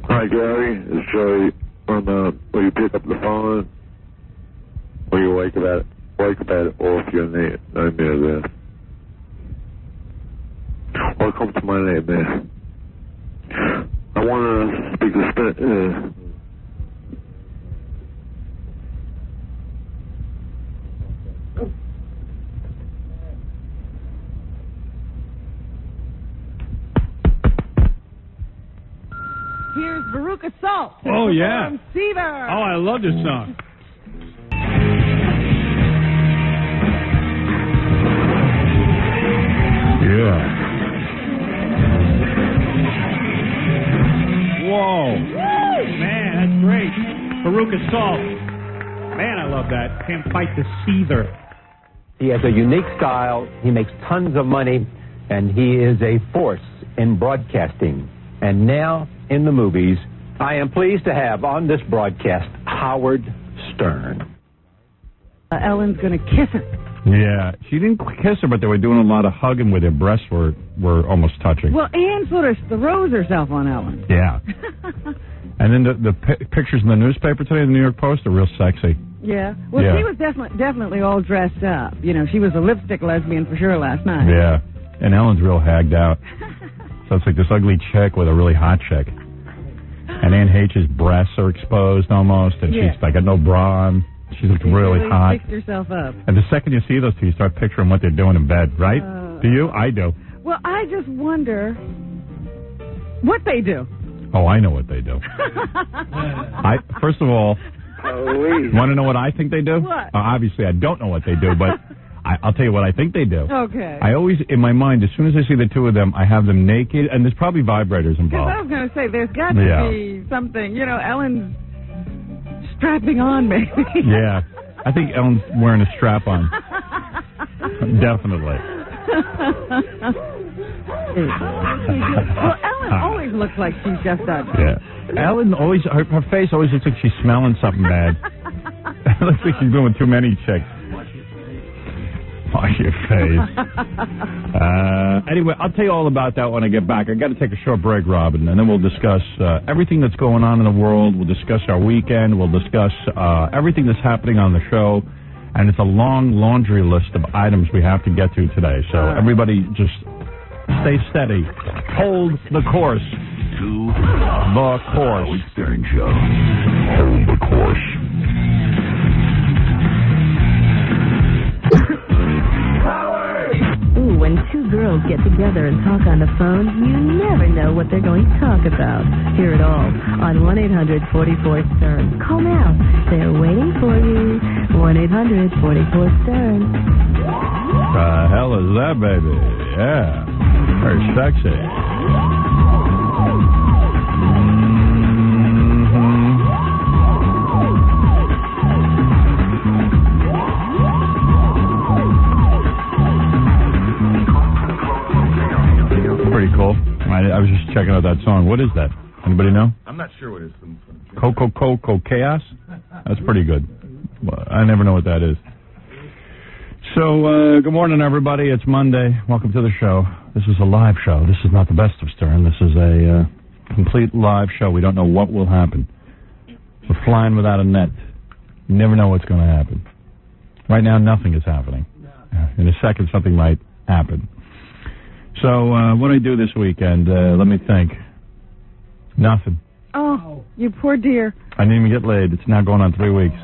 Hi, Gary. It's Joey from, will you pick up the phone? Will you wake up at it off your name there? Welcome to my name there. I want to speak to Here's Veruca Salt. Oh, yeah. From Seaver. Oh, I love this song. Yeah. Whoa. Woo! Man, that's great. Veruca Salt. Man, I love that. Can't fight the seether. He has a unique style. He makes tons of money, and he is a force in broadcasting. And now, in the movies, I am pleased to have on this broadcast Howard Stern. Ellen's going to kiss her. Yeah, she didn't kiss her, but they were doing a lot of hugging where their breasts were almost touching. Well, Anne sort of throws herself on Ellen. Yeah. And then the pictures in the newspaper today, the New York Post, are real sexy. Yeah. Well, yeah. She was definitely all dressed up. You know, she was a lipstick lesbian for sure last night. Yeah. And Ellen's real hagged out. So it's like this ugly chick with a really hot chick. And Anne H's breasts are exposed almost, and she's like got no bra on. She looks really hot. Fixed herself up. And the second you see those two, you start picturing what they're doing in bed, right? Do you? I do. Well, I just wonder what they do. Oh, I know what they do. First of all, want to know what I think they do? What? Obviously, I don't know what they do, but I'll tell you what I think they do. Okay. I always, in my mind, as soon as I see the two of them, I have them naked, and there's probably vibrators involved. Because I was going to say, there's got to be something. You know, Ellen's strapping on, maybe. Yeah. I think Ellen's wearing a strap on. Definitely. Well, Ellen always looks like she's just done. Yeah. Ellen always, her face always looks like she's smelling something bad. It looks like she's been with too many chicks. Wash your face. Anyway, I'll tell you all about that when I get back. I got to take a short break, Robin, and then we'll discuss everything that's going on in the world. We'll discuss our weekend. We'll discuss everything that's happening on the show. And it's a long laundry list of items we have to get to today. So everybody just stay steady. Hold the course. To the course. Howard Stern Show. Hold the course. Ooh, when two girls get together and talk on the phone, you never know what they're going to talk about. Hear it all on 1-800-44-STERN. Call now. They're waiting for you. 1-800-44-STERN. The hell is that, baby? Yeah. Very sexy. Pretty cool. I was just checking out that song. What is that? Anybody know? I'm not sure what it is. Coco Chaos? That's pretty good. I never know what that is. So, good morning, everybody. It's Monday. Welcome to the show. This is a live show. This is not the best of Stern. This is a complete live show. We don't know what will happen. We're flying without a net. You never know what's going to happen. Right now, nothing is happening. In a second, something might happen. So, what did I do this weekend? Let me think. Nothing. Oh, you poor dear. I didn't even get laid. It's now going on 3 weeks.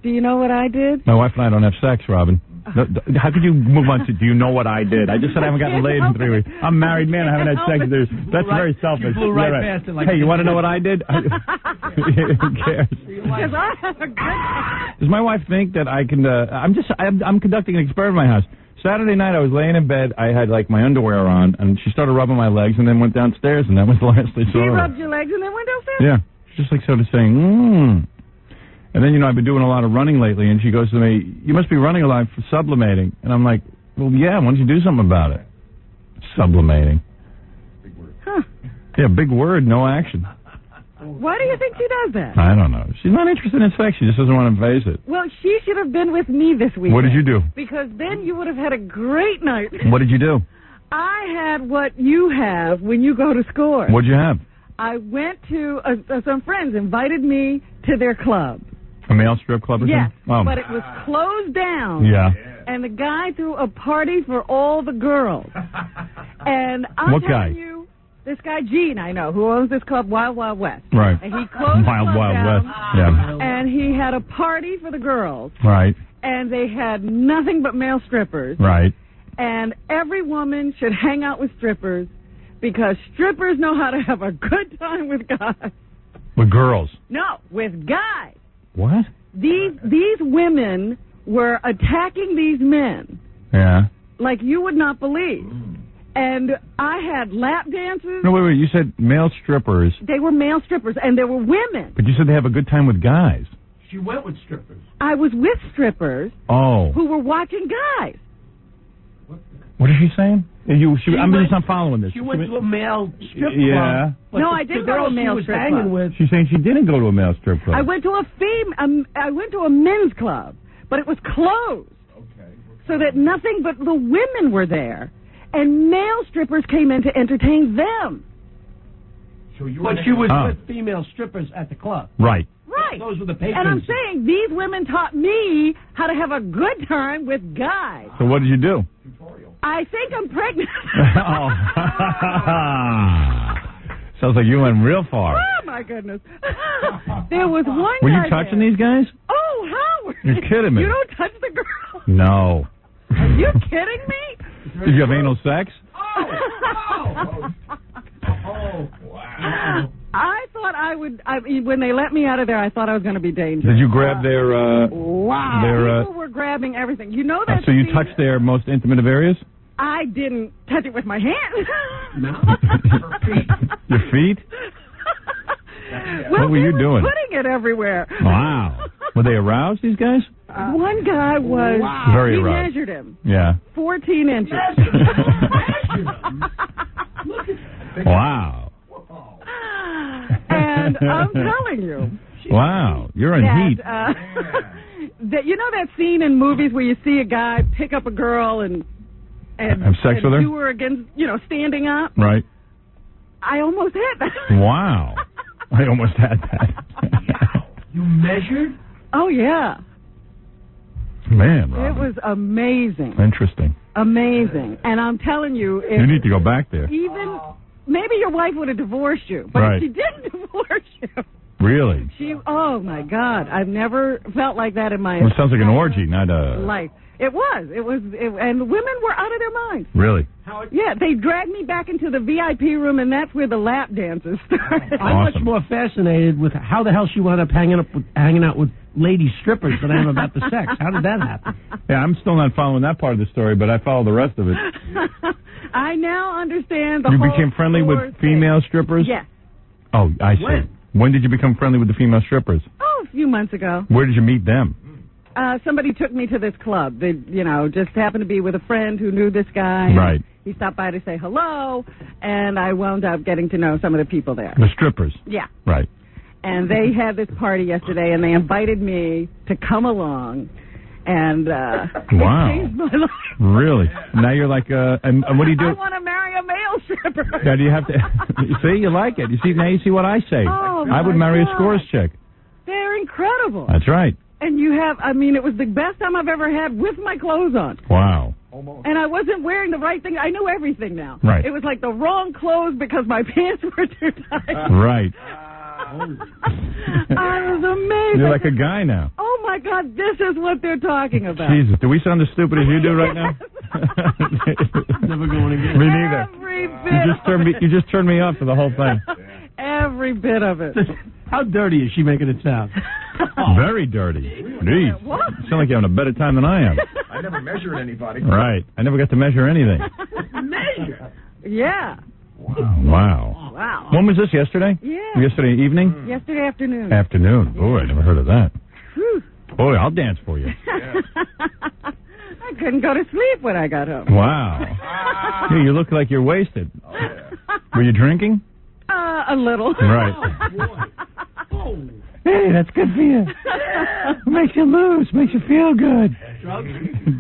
Do you know what I did? My wife and I don't have sex, Robin. How could you move on to, do you know what I did? I just said I haven't gotten laid in 3 weeks. I'm a married man. I haven't had sex. That's very selfish. You flew right past it like hey, you want to know what I did? Who cares? Because I have a good... Does my wife think that I can... I'm conducting an experiment in my house. Saturday night, I was laying in bed. I had, like, my underwear on, and she started rubbing my legs and then went downstairs, and that was the last I saw her. She rubbed your legs and then went downstairs? Yeah. She's just, like, sort of saying, And then, I've been doing a lot of running lately, and she goes to me, you must be running a lot for sublimating. And I'm like, well, yeah, why don't you do something about it? Sublimating. Big word. Huh. Yeah, big word, no action. Why do you think she does that? I don't know. She's not interested in sex. She just doesn't want to face it. Well, she should have been with me this weekend. What did you do? Because then you would have had a great night. What did you do? I had what you have when you go to Scores. What'd you have? I went to some friends invited me to their club. A male strip club or Yes, something? Oh. but it was closed down. Yeah. And the guy threw a party for all the girls. And I'm What telling guy? you, this guy Gene, I know, who owns this club, Wild Wild West. Right. And he closed Wild the club Wild down, West. Yeah. and he had a party for the girls. Right. And they had nothing but male strippers. Right. And every woman should hang out with strippers because strippers know how to have a good time with guys. With girls. No, with guys. What? These women were attacking these men Yeah. like you would not believe. And I had lap dances. No, wait. You said male strippers, They were male strippers, and there were women. but you said they have a good time with guys. She went with strippers. I was with strippers Oh. who were watching guys. What is she saying? I'm just not following this. She went to a male strip club. Yeah. but No, the- I didn't the go to a girls male she was strip hanging club. with. She's saying she didn't go to a male strip club. I went to a men's club, but it was closed. Okay. So that nothing but the women were there. And male strippers came in to entertain them. So you But were she was Oh. with female strippers at the club. Right. Right. Those were the And I'm patrons. saying these women taught me how to have a good time with guys. So what did you do? tutorial. I think I'm pregnant. Oh. Sounds like you went real far. Oh, my goodness. There was one Were guy you touching there. these guys? Oh, Howard. You're kidding me. You don't touch the girl. No. Are you kidding me? Did you have anal sex? Oh, wow. I thought when they let me out of there, I thought I was going to be dangerous. Did you grab their? Wow. Their, People were grabbing everything. You know that. so you scene- touched their most intimate of areas? I didn't touch it with my hand. No. Your feet? Well, What were you they doing? Putting it everywhere. Wow. Were they aroused, these guys? One guy was. Very we aroused. measured him. Yeah. 14 inches. Wow. And I'm telling you. Wow. You're in that, heat. That you know that scene in movies where you see a guy pick up a girl and Have sex with her? do her against, standing up. Right. I almost had that. Wow. I almost had that. You measured? Oh yeah, Man, it Robin. was amazing, Interesting. amazing. And I'm telling you, if You need to go back there. even maybe your wife would have divorced you, but Right. if she didn't divorce you, Really? oh my God, I've never felt like that in my Well, it sounds like an orgy, not a... life. It was, and the women were out of their minds. Really? Yeah, they dragged me back into the VIP room, and that's where the lap dances started. I'm much Awesome. more fascinated with how the hell she wound up hanging out with lady strippers than I am about the sex. How did that happen? Yeah, I'm still not following that part of the story, but I follow the rest of it. I now understand the You whole became friendly with tour female thing. strippers? Yes. Oh, I see. When? When did you become friendly with the female strippers? Oh, a few months ago. Where did you meet them? Somebody took me to this club. They, just happened to be with a friend who knew this guy. Right. He stopped by to say hello, and I wound up getting to know some of the people there. The strippers. Yeah. Right. And they had this party yesterday, and they invited me to come along. And Wow. it changed my life. Really? Now you're like, and what do you do? I want to marry a male stripper. Now, do you have to... See, you like it. Now you see what I say. Oh, I would my marry a God. scores chick. They're incredible. That's right. And it was the best time I've ever had with my clothes on. Wow. And I wasn't wearing the right thing. I knew everything now. Right. It was like the wrong clothes because my pants were too tight. Right. I was amazed. You're like a guy now. Oh, my God, this is what they're talking about. Jesus, do we sound as stupid as you do right now? Never going again. Me neither. Every bit You just turned me off for the whole thing. Every bit of it. How dirty is she making it sound? Very dirty. Jeez. What? You sound like you're having a better time than I am. I never measured anybody. Right. I never got to measure anything. Measure? Yeah. Wow. Wow. When was this, yesterday? Yeah. Yesterday evening? Yesterday afternoon. Afternoon. Boy, I never heard of that. Whew. Boy, I'll dance for you. I couldn't go to sleep when I got home. Wow. Yeah, you look like you're wasted. Oh, yeah. Were you drinking? A little. Right. Oh. Hey, that's good for you. Makes you loose. Makes you feel good. Drugs?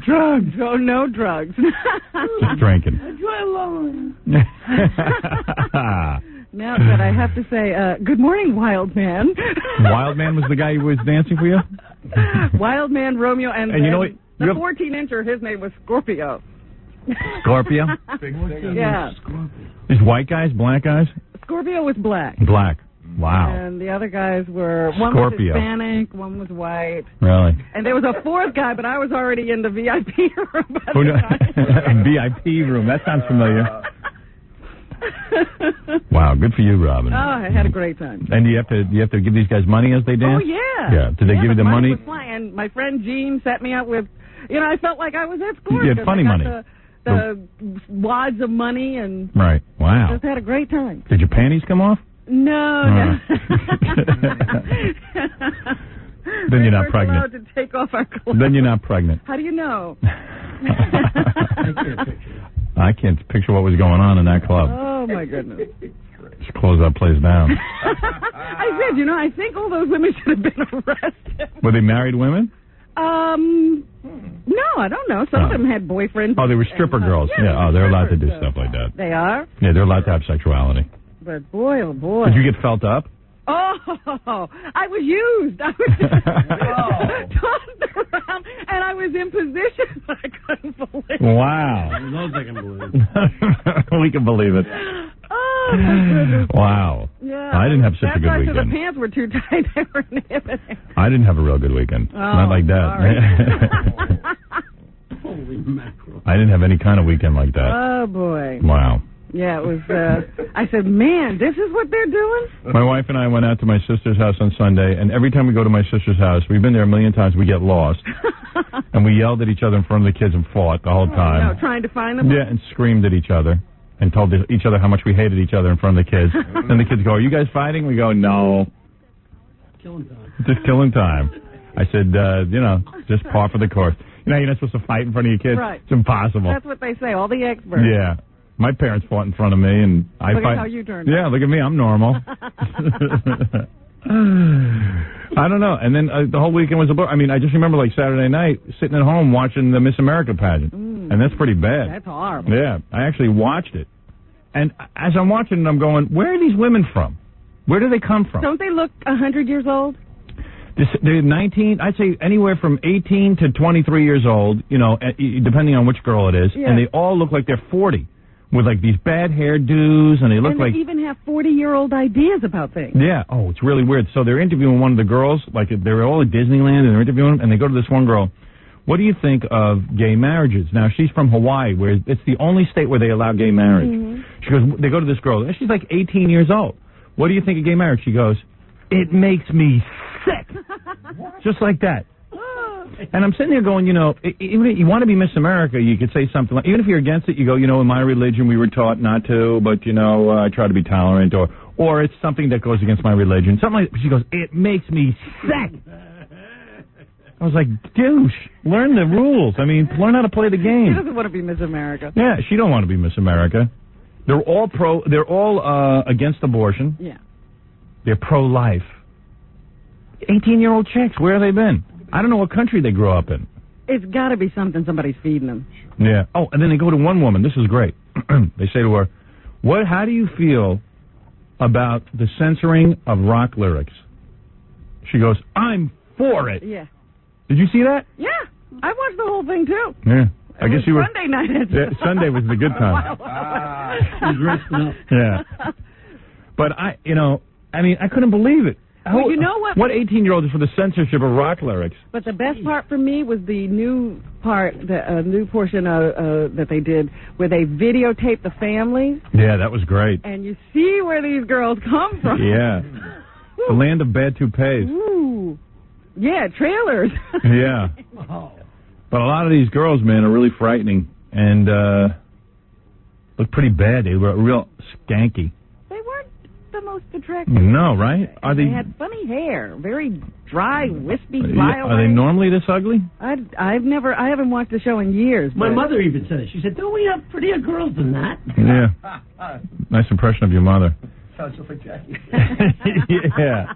Drugs. Oh, no drugs. Just drinking. Enjoy alone. No, No, but I have to say, good morning, Wild Man. Wild Man was the guy who was dancing for you? Wild Man, Romeo, and you know what? the 14-incher, his name was Scorpio. Scorpio? Yeah. These white guys, black guys? Scorpio was black. Black. Wow. And the other guys were, one Scorpio. was Hispanic, one was white. Really? And there was a fourth guy, but I was already in the VIP room. by Who the time. VIP room. That sounds familiar. Wow, good for you, Robin. Oh, I had a great time. And do you have to give these guys money as they dance? Oh, yeah. Yeah. Did they give you the money? Was flying. And my friend Gene set me up with, I felt like I was at school. You had funny money. The wads of money and right. Wow. just had a great time. Did your panties come off? No. Then you're not We weren't pregnant. allowed to take off our clothes. Then you're not pregnant. How do you know? I can't picture what was going on in that club. Oh my goodness. Just close that place down. I said, I think all those women should have been arrested. Were they married women? No, I don't know. Some of them had boyfriends. Oh, they were stripper girls. Yeah. Oh, they're allowed to do stuff like that. They are? Yeah, they're allowed to have sexuality. But boy, oh boy. Did you get felt up? Oh, I was used. I was tossed around, and I was in position I couldn't believe it. Wow. Those I can believe. We can believe it. Oh, my goodness. Wow. Yeah. I didn't have such a good That's why weekend. the pants were too tight. They were inhibiting. I didn't have a real good weekend. Oh, Not like that. Holy mackerel. I didn't have any kind of weekend like that. Oh, boy. Wow. Yeah, it was, I said, man, this is what they're doing? My wife and I went out to my sister's house on Sunday, and every time we go to my sister's house, we've been there a million times, we get lost. And we yelled at each other in front of the kids and fought the whole time. No, trying to find them? Yeah, and screamed at each other and told each other how much we hated each other in front of the kids. Then the kids go, are you guys fighting? We go, no. Killing time. Just killing time. I said, just par for the course. You're not supposed to fight in front of your kids. Right. It's impossible. That's what they say, all the experts. Yeah. My parents fought in front of me, and I Look fight. at how you turned Yeah, out. look at me. I'm normal. I don't know. And then the whole weekend was a blur. I mean, I just remember like Saturday night sitting at home watching the Miss America pageant, and that's pretty bad. That's horrible. Yeah, I actually watched it, and as I'm watching it, I'm going, where are these women from? Where do they come from? Don't they look 100 years old? They're 19, I'd say anywhere from 18 to 23 years old, depending on which girl it is, Yeah. and they all look like they're 40. With like these bad hairdos, and they look and like they even have 40-year-old ideas about things. yeah. Oh, it's really weird. So they're interviewing one of the girls, like they're all at Disneyland, and they're interviewing them, and they go to this one girl. What do you think of gay marriages? Now she's from Hawaii, where it's the only state where they allow gay marriage. Mm-hmm. She goes, they go to this girl, and she's like 18 years old. What do you think of gay marriage? She goes, it makes me sick, just like that. And I'm sitting there going, even if you want to be Miss America, you could say something like, even if you're against it, you go, in my religion we were taught not to, but, I try to be tolerant, or it's something that goes against my religion. Something like, she goes, it makes me sick. I was like, douche, learn the rules. I mean, learn how to play the She game. doesn't want to be Miss America. Yeah, she don't want to be Miss America. They're all against abortion. Yeah. They're pro-life. 18-year-old chicks, where have they been? I don't know what country they grew up in. It's got to be something somebody's feeding them. Yeah. Oh, and then they go to one woman. This is great. They say to her, how do you feel about the censoring of rock lyrics? She goes, I'm for it. Yeah. Did you see that? Yeah. I watched the whole thing, too. Yeah. I guess you were. Sunday night. Yeah, Sunday was the good time. Yeah. But I couldn't believe it. Well, you know what? What 18-year-old is for the censorship of rock lyrics? But the best part for me was the new part, the new portion that they did, where they videotaped the families, Yeah, that was great. and you see where these girls come from. Yeah. The land of bad toupees. Ooh. Yeah, trailers. Yeah. But a lot of these girls, man, are really frightening and look pretty bad. They were real skanky. They weren't the most attractive. No, right? Are They they? had funny hair, very dry, wispy, Yeah, are they normally this ugly? I haven't watched the show in years. My but- mother even said it. She said, don't we have prettier girls than that? Yeah. Nice impression of your mother. Sounds just like Jackie. Yeah.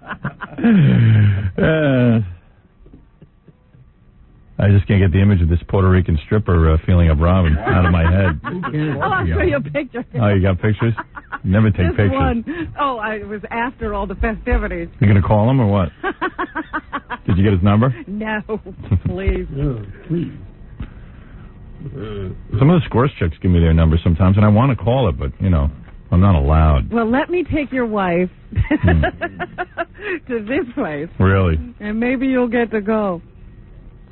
I just can't get the image of this Puerto Rican stripper feeling of Robin out of my head. Oh, I'll show you a picture. Oh, you got pictures? Never take This pictures. one, it was after all the festivities. You going to call him or what? Did you get his number? No, please. Oh, please. Some of the Scores chicks give me their number sometimes, and I want to call it, but, I'm not allowed. Well, let me take your wife to this place, Really? and maybe you'll get to go.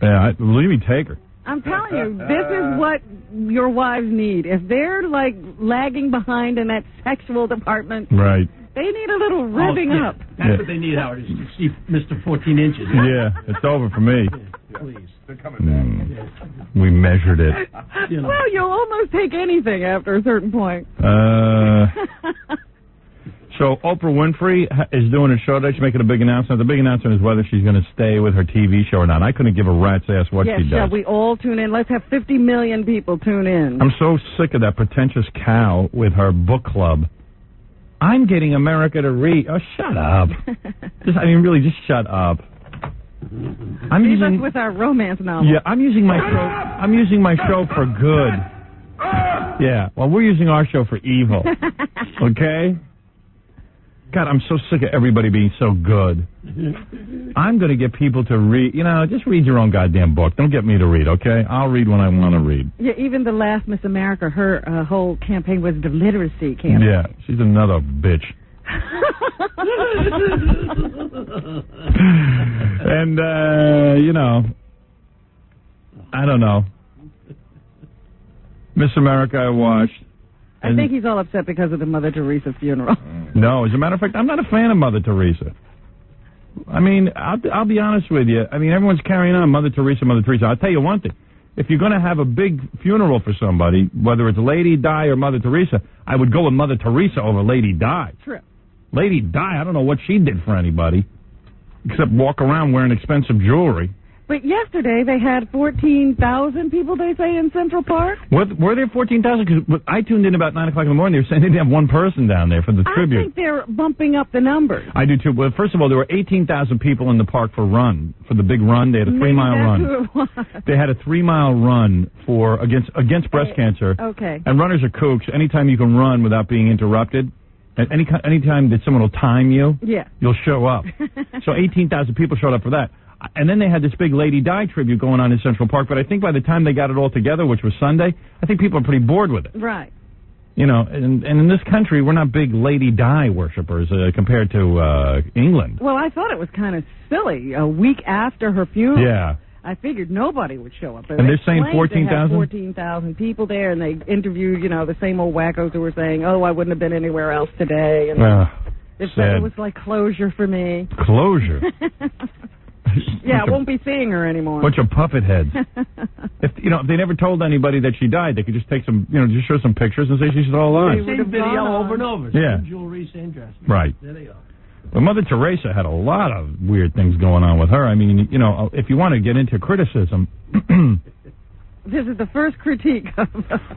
Yeah, believe me, take her. I'm telling you, this is what your wives need. If they're, lagging behind in that sexual department, Right. they need a little revving up. That's what they need, Howard, is to see Mr. 14 inches. Yeah, it's over for me. Please. They're coming back. We measured it. Well, you'll almost take anything after a certain point. So Oprah Winfrey is doing a show today. She's making a big announcement. The big announcement is whether she's going to stay with her TV show or not. I couldn't give a rat's ass what Yes, she does. shall we all tune in? Let's have 50 million people tune in. I'm so sick of that pretentious cow with her book club. I'm getting America to read. Oh, shut up. Really, just shut up. Leave us with our romance novel. Yeah, I'm using my show. I'm using my show for good. Yeah, well, we're using our show for evil. Okay? God, I'm so sick of everybody being so good. I'm going to get people to read. Just read your own goddamn book. Don't get me to read, okay? I'll read when I want to read. Yeah, even the last Miss America, her whole campaign was the literacy campaign. Yeah, she's another bitch. And, I don't know. Miss America I watched. I think he's all upset because of the Mother Teresa funeral. No, as a matter of fact, I'm not a fan of Mother Teresa. I'll be honest with you. Everyone's carrying on Mother Teresa, Mother Teresa. I'll tell you one thing. If you're going to have a big funeral for somebody, whether it's Lady Di or Mother Teresa, I would go with Mother Teresa over Lady Di. True. Lady Di, I don't know what she did for anybody, except walk around wearing expensive jewelry. But yesterday they had 14,000 people, they say, in Central Park. Were there 14,000? Because I tuned in about 9 o'clock in the morning. They were saying they didn't have one person down there for the tribute. I think they're bumping up the numbers. I do, too. Well, first of all, there were 18,000 people in the park for the big run. They had a 3-mile run. Who it was. They had a 3-mile run against breast cancer. Okay. And runners are kooks. Anytime you can run without being interrupted, anytime that someone will time you, you'll show up. So 18,000 people showed up for that. And then they had this big Lady Di tribute going on in Central Park, but I think by the time they got it all together, which was Sunday, I think people are pretty bored with it. Right. And in this country, we're not big Lady Di worshippers compared to England. Well, I thought it was kind of silly. A week after her funeral. Yeah. I figured nobody would show up. And they're saying 14,000? 14,000 people there, and they interviewed, the same old wackos who were saying, I wouldn't have been anywhere else today. And they said it was like closure for me. Closure? Yeah, I won't be seeing her anymore. Bunch of puppet heads. If they never told anybody that she died, they could just take some, just show some pictures and say she's still alive. Same video over and over. Yeah. Same jewelry, same dress. Right. There they are. But Mother Teresa had a lot of weird things going on with her. If you want to get into criticism. This is the first critique of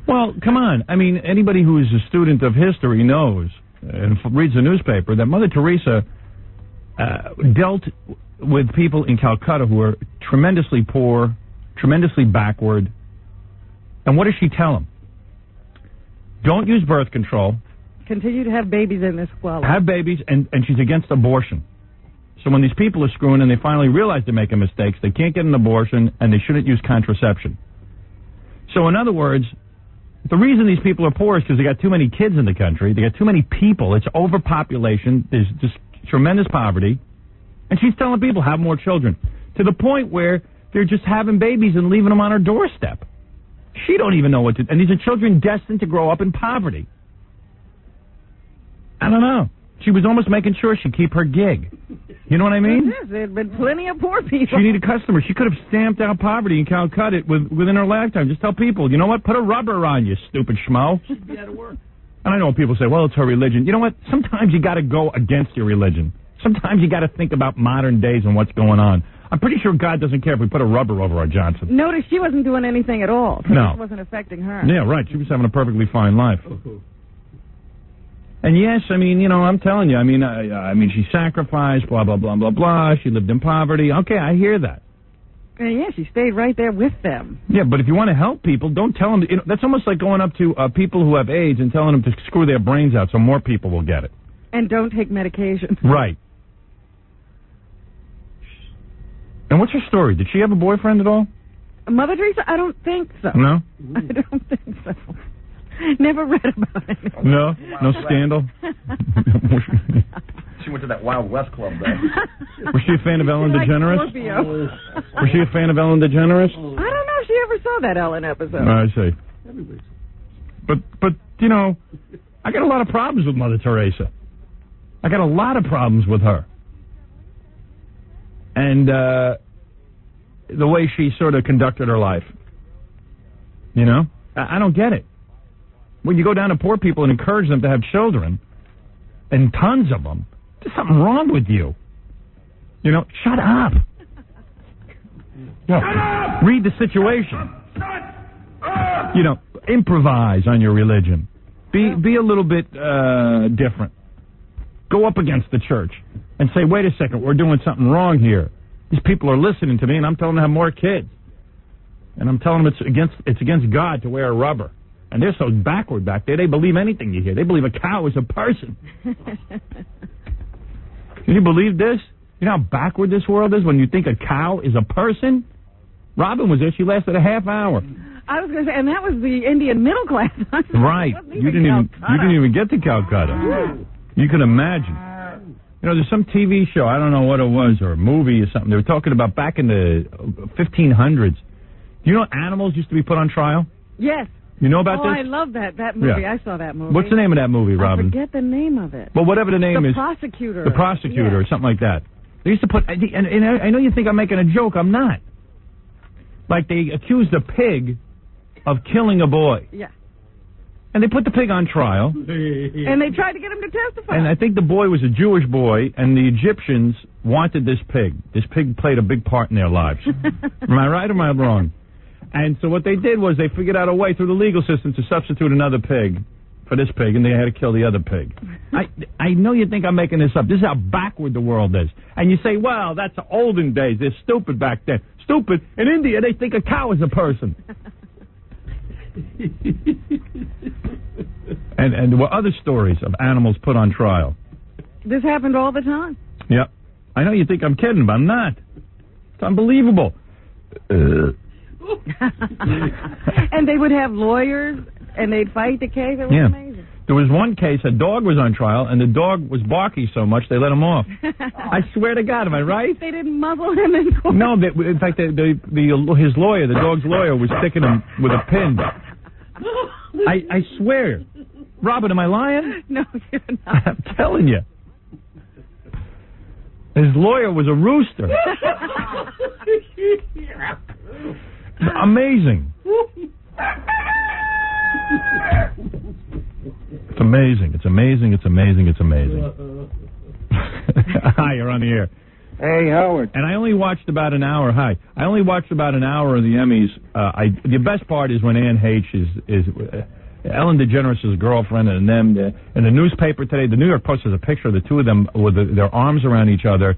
Well, come on. Anybody who is a student of history knows and reads the newspaper that Mother Teresa dealt with people in Calcutta who are tremendously poor, tremendously backward. And what does she tell them? Don't use birth control. Continue to have babies in this squalor. Have babies, and she's against abortion. So when these people are screwing and they finally realize they're making mistakes, they can't get an abortion, and they shouldn't use contraception. So in other words, the reason these people are poor is because they got too many kids in the country. They got too many people. It's overpopulation. There's just tremendous poverty. And she's telling people, have more children. To the point where they're just having babies and leaving them on her doorstep. She don't even know what to do. And these are children destined to grow up in poverty. I don't know. She was almost making sure she'd keep her gig. You know what I mean? There have been plenty of poor people. She needed customers. She could have stamped out poverty in Calcutta within her lifetime. Just tell people, you know what? Put a rubber on you, stupid schmo. She'd be out of work. And I know people say, well, it's her religion. You know what? Sometimes you got to go against your religion. Sometimes you got to think about modern days and what's going on. I'm pretty sure God doesn't care if we put a rubber over our Johnson. Notice she wasn't doing anything at all. So No. This wasn't affecting her. Yeah, right. She was having a perfectly fine life. And yes, I'm telling you, she sacrificed, blah, blah, blah, blah, blah. She lived in poverty. Okay, I hear that. Yeah, she stayed right there with them. Yeah, but if you want to help people, don't tell them. That's almost like going up to people who have AIDS and telling them to screw their brains out so more people will get it. And don't take medication. Right. And what's her story? Did she have a boyfriend at all? Mother Teresa? I don't think so. No? I don't think so. Never read about it. No? No scandal? She went to that Wild West club, though. Was she a fan of Ellen DeGeneres? Scorpio. Was she a fan of Ellen DeGeneres? I don't know if she ever saw that Ellen episode. I see. But you know, I got a lot of problems with Mother Teresa. I got a lot of problems with her. And the way she sort of conducted her life. You know? I don't get it. When you go down to poor people and encourage them to have children, and tons of them, there's something wrong with you. You know, shut up. Shut up! Read the situation. You know, improvise on your religion. Be a little bit different. Go up against the church and say, wait a second, we're doing something wrong here. These people are listening to me, and I'm telling them to have more kids. And I'm telling them it's against God to wear a rubber. And they're so backward back there, they believe anything you hear. They believe a cow is a person. Can you believe this? You know how backward this world is when you think a cow is a person? Robin was there. She lasted a half hour. I was going to say, and that was the Indian middle class. Right. You didn't even get to Calcutta. You can imagine. You know, there's some TV show, I don't know what it was, or a movie or something. They were talking about back in the 1500s. Do you know animals used to be put on trial? Yes. You know about this? Oh, I love that movie. Yeah. I saw that movie. What's the name of that movie, Robin? I forget the name of it. Well, whatever the name is. The Prosecutor. The Prosecutor, or something like that. They used to put, and I know you think I'm making a joke. I'm not. Like they accused a pig of killing a boy. Yeah. And they put the pig on trial. And they tried to get him to testify. And I think the boy was a Jewish boy, and the Egyptians wanted this pig. This pig played a big part in their lives. Am I right or am I wrong? And so what they did was they figured out a way through the legal system to substitute another pig for this pig, and they had to kill the other pig. I know you think I'm making this up. This is how backward the world is. And you say, well, that's the olden days. They're stupid back then. Stupid. In India, they think a cow is a person. And there were other stories of animals put on trial. This happened all the time. Yep. I know you think I'm kidding, but I'm not. It's unbelievable. And they would have lawyers, and they'd fight the case. It was amazing. There was one case, a dog was on trial, and the dog was barky so much they let him off. I swear to God, am I right? They didn't muzzle him in court. No, in fact, his lawyer, the dog's lawyer, was sticking him with a pin. I swear. Robin, am I lying? No, you're not. I'm telling you. His lawyer was a rooster. Amazing. It's amazing. It's amazing. It's amazing. It's amazing. Hi, you're on the air. Hey, Howard. And I only watched about an hour. Hi. I only watched about an hour of the Emmys. The best part is when Anne Heche is Ellen DeGeneres' girlfriend, and them. In the newspaper today, the New York Post has a picture of the two of them with their arms around each other.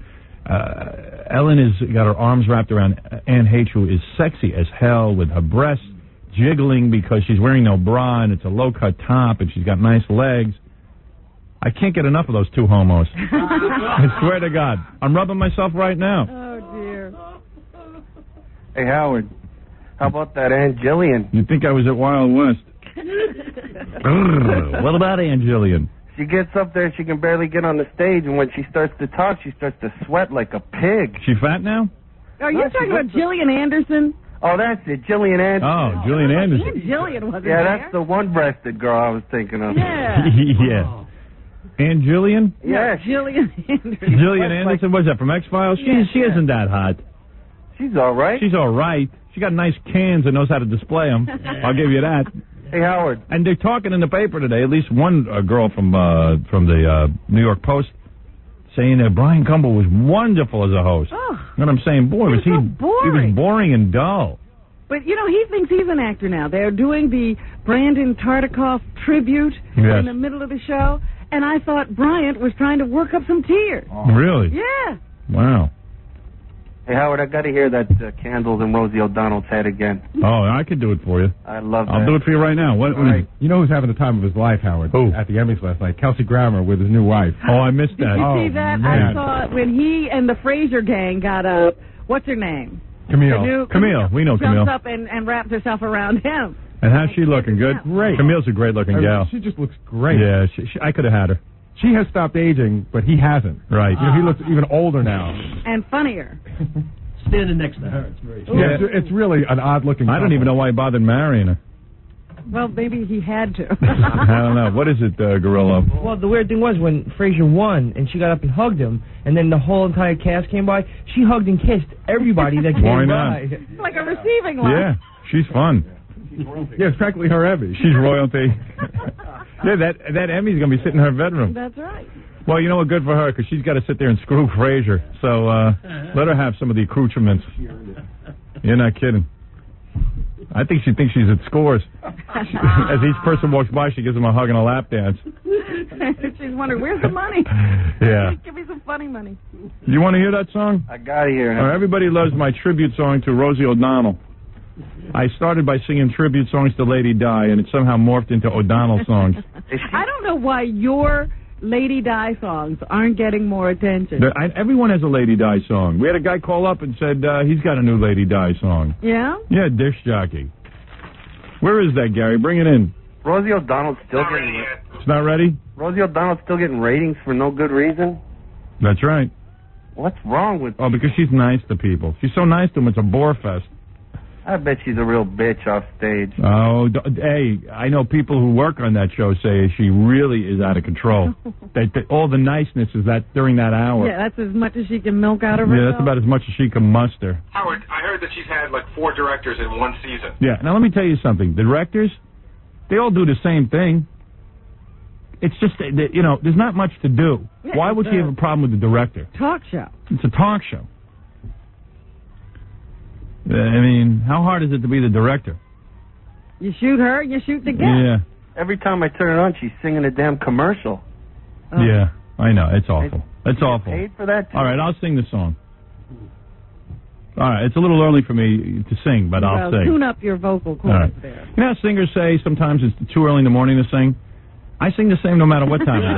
Ellen has got her arms wrapped around Anne Heche, who is sexy as hell, with her breasts jiggling because she's wearing no bra, and it's a low-cut top, and she's got nice legs. I can't get enough of those two homos. I swear to God. I'm rubbing myself right now. Oh, dear. Hey, Howard. How about that Aunt Jillian? You'd think I was at Wild West. What about Aunt Jillian? She gets up there, she can barely get on the stage, and when she starts to talk, she starts to sweat like a pig. She fat now? Are you talking about Gillian Anderson? Oh, that's it, Gillian Anderson. Oh, Gillian Anderson. Aunt Jillian wasn't Yeah, there. that's the one-breasted girl I was thinking of. Yeah. Yeah. Aunt Jillian? Yeah. No, Gillian Anderson. Gillian Anderson, what's that, from X-Files? She isn't that hot. She's all right. She's all right. She got nice cans and knows how to display them. I'll give you that. Hey, Howard. And they're talking in the paper today, at least one girl from the New York Post, saying that Brian Gumbel was wonderful as a host. Oh, and I'm saying, boy, was he boring. was boring and dull. But, you know, he thinks he's an actor now. They're doing the Brandon Tartikoff tribute in the middle of the show, and I thought Bryant was trying to work up some tears. Oh. Really? Yeah. Wow. Hey, Howard, I got to hear that Candles and Rosie O'Donnell's Head again. Oh, I could do it for you. I love that. I'll do it for you right now. What? Right. You know who's having the time of his life, Howard? Who? At the Emmys last night. Kelsey Grammer with his new wife. Oh, I missed that. Did you see that? Man. I saw it when he and the Fraser gang got up. What's her name? Camille. Camille. We know Camille. Jumped up and wrapped herself around him. And how's she looking? Good? Great. Camille's a great-looking gal. She just looks great. Yeah, I could have had her. She has stopped aging, but he hasn't. Right. You know, he looks even older now. And funnier. Standing next to her, it's very true. Yeah, it's really an odd-looking I don't even know why he bothered marrying her. Well, maybe he had to. I don't know. What is it, Gorilla? Well, the weird thing was when Fraser won and she got up and hugged him, and then the whole entire cast came by, she hugged and kissed everybody that came Why by. not? Like a receiving line. Yeah, she's fun. Yeah, it's practically her Emmy. She's royalty. Yeah, that Emmy's going to be sitting in her bedroom. That's right. Well, you know what? Good for her, because she's got to sit there and screw Fraser. So let her have some of the accoutrements. You're not kidding. I think she thinks she's at Scores. As each person walks by, she gives them a hug and a lap dance. She's wondering, where's the money? Yeah. Give me some funny money. You want to hear that song? I got to hear it. Everybody loves my tribute song to Rosie O'Donnell. I started by singing tribute songs to Lady Di, and it somehow morphed into O'Donnell songs. I don't know why your Lady Di songs aren't getting more attention. Everyone has a Lady Di song. We had a guy call up and said he's got a new Lady Di song. Yeah? Yeah, Dish Jockey. Where is that, Gary? Bring it in. Rosie O'Donnell's still getting... It's not ready? Rosie O'Donnell's still getting ratings for no good reason? That's right. What's wrong with... Oh, because she's nice to people. She's so nice to them, it's a bore fest. I bet she's a real bitch off stage. Oh, hey, I know people who work on that show say she really is out of control. All the niceness is that during that hour. Yeah, that's as much as she can milk out of herself. Yeah, that's about as much as she can muster. Howard, I heard that she's had like 4 directors in one season. Yeah, now let me tell you something. The directors, they all do the same thing. It's just, you know, there's not much to do. Yeah, why would she have a problem with the director? Talk show. It's a talk show. I mean, how hard is it to be the director? You shoot her, you shoot the guest. Yeah. Every time I turn it on, she's singing a damn commercial. Oh. Yeah, I know. It's awful. It's awful. Paid for that, too? All right, I'll sing the song. All right, it's a little early for me to sing, but I'll sing. Tune up your vocal cords there. You know how singers say sometimes it's too early in the morning to sing? I sing the same no matter what time of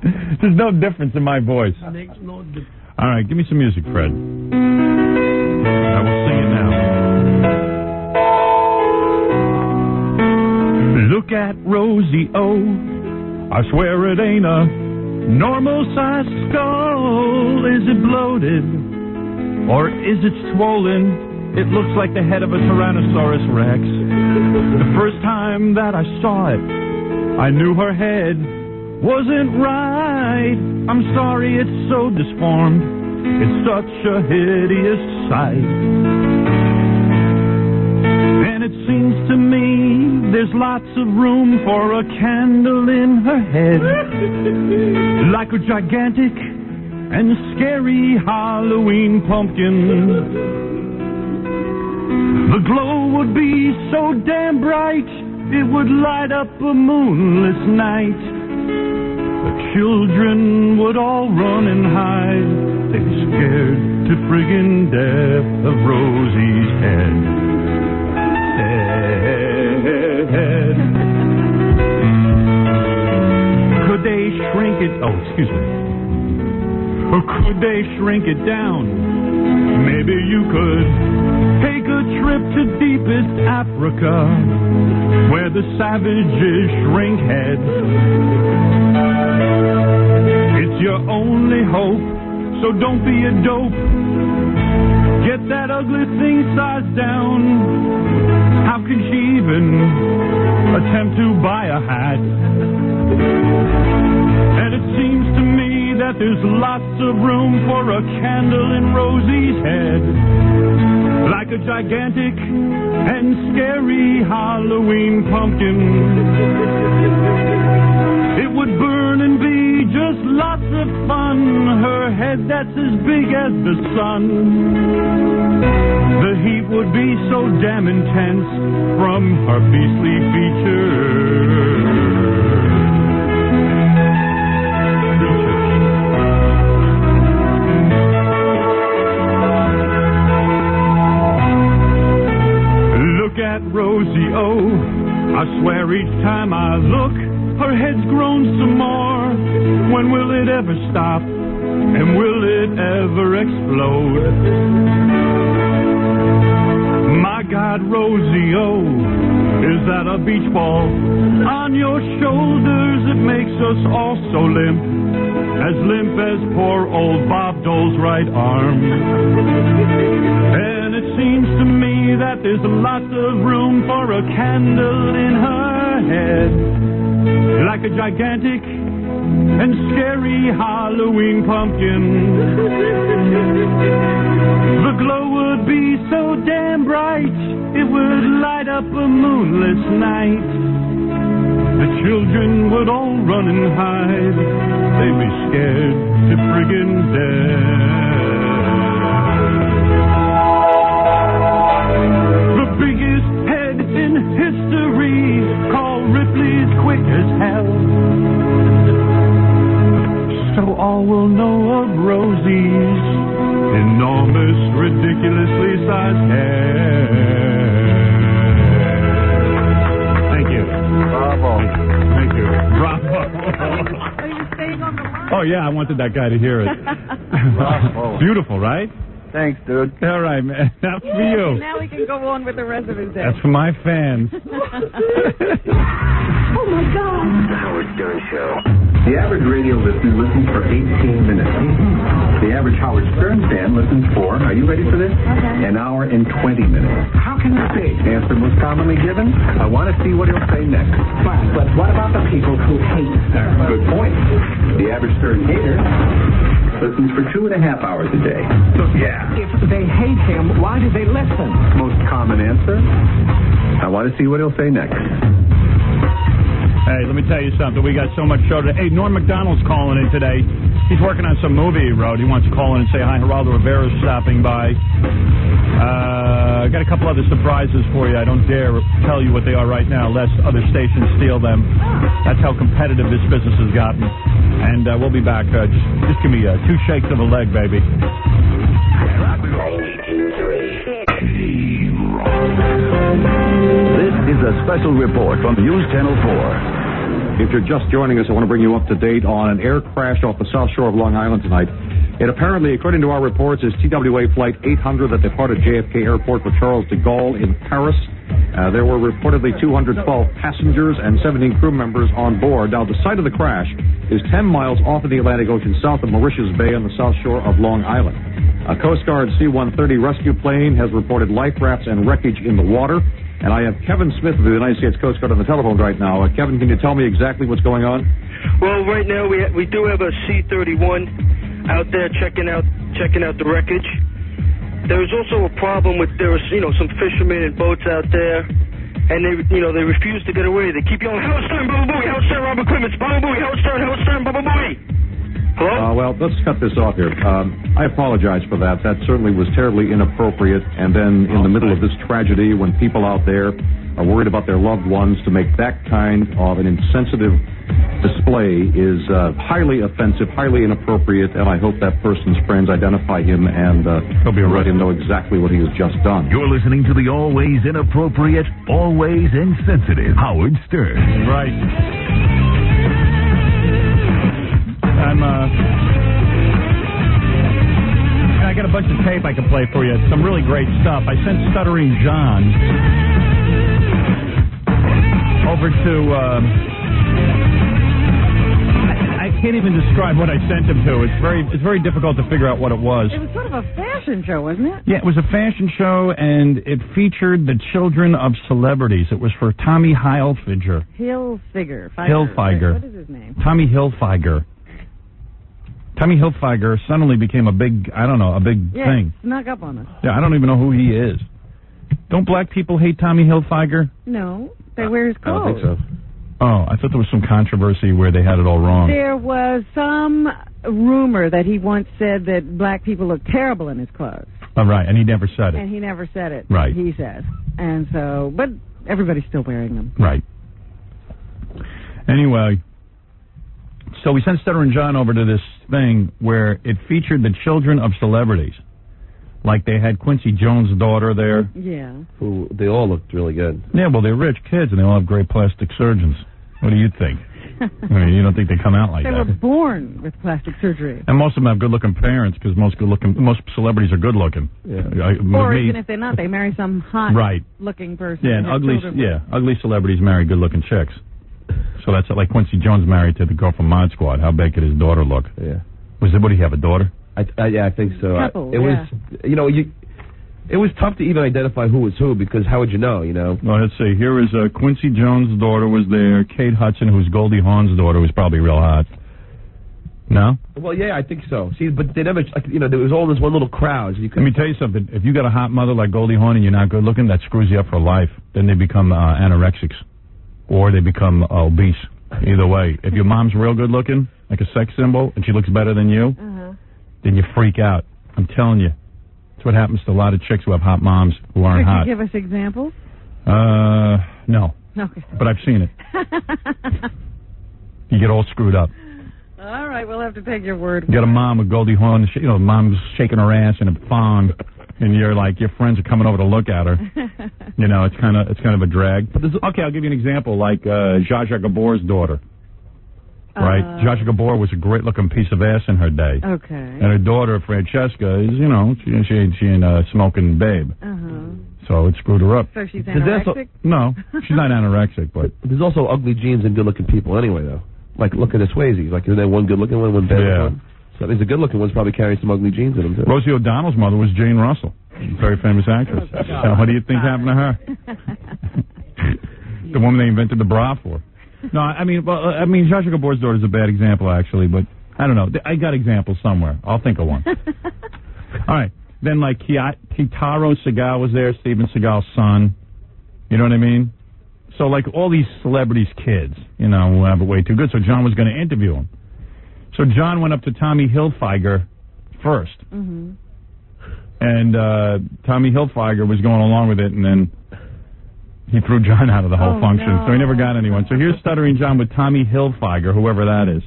day. There's no difference in my voice. Makes no difference. All right, give me some music, Fred. I will sing it now. Look at Rosie O. I swear it ain't a normal-sized skull. Is it bloated or is it swollen? It looks like the head of a Tyrannosaurus Rex. The first time that I saw it, I knew her head wasn't right. I'm sorry it's so disformed. It's such a hideous sight. And it seems to me there's lots of room for a candle in her head. Like a gigantic and scary Halloween pumpkin. The glow would be so damn bright, it would light up a moonless night. The children would all run and hide. They'd be scared to friggin' death of Rosie's head. Could they shrink it? Oh, excuse me. Or could they shrink it down? Maybe you could take a trip to deepest Africa, where the savages shrink heads. It's your only hope, so don't be a dope. Get that ugly thing sized down. How can she even attempt to buy a hat? And it seems to me that there's lots of room for a candle in Rosie's head. Like a gigantic and scary Halloween pumpkin. It would burn and be just lots of fun. Her head that's as big as the sun. The heat would be so damn intense from her beastly features. on some more. When will it ever stop? And will it ever explode? My God, Rosie, oh, is that a beach ball on your shoulders? It makes us all so limp as poor old Bob Dole's right arm. And it seems to me that there's lots of room for a candle in her head, like a gigantic and scary Halloween pumpkin. The glow would be so damn bright, it would light up a moonless night. The children would all run and hide, they'd be scared to friggin' death. The biggest head in history, called Ripley's quick as hell. So all will know of Rosie's enormous, ridiculously sized hair. Thank you. Bravo. Thank you. Bravo. Are you staying on the line? Oh, yeah, I wanted that guy to hear it. Bravo. Beautiful, right? Thanks, dude. All right, man. That's for you. Now we can go on with the rest of his day. That's for my fans. Oh, my God. The Howard Stern Show. The average radio listener listens for 18 minutes. The average Howard Stern fan listens for, are you ready for this? Okay. An hour and 20 minutes. How can this be? Answer most commonly given, I want to see what he'll say next. But what about the people who hate Stern? Good point. The average Stern hater listens for 2.5 hours a day. So, yeah. If they hate him, why do they listen? Most common answer, I want to see what he'll say next. Hey, let me tell you something. We got so much show today. Hey, Norm McDonald's calling in today. He's working on some movie he wrote. He wants to call in and say hi. Geraldo Rivera's stopping by. I got a couple other surprises for you. I don't dare tell you what they are right now, lest other stations steal them. That's how competitive this business has gotten. And we'll be back. Just give me 2 shakes of a leg, baby. This is a special report from News Channel 4. If you're just joining us, I want to bring you up to date on an air crash off the south shore of Long Island tonight. It apparently, according to our reports, is TWA Flight 800 that departed JFK Airport for Charles de Gaulle in Paris. There were reportedly 212 passengers and 17 crew members on board. Now, the site of the crash is 10 miles off of the Atlantic Ocean, south of Mauritius Bay on the south shore of Long Island. A Coast Guard C-130 rescue plane has reported life rafts and wreckage in the water. And I have Kevin Smith of the United States Coast Guard on the telephone right now. Kevin, can you tell me exactly what's going on? Well, right now we do have a C-31 out there checking out the wreckage. There's also a problem with some fishermen and boats out there, and they refuse to get away. They keep yelling, "Howard Stern, Baba Booey! Howard Stern, Robert Clements, Baba Booey! Howard Stern, Baba Booey!" Hello? Well, let's cut this off here. I apologize for that. That certainly was terribly inappropriate. And then in the middle of this tragedy, when people out there are worried about their loved ones, to make that kind of an insensitive display is highly offensive, highly inappropriate, and I hope that person's friends identify him and let him know exactly what he has just done. You're listening to the always inappropriate, always insensitive Howard Stern. Right. I got a bunch of tape I can play for you. Some really great stuff. I sent Stuttering John over to... I can't even describe what I sent him to. It's very difficult to figure out what it was. It was sort of a fashion show, wasn't it? Yeah, it was a fashion show, and it featured the children of celebrities. It was for Tommy Hilfiger. Hilfiger. Hilfiger. What is his name? Tommy Hilfiger. Tommy Hilfiger suddenly became a big thing. Snuck up on us. Yeah, I don't even know who he is. Don't black people hate Tommy Hilfiger? No, they wear his clothes. I don't think so. Oh, I thought there was some controversy where they had it all wrong. There was some rumor that he once said that black people look terrible in his clothes. Oh, right, and he never said it. And he never said it. Right. He says. And so, but everybody's still wearing them. Right. Anyway, so we sent Stuttering John over to this thing where it featured the children of celebrities. Like they had Quincy Jones' daughter there. Yeah. They all looked really good. Yeah, well, they're rich kids, and they all have great plastic surgeons. What do you think? I mean, you don't think they come out like They that. were born with plastic surgery. And most of them have good-looking parents because most celebrities are good-looking. Yeah. Or even if they're not, they marry some hot-looking person. Yeah, and ugly celebrities marry good-looking chicks. So that's like Quincy Jones married to the girl from Mod Squad. How big could his daughter look? Yeah. What did he have, a daughter? Yeah, I think so. Couple, It was tough to even identify who was who because how would you know, Well, let's see. Here is Quincy Jones' daughter was there. Kate Hudson, who's Goldie Hawn's daughter, was probably real hot. No? Well, yeah, I think so. See, but they never, there was all this one little crowd. Let me tell you something. If you got a hot mother like Goldie Hawn and you're not good looking, that screws you up for life. Then they become anorexics. Or they become obese. Either way. If your mom's real good looking, like a sex symbol, and she looks better than you, then you freak out. I'm telling you. That's what happens to a lot of chicks who have hot moms who aren't hot. Could you give us examples? No. Okay. But I've seen it. You get all screwed up. All right, we'll have to take your word. You got a mom with Goldie Hawn, mom's shaking her ass in a thong, and you're like, your friends are coming over to look at her. It's kind of a drag. Okay, I'll give you an example, like Zsa Zsa Gabor's daughter. Right? Zsa Zsa Gabor was a great-looking piece of ass in her day. Okay. And her daughter, Francesca, is, she ain't a smoking babe. So it screwed her up. So she's anorexic? No, she's not anorexic, but... There's also ugly genes and good-looking people anyway, though. Like, look at the Swayze. Like, isn't there one good-looking one bad one? So that means the good-looking one's probably carrying some ugly genes in them, too. Rosie O'Donnell's mother was Jane Russell, very famous actress. So what do you think happened to her? The woman they invented the bra for. No, I mean, Zsa Zsa Gabor's daughter is a bad example, actually, but I don't know. I got examples somewhere. I'll think of one. All right. Then, like, Kitaro Segal was there, Steven Seagal's son. You know what I mean? So, like, all these celebrities' kids, who have it way too good. So John was going to interview him. So John went up to Tommy Hilfiger first. And Tommy Hilfiger was going along with it, and then he threw John out of the whole function. No. So he never got anyone. So here's Stuttering John with Tommy Hilfiger, whoever that is.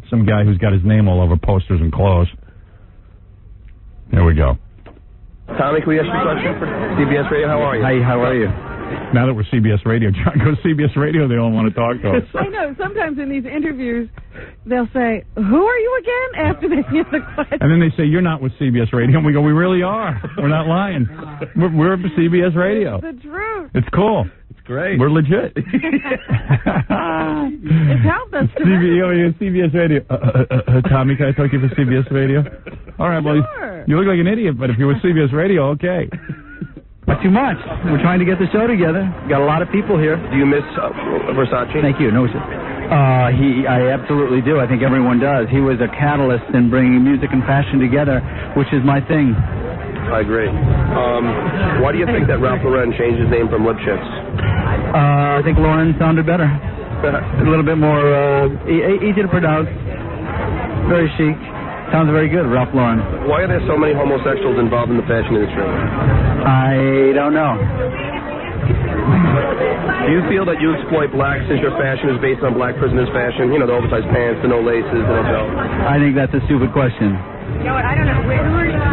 Some guy who's got his name all over posters and clothes. Here we go. Tommy, can we ask you a question for CBS Radio? How are you? Hi, how are you? Now that we're CBS Radio, John goes CBS Radio, they all want to talk to us. I know. Sometimes in these interviews, they'll say, "Who are you again?" after they get the question. And then they say, "You're not with CBS Radio." And we go, "We really are. We're not lying. We're CBS Radio." It's the truth. It's cool. It's great. We're legit. It's helped us to CBS Radio. Tommy, can I talk to you for CBS Radio? All right, well, you look like an idiot, but if you're with CBS Radio, okay. Not too much. We're trying to get the show together. Got a lot of people here. Do you miss Versace? Thank you. No, sir. I absolutely do. I think everyone does. He was a catalyst in bringing music and fashion together, which is my thing. I agree. Why do you think that Ralph Lauren changed his name from Lipschitz? I think Lauren sounded better. A little bit more easy to pronounce. Very chic. Sounds very good, Ralph Lauren. Why are there so many homosexuals involved in the fashion industry? I don't know. Do you feel that you exploit blacks since your fashion is based on black prisoners' fashion? The oversized pants, the no laces, the no belt. I think that's a stupid question. I don't know.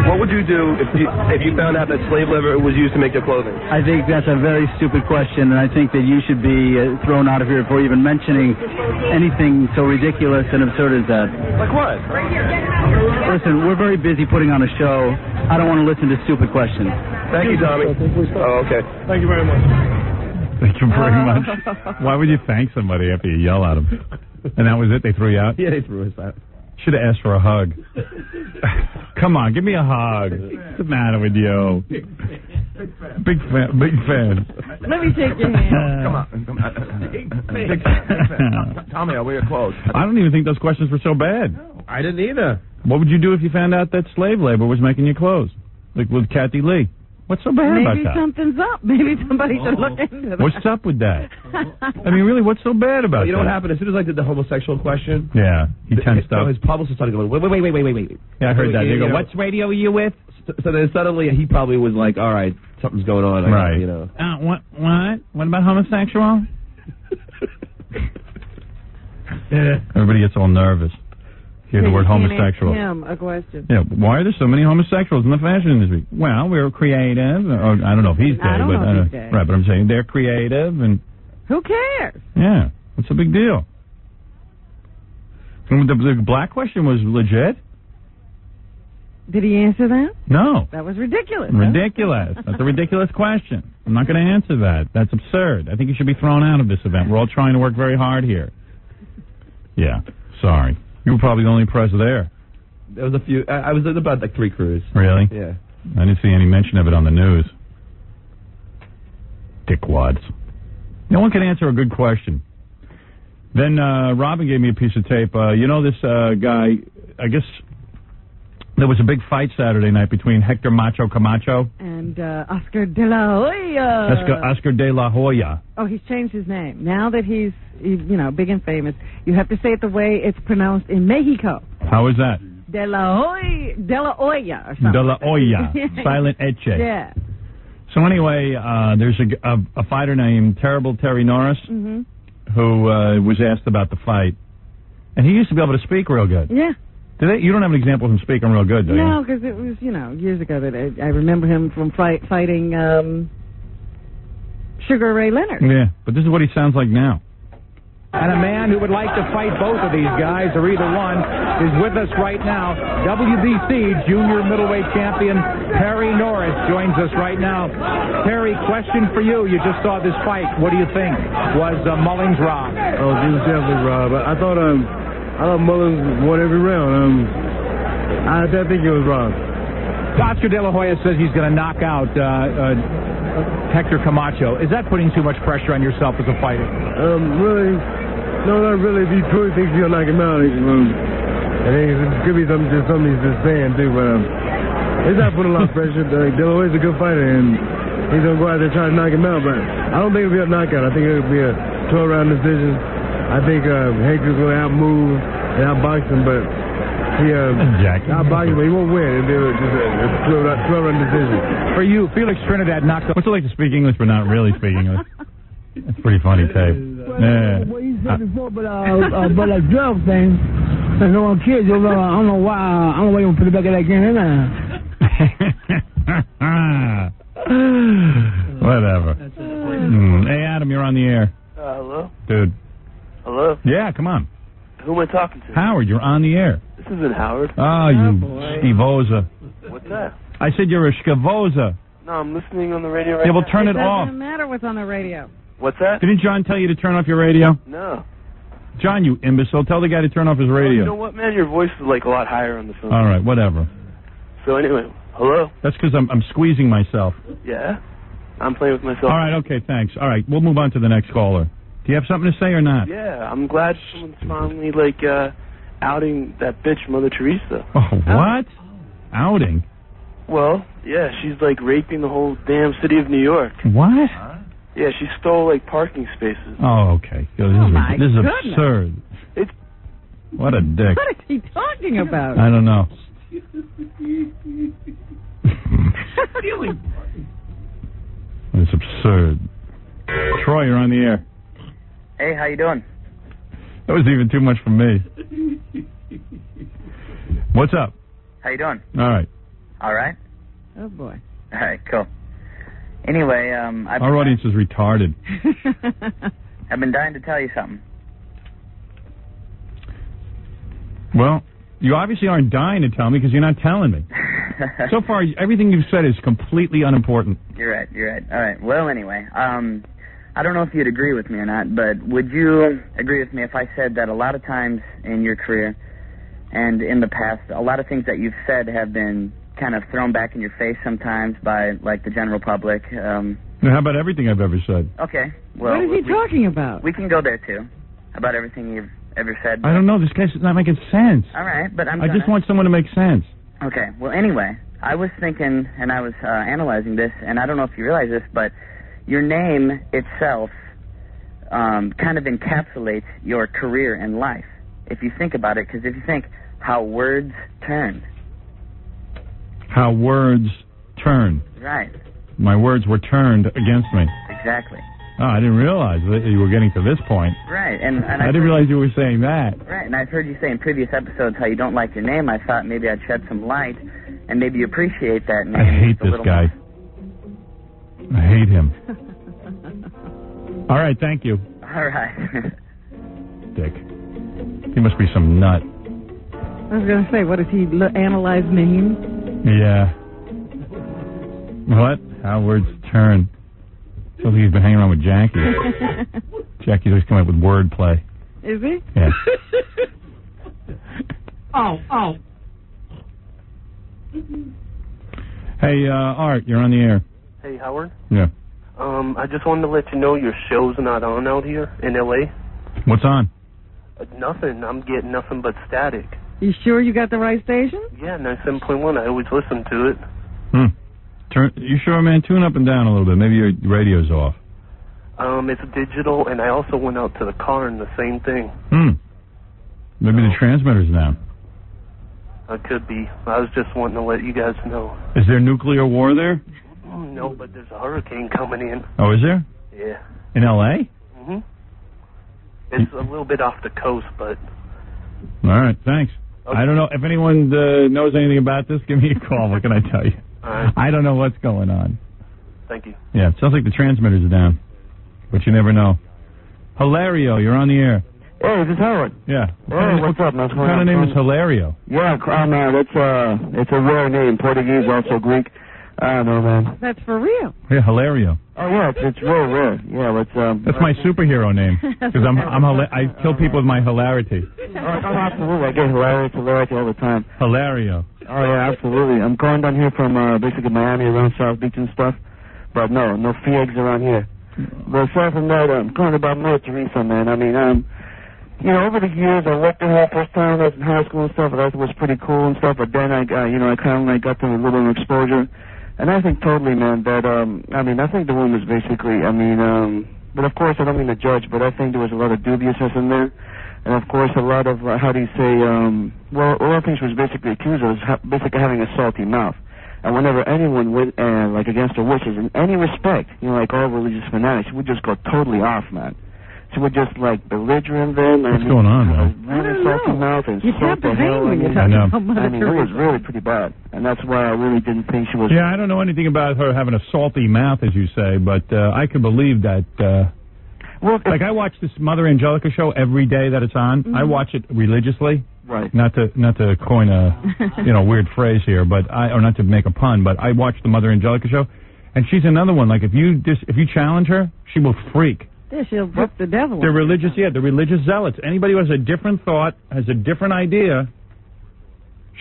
What would you do if you found out that slave labor was used to make your clothing? I think that's a very stupid question, and I think that you should be thrown out of here for even mentioning anything so ridiculous and absurd as that. Like what? Listen, we're very busy putting on a show. I don't want to listen to stupid questions. Thank you, Tommy. Oh, okay. Thank you very much. Thank you very much. Why would you thank somebody after you yell at them? And that was it? They threw you out? Yeah, they threw us out. Should have asked for a hug. Come on, give me a hug. What's the matter with you? Big fan. Let me take your hand. Come on. Big fan. Tommy, I'll wear your clothes. I don't even think those questions were so bad. No, I didn't either. What would you do if you found out that slave labor was making your clothes? Like with Kathy Lee. What's so bad about that? Maybe something's up. Maybe somebody should look into that. What's up with that? I mean, really, what's so bad about that? You know what happened? As soon as I did the homosexual question, yeah, he tensed up. His publicist started going, wait. Yeah, I heard that. They go, "What radio are you with?" So then suddenly he probably was like, "All right, something's going on." Right. What? What about homosexual? Everybody gets all nervous. Hear the word homosexual. Him a question. Yeah, why are there so many homosexuals in the fashion industry? Well, we're creative. Or, I don't know if he's gay, gay. Right, but I'm saying they're creative and. Who cares? Yeah, what's the big deal? The black question was legit? Did he answer that? No. That was ridiculous. Ridiculous. That's a ridiculous question. I'm not going to answer that. That's absurd. I think you should be thrown out of this event. We're all trying to work very hard here. Yeah. Sorry. You were probably the only press there. There was a few. I was at about like 3 crews. Really? Yeah. I didn't see any mention of it on the news. Dickwads. No one can answer a good question. Then Robin gave me a piece of tape. You know this guy, I guess there was a big fight Saturday night between Hector Macho Camacho and Oscar De La Hoya. Oscar De La Hoya. Oh, he's changed his name. Now that he's big and famous, you have to say it the way it's pronounced in Mexico. How is that? De La Hoya or something. De La Hoya. Silent Eche. Yeah. So anyway, there's a fighter named Terrible Terry Norris who was asked about the fight. And he used to be able to speak real good. Yeah. You don't have an example of him speaking real good, do you? No, because it was, years ago that I remember him from fighting Sugar Ray Leonard. Yeah, but this is what he sounds like now. And a man who would like to fight both of these guys, or either one, is with us right now. WBC junior middleweight champion Terry Norris joins us right now. Terry, question for you. You just saw this fight. What do you think? Was Mullins robbed? Oh, he was definitely robbed. I thought Mullins won every round. I didn't think he was robbed. Oscar De La Hoya says he's going to knock out Hector Camacho. Is that putting too much pressure on yourself as a fighter? Really? No, not really. If he truly thinks he'll knock him out, I think it could be something he's just saying, too. But it's not putting a lot of pressure. De La Hoya's a good fighter, and he's going to go out there and try to knock him out. But I don't think it'll be a knockout. I think it'll be a 12-round decision. I think Hector's going to outmove and outbox him, but outbox him, but he won't win. It'll be just a 12-round decision. For you, Felix Trinidad knocked out. What's it like to speak English but not really speak English? That's pretty funny tape. Yeah. What you said before, but a drug thing, there's no kids. I don't know why. I don't know why you put it back in that game. Whatever. Hey, Adam, you're on the air. Hello? Dude. Hello? Yeah, come on. Who am I talking to? Howard, you're on the air. This isn't Howard. Oh, you skivoza. What's that? I said you're a skivoza. No, I'm listening on the radio right now. Yeah, well, turn it off. It doesn't matter what's on the radio. What's that? Didn't John tell you to turn off your radio? No. John, you imbecile, tell the guy to turn off his radio. You know what, man? Your voice is like a lot higher on the phone. All right, whatever. So anyway, hello? That's because I'm squeezing myself. Yeah? I'm playing with myself. All right, okay, thanks. All right, we'll move on to the next caller. Do you have something to say or not? Yeah, I'm glad someone's finally, outing that bitch, Mother Teresa. Oh, what? Outing? Well, yeah, she's, raping the whole damn city of New York. What? Yeah, she stole, parking spaces. Oh, okay. This is absurd. What a dick. What is he talking about? I don't know. It's absurd. Troy, you're on the air. Hey, how you doing? That was even too much for me. What's up? How you doing? All right. All right? Oh, boy. All right, cool. Anyway, our audience is retarded. I've been dying to tell you something. Well, you obviously aren't dying to tell me because you're not telling me. So far, everything you've said is completely unimportant. You're right. All right. Well, anyway, I don't know if you'd agree with me or not, but would you agree with me if I said that a lot of times in your career and in the past, a lot of things that you've said have been kind of thrown back in your face sometimes by, the general public? Now, how about everything I've ever said? Okay. Well, what is he talking about? We can go there, too, about everything you've ever said. I don't know. This guy's not making sense. All right, but I just want someone to make sense. Okay. Well, anyway, I was thinking, and I was analyzing this, and I don't know if you realize this, but your name itself kind of encapsulates your career in life, if you think about it, because if you think how words turn. How words turn. Right. My words were turned against me. Exactly. Oh, I didn't realize that you were getting to this point. Right. And I didn't realize you were saying that. Right, and I've heard you say in previous episodes how you don't like your name. I thought maybe I'd shed some light and maybe you appreciate that name. I hate this guy. I hate him. All right, thank you. All right. Dick. He must be some nut. I was going to say, what does he analyze memes? Yeah. What? Howard's turn. Sounds like he's been hanging around with Jackie. Jackie's always coming up with wordplay. Is he? Yeah. Oh. Hey, Art, you're on the air. Hey, Howard. Yeah. I just wanted to let you know your show's not on out here in L.A. What's on? Nothing. I'm getting nothing but static. You sure you got the right station? Yeah, 97.1. I always listen to it. You sure, man? Tune up and down a little bit. Maybe your radio's off. It's digital, and I also went out to the car and the same thing. Maybe the transmitter's down. It could be. I was just wanting to let you guys know. Is there nuclear war there? No, but there's a hurricane coming in. Oh, is there? Yeah. In L.A.? Mm-hmm. It's a little bit off the coast, but... All right, thanks. Okay. I don't know. If anyone knows anything about this, give me a call. What can I tell you? All right. I don't know what's going on. Thank you. Yeah, it sounds like the transmitters are down, but you never know. Hilario, you're on the air. Hey, this is Howard. Yeah. Hey, what's up, man? What kind of name is Hilario? Yeah, it's a rare name. Portuguese, also Greek. I don't know, man. That's for real. Yeah, Hilario. Oh, yeah, it's real rare. Yeah, it's That's my superhero name, because I kill people with my hilarity. Oh, absolutely. I get hilarity all the time. Hilario. Oh, yeah, absolutely. I'm going down here from basically Miami, around South Beach and stuff. But no FIEGs around here. But aside from that, I'm calling about Mother Teresa, man. I mean, over the years, I worked with her first time when I was in high school and stuff, and that was pretty cool and stuff. But then I kind of got to a little exposure. And I think totally, man, that, I think the woman was basically, but of course I don't mean to judge, but I think there was a lot of dubiousness in there. And of course a lot of, one of the things she was basically accused of was basically having a salty mouth. And whenever anyone went, against her wishes in any respect, like all religious fanatics, she would just go totally off, man. She would just, belligerent them. What's going on, man? Really salty mouth and you salt the hell. I know. It was really pretty bad. And that's why I really didn't think she was... Yeah, I don't know anything about her having a salty mouth, as you say, but I could believe that... I watch this Mother Angelica show every day that it's on. I watch it religiously. Right. Not to coin a weird phrase here, or not to make a pun, but I watch the Mother Angelica show, and she's another one. Like if you challenge her, she will freak. Yeah, she'll book the devil. They're religious, the religious zealots. Anybody who has a different thought, has a different idea,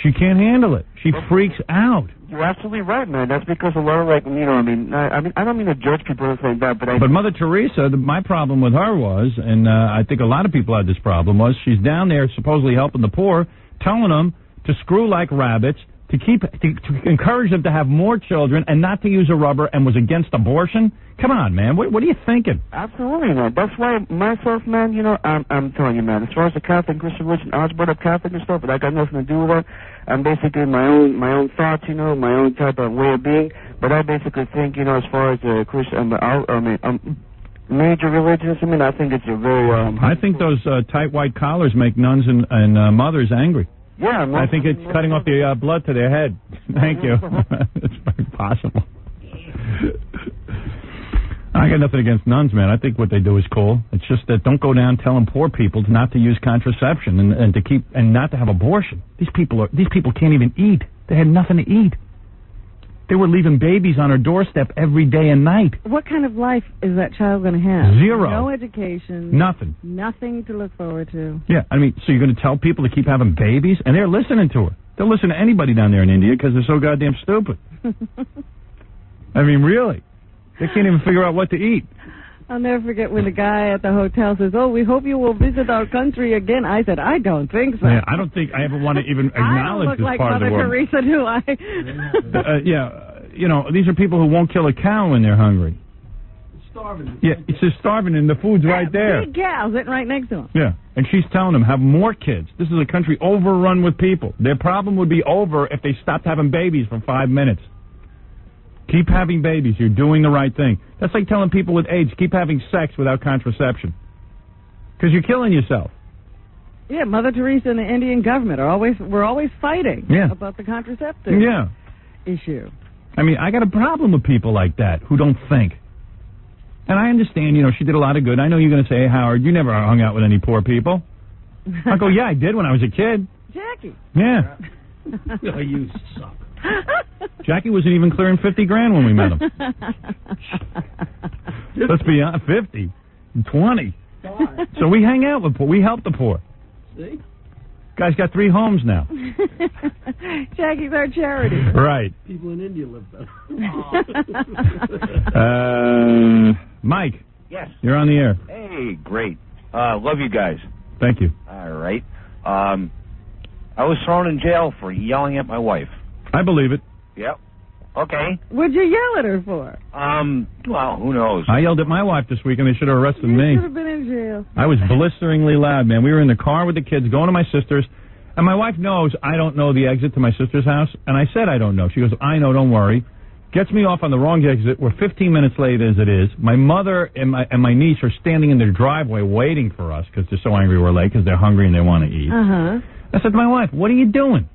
she can't handle it. She freaks out. You're absolutely right, man. That's because a lot of, I don't mean to judge people or anything like that, but Mother Teresa, my problem with her was, and I think a lot of people had this problem, was she's down there supposedly helping the poor, telling them to screw like rabbits, to encourage them to have more children and not to use a rubber, and was against abortion. Come on, man. What are you thinking? Absolutely, man. That's why myself, man, I'm telling you, man, as far as the Catholic Christian religion, I was brought up Catholic and stuff, but I got nothing to do with that. I'm basically my own thoughts, my own type of way of being. But I basically think, as far as the Christian, major religions, I think it's a very... I think those tight white collars make nuns and mothers angry. Yeah, I think it's cutting off the blood to their head. Thank you. It's very possible. I got nothing against nuns, man. I think what they do is cool. It's just that don't go down telling poor people not to use contraception and not to have abortion. These people can't even eat. They had nothing to eat. They were leaving babies on her doorstep every day and night. What kind of life is that child going to have? Zero. No education. Nothing. Nothing to look forward to. Yeah, so you're going to tell people to keep having babies? And they're listening to her. They'll listen to anybody down there in India because they're so goddamn stupid. Really. They can't even figure out what to eat. I'll never forget when the guy at the hotel says, "Oh, we hope you will visit our country again." I said, "I don't think so." Yeah, I don't think I ever want to even acknowledge this like part Mother of the world. Teresa, do I? These are people who won't kill a cow when they're hungry. Starving. Yeah, it's just starving, and the food's right there. Big gal sitting right next to him. Yeah, and she's telling them have more kids. This is a country overrun with people. Their problem would be over if they stopped having babies for 5 minutes. Keep having babies. You're doing the right thing. That's like telling people with AIDS, keep having sex without contraception. Because you're killing yourself. Yeah, Mother Teresa and the Indian government we're always fighting about the contraceptive issue. I got a problem with people like that who don't think. And I understand, she did a lot of good. I know you're going to say, hey, Howard, you never hung out with any poor people. I go, yeah, I did when I was a kid. Jackie. Yeah. Oh, you suck. Jackie wasn't even clearing $50,000 when we met him. Let's be honest, 50, 20. So we hang out with poor. We help the poor. See? Guy's got 3 homes now. Jackie's our charity. Right. People in India live better. Mike. Yes. You're on the air. Hey, great. Love you guys. Thank you. All right. I was thrown in jail for yelling at my wife. I believe it. Yep. Okay. What'd you yell at her for? Well, who knows? I yelled at my wife this week, and they should have arrested me. You should have been in jail. I was blisteringly loud, man. We were in the car with the kids going to my sister's, and my wife knows I don't know the exit to my sister's house, and I said I don't know. She goes, I know, don't worry. Gets me off on the wrong exit. We're 15 minutes late as it is. My mother and my niece are standing in their driveway waiting for us because they're so angry we're late because they're hungry and they want to eat. Uh-huh. I said to my wife, what are you doing?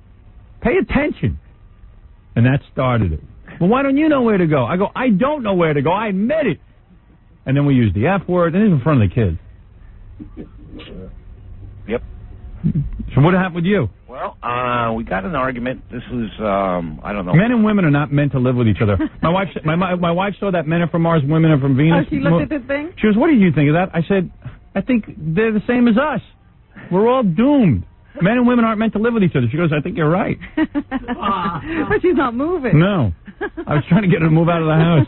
Pay attention. And that started it. Well, why don't you know where to go? I go, I don't know where to go. I admit it. And then we used the F word, and it was in front of the kids. Yep. So what happened with you? Well, we got in an argument. This was, I don't know. Men and women are not meant to live with each other. My wife saw that Men Are From Mars, Women Are From Venus. Oh, she looked at the thing? She goes, what did you think of that? I said, I think they're the same as us. We're all doomed. Men and women aren't meant to live with each other. She goes, I think you're right. But she's not moving. No. I was trying to get her to move out of the house.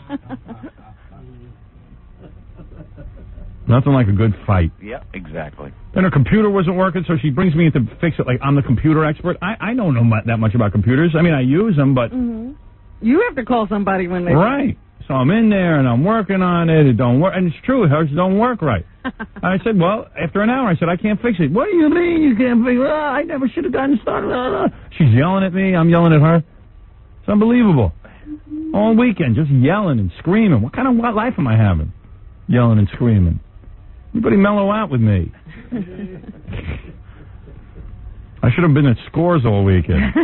Nothing like a good fight. Yeah, exactly. Then her computer wasn't working, so she brings me in to fix it. Like, I'm the computer expert. I don't know that much about computers. I mean, I use them, but... Mm-hmm. You have to call somebody when they... Right. So I'm in there, and I'm working on it. It don't work. And it's true. Hers don't work right. I said, well, after an hour, I said, I can't fix it. What do you mean you can't fix it? I never should have gotten started. She's yelling at me. I'm yelling at her. It's unbelievable. All weekend, just yelling and screaming. What kind of life am I having? Yelling and screaming. Everybody mellow out with me. I should have been at Scores all weekend.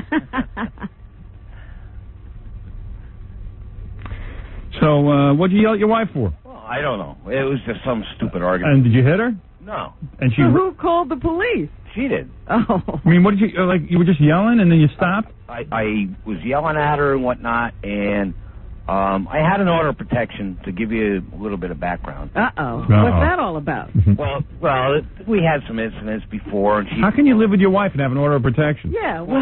So, what'd you yell at your wife for? Well, I don't know. It was just some stupid argument. And did you hit her? No. And she. So who called the police? She did. Oh. I mean, what did you like? You were just yelling, and then you stopped. I was yelling at her and whatnot, and I had an order of protection to give you a little bit of background. Uh-oh. What's that all about? Well, we had some incidents before, and she. How can you live with your wife and have an order of protection? Yeah. Well,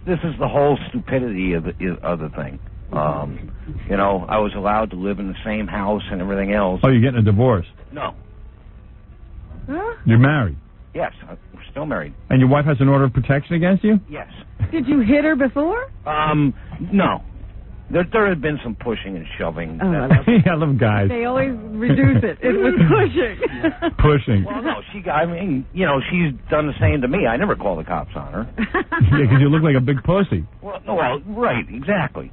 this is the whole stupidity of the thing. You know, I was allowed to live in the same house and everything else. Oh, you're getting a divorce? No. Huh? You're married? Yes, we're still married. And your wife has an order of protection against you? Yes. Did you hit her before? No. There had been some pushing and shoving. Oh, I love guys. They always reduce it. It was pushing. Pushing. Well, no, she's done the same to me. I never called the cops on her. Yeah, because you look like a big pussy. Well, right, exactly.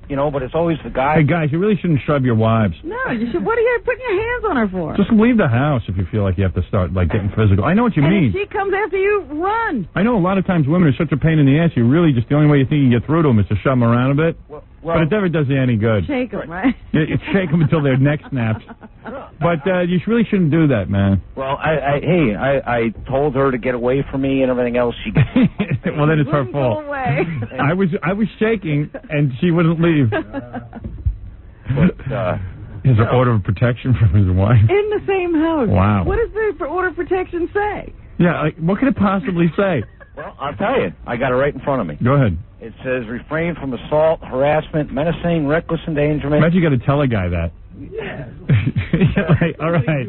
You know, but it's always the guy. Hey, guys, you really shouldn't shove your wives. No, you should. What are you putting your hands on her for? Just leave the house if you feel like you have to start, like, getting physical. I know what you mean. If she comes after you, run. I know a lot of times women are such a pain in the ass, you really just, the only way you think you can get through to them is to shove them around a bit. But it never does you any good. Shake them, right? You shake them until their neck snaps. But you really shouldn't do that, man. Well, I told her to get away from me and everything else. She well, then it's her fault. Go away. I was shaking, and she wouldn't leave. But, his order of protection from his wife. In the same house. Wow. What does the order of protection say? Yeah, like, what could it possibly say? Well, I'll tell you. I got it right in front of me. Go ahead. It says refrain from assault, harassment, menacing, reckless endangerment. Imagine you got to tell a guy that. Yeah. All right.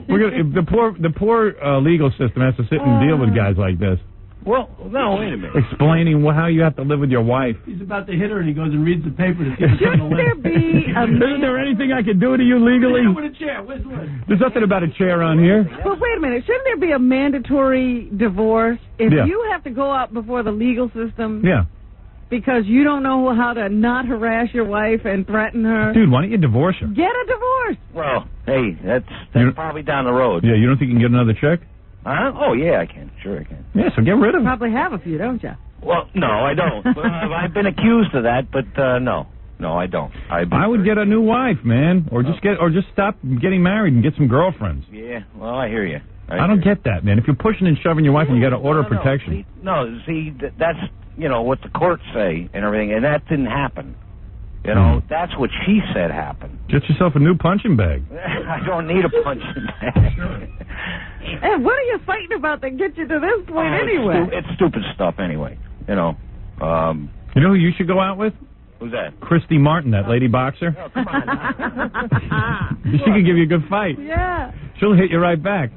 The poor legal system has to sit and deal with guys like this. Well, no, wait a minute. Explaining how you have to live with your wife. He's about to hit her, and he goes and reads the paper to see if it's on the list. There be Isn't there anything I can do to you legally? With a chair. Where's the list? There's nothing about a chair on here. Well, wait a minute. Shouldn't there be a mandatory divorce if Yeah. you have to go out before the legal system? Yeah. Because you don't know how to not harass your wife and threaten her? Dude, why don't you divorce her? Get a divorce. Well, hey, that's probably down the road. Yeah, you don't think you can get another chick? Oh, yeah, I can. Sure, I can. Yeah, so get rid of her. Probably have a few, don't you? Well, no, I don't. But, I've been accused of that, but no, I don't. I would get a new wife, man, or just stop getting married and get some girlfriends. Yeah, well, I hear you. I don't get that, man. If you're pushing and shoving your wife and you got to order protection. See, that's, what the courts say and everything, and that didn't happen. That's what she said happened. Get yourself a new punching bag. I don't need a punching bag. And what are you fighting about that gets you to this point anyway? It's stupid stuff anyway, You know who you should go out with? Who's that? Christy Martin, that lady boxer. Oh, come on. She could give you a good fight. Yeah. She'll hit you right back.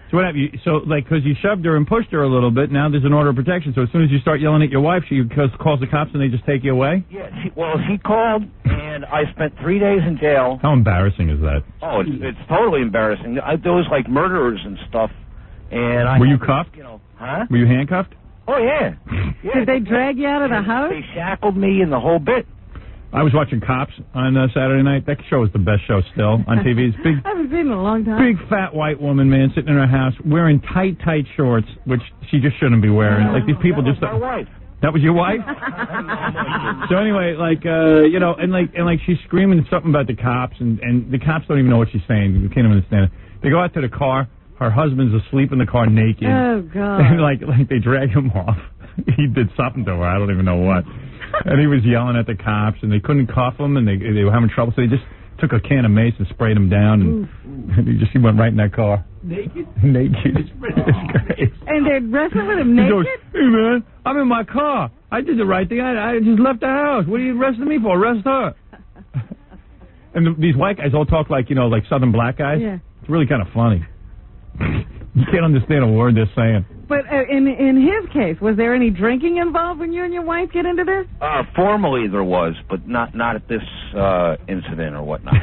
So what happened? Because you shoved her and pushed her a little bit, now there's an order of protection. So as soon as you start yelling at your wife, she calls the cops and they just take you away? Yeah, she called, and I spent 3 days in jail. How embarrassing is that? Oh, it's totally embarrassing. There was, murderers and stuff. And Were you cuffed? Huh? Were you handcuffed? Oh, yeah. Did they drag you out of the house? They shackled me and the whole bit. I was watching Cops on Saturday night. That show is the best show still on TV. It's big. I haven't seen it in a long time. Big fat white woman, man, sitting in her house wearing tight shorts, which she just shouldn't be wearing. Like these people just. That was my wife. That was your wife? So anyway, and she's screaming something about the cops, and the cops don't even know what she's saying. You can't even understand it. They go out to the car. Her husband's asleep in the car naked. Oh God! And like they drag him off. He did something to her. I don't even know what. And he was yelling at the cops, and they couldn't cuff him, and they were having trouble. So they just took a can of mace and sprayed him down, and he went right in that car. Naked? Naked. It's great. And they're wrestling with him naked? He goes, hey, man, I'm in my car. I did the right thing. I just left the house. What are you arresting me for? Arrest her. And these white guys all talk like Southern black guys. Yeah. It's really kind of funny. You can't understand a word they're saying. But in his case, was there any drinking involved when you and your wife get into this? Formally there was, but not at this incident or whatnot.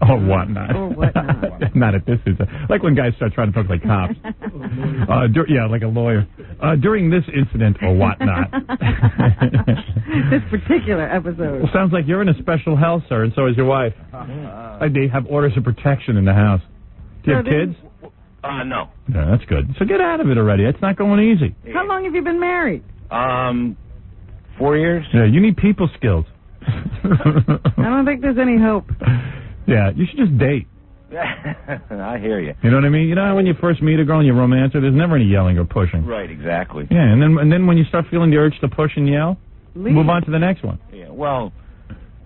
Or whatnot. Or whatnot. Not at this incident. Like when guys start trying to talk like cops. Like a lawyer. During this incident or whatnot. This particular episode. Well, sounds like you're in a special hell, sir, and so is your wife. They have orders of protection in the house. Do you have kids? No. Yeah, that's good. So get out of it already. It's not going easy. How long have you been married? 4 years. Yeah, you need people skills. I don't think there's any hope. Yeah, you should just date. I hear you. You know what I mean? You know how when you first meet a girl and you romance her, there's never any yelling or pushing. Right, exactly. Yeah, and then when you start feeling the urge to push and yell, move on to the next one. Yeah, well,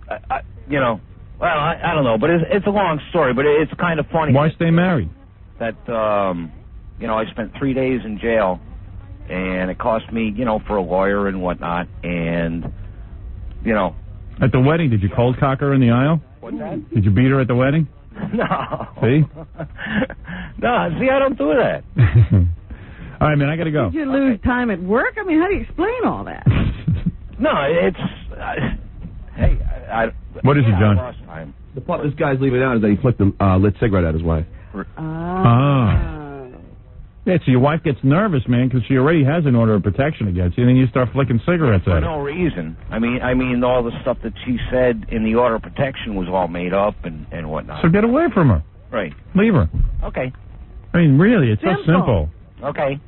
I don't know, but it's a long story, but it's kind of funny. Why stay married? That, I spent 3 days in jail, and it cost me, for a lawyer and whatnot, and, At the wedding, did you cold cock her in the aisle? What's that? Did you beat her at the wedding? No. See? No, see, I don't do that. All right, man, I got to go. Did you lose time at work? I mean, how do you explain all that? No, it's... What is it, John? I lost time. The part this guy's leaving out is that he flicked a lit cigarette at his wife. Yeah, so your wife gets nervous, man, because she already has an order of protection against you, and then you start flicking cigarettes at her. For no reason. I mean, all the stuff that she said in the order of protection was all made up and whatnot. So get away from her. Right. Leave her. Okay. I mean, really, it's so simple. Okay.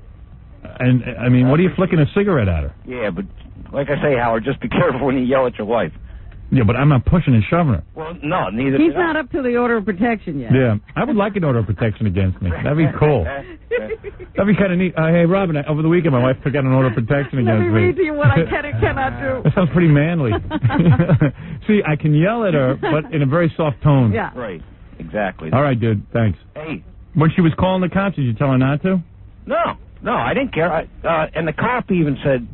And, I mean, what are you flicking a cigarette at her? Yeah, but like I say, Howard, just be careful when you yell at your wife. Yeah, but I'm not pushing and shoving her. Well, no, neither. He's not up to the order of protection yet. Yeah, I would like an order of protection against me. That'd be cool. That'd be kind of neat. Hey, Robin, over the weekend, my wife took out an order of protection against me. Let me read to you what I can and cannot do. That sounds pretty manly. See, I can yell at her, but in a very soft tone. Yeah. Right. Exactly. All right, dude. Thanks. Hey. When she was calling the cops, did you tell her not to? No, I didn't care. And the cop even said,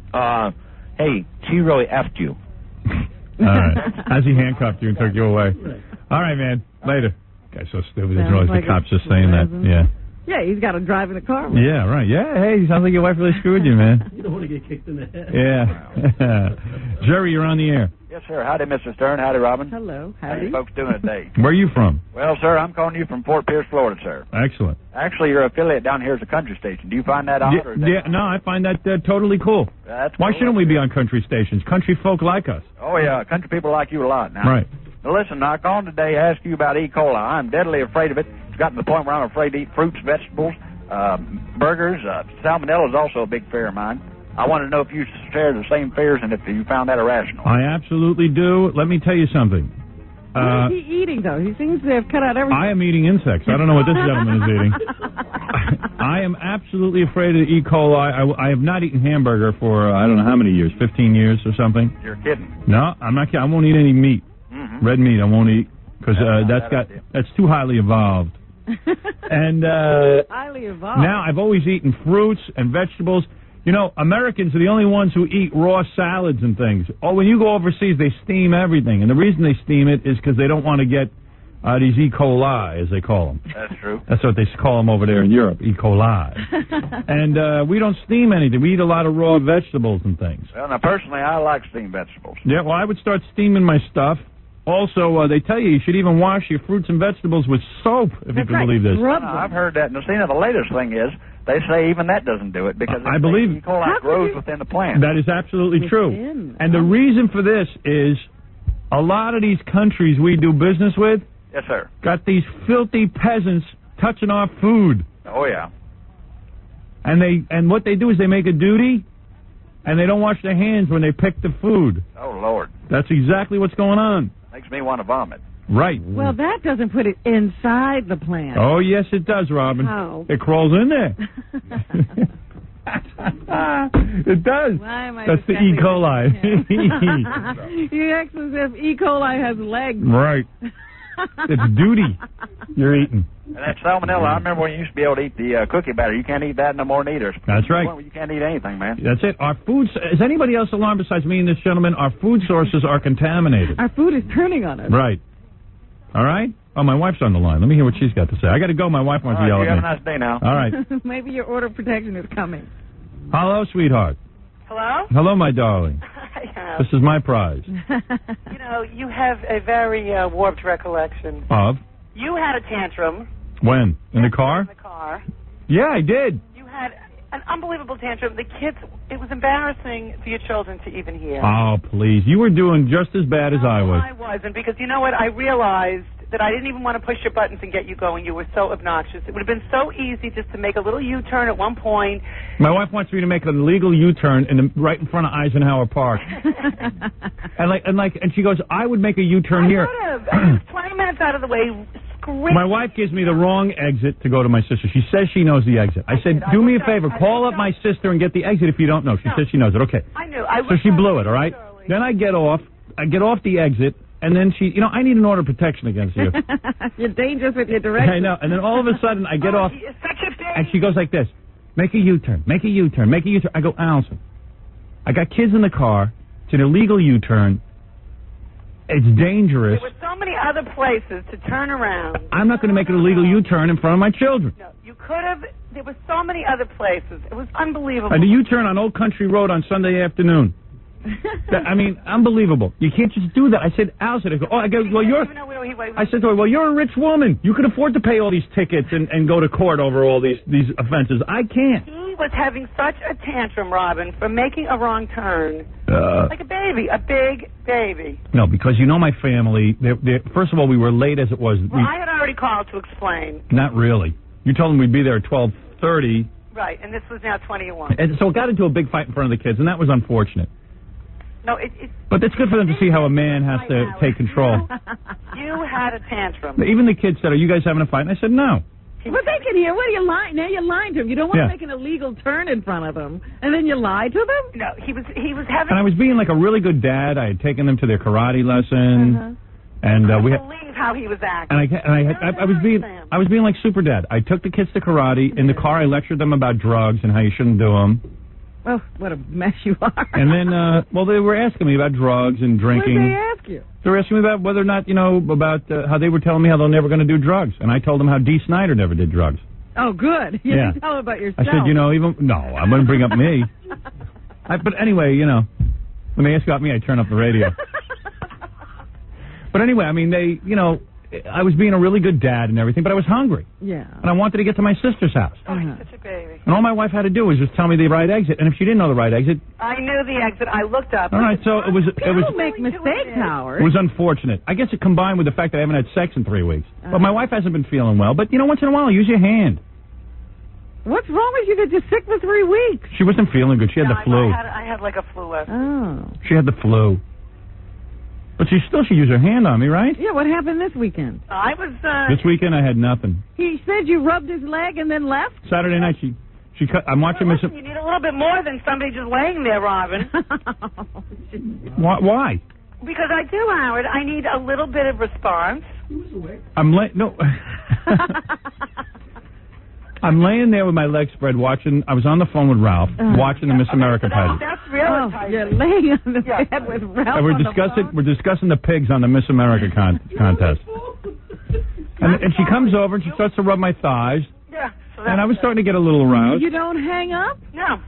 hey, she really effed you. All right. As he handcuffed you and took you away. All right, man. Later. Guy's so stupid. Didn't realize the cop's just saying that. Yeah. Yeah, he's got to drive in the car. Yeah, right. Yeah, hey, sounds like your wife really screwed you, man. You don't want to get kicked in the head. Yeah. Jerry, you're on the air. Yes, sir. Howdy, Mr. Stern. Howdy, Robin. Hello. How you folks doing today? Where are you from? Well, sir, I'm calling you from Fort Pierce, Florida, sir. Excellent. Actually, your affiliate down here is a country station. Do you find that odd? No, I find that totally cool. Why shouldn't we be on country stations? Country folk like us. Oh, yeah. Country people like you a lot now. Right. Now, listen, I called today to ask you about E. coli. I'm deadly afraid of it. It's gotten to the point where I'm afraid to eat fruits, vegetables, burgers. Salmonella is also a big fear of mine. I want to know if you share the same fears and if you found that irrational. I absolutely do. Let me tell you something. What is he eating, though? He seems to have cut out everything. I am eating insects. I don't know what this gentleman is eating. I am absolutely afraid of E. coli. I have not eaten hamburger for, I don't know how many years, 15 years or something. You're kidding. No, I'm not kidding. I won't eat any meat. Mm-hmm. Red meat I won't eat, because that's too highly evolved. And highly evolved. Now I've always eaten fruits and vegetables. You know, Americans are the only ones who eat raw salads and things. Oh, when you go overseas, they steam everything. And the reason they steam it is because they don't want to get these E. coli, as they call them. That's true. That's what they call them over there in Europe, E. coli. And we don't steam anything. We eat a lot of raw vegetables and things. Well, now, personally, I like steamed vegetables. Yeah, well, I would start steaming my stuff. Also, they tell you should even wash your fruits and vegetables with soap, if you can believe this. I've heard that. Now, see, now, the latest thing is, they say even that doesn't do it because I believe E. coli grows within the plant. That is absolutely true. And the reason for this is a lot of these countries we do business with Yes, sir. got these filthy peasants touching our food. Oh, yeah. And what they do is they make a duty, and they don't wash their hands when they pick the food. Oh, Lord. That's exactly what's going on. Makes me want to vomit. Right. Well, that doesn't put it inside the plant. Oh, yes, it does, Robin. How? It crawls in there. It does. Why am I That's the E. coli. You act as if E. coli has legs. Right. It's duty you're eating. And that salmonella, I remember when you used to be able to eat the cookie batter. You can't eat that no more neither. That's right. You can't eat anything, man. That's it. Our food, is anybody else alarmed besides me and this gentleman? Our food sources are contaminated. Our food is turning on us. Right. All right? Oh, my wife's on the line. Let me hear what she's got to say. I got to go. My wife wants to yell at me. You have a nice day now. All right. Maybe your order of protection is coming. Hello, sweetheart. Hello? Hello, my darling. This is my prize. You know, you have a very warped recollection. Of? You had a tantrum. When? In the car? In the car. Yeah, I did. You had an unbelievable tantrum. The kids, it was embarrassing for your children to even hear. Oh, please. You were doing just as bad as I was. I wasn't, because you know what? I realized that I didn't even want to push your buttons and get you going. You were so obnoxious. It would have been so easy just to make a little U-turn at one point. My wife wants me to make an illegal U-turn right in front of Eisenhower Park. and she goes, I would make a U-turn here. I would have. 20 minutes out of the way, scream. My wife gives me the wrong exit to go to my sister. She says she knows the exit. I said, do me a favor, call up my sister and get the exit if you don't know. She says she knows it. Okay. I knew. So she blew it, all right? Then I get off the exit. And then she, I need an order of protection against you. You're dangerous with your directions. I know. And then all of a sudden I get off, and she goes like this, make a U-turn, make a U-turn, make a U-turn. I go, Allison, I got kids in the car. It's an illegal U-turn. It's dangerous. There were so many other places to turn around. I'm not going to make an illegal U-turn in front of my children. No, you could have. There were so many other places. It was unbelievable. And a U-turn on Old Country Road on Sunday afternoon. I mean, unbelievable. You can't just do that. I said, Allison, I said to her, well, you're a rich woman. You can afford to pay all these tickets and go to court over all these offenses. I can't. He was having such a tantrum, Robin, for making a wrong turn. Like a baby, a big baby. No, because my family, first of all, we were late as it was. Well, I had already called to explain. Not really. You told them we'd be there at 12:30. Right, and this was now 21. And so it got into a big fight in front of the kids, and that was unfortunate. No, but it's good for them to see how a man has to take control. You had a tantrum. Even the kids said, are you guys having a fight? And I said, no. But they can hear. What are you lying? Now you're lying to them. You don't want to make an illegal turn in front of them, and then you lie to them. No, he was having. And I was being like a really good dad. I had taken them to their karate lesson, and I couldn't believe how he was acting. And I was being like super dad. I took the kids to karate. In the car, I lectured them about drugs and how you shouldn't do them. Oh, what a mess you are. And then, they were asking me about drugs and drinking. What did they ask you? They were asking me about whether or not, about how they were telling me how they're never going to do drugs. And I told them how Dee Snider never did drugs. Oh, good. You didn't tell about yourself. I said, I wouldn't bring up me. But anyway, when they ask about me, I turn up the radio. But anyway, I mean, I was being a really good dad and everything, but I was hungry. Yeah. And I wanted to get to my sister's house. Oh, he's such a baby. And all my wife had to do was just tell me the right exit. And if she didn't know the right exit... I knew the exit. I looked up. All right, so it was... People make mistakes, Howard. It was unfortunate. I guess it combined with the fact that I haven't had sex in 3 weeks. But my wife hasn't been feeling well. But, once in a while, use your hand. What's wrong with you that you're sick for 3 weeks? She wasn't feeling good. She had the flu. I had like a flu last. Oh. She had the flu. But she still should use her hand on me, right? Yeah, what happened this weekend? I was, This weekend I had nothing. He said you rubbed his leg and then left? Saturday night she cut. I'm watching Miss. You need a little bit more than somebody just laying there, Robin. Why? Because I do, Howard. I need a little bit of response. No. I'm laying there with my legs spread watching. I was on the phone with Ralph watching the Miss America pageant. That's really You're laying on the bed with Ralph And we're discussing the pigs on the Miss America contest. And she comes over and she starts to rub my thighs. Yeah. And I was starting to get a little aroused. You don't hang up? No.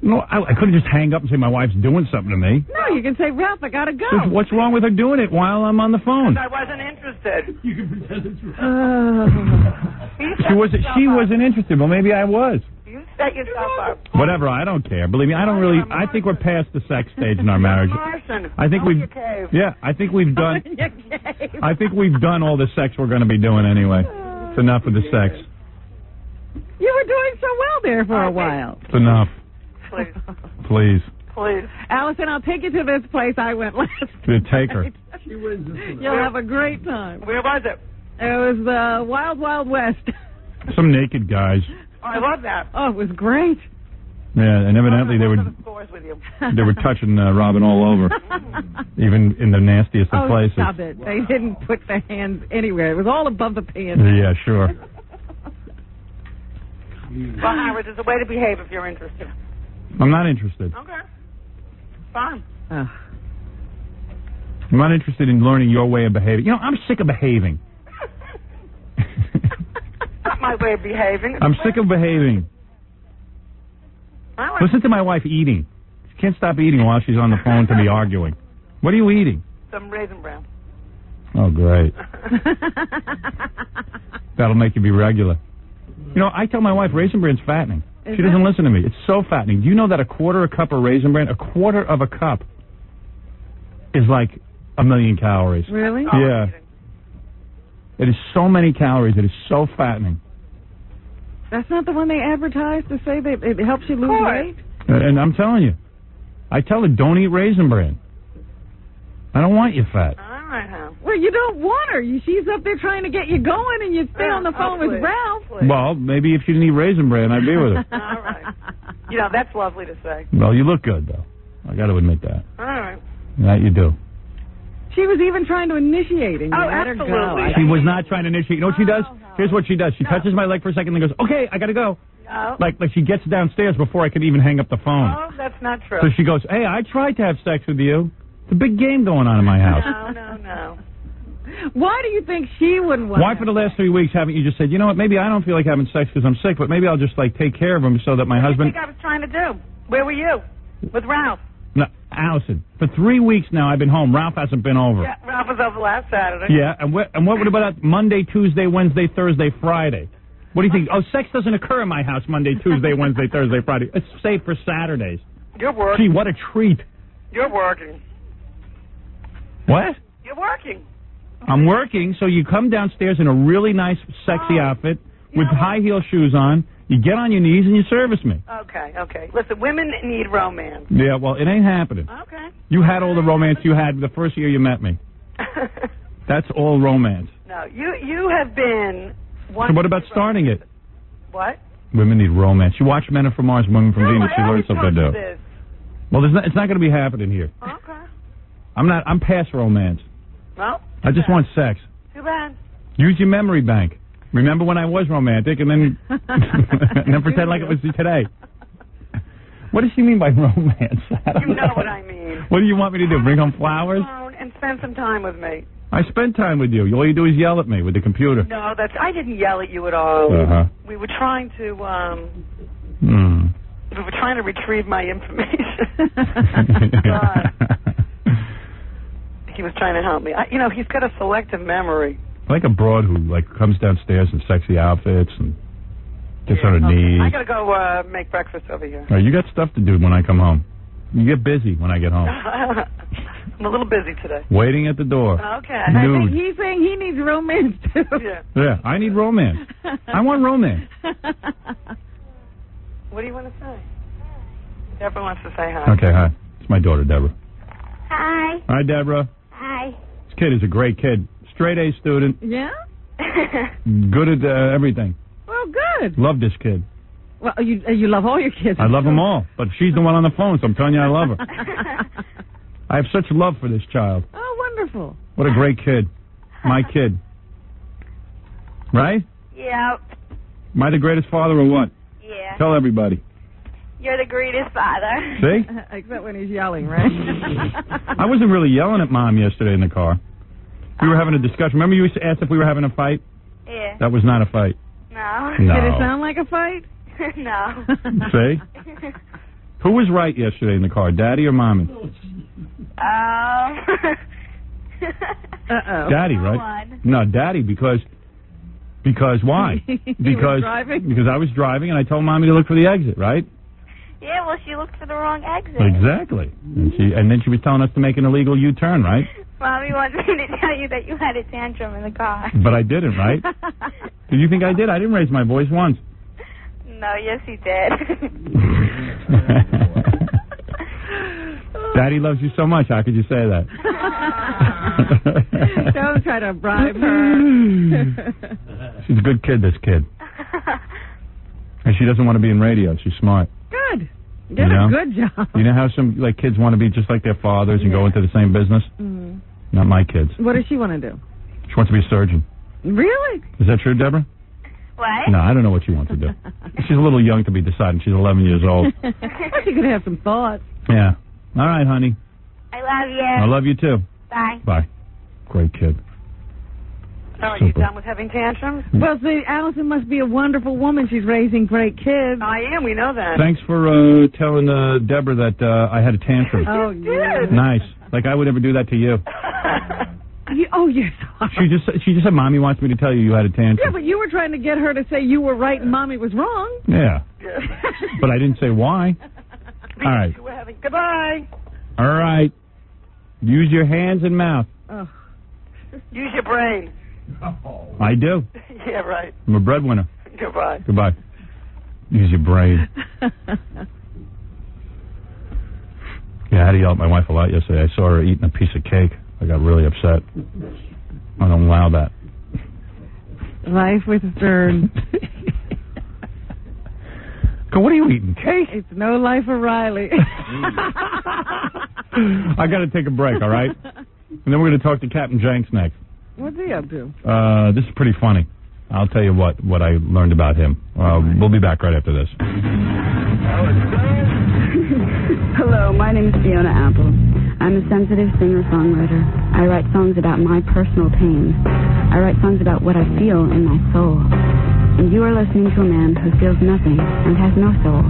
No, I couldn't just hang up and say my wife's doing something to me. No, you can say, Ralph, I gotta go. What's wrong with her doing it while I'm on the phone? I wasn't interested. You can pretend it's She wasn't interested. Well, maybe I was. You set yourself up. Whatever. I don't care. Believe me, I don't really. I think we're past the sex stage in our marriage. I think we've. Yeah, I think we've done. I think we've done all the sex we're going to be doing anyway. It's enough with the sex. You were doing so well there for a while. It's enough. Please. Please. Allison, I'll take you to this place I went last Take her. She wins this one. You'll have a great time. Where was it? It was the Wild Wild West. Some naked guys. Oh, I love that. Oh, it was great. Yeah, and evidently they were touching Robin all over, even in the nastiest of places. Stop it. They didn't put their hands anywhere. It was all above the pants. Yeah, sure. Well, Howard, there's a way to behave if you're interested. I'm not interested. Okay. Fine. I'm not interested in learning your way of behaving. You know, I'm sick of behaving. Not my way of behaving. I'm sick of behaving. Listen to my wife eating. She can't stop eating while she's on the phone to me arguing. What are you eating? Some Raisin Bran. Oh, great. That'll make you be regular. You know, I tell my wife Raisin Bran's fattening. She doesn't listen to me. It's so fattening. Do you know that a quarter of a cup of Raisin Bran, a quarter of a cup, is like 1,000,000 calories? Really? Yeah. It is so many calories. It is so fattening. That's not the one they advertise to say that it helps you lose weight? And I'm telling you, I tell her, don't eat Raisin Bran. I don't want you fat. All right, Hal. Well, you don't want her. She's up there trying to get you going, and you stay on the phone with Ralph. Well, maybe if she didn't eat Raisin Bran, I'd be with her. All right. You know, that's lovely to say. Well, you look good, though. I got to admit that. All right. That you do. She was even trying to initiate, and you let her go. She was not trying to initiate. You know what she does? Here's what she does. She touches my leg for a second and goes, okay, I got to go. No. Like she gets downstairs before I could even hang up the phone. Oh, that's not true. So she goes, hey, I tried to have sex with you. It's a big game going on in my house. No. Why do you think she wouldn't want Why for the last 3 weeks haven't you just said, you know what, maybe I don't feel like having sex because I'm sick, but maybe I'll just like take care of him so that my husband... What do you think I was trying to do? Where were you? With Ralph? No, Allison, for 3 weeks now I've been home. Ralph hasn't been over. Yeah, Ralph was over last Saturday. Yeah, and what about Monday, Tuesday, Wednesday, Thursday, Friday? What do you think? Oh, sex doesn't occur in my house Monday, Tuesday, Wednesday, Thursday, Friday. It's safe for Saturdays. You're working. Gee, what a treat. You're working. What? You're working. I'm working, so you come downstairs in a really nice, sexy outfit with high heel shoes on. You get on your knees and you service me. Okay. Listen, women need romance. Yeah, well, it ain't happening. Okay. You had all the romance you had the first year you met me. That's all romance. No, you have been... So what about starting it? What? Women need romance. You watch Men Are From Mars, Women From Venus, you learn something to do. Well, it's not going to be happening here. Okay. I'm past romance. Well, I just want sex. too bad. Use your memory bank. Remember when I was romantic, and then and then pretend like it was today. What does she mean by romance? You know what I mean. What do you want me to do? Bring home flowers? And spend some time with me. I spend time with you. All you do is yell at me with the computer. No, I didn't yell at you at all. Uh-huh. We were trying to we were trying to retrieve my information. He was trying to help me. He's got a selective memory. I like a broad who comes downstairs in sexy outfits and gets on her knees. I gotta go make breakfast over here. You got stuff to do when I come home. You get busy when I get home. I'm a little busy today. Waiting at the door. Okay. I think he's saying he needs romance too. Yeah, I need romance. I want romance. What do you want to say? Deborah wants to say hi. Okay, hi. It's my daughter, Deborah. Hi. Hi, Deborah. Hi. This kid is a great kid. Straight A student. Yeah? Good at everything. Well, good. Love this kid. Well, you love all your kids. I love them all, but she's the one on the phone, so I'm telling you I love her. I have such love for this child. Oh, wonderful. What a great kid. My kid. Right? Yeah. Am I the greatest father or what? Yeah. Tell everybody. You're the greatest father. See? Except when he's yelling, right? I wasn't really yelling at Mom yesterday in the car. We were having a discussion. Remember you asked if we were having a fight? Yeah. That was not a fight. No. No. Did it sound like a fight? No. See? Who was right yesterday in the car, Daddy or Mommy? Uh-oh. Daddy, right? No, Daddy, because why? Was driving? Because I was driving and I told Mommy to look for the exit, right? Yeah, well, she looked for the wrong exit. Exactly. And then she was telling us to make an illegal U-turn, right? Mommy wants me to tell you that you had a tantrum in the car. But I didn't, right? Did you think I did? I didn't raise my voice once. No, yes, he did. Daddy loves you so much. How could you say that? Don't try to bribe her. She's a good kid, this kid. And she doesn't want to be in radio. She's smart. Good. You did a good job. You know how some kids want to be just like their fathers and go into the same business? Mm-hmm. Not my kids. What does she want to do? She wants to be a surgeon. Really? Is that true, Deborah? What? No, I don't know what she wants to do. She's a little young to be deciding. She's 11 years old. She could have some thoughts. Yeah. All right, honey. I love you. I love you, too. Bye. Bye. Great kid. Oh, are you done with having tantrums? Well, see, Allison must be a wonderful woman. She's raising great kids. I am. We know that. Thanks for telling Deborah that I had a tantrum. Oh, yeah. Nice. Like I would ever do that to you. You're sorry. She just said, Mommy wants me to tell you had a tantrum. Yeah, but you were trying to get her to say you were right and Mommy was wrong. Yeah. But I didn't say why. All right. Goodbye. All right. Use your hands and mouth. Oh. Use your brain. I do. Yeah, right. I'm a breadwinner. Goodbye. Goodbye. Use your brain. Yeah, I had to yell at my wife a lot yesterday. I saw her eating a piece of cake. I got really upset. I don't allow that. Life with Stern. Go, what are you eating? Cake? It's no life of Riley. I got to take a break, all right? And then we're going to talk to Captain Jenks next. What's he up to? This is pretty funny. I'll tell you what I learned about him. We'll be back right after this. Hello, my name is Fiona Apple. I'm a sensitive singer-songwriter. I write songs about my personal pain. I write songs about what I feel in my soul. And you are listening to a man who feels nothing and has no soul,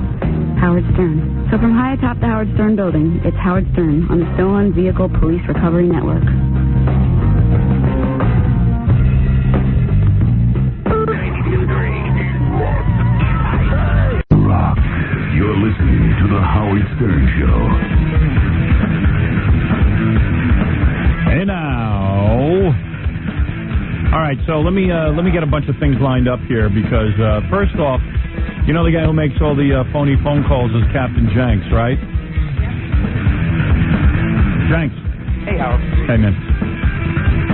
Howard Stern. So from high atop the Howard Stern building, it's Howard Stern on the Stolen Vehicle Police Recovery Network. Rock. You're listening to the Howard Stern Show. Hey now. All right, so let me get a bunch of things lined up here because first off, you know the guy who makes all the phony phone calls is Captain Jenks, right? Jenks. Hey, Howard. Hey, man.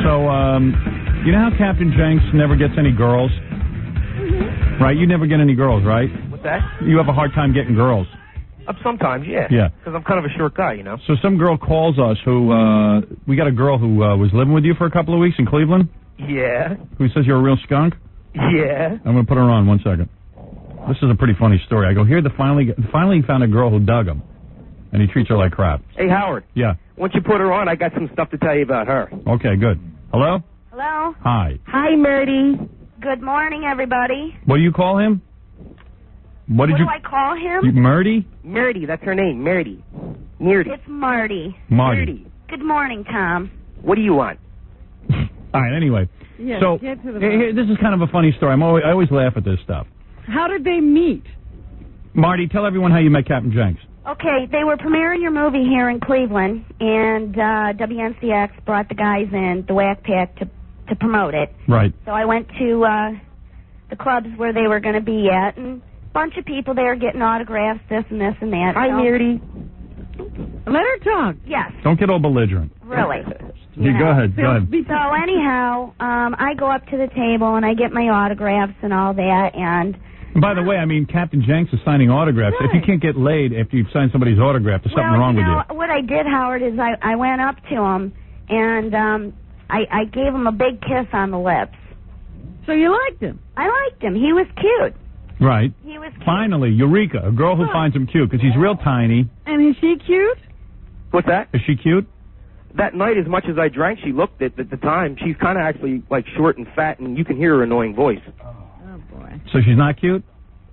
So, you know how Captain Jenks never gets any girls? Mm-hmm. Right? You never get any girls, right? What's that? You have a hard time getting girls. Sometimes, yeah. Yeah. Because I'm kind of a short guy, you know. So some girl calls us who, we got a girl who was living with you for a couple of weeks in Cleveland. Yeah. Who says you're a real skunk? Yeah. I'm going to put her on 1 second. This is a pretty funny story. I go, here, finally he found a girl who dug him. And he treats her like crap. Hey, Howard. Yeah. Once you put her on, I got some stuff to tell you about her. Okay, good. Hello? Hello? Hi. Hi, Murdy. Good morning, everybody. What do you call him? What do I call him? Murdy? Murdy, that's her name, Murdy. Murdy. It's Marty. Marty. Good morning, Tom. What do you want? All right, anyway. Yeah, so, get to the this is kind of a funny story. I always laugh at this stuff. How did they meet? Marty, tell everyone how you met Captain Jenks. Okay, they were premiering your movie here in Cleveland, and WNCX brought the guys in, the Whack Pack, to promote it. Right. So I went to the clubs where they were going to be at, and a bunch of people there getting autographs, this and this and that. Hi, Murdy. Let her talk. Yes. Don't get all belligerent. Really. you know. Go ahead. So anyhow, I go up to the table and I get my autographs and all that, and by the way, I mean, Captain Jenks is signing autographs. Right. If you can't get laid after you've signed somebody's autograph, there's something wrong with you. What I did, Howard, is I went up to him and I gave him a big kiss on the lips. So you liked him? I liked him. He was cute. Right. He was cute. Finally, Eureka, a girl who finds him cute, because he's real tiny. And is she cute? What's that? Is she cute? That night, as much as I drank, she looked at the time. She's kind of actually like short and fat, and you can hear her annoying voice. Oh, boy. So she's not cute?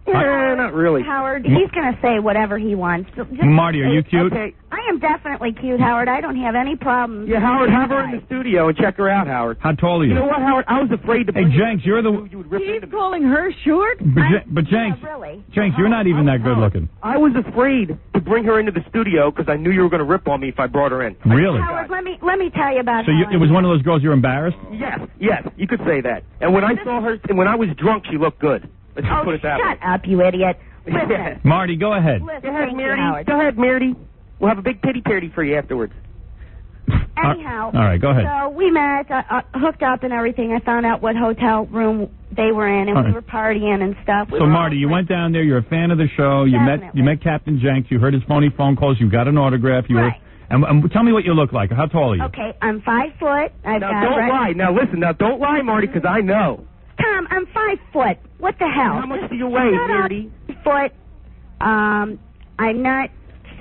Not really. Howard, he's going to say whatever he wants. Marty, are you cute? Okay. I am definitely cute, Howard. I don't have any problems. Yeah, Howard, have her in the studio and check her out, Howard. How tall are you? You know what, Howard? I was afraid to... Hey, Jenks, you're the... He's calling her short? But Jenks, really? Jenks, you're not even that good looking. I was afraid to bring her into the studio because I knew you were going to rip on me if I brought her in. Really? Howard, let me tell you about So it was one of those girls you're embarrassed? Yes, you could say that. And when I saw her, and when I was drunk, she looked good. Let's just put it that way. Shut up, you idiot. Listen. Marty, go ahead. Listen, Go ahead, Marty. Go ahead, Marty. We'll have a big pity party for you afterwards. Anyhow. All right, go ahead. So we met, hooked up and everything. I found out what hotel room they were in, and we were partying and stuff. So, Marty, you went down there. You're a fan of the show. You met Captain Jenks. You heard his phony phone calls. You got an autograph. You were. And tell me what you look like. How tall are you? Okay, I'm 5 foot. Now, don't lie. Now, listen. Now, don't lie, Marty, because I know. Tom, I'm 5 foot. What the hell? How much do you weigh, Marty? 5 foot. I'm not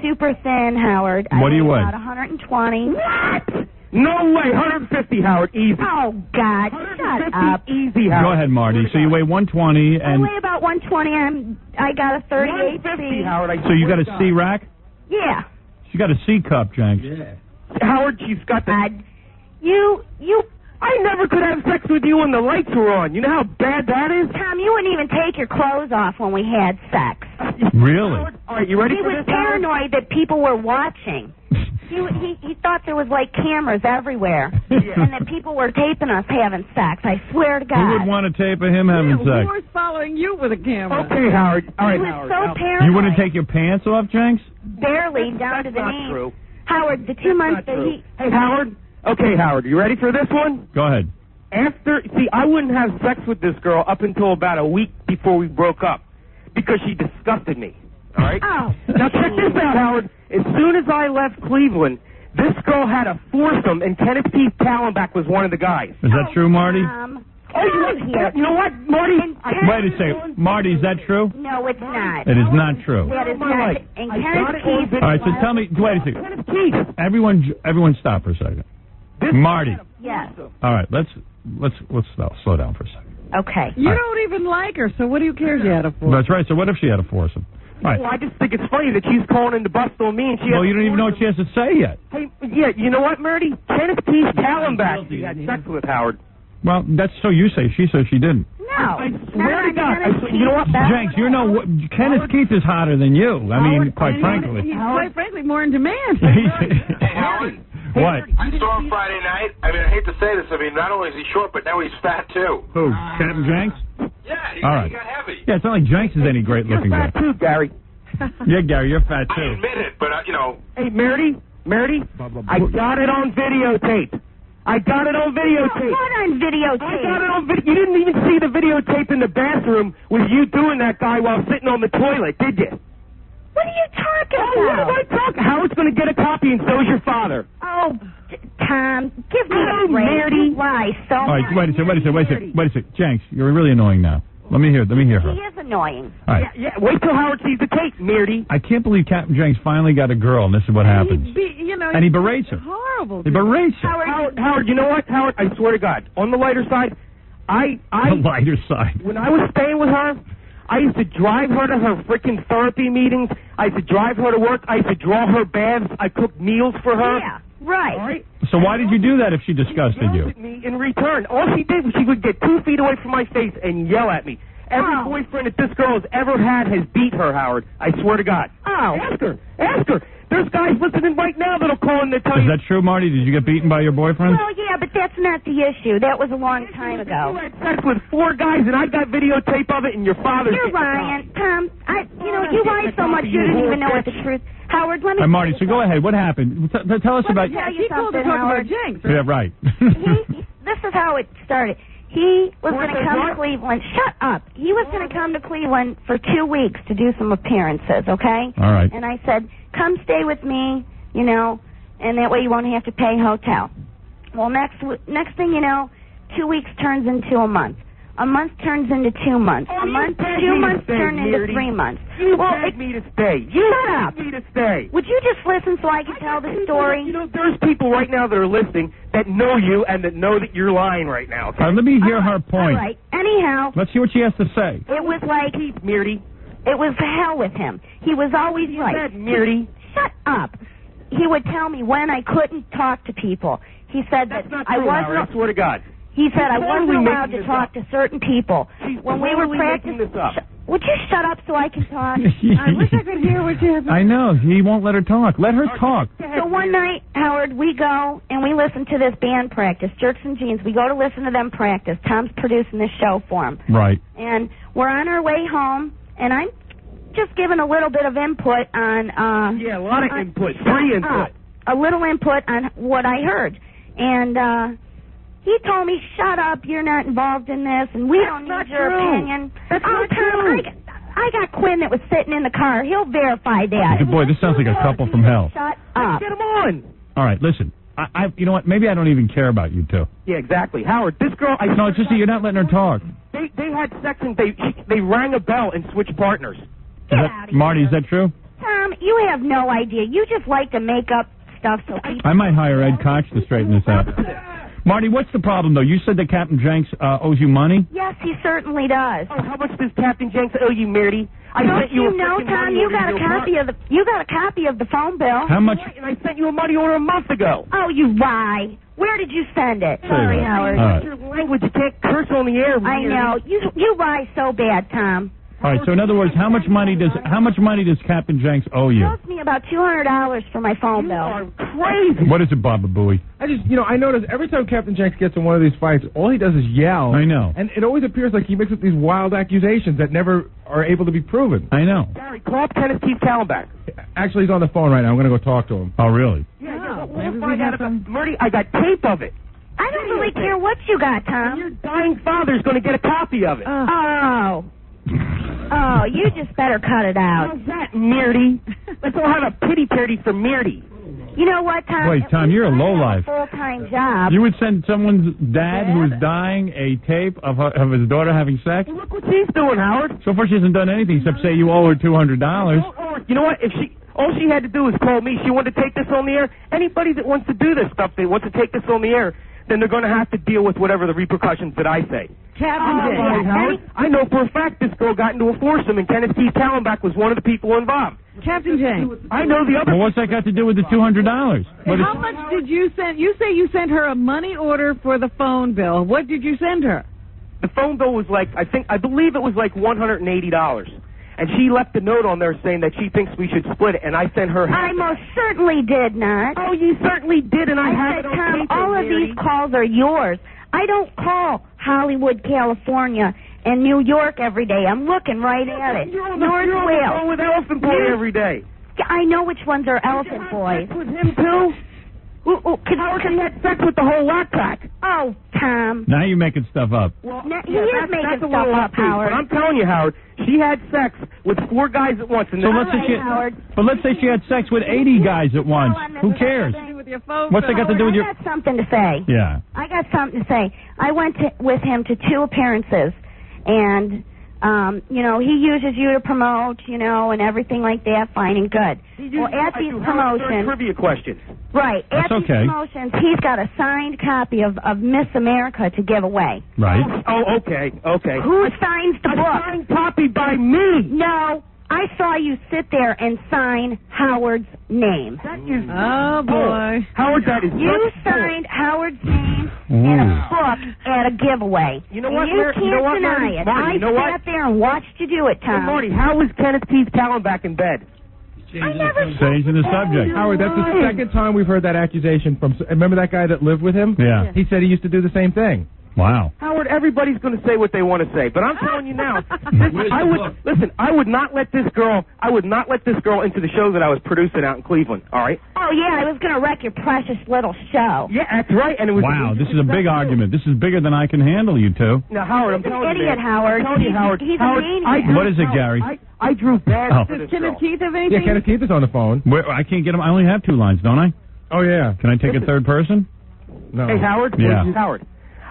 super thin, Howard. What do you weigh? About 120. What? No way. 150, Howard. Easy. Oh, God. Shut up. Easy, Howard. Go ahead, Marty. So you weigh 120 I and... weigh about 120. I got a 38 150, Howard. So you got a C rack? Yeah. She got a C cup, Jenks. Yeah. Howard, she's got the... You... I never could have sex with you when the lights were on. You know how bad that is? Tom, you wouldn't even take your clothes off when we had sex. Really? All right, you ready for this? He was paranoid that people were watching. He thought there was, like, cameras everywhere, and that people were taping us having sex. I swear to God. Who would want to tape of him having sex? Who was following you with a camera? Okay, Howard. All right, he was so paranoid. You wouldn't take your pants off, Jenks? Barely, down to the knee. Not true. Howard, the 2 months that he... Hey, Howard. Okay, Howard, you ready for this one? Go ahead. I wouldn't have sex with this girl up until about a week before we broke up because she disgusted me. All right? Oh. Now, check this out, Howard. As soon as I left Cleveland, this girl had a foursome, and Kenneth Keith Kallenbach was one of the guys. Is that true, Marty? You know what, Marty? Wait a second. Marty, is that true? No, it's not. It is not true. That is not. And Kenneth Keith... All right, so tell me... Wait a second. Kenneth Keith. Everyone stop for a second. Marty. Yes. All right, let's slow down for a second. Okay. You don't even like her, so what do you care if she had a foursome? That's right. So what if she had a foursome? All right. Well, I just think it's funny that she's calling in to bust on me, and she. Well, you don't even know what she has to say yet. Hey, yeah, you know what, Marty? Kenneth Keith Kallenbach she had sex with, Howard. Well, that's so you say. She says she didn't. No. I swear to God. You know what? Jenks, you know what? Kenneth Keith is hotter than you. I mean, quite frankly. He's quite frankly more in demand. Hey, Howard. What? I saw him Friday night. I mean, I hate to say this. I mean, not only is he short, but now he's fat, too. Who? Captain Jenks? Yeah, he got heavy. Yeah, it's not like Jenks is any great looking guy. You're fat, too, Gary. Yeah, Gary, you're fat, too. I admit it, but, you know. Hey, Marty, I got it on videotape. I got it on videotape. What on videotape? I got it on video. You didn't even see the videotape in the bathroom with you doing that guy while sitting on the toilet, did you? What are you talking about? What am I talking? Howard's going to get a copy, and so is your father. Oh, Tom, give me a break. Marty. You lie so All right, much. wait a second. Jenks, you're really annoying now. Let me hear her. He is annoying. All right. Yeah, wait till Howard sees the tape, Marty. I can't believe Captain Jenks finally got a girl, and this is what happens. And he berates her. Horrible. He berates her. Howard, you know what, Howard? I swear to God, on the lighter side, The lighter side. When I was staying with her, I used to drive her to her freaking therapy meetings. I used to drive her to work. I used to draw her baths. I cooked meals for her. Yeah, right. All right? So why did you do that if she disgusted you? Me in return. All she did was she would get 2 feet away from my face and yell at me. Every boyfriend that this girl has ever had has beat her, Howard. I swear to God. Oh. Ask her. There's guys listening right now that'll call in to tell Is you. that true, Marty? Did you get beaten by your boyfriend? Well, yeah, but that's not the issue. That was a long time ago. You had sex with 4 guys, and I got videotape of it, and your father's... You're lying, Tom. You lie so much you didn't even know what the truth. Howard, let me. Marty, so go ahead. What happened? Tell us about. Tell you something, about Howard. Jinx. Yeah, right. This is how it started. He was going to come to Cleveland. Shut up. He was going to come to Cleveland for 2 weeks to do some appearances, okay? All right. And I said, come stay with me, and that way you won't have to pay hotel. Well, next thing you know, 2 weeks turns into a month. A month turns into 2 months. A month, 2 months turn into 3 months. You begged me to stay. You Shut up. begged me to stay. Would you just listen so I can tell the story? There's people right now that are listening that know you and that know that you're lying right now. All right, let me hear her point. All right. Anyhow. Let's hear what she has to say. It was like... Mirty. It was hell with him. He was always right. Mirty. Shut up. He would tell me when I couldn't talk to people. He said that I wasn't... Howard, I swear to God. He said I wasn't totally allowed to talk to certain people. When we were practicing... this up. Would you shut up so I can talk? I wish I could hear what you have to say. I know. He won't let her talk. Let her talk. So one night, Howard, we go and we listen to this band practice, Jerks and Jeans. We go to listen to them practice. Tom's producing this show for him. Right. And we're on our way home, and I'm just giving a little bit of input on... yeah, a lot of input. Free input. A little input on what I heard. And he told me, shut up, you're not involved in this, and we don't need your opinion. That's not Tom, true. I got Quinn that was sitting in the car. He'll verify that. Boy, this sounds like a couple from hell. Shut up. Get him on. All right, listen. You know what? Maybe I don't even care about you two. Yeah, exactly. Howard, this girl... No, it's just that you're not letting her talk. They had sex and they rang a bell and switched partners. Marty, is that true? Tom, you have no idea. You just like to make up stuff so people... I might hire Ed Koch to straighten this out. Marty, what's the problem, though? You said that Captain Jenks owes you money? Yes, he certainly does. Oh, how much does Captain Jenks owe you, Mirty? Don't you know, Tom? You got a copy of the phone bill. How much? And I sent you a money order a month ago. Oh, you lie. Where did you send it? Sorry, Howard. Right. Your language, you can't curse on the air. I know. You lie so bad, Tom. All right. So in other words, how much money does Captain Jenks owe you? He owes me about $200 for my phone bill. You are crazy. What is it, Baba Booey? I notice every time Captain Jenks gets in one of these fights, all he does is yell. I know. And it always appears like he makes up these wild accusations that never are able to be proven. I know. Gary, call up Kenneth Keith Kallenbach. Actually, he's on the phone right now. I'm going to go talk to him. Oh, really? Yeah, we'll find out about Murdy. I got tape of it. I don't really care what you got, Tom. And your dying father's going to get a copy of it. Oh, you just better cut it out. How's that, Mirty? Let's all have a pity party for Mirty. You know what, Tom? Wait, Tom, you're a lowlife. Full-time job. You would send someone's dad who is dying a tape of his daughter having sex? Well, look what she's doing, Howard. So far, she hasn't done anything except say you owe her $200. You know what? All she had to do was call me. She wanted to take this on the air. Anybody that wants to do this stuff, they want to take this on the air, then they're going to have to deal with whatever the repercussions that I say. Captain Jenks. Howard, I know for a fact this girl got into a foursome, and Kenneth Keith Kallenbach was one of the people involved. Captain Jenks. I know the other... Well, what's that got to do with the $200? How much did you send? You say you sent her a money order for the phone bill. What did you send her? The phone bill was like, I believe it was like $180. And she left a note on there saying that she thinks we should split it, and I sent her... I most certainly did not. Oh, you certainly did, and I have said, it on Tom, paper, all of Mary. these calls are yours. I don't call Hollywood, California, and New York every day. I'm looking right at it. You're on the phone with Elephant Boy every day. I know which ones are Elephant Boys. With him, too? Howard, he had sex with the whole whack pack. Oh, Tom. Now you're making stuff up. Well, he is making stuff up, Howard. But I'm telling you, Howard, she had sex with 4 guys at once. And So let's say she had sex with 80 guys at once. Who cares? What's that got to do with your... I got something to say. Yeah. I got something to say. I went with him to 2 appearances, and... he uses you to promote, and everything like that, fine and good. Well, at these promotions... Trivia questions. Right. That's at these promotions, he's got a signed copy of Miss America to give away. Right. Oh, okay. Who signs the book? A signed copy by me. No. I saw you sit there and sign Howard's name. That is... Oh, boy. Howard, that is... You signed Howard's name in a book at a giveaway. You know what, You can't deny it. Marty, you know I sat there and watched you do it, Tom. Hey, Marty, how was Kenneth Keith Kallenbach in bed? Changing the subject. Howard, that's the second time we've heard that accusation from. Remember that guy that lived with him? Yeah. He said he used to do the same thing. Wow. Howard, everybody's going to say what they want to say, but I'm telling you now, I would not let this girl into the show that I was producing out in Cleveland. All right. Oh yeah, I was going to wreck your precious little show. Yeah, that's right. And it was. Wow, this is a big argument. This is bigger than I can handle, you two. Now, Howard, I'm He's an telling you, idiot, man. Howard. I'm telling you, Howard. He's Howard, a maniac. What is it, Gary? I drew bad for Does this Kenneth girl. Keith have anything? Yeah, Kenneth Keith is on the phone. I can't get him. I only have 2 lines, don't I? Oh yeah. Can I take a third person? No. Hey, Howard. Yeah. Howard.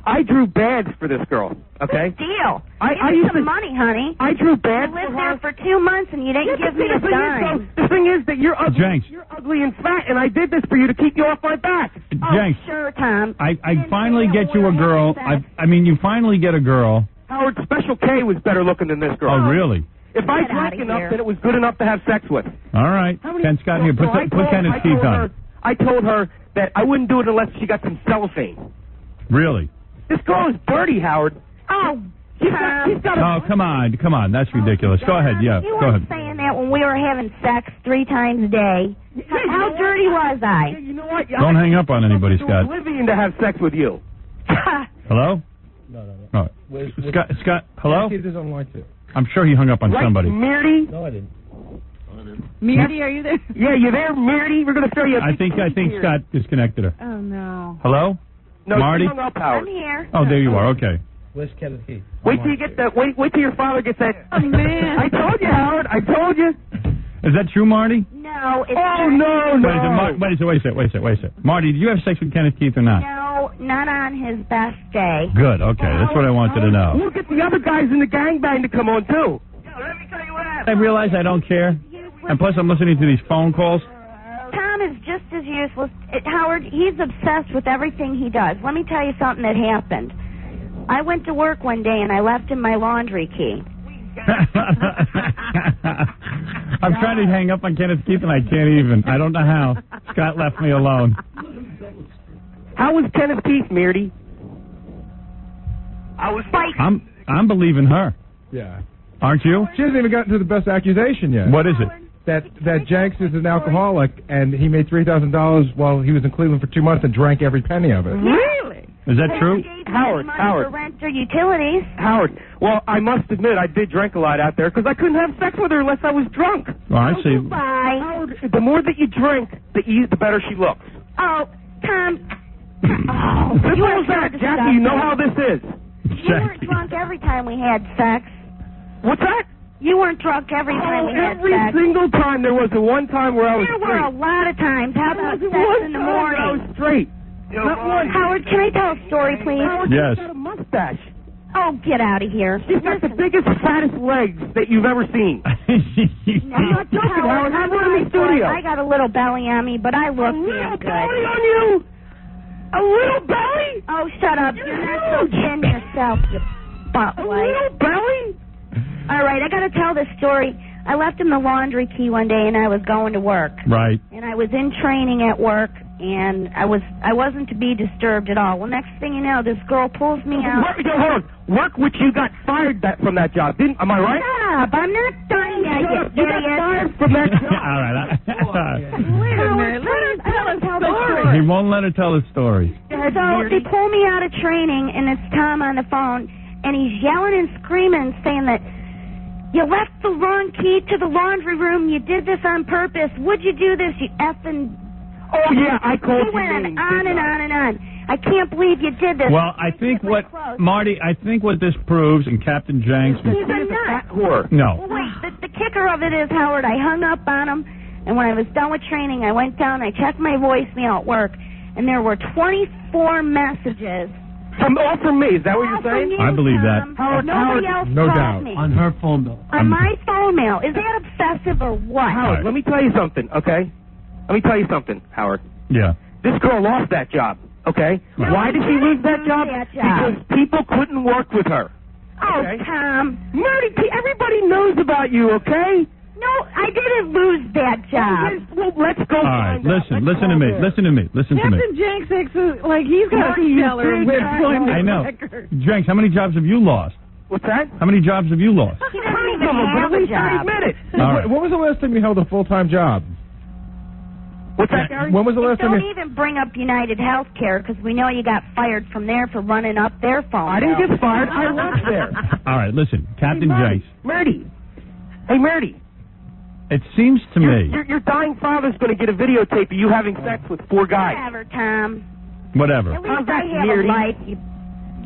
I drew bads for this girl. Okay. Deal. I Give me used some to- money, honey. I drew bads You for lived her. there for 2 months and you didn't give me a dime. The thing is that you're ugly. Jenks. You're ugly and fat, and I did this for you to keep you off my back. Jenks, Sure, Tom. I finally get you a girl. I mean, you finally get a girl. Howard, Special K was better looking than this girl. Oh, really? If I Get drank outta enough, here. then it was good enough to have sex with. All right. Ken Scott here. Put Kenneth Keith on. I told her that I wouldn't do it unless she got some cellophane. Really? This girl is dirty, Howard. Oh, She's got Oh, come on. That's ridiculous. Go ahead. Yeah, You go weren't ahead. saying that when we were having sex 3 times a day. How dirty was I? You know what? Don't hang up on anybody, Scott. Oblivion to have sex with you. Hello? No. Oh. Scott, hello? Kenneth Keith is on line too. I'm sure he hung up on Right, somebody. Mirty? No, I didn't. Mirty, are you there? Yeah, you there, Mirty? We're going to throw you a I think Scott disconnected her. Oh, no. Hello? No, Marty? she hung up, Howard. I'm here. Oh, there you are. Okay. Where's Kenneth Keith? Wait till you get that. Wait till your father gets that. Oh, man. I told you, Howard. I told you. Is that true, Marty? No, it's Oh no, no. Wait a second. Marty, did you have sex with Kenneth Keith or not? No, not on his best day. Good. Okay, that's what I wanted to know. We'll get the other guys in the gangbang to come on too. I realize I don't care, and plus I'm listening to these phone calls. Tom is just as useless. Howard, he's obsessed with everything he does. Let me tell you something that happened. I went to work one day and I left him my laundry key. I'm trying to hang up on Kenneth Keith and I can't even. I don't know how. Scott left me alone. How was Kenneth Keith, Mirty? I'm believing her. Yeah. Aren't you? She hasn't even gotten to the best accusation yet. What is it? That Jenks is an alcoholic and he made $3,000 while he was in Cleveland for 2 months and drank every penny of it. Really? Is that true? Howard, For rent or utilities. Howard. Well, I must admit I did drink a lot out there because I couldn't have sex with her unless I was drunk. Oh, I see. Bye. Howard, the more that you drink, the better she looks. Oh, Tom. This is that, Jackie. You know how this is. You weren't drunk every time we had sex. What's that? You weren't drunk every time we had Every sex. single time there was the one time where I was There were a straight. lot of times. How about There sex was in the one time where I morning? was straight. Not one. Howard, can I tell a story, please? Howard, Yes. she's got a mustache. Oh, get out of here. She's got the biggest, fattest legs that you've ever seen. I'm not joking, Howard. Have her in the studio. I got a little belly on me, but I look damn good. Belly on you? A little belly? Oh, shut up. You're not so thin yourself, you butt A little belly? All right, I got to tell this story. I left him the laundry key one day, and I was going to work. Right. And I was in training at work, and I wasn't to be disturbed at all. Well, next thing you know, this girl pulls me out. Hold on. Work which you got fired from that job, am I right? Stop! I'm not done yet, You you got idiot. fired from that job. All right. Wait a minute. Let her tell the story. He won't let her tell the story. So they pull me out of training, and it's Tom on the phone, and he's yelling and screaming, saying that you left the wrong key to the laundry room. You did this on purpose. Would you do this, you effing... Oh, yeah, I called He you went names, on didn't and I? on and on. I can't believe you did this. Well, I think what Marty, I think what this proves, and Captain Jenks. He's a nut. Whore. No. Well, wait, the kicker of it is, Howard, I hung up on him, and when I was done with training, I went down, I checked my voicemail at work, and there were 24 messages. All from me, is that what you're saying? I believe that. Nobody else no called doubt. me. On her phone bill. On my phone mail. Is that obsessive or what? Howard, let me tell you something, okay? Let me tell you something, Howard. Yeah. This girl lost that job, okay? No, Why did she lose that job? Because people couldn't work with her. Oh, Okay. Tom. Marty, everybody knows about you, okay? No, I didn't lose that job. Well, let's go All right. find out. Listen to me. Listen to me. Captain Jenks, like, he's got a stellar with I know. record. Jenks, how many jobs have you lost? What's that? How many jobs have you lost? He doesn't even have a job. All right. When was the last time you held a full-time job? What's that, Gary? When was the last time Don't you... even bring up United Healthcare because we know you got fired from there for running up their phone. I didn't get fired. I worked there. All right, listen, Captain Jenks. Marty. Hey, Marty. It seems to me... Your dying father's going to get a videotape of you having sex with 4 guys. Whatever, Tom. Whatever. At least I have a life.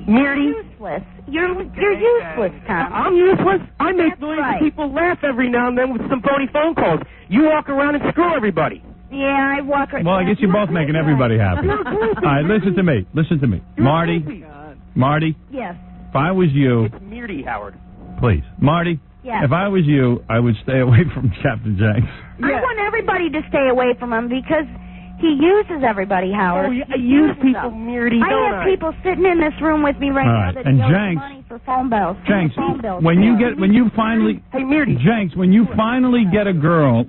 You're useless. You're useless, Tom. I'm useless? I make millions of people laugh every now and then with some phony phone calls. You walk around and screw everybody. Yeah, I walk around. Well, I guess you're both making everybody happy. All right, listen to me. Listen to me. Marty. Yes. If I was you... It's Meardy, Howard. Please. Marty. Yes. If I was you, I would stay away from Captain Jenks. I want everybody to stay away from him because he uses everybody, Howard. Oh, yeah, I use people, Meardy, I have people sitting in this room with me right All now right, that and owe Jenks- money for phone bills. Jenks, Phone bills. when you finally... Hey, Meardy. Jenks, when you finally get a girl,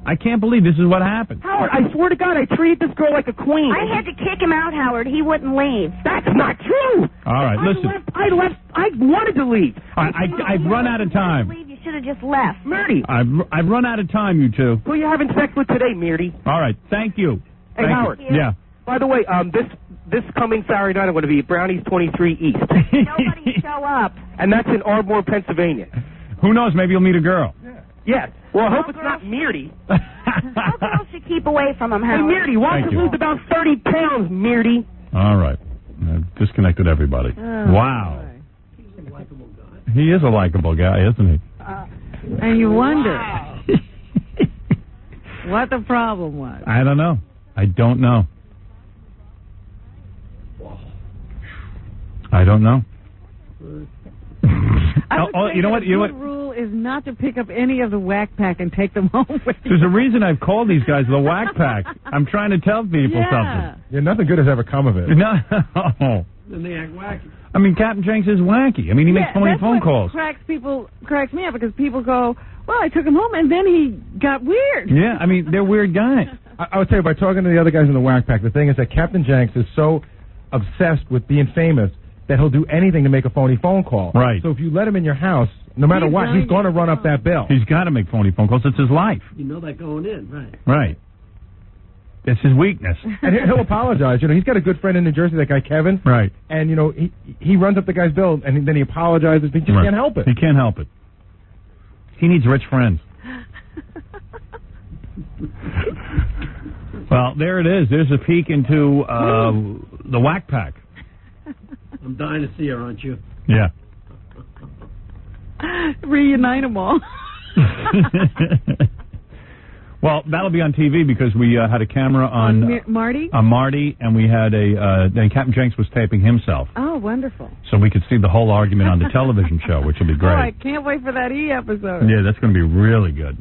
I can't believe this is what happened. Howard, I swear to God, I treated this girl like a queen. I had to kick him out, Howard. He wouldn't leave. That's not true. All right, listen. I left. I wanted to leave. I've run out of time. You should have just left. Meardy. I've run out of time, you two. Who are you having sex with today, Meardy? All right, thank you. Hey, Thank Howard. you. Yeah. By the way, this coming Saturday night I'm going to be at Brownies 23 East. Nobody show up. And that's in Ardmore, Pennsylvania. Who knows? Maybe you'll meet a girl. Yes. Well, I hope it's not Meardy. All girls should keep away from him, Hey, Howard. Meardy, why Thank don't you you. lose about 30 pounds, Meardy? All right. I've disconnected everybody. Wow. He is a likable guy, isn't he? And you wonder what the problem was. I don't know. I don't know. I would say you know that what? a You know good what? rule is not to pick up any of the whack pack and take them home with you. There's a reason I've called these guys the whack pack. I'm trying to tell people something. Yeah, nothing good has ever come of it. No. Then they act wacky. I mean, Captain Jenks is wacky. I mean, he makes phony that's phone what calls. cracks me up because people go, well, I took him home and then he got weird. Yeah, I mean, they're weird guys. I would tell you, by talking to the other guys in the whack pack, the thing is that Captain Jenks is so obsessed with being famous that he'll do anything to make a phony phone call. Right. So if you let him in your house, no matter what, he's going to run up that bill. He's got to make phony phone calls. It's his life. You know that going in, right? Right. It's his weakness. And he'll apologize. You know, he's got a good friend in New Jersey, that guy Kevin. Right. And, you know, he runs up the guy's bill, and then he apologizes. He just can't help it. He can't help it. He needs rich friends. Well, there it is. There's a peek into the whack pack. I'm dying to see her, aren't you? Yeah. Reunite them all. Well, that'll be on TV because we had a camera on Marty? On Marty, and we had then Captain Jenks was taping himself. Oh, wonderful. So we could see the whole argument on the television show, which will be great. Oh, I can't wait for that E episode. Yeah, that's going to be really good.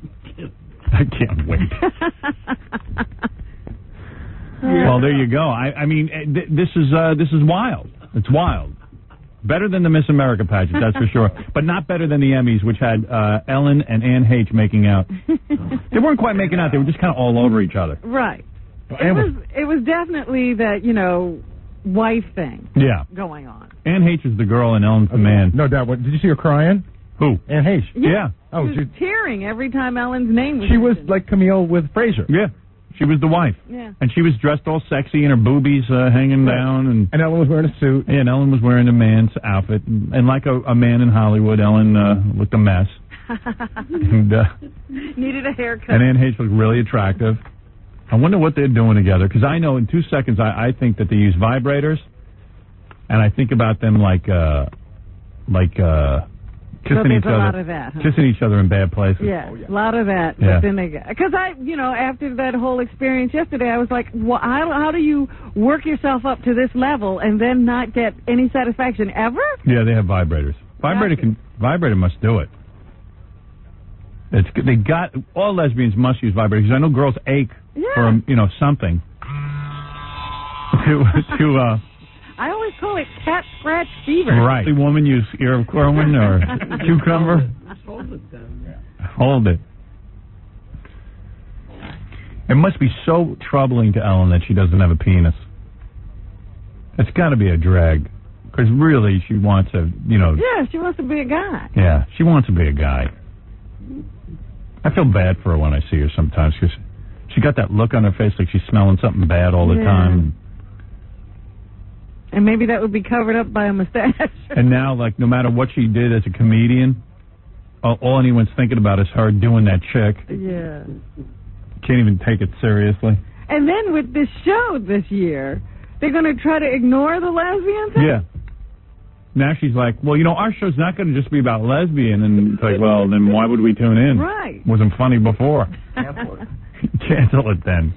I can't wait. Well, there you go. I mean, this is wild. It's wild. Better than the Miss America pageant, that's for sure. But not better than the Emmys, which had Ellen and Ann H. making out. They weren't quite making out. They were just kind of all over each other. Right. It was definitely that, wife thing going on. Ann H. is the girl and Ellen's the man. No doubt. Did you see her crying? Who? Ann H. Yeah. Oh, she was tearing every time Ellen's name was She was mentioned. like Camille with Frasier. Yeah. She was the wife. Yeah. And she was dressed all sexy and her boobies hanging down. And Ellen was wearing a suit. Yeah, and Ellen was wearing a man's outfit. And like a man in Hollywood, Ellen looked a mess. And, needed a haircut. and Ann H. looked really attractive. I wonder what they're doing together. Because I know in 2 seconds, I think that they use vibrators. And I think about them like kissing each a other. lot of that, huh? Kissing each other in bad places. Yeah, a lot of that. Yeah. But then because after that whole experience yesterday, I was like, how do you work yourself up to this level and then not get any satisfaction ever? Yeah, they have vibrators. Vibrator must do it. All lesbians must use vibrators. Because I know girls ache for something. to I always call it cat scratch fever. Right. The woman use ear of corn or cucumber. Hold it. It must be so troubling to Ellen that she doesn't have a penis. It's got to be a drag Because really, she wants a, Yeah, she wants to be a guy. Yeah, she wants to be a guy. I feel bad for her when I see her sometimes because she got that look on her face like she's smelling something bad all the time. And maybe that would be covered up by a mustache. And now, like, no matter what she did as a comedian, all anyone's thinking about is her doing that chick. Yeah. Can't even take it seriously. And then with this show this year, they're going to try to ignore the lesbian thing? Yeah. Now she's like, well, our show's not going to just be about lesbian. And it's like, well, then why would we tune in? Right. Wasn't funny before. Cancel it then.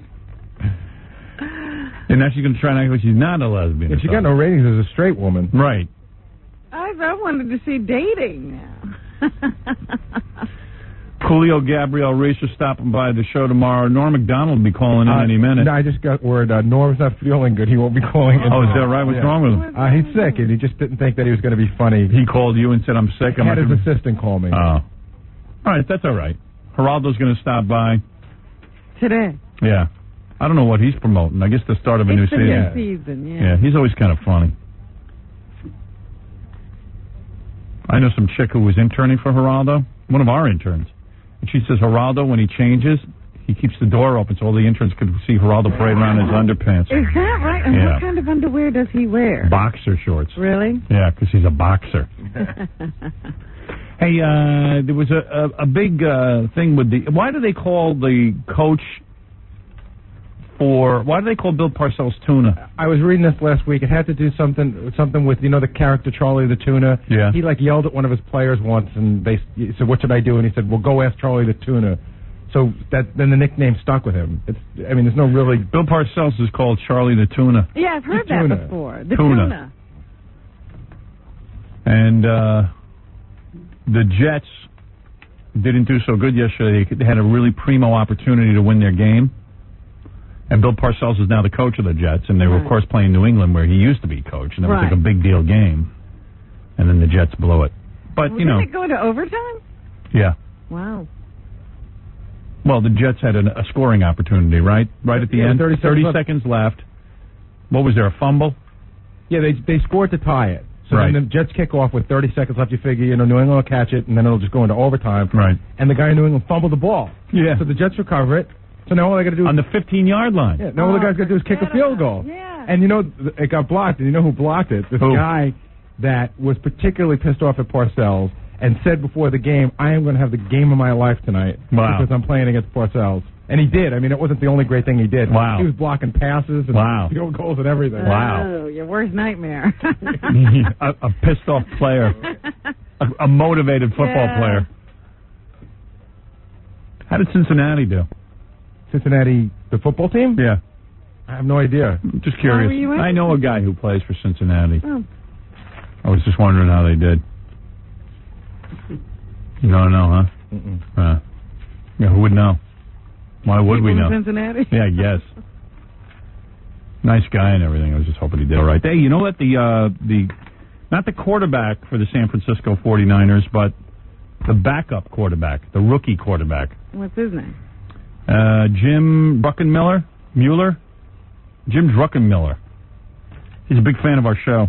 And now she's going to try and act like she's not a lesbian. And she got no ratings as a straight woman. Right. I wanted to see dating now. Julio Gabriel Reese is stopping by the show tomorrow. Norm Macdonald will be calling in any minute. No, I just got word Norm's not feeling good. He won't be calling in. Oh, is that right? What's wrong with him? He's sick, and he just didn't think that he was going to be funny. He called you and said, I'm sick. Had his assistant call me. Oh. All right, that's all right. Geraldo's going to stop by. Today. Yeah. I don't know what he's promoting. I guess the start of a new season. It's the new season, Yeah, he's always kind of funny. I know some chick who was interning for Geraldo, one of our interns. And she says Geraldo, when he changes, he keeps the door open so all the interns could see Geraldo parade around in his underpants. Is that right? And what kind of underwear does he wear? Boxer shorts. Really? Yeah, because he's a boxer. Hey, there was a big thing with the... Why do they call the coach why do they call Bill Parcells Tuna? I was reading this last week. It had to do something with, the character Charlie the Tuna. Yeah. He, yelled at one of his players once, and he said, what should I do? And he said, well, go ask Charlie the Tuna. So then the nickname stuck with him. There's no really... Bill Parcells is called Charlie the Tuna. Yeah, I've heard that before. The Tuna. And the Jets didn't do so good yesterday. They had a really primo opportunity to win their game. And Bill Parcells is now the coach of the Jets, and they were, of course, playing New England, where he used to be coach, and that was like a big deal game. And then the Jets blew it. But, Did it go into overtime? Yeah. Wow. Well, the Jets had a scoring opportunity, right? Right at the end. 30 seconds left. What was there, a fumble? Yeah, they scored to tie it. So then the Jets kick off with 30 seconds left. You figure, New England will catch it, and then it'll just go into overtime. Right. And the guy in New England fumbled the ball. Yeah. So the Jets recover it. So now all they got to do is... On the 15-yard line. Yeah, now all the guy's got to do is kick a field goal. Yeah. And it got blocked, and you know who blocked it? This guy that was particularly pissed off at Parcells and said before the game, I am going to have the game of my life tonight because I'm playing against Parcells. And he did. It wasn't the only great thing he did. Wow. He was blocking passes and field goals and everything. Wow. Oh, your worst nightmare. a pissed-off player. A motivated football player. How did Cincinnati do? Cincinnati, the football team? Yeah. I have no idea. Just curious. Why were you in? I know a guy who plays for Cincinnati. Oh. I was just wondering how they did. You don't know, huh? Mm-mm. Yeah, who would know? Why would we know? Cincinnati? Yeah, I guess. Nice guy and everything. I was just hoping he did all right. Hey, you know what? Not the quarterback for the San Francisco 49ers, but the backup quarterback, the rookie quarterback. What's his name? Jim Druckenmiller? Jim Druckenmiller. He's a big fan of our show.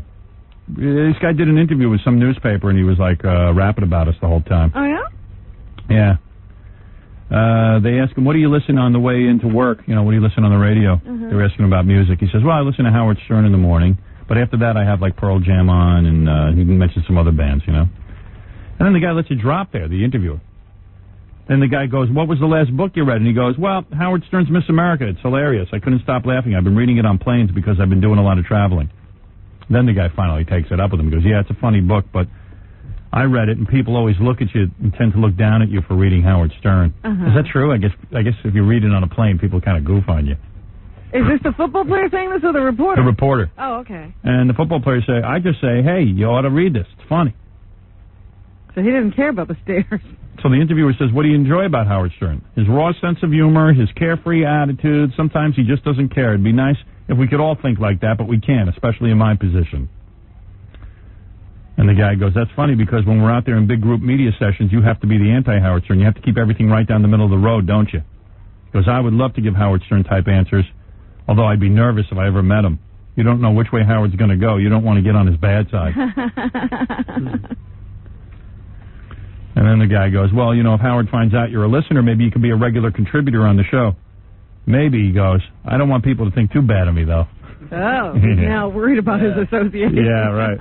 This guy did an interview with some newspaper, and he was rapping about us the whole time. Oh, yeah? Yeah. They asked him, what do you listen on the way into work? What do you listen on the radio? They were asking him about music. He says, well, I listen to Howard Stern in the morning, but after that I have Pearl Jam on, and he mentioned some other bands, And then the guy lets it drop there, the interviewer. Then the guy goes, what was the last book you read? And he goes, well, Howard Stern's Miss America. It's hilarious. I couldn't stop laughing. I've been reading it on planes because I've been doing a lot of traveling. Then the guy finally takes it up with him and goes, yeah, it's a funny book, but I read it, and people always look at you and tend to look down at you for reading Howard Stern. Is that true? I guess if you read it on a plane, people kind of goof on you. Is this the football player saying this or the reporter? The reporter. Oh, okay. And the football players say, I just say, hey, you ought to read this. It's funny. So he didn't care about the stairs. So the interviewer says, what do you enjoy about Howard Stern? His raw sense of humor, his carefree attitude. Sometimes he just doesn't care. It'd be nice if we could all think like that, but we can't, especially in my position. And the guy goes, that's funny because when we're out there in big group media sessions, you have to be the anti-Howard Stern. You have to keep everything right down the middle of the road, don't you? He goes, I would love to give Howard Stern type answers, although I'd be nervous if I ever met him. You don't know which way Howard's going to go. You don't want to get on his bad side. And then the guy goes, well, you know, if Howard finds out you're a listener, maybe you could be a regular contributor on the show. Maybe, he goes. I don't want people to think too bad of me, though. Oh, he's now worried about his association. Yeah, right.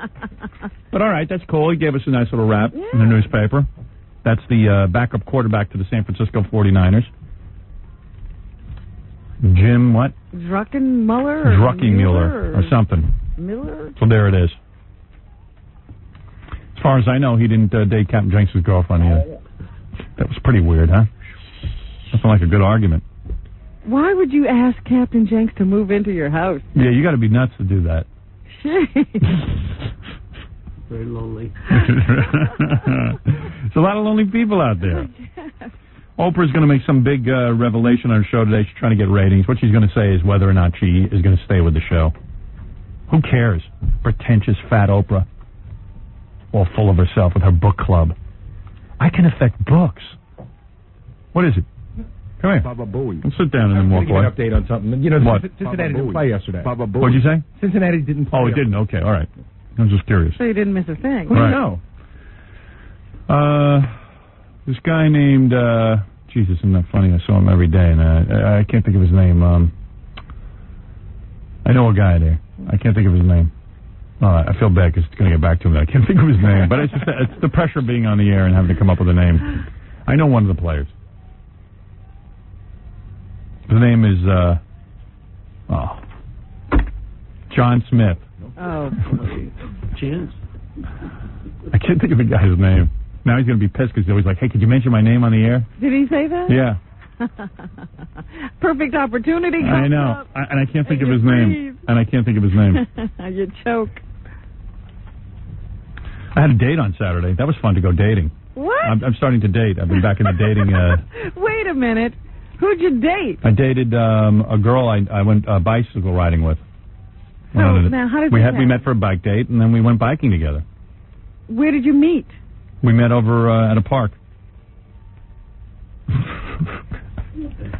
But all right, that's cool. He gave us a nice little rap in the newspaper. That's the backup quarterback to the San Francisco 49ers. Jim what? Druckenmuller? Druckenmuller or something. Miller? So there it is. As far as I know, he didn't date Captain Jenks' girlfriend either. That was pretty weird, huh? That sounded like a good argument. Why would you ask Captain Jenks to move into your house? Yeah, you got to be nuts to do that. Very lonely. There's a lot of lonely people out there. Oprah's going to make some big revelation on her show today. She's trying to get ratings. What she's going to say is whether or not she is going to stay with the show. Who cares? Pretentious fat Oprah. All full of herself with her book club. I can affect books. What is it? Come here. Baba Booey. Let's sit down and then walk away. An update on something. You know, what? Cincinnati didn't play yesterday. Baba Booey. What'd you say? Cincinnati didn't play. Oh, it didn't. Okay, all right. I was just curious. So you didn't miss a thing. What do you know? This guy named, Jesus, isn't that funny? I saw him every day, and I can't think of his name. I know a guy there. I can't think of his name. I feel bad because it's going to get back to me. I can't think of his name. But it's just it's the pressure of being on the air and having to come up with a name. I know one of the players. His name is, John Smith. Oh, Chance? I can't think of the guy's name. Now he's going to be pissed because he's always like, hey, could you mention my name on the air? Did he say that? Yeah. Perfect opportunity. I know. And I can't think of his name. And I can't think of his name. You choke. I had a date on Saturday. That was fun to go dating. What? I'm starting to date. I've been back in the dating. Wait a minute. Who'd you date? I dated a girl I went bicycle riding with. So now, how did we met for a bike date, and then we went biking together. Where did you meet? We met over at a park.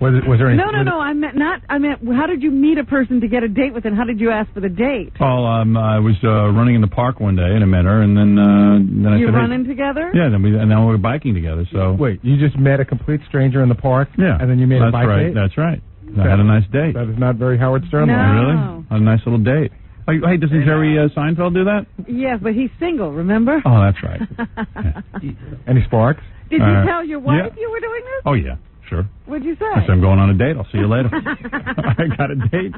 Was there any? No. I meant how did you meet a person to get a date with, and how did you ask for the date? Oh, I was running in the park one day, and I met her, and then I you said, running together? Yeah, then we were biking together. So wait, you just met a complete stranger in the park? Yeah, and then you made a bike date? That's right. I had a nice date. That is not very Howard Stern. No. Really? Had a nice little date. Oh, hey, doesn't Jerry Seinfeld do that? Yeah, but he's single, remember? Oh, that's right. Any sparks? Did you tell your wife you were doing this? Oh, yeah, sure. What'd you say? I said, I'm going on a date. I'll see you later. I got a date.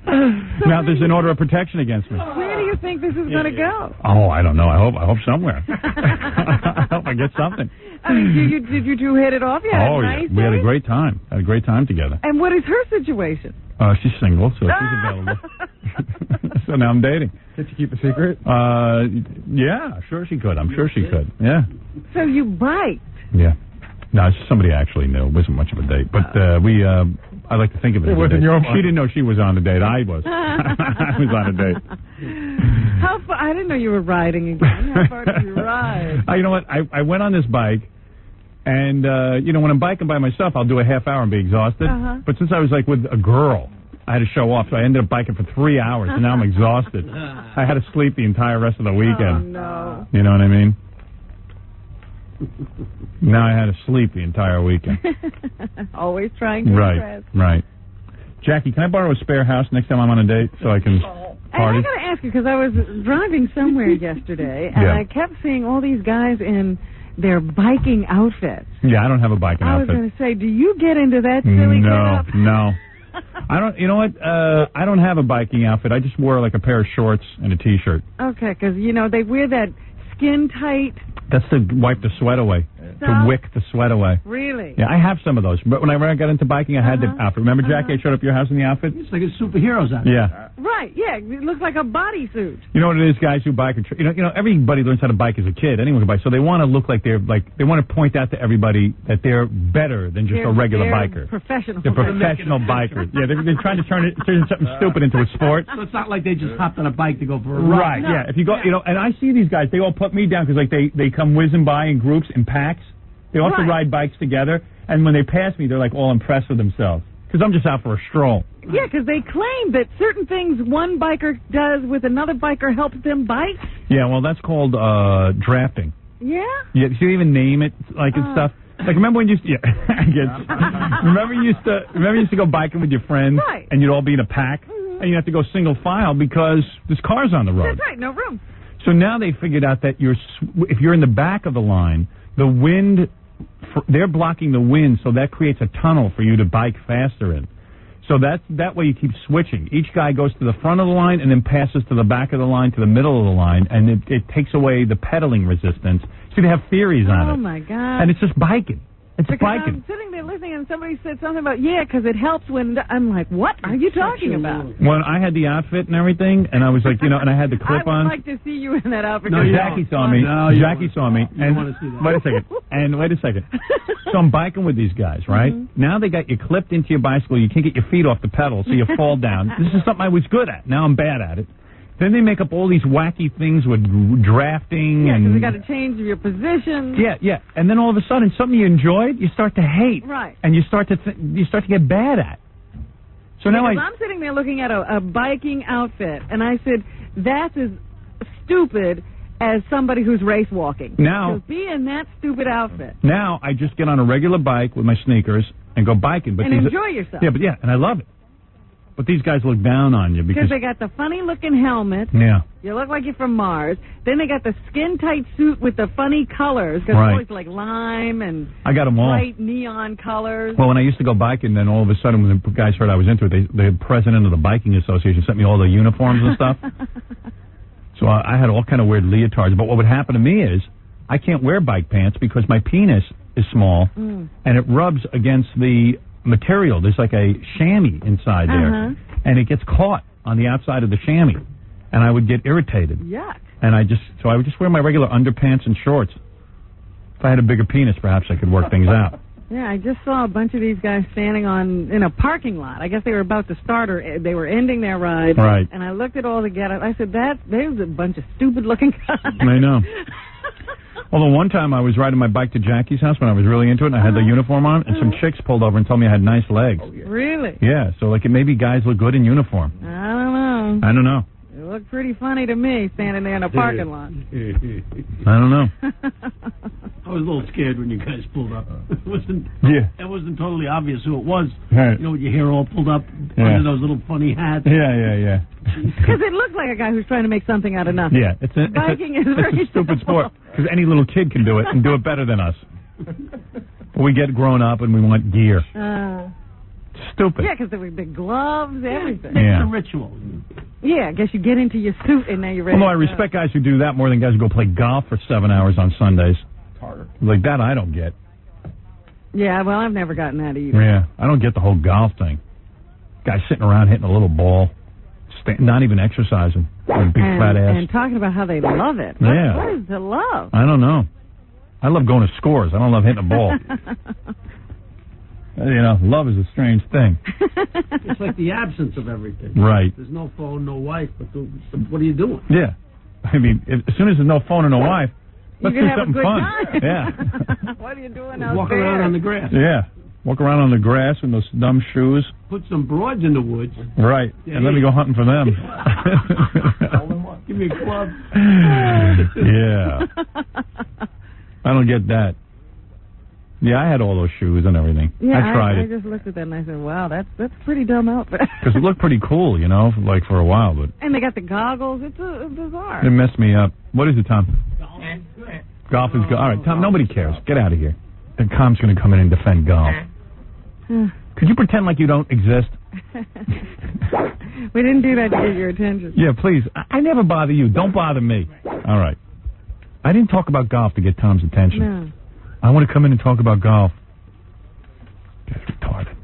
Now there's an order of protection against me. Where do you think this is going to go? Oh, I don't know. I hope somewhere. I hope I get something. I mean, did you two hit it off? You had a nice We had a great time. Had a great time together. And what is her situation? She's single, so she's available. So now I'm dating. Did she keep a secret? Yeah, sure she could. I'm sure she could. Yeah. So you biked? Yeah. No, it's somebody I actually knew. It wasn't much of a date, but I like to think of it. It wasn't your She didn't know she was on a date. I was. I was on a date. How far? I didn't know you were riding again. How far did you ride? You know what? I went on this bike, and when I'm biking by myself, I'll do a half hour and be exhausted. But since I was like with a girl, I had to show off, so I ended up biking for 3 hours, and now I'm exhausted. I had to sleep the entire rest of the weekend. Oh, no. You know what I mean? Now I had to sleep the entire weekend. Always trying to impress. Right. Jackie, can I borrow a spare house next time I'm on a date so I can party? I got to ask you, because I was driving somewhere yesterday, and I kept seeing all these guys in their biking outfits. Yeah, I don't have a biking outfit. I was going to say, do you get into that silly getup? No. I don't. You know what? I don't have a biking outfit. I just wore like a pair of shorts and a T-shirt. Okay, because they wear that skin tight. That's to wipe the sweat away. To wick the sweat away. Really? Yeah, I have some of those. But when I got into biking, I had the outfit. Remember, Jackie, I showed up at your house in the outfit? It's like a superhero's outfit. Yeah. Right, yeah. It looks like a bodysuit. You know what it is, guys who bike? Everybody learns how to bike as a kid. Anyone can bike. So they want to look like they want to point out to everybody that they're better than just a regular biker. Professional. They're professional bikers. Yeah, they're trying to turn something stupid into a sport. So it's not like they just hopped on a bike to go for a ride. Right, yeah. If you go, and I see these guys, they all put me down because they come whizzing by in groups, in packs. They also ride bikes together, and when they pass me, they're like all impressed with themselves because I'm just out for a stroll. Yeah, because they claim that certain things one biker does with another biker helps them bike. Yeah, well, that's called drafting. Yeah? Yeah, so you even name it, like, and stuff. Like, remember when you used to, I guess, remember you used to go biking with your friends, right, and you'd all be in a pack, and you have to go single file because there's cars on the road. That's right, no room. So now they figured out that if you're in the back of the line, the wind, they're blocking the wind, so that creates a tunnel for you to bike faster in. So that way you keep switching. Each guy goes to the front of the line and then passes to the back of the line, to the middle of the line, and it takes away the pedaling resistance. So they have theories on it. Oh, my God. And it's just biking. It's because biking. I'm sitting there listening, and somebody said something about, because it helps when... I'm like, what are you talking about? When I had the outfit and everything, and I was like, and I had the clip on. I would like to see you in that outfit. No, Jackie saw me. Jackie saw me. You want to see that. Wait a second. So I'm biking with these guys, right? Now they got you clipped into your bicycle. You can't get your feet off the pedal, so you fall down. This is something I was good at. Now I'm bad at it. Then they make up all these wacky things with drafting because and... you got to change your position. Yeah. And then all of a sudden, something you enjoyed, you start to hate. Right. And you start to get bad at. So now I'm sitting there looking at a biking outfit, and I said, that's as stupid as somebody who's race walking. Now... So be in that stupid outfit. Now I just get on a regular bike with my sneakers and go biking. But enjoy yourself. Yeah, and I love it. But these guys look down on you because they got the funny-looking helmet. Yeah. You look like you're from Mars. Then they got the skin-tight suit with the funny colors. Because right. it's always like lime and I got them all. bright neon colors. Well, when I used to go biking, then all of a sudden when the guys heard I was into it, the president of the biking association sent me all the uniforms and stuff. So I had all kind of weird leotards. But what would happen to me is I can't wear bike pants because my penis is small and it rubs against the material. There's like a chamois inside there, and it gets caught on the outside of the chamois, and I would get irritated. Yuck. And I would just wear my regular underpants and shorts. If I had a bigger penis, perhaps I could work things out. Yeah, I just saw a bunch of these guys standing in a parking lot. I guess they were about to start or they were ending their ride. Right. And I looked at all the get-up. I said, there's a bunch of stupid-looking guys. I know. Although one time I was riding my bike to Jackie's house when I was really into it, and I had the uniform on, and some chicks pulled over and told me I had nice legs. Oh, yeah. Really? Yeah, so like maybe guys look good in uniform. I don't know. It looked pretty funny to me, standing there in a parking lot. I don't know. I was a little scared when you guys pulled up. It wasn't totally obvious who it was. Right. You know, with your hair all pulled up under those little funny hats. Yeah. Because it looked like a guy who's trying to make something out of nothing. Yeah, it's a stupid sport. Because any little kid can do it and do it better than us. But we get grown up and we want gear. Stupid. Yeah, because there were big gloves, everything. It's a ritual. Yeah, I guess you get into your suit and now you're ready. Although I respect guys who do that more than guys who go play golf for 7 hours on Sundays. It's harder. Like that I don't get. Yeah, well, I've never gotten that either. Yeah, I don't get the whole golf thing. Guys sitting around hitting a little ball, not even exercising. With a big fat ass. And talking about how they love it. Yeah. What is the love? I don't know. I love going to scores. I don't love hitting a ball. You know, love is a strange thing. It's like the absence of everything. Right. There's no phone, no wife, but what are you doing? Yeah. I mean, as soon as there's no phone and no wife, let's do something fun. Time. Yeah. What are you doing out Walk there? around on the grass. Yeah. Walk around on the grass in those dumb shoes. Put some broads in the woods. Right. Yeah, and let me go hunting for them. Give me a club. Yeah. I don't get that. Yeah, I had all those shoes and everything. Yeah, I tried I it. just looked at that and I said, wow, that's a pretty dumb outfit. Because it looked pretty cool, you know, like for a while, but And they got the goggles. It's bizarre. it messed me up. What is it, Tom? Golf is good. All right, Tom, nobody cares. Get out of here. And Tom's going to come in and defend golf. Could you pretend like you don't exist? We didn't do that to get your attention. Yeah, please. I never bother you. Don't bother me. All right. I didn't talk about golf to get Tom's attention. No. I want to come in and talk about golf. Guy's retarded.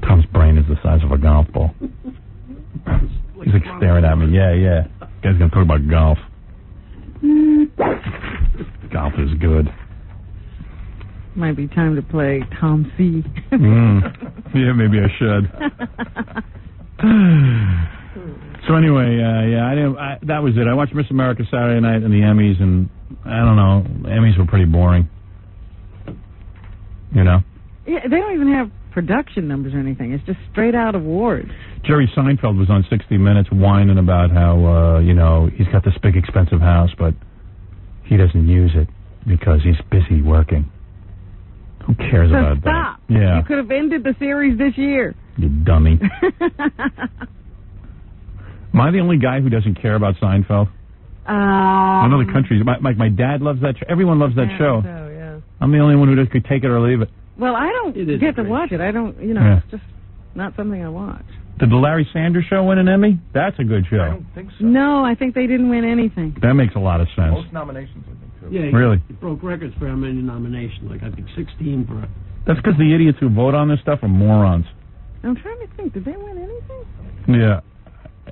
Tom's brain is the size of a golf ball. He's like staring at me. Yeah. Guy's going to talk about golf. Golf is good. Might be time to play Tom C. Yeah, maybe I should. So anyway, that was it. I watched Miss America Saturday night and the Emmys, and I don't know, the Emmys were pretty boring. You know? Yeah, they don't even have production numbers or anything. It's just straight out awards. Jerry Seinfeld was on 60 Minutes whining about how, he's got this big expensive house, but he doesn't use it because he's busy working. Who cares about stop. that? Yeah. You could have ended the series this year. You dummy. Am I the only guy who doesn't care about Seinfeld? I know the country. My dad loves that show. Everyone loves that show. So, yeah. I'm the only one who could take it or leave it. Well, I don't get to watch it. I don't, Yeah. It's just not something I watch. Did the Larry Sanders Show win an Emmy? That's a good show. I don't think so. No, I think they didn't win anything. That makes a lot of sense. Most nominations, I think, too. Yeah, Really? It broke records for how many nominations. Like, I think 16 for it. That's because the idiots who vote on this stuff are morons. I'm trying to think. Did they win anything? Yeah.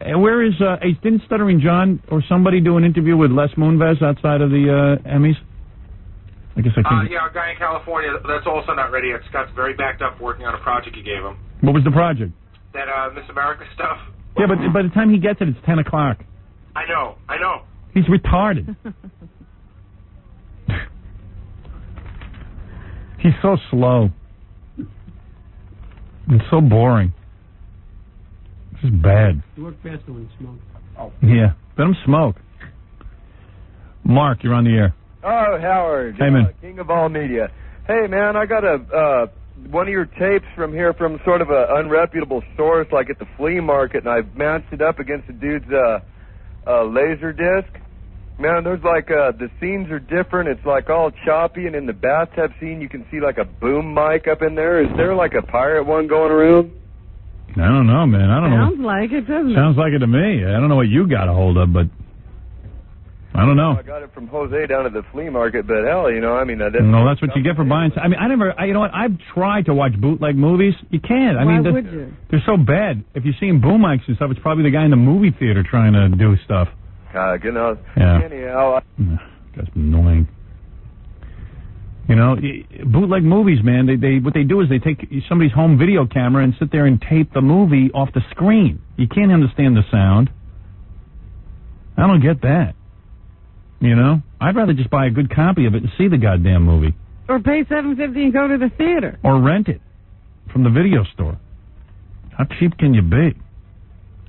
And where is, didn't Stuttering John or somebody do an interview with Les Moonves outside of the Emmys? I guess I can't. Yeah, a guy in California, that's also not ready yet. Scott's very backed up working on a project you gave him. What was the project? That Miss America stuff. Yeah, but by the time he gets it, it's 10 o'clock. I know. He's retarded. He's so slow. It's so boring. It's just bad. You work faster when you smoke. Oh. Yeah, let him smoke. Mark, you're on the air. Oh, Howard. Hey, man. King of all media. Hey, man, I got one of your tapes from here from sort of an unreputable source, like at the flea market, and I've matched it up against the dude's laser disc. Man, there's like, the scenes are different. It's like all choppy, and in the bathtub scene, you can see like a boom mic up in there. Is there like a pirate one going around? I don't know, man. I don't know. Sounds like it, doesn't it? Sounds like it to me. I don't know what you got a hold of, but I don't know. I got it from Jose down at the flea market, but hell, that's what you get for buying. I mean, you know what? I've tried to watch bootleg movies. You can't. Why would you? They're so bad. If you see boom mics and stuff, it's probably the guy in the movie theater trying to do stuff. Anyhow. That's annoying. Bootleg movies, man. They what they do is they take somebody's home video camera and sit there and tape the movie off the screen. You can't understand the sound. I don't get that. I'd rather just buy a good copy of it and see the goddamn movie. Or pay $7.50 and go to the theater. Or rent it from the video store. How cheap can you be?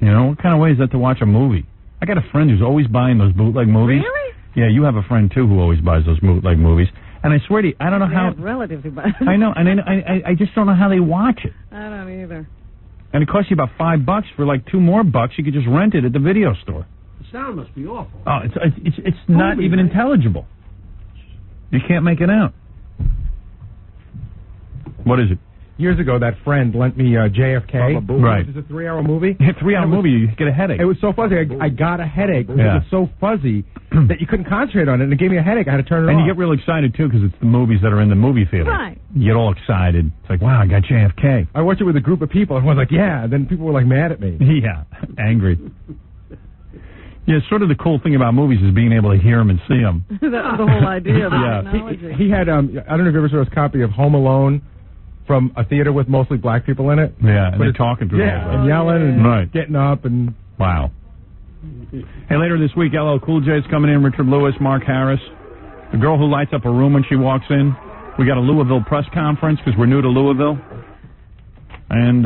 What kind of way is that to watch a movie? I got a friend who's always buying those bootleg movies. Really? Yeah, you have a friend, too, who always buys those bootleg movies. And I swear to you, I don't know how... Have relatives who buy I know, and I just don't know how they watch it. I don't either. And it costs you about $5 for like $2 more. You could just rent it at the video store. The sound must be awful. Oh, it's not even intelligible. You can't make it out. What is it? Years ago, that friend lent me JFK. Right. Which is a 3-hour movie. Yeah, 3-hour movie, you get a headache. It was so fuzzy. I got a headache. It Yeah. was so fuzzy that you couldn't concentrate on it, and it gave me a headache. I had to turn it off. And you get real excited, too, because it's the movies that are in the movie theater. Right. You get all excited. It's like, wow, I got JFK. I watched it with a group of people, and I was like, yeah. And then people were like mad at me. Yeah, angry. Yeah, sort of the cool thing about movies is being able to hear them and see them. That was the whole idea of the Yeah. technology. He had, I don't know if you ever saw his copy of Home Alone from a theater with mostly black people in it. Yeah, and But they're it's- talking through Yeah, all and that. yelling and Right. getting up and... Wow. Hey, later this week, LL Cool J is coming in, Richard Lewis, Mark Harris. The girl who lights up a room when she walks in. We got a Louisville press conference because we're new to Louisville. And,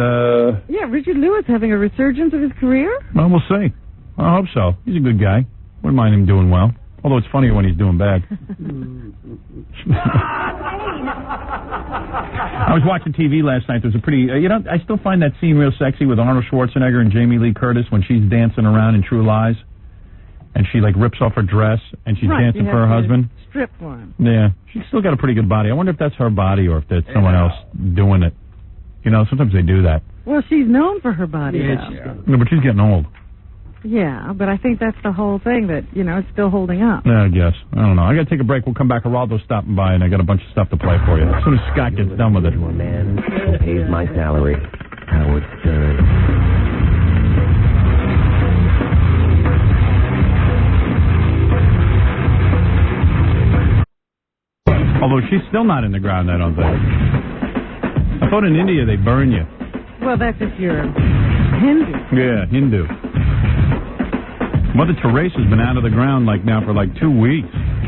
Yeah, Richard Lewis having a resurgence of his career? well, we'll see. I hope so. He's a good guy. Wouldn't mind him doing well. Although it's funnier when he's doing bad. I was watching TV last night. There was a pretty, I still find that scene real sexy with Arnold Schwarzenegger and Jamie Lee Curtis when she's dancing around in True Lies. And she, rips off her dress and she's dancing for her husband. Strip for him. Yeah. She's still got a pretty good body. I wonder if that's her body or if that's someone else doing it. Sometimes they do that. Well, she's known for her body, though. No, but she's getting old. Yeah, but I think that's the whole thing, that, it's still holding up. Yeah, I guess. I don't know. I got to take a break. We'll come back. Geraldo's stopping by, and I got a bunch of stuff to play for you. As soon as Scott gets done with it. A man who pays my salary, Howard Stern. Although she's still not in the ground, I don't think. I thought in India they burn you. Well, that's if you're Hindu. Yeah, Hindu. Mother Teresa's been out of the ground now for 2 weeks.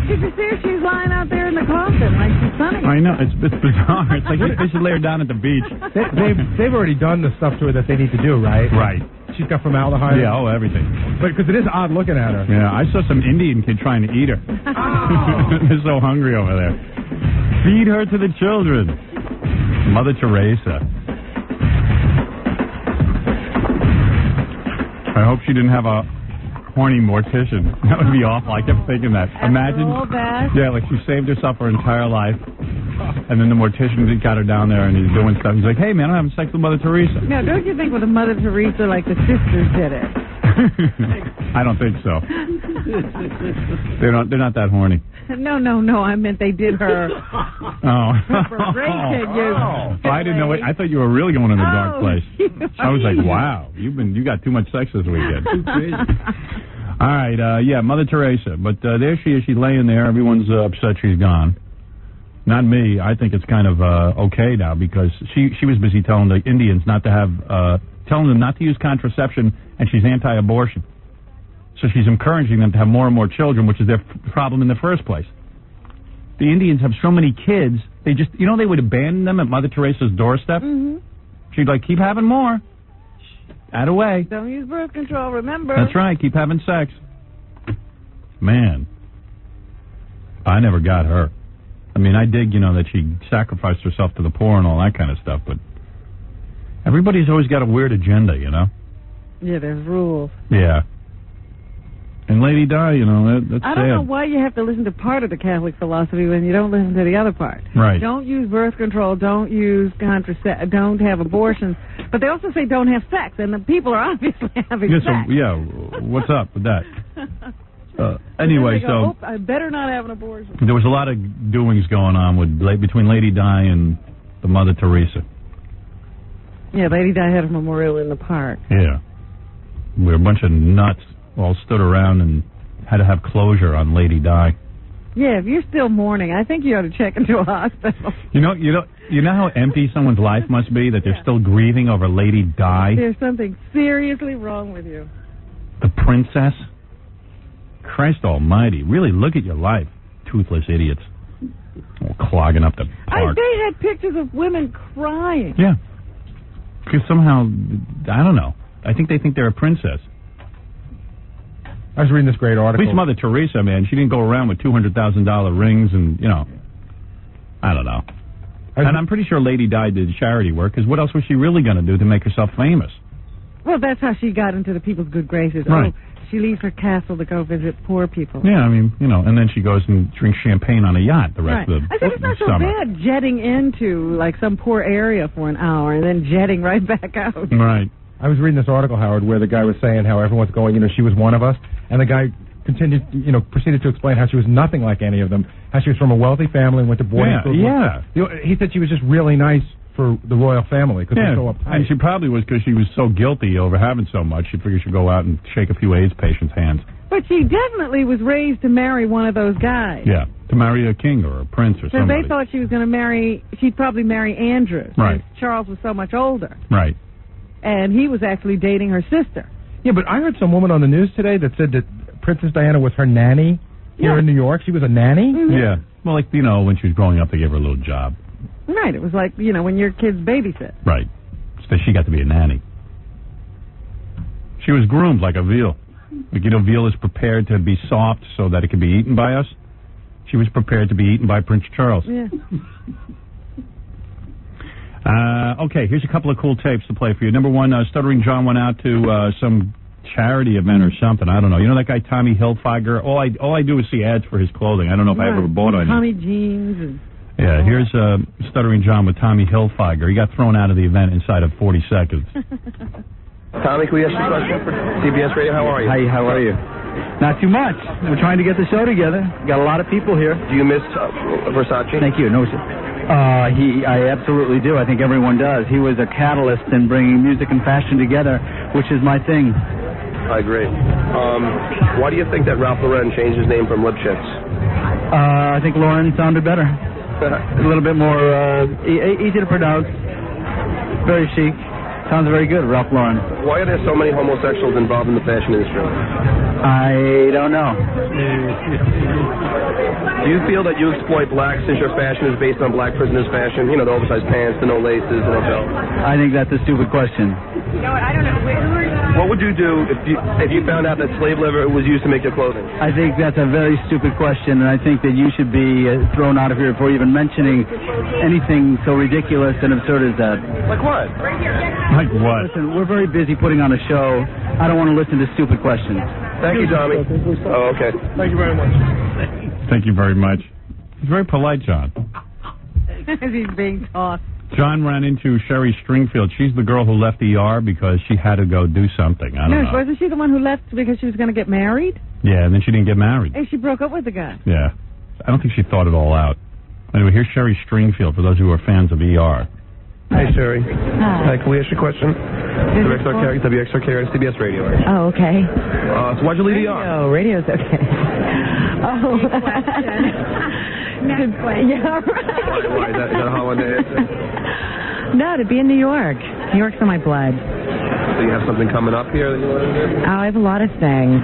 Did you see her? She's lying out there in the coffin like she's sunning. I know. It's bizarre. It's like they should lay her down at the beach. They've already done the stuff to her that they need to do, right? Right. She's got formaldehyde. Yeah, everything. But because it is odd looking at her. Yeah, I saw some Indian kid trying to eat her. They're so hungry over there. Feed her to the children. Mother Teresa. I hope she didn't have a horny mortician. That would be awful. I kept thinking that. Imagine. All that. Yeah, like she saved herself her entire life, and then the mortician got her down there, and he's doing stuff. He's like, "Hey, man, I'm having sex with Mother Teresa." Now, don't you think with the Mother Teresa, like the sisters did it? I don't think so. They're not that horny. No. I meant they did her. Oh. Preparation, I didn't know it. I thought you were really going in a dark place. I was like, wow, you got too much sex this weekend. All right, yeah, Mother Teresa. But there she is. She's laying there. Everyone's upset she's gone. Not me. I think it's kind of okay now because she was busy telling the Indians not to have, telling them not to use contraception, and she's anti-abortion. So she's encouraging them to have more and more children, which is their problem in the first place. The Indians have so many kids, they just, they would abandon them at Mother Teresa's doorstep. Mm-hmm. She'd like, keep having more. Add away. Don't use birth control, remember. That's right, keep having sex. Man, I never got her. I mean, I dig, that she sacrificed herself to the poor and all that kind of stuff, but everybody's always got a weird agenda, Yeah, there's rules. Yeah. And Lady Di, that's I don't know why you have to listen to part of the Catholic philosophy when you don't listen to the other part. Right. Don't use birth control, don't use don't have abortions. But they also say don't have sex, and the people are obviously having sex. So, what's up with that? Anyway, so I better not have an abortion. There was a lot of doings going on between Lady Di and the Mother Teresa. Yeah, Lady Di had a memorial in the park. Yeah. We were a bunch of nuts all stood around and had to have closure on Lady Di. Yeah, if you're still mourning, I think you ought to check into a hospital. You know how empty someone's life must be that they're still grieving over Lady Di? There's something seriously wrong with you. The princess? Christ almighty. Really, look at your life. Toothless idiots. All clogging up the park. They had pictures of women crying. Yeah. Because somehow, I don't know. I think they think they're a princess. I was reading this great article. At least Mother Teresa, man, she didn't go around with $200,000 rings and, I don't know. And I'm pretty sure Lady Di did charity work, because what else was she really going to do to make herself famous? Well, that's how she got into the people's good graces. Right. Oh, she leaves her castle to go visit poor people. Yeah, I mean, and then she goes and drinks champagne on a yacht the rest of the I think it's not so summer. bad jetting into, some poor area for an hour and then jetting right back out. Right. I was reading this article, Howard, where the guy was saying how everyone's going, she was one of us, and the guy continued, proceeded to explain how she was nothing like any of them, how she was from a wealthy family and went to boarding school. Yeah. He said she was just really nice for the royal family because they're so uptight. And she probably was because she was so guilty over having so much. She figured she'd go out and shake a few AIDS patients' hands. But she definitely was raised to marry one of those guys. Yeah, to marry a king or a prince or something. So they thought she was going to she'd probably marry Andrew. Right. Charles was so much older. Right. And he was actually dating her sister. Yeah, but I heard some woman on the news today that said that Princess Diana was her nanny here in New York. She was a nanny? Mm-hmm. Yeah. Well, when she was growing up, they gave her a little job. Right. It was like, when your kids babysit. Right. So she got to be a nanny. She was groomed like a veal. Like, veal is prepared to be soft so that it can be eaten by us. She was prepared to be eaten by Prince Charles. Yeah. Okay, here's a couple of cool tapes to play for you. Number one, Stuttering John went out to some charity event or something. I don't know. You know that guy Tommy Hilfiger? All I do is see ads for his clothing. I don't know if I ever bought any. Tommy jeans. Yeah, here's Stuttering John with Tommy Hilfiger. He got thrown out of the event inside of 40 seconds. Tommy, can we ask you a question for CBS Radio? How are you? Hi, how are you? Not too much. We're trying to get the show together. Got a lot of people here. Do you miss Versace? Thank you. No, sir. I absolutely do. I think everyone does. He was a catalyst in bringing music and fashion together, which is my thing. I agree. Why do you think that Ralph Lauren changed his name from Lipschitz? I think Lauren sounded better. A little bit more easy to pronounce. Very chic. Sounds very good, Ralph Lauren. Why are there so many homosexuals involved in the fashion industry? I don't know. Do you feel that you exploit blacks since your fashion is based on black prisoners' fashion? You know, the oversized pants, the no laces, the no belts. I think that's a stupid question. You know what? I don't know. What would you do if you found out that slave liver was used to make your clothing? I think that's a very stupid question, and I think that you should be thrown out of here before even mentioning anything so ridiculous and absurd as that. Like what? Like what? Listen, we're very busy putting on a show. I don't want to listen to stupid questions. Thank you, Tommy. Oh, okay. Thank you very much. Thank you very much. He's very polite, John. He's being tossed. John ran into Sherry Stringfield. She's the girl who left ER because she had to go do something. I don't know. Wasn't she the one who left because she was going to get married? Yeah, and then she didn't get married. And she broke up with the guy. Yeah. I don't think she thought it all out. Anyway, here's Sherry Stringfield for those who are fans of ER. Hey, Sherry. Hi. Can we ask you a question? WXRK and CBS Radio. Oh, okay. So why'd you leave ER? Oh, radio's okay. Oh. Next question. Yeah, right. Why? Is that a holiday answer? No, to be in New York. New York's in my blood. So you have something coming up here that you want to do? Oh, I have a lot of things.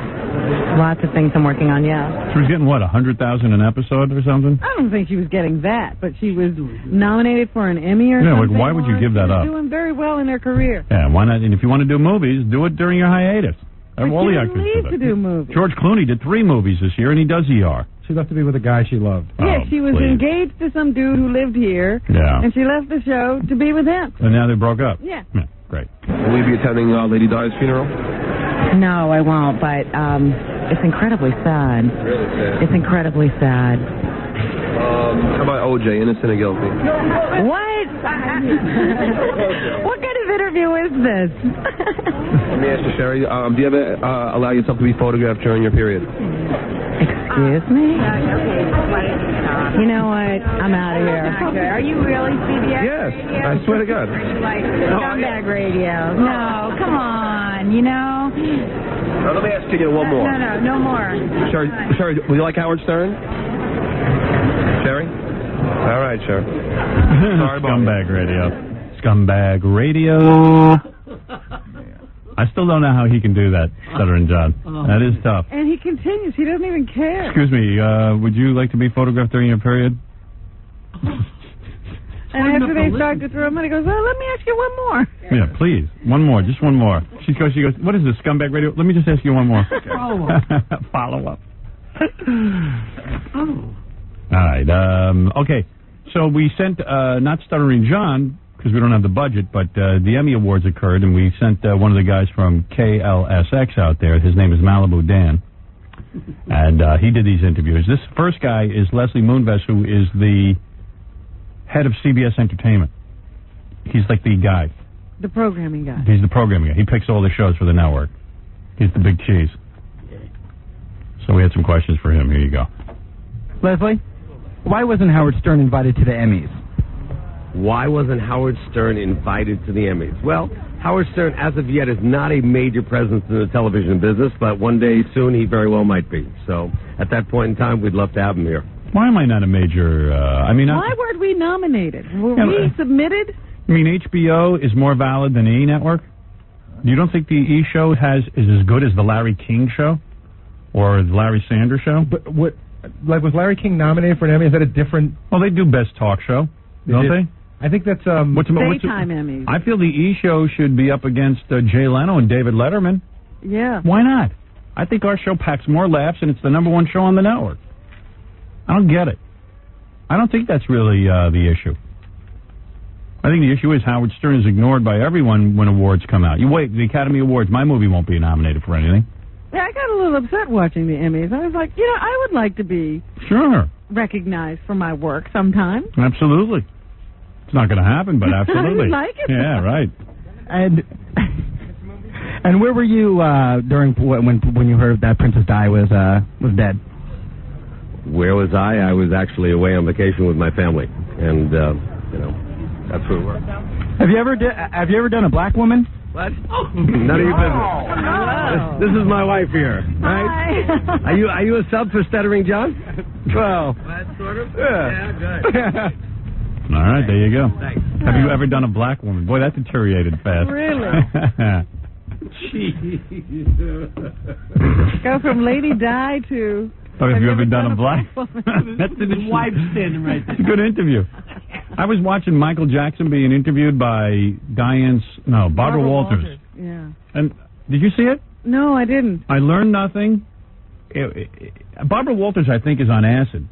Lots of things I'm working on, yeah. She was getting, what, 100,000 an episode or something? I don't think she was getting that, but she was nominated for an Emmy or something. Yeah, why would you give that up? She was doing very well in her career. Yeah, why not? And if you want to do movies, do it during your hiatus. But all she the didn't actors leave do to that. do movies. George Clooney did 3 movies this year, and he does ER. She left to be with a guy she loved. Yeah, she was engaged to some dude who lived here. Yeah. And she left the show to be with him. And now they broke up. Yeah. Great. Will you be attending Lady Di's funeral? No, I won't, but it's incredibly sad. Really sad. It's incredibly sad. How about OJ, innocent or guilty? What? What kind of interview is this? Let me ask you, Sherry, do you ever allow yourself to be photographed during your period? Excuse me? You know what? I'm out of here. Are you really CBS? Yes, I swear to God. Like Scumbag Radio. No, come on, you know? Let me ask you one more. No more. Sherry, would you like Howard Stern? Sherry? All right, Sherry. Sorry about Scumbag Radio. Scumbag Radio. I still don't know how he can do that, Stuttering John. That is tough. And he continues. He doesn't even care. Excuse me, would you like to be photographed during your period? And after they start to throw him, he goes, let me ask you one more. Yeah, please. One more. Just one more. She goes, what is this, Scumbag Radio? Let me just ask you one more. Follow up. All right. Okay. So we sent, not Stuttering John, because we don't have the budget, but the Emmy Awards occurred, and we sent one of the guys from KLSX out there. His name is Malibu Dan. And he did these interviews. This first guy is Leslie Moonves, who is the head of CBS Entertainment. He's like the guy. The programming guy. He's the programming guy. He picks all the shows for the network. He's the big cheese. So we had some questions for him. Here you go. Leslie, why wasn't Howard Stern invited to the Emmys? Why wasn't Howard Stern invited to the Emmys? Well, Howard Stern, as of yet, is not a major presence in the television business, but one day soon he very well might be. So at that point in time, we'd love to have him here. Why am I not a major, why weren't we nominated? Were we submitted? I mean, HBO is more valid than E! Network? You don't think the E! show is as good as the Larry King show? Or the Larry Sanders show? But was Larry King nominated for an Emmy? Is that a different... Well, they do Best Talk Show, don't they? I think that's... Daytime Emmys. I feel the E! show should be up against Jay Leno and David Letterman. Yeah. Why not? I think our show packs more laughs, and it's the #1 show on the network. I don't get it. I don't think that's really the issue. I think the issue is Howard Stern is ignored by everyone when awards come out. You wait, the Academy Awards, my movie won't be nominated for anything. Yeah, I got a little upset watching the Emmys. I was like, I would like to be recognized for my work sometime. Absolutely. It's not going to happen, but absolutely. I would like it. Yeah, right. And where were you during when you heard that Princess Di was dead? Where was I? I was actually away on vacation with my family, and that's where we were. Have you ever done a black woman? What? None of your business. No. This is my wife here, right? Hi. Are you a sub for Stuttering John? Well, That sort of. Yeah. Good. All right, there you go. Thanks. Have you ever done a black woman? Boy, that deteriorated fast. Really? Jeez. Go from Lady Di to... Oh, have you ever done a black? That's the wife standing right there. It's a good interview. I was watching Michael Jackson being interviewed by Barbara Walters. Yeah. And did you see it? No, I didn't. I learned nothing. Barbara Walters, I think, is on acid.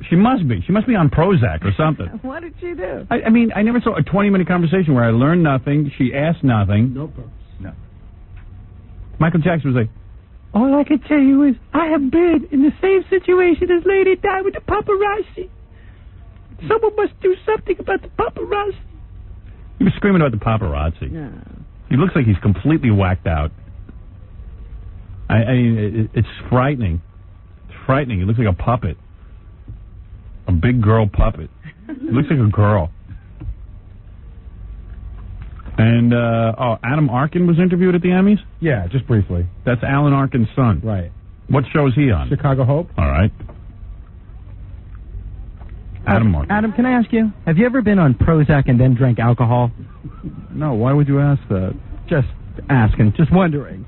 She must be. She must be on Prozac or something. What did she do? I mean, I never saw a 20-minute conversation where I learned nothing. She asked nothing. No purpose. No. Michael Jackson was like, all I can tell you is I have been in the same situation as Lady Di with the paparazzi. Someone must do something about the paparazzi. He was screaming about the paparazzi. Yeah. He looks like he's completely whacked out. It's frightening. It's frightening. He looks like a puppet. A big girl puppet. He looks like a girl. And, Adam Arkin was interviewed at the Emmys? Yeah, just briefly. That's Alan Arkin's son. Right. What show is he on? Chicago Hope. All right. Adam Arkin. Adam, can I ask you, have you ever been on Prozac and then drank alcohol? No, why would you ask that? Just asking, just wondering.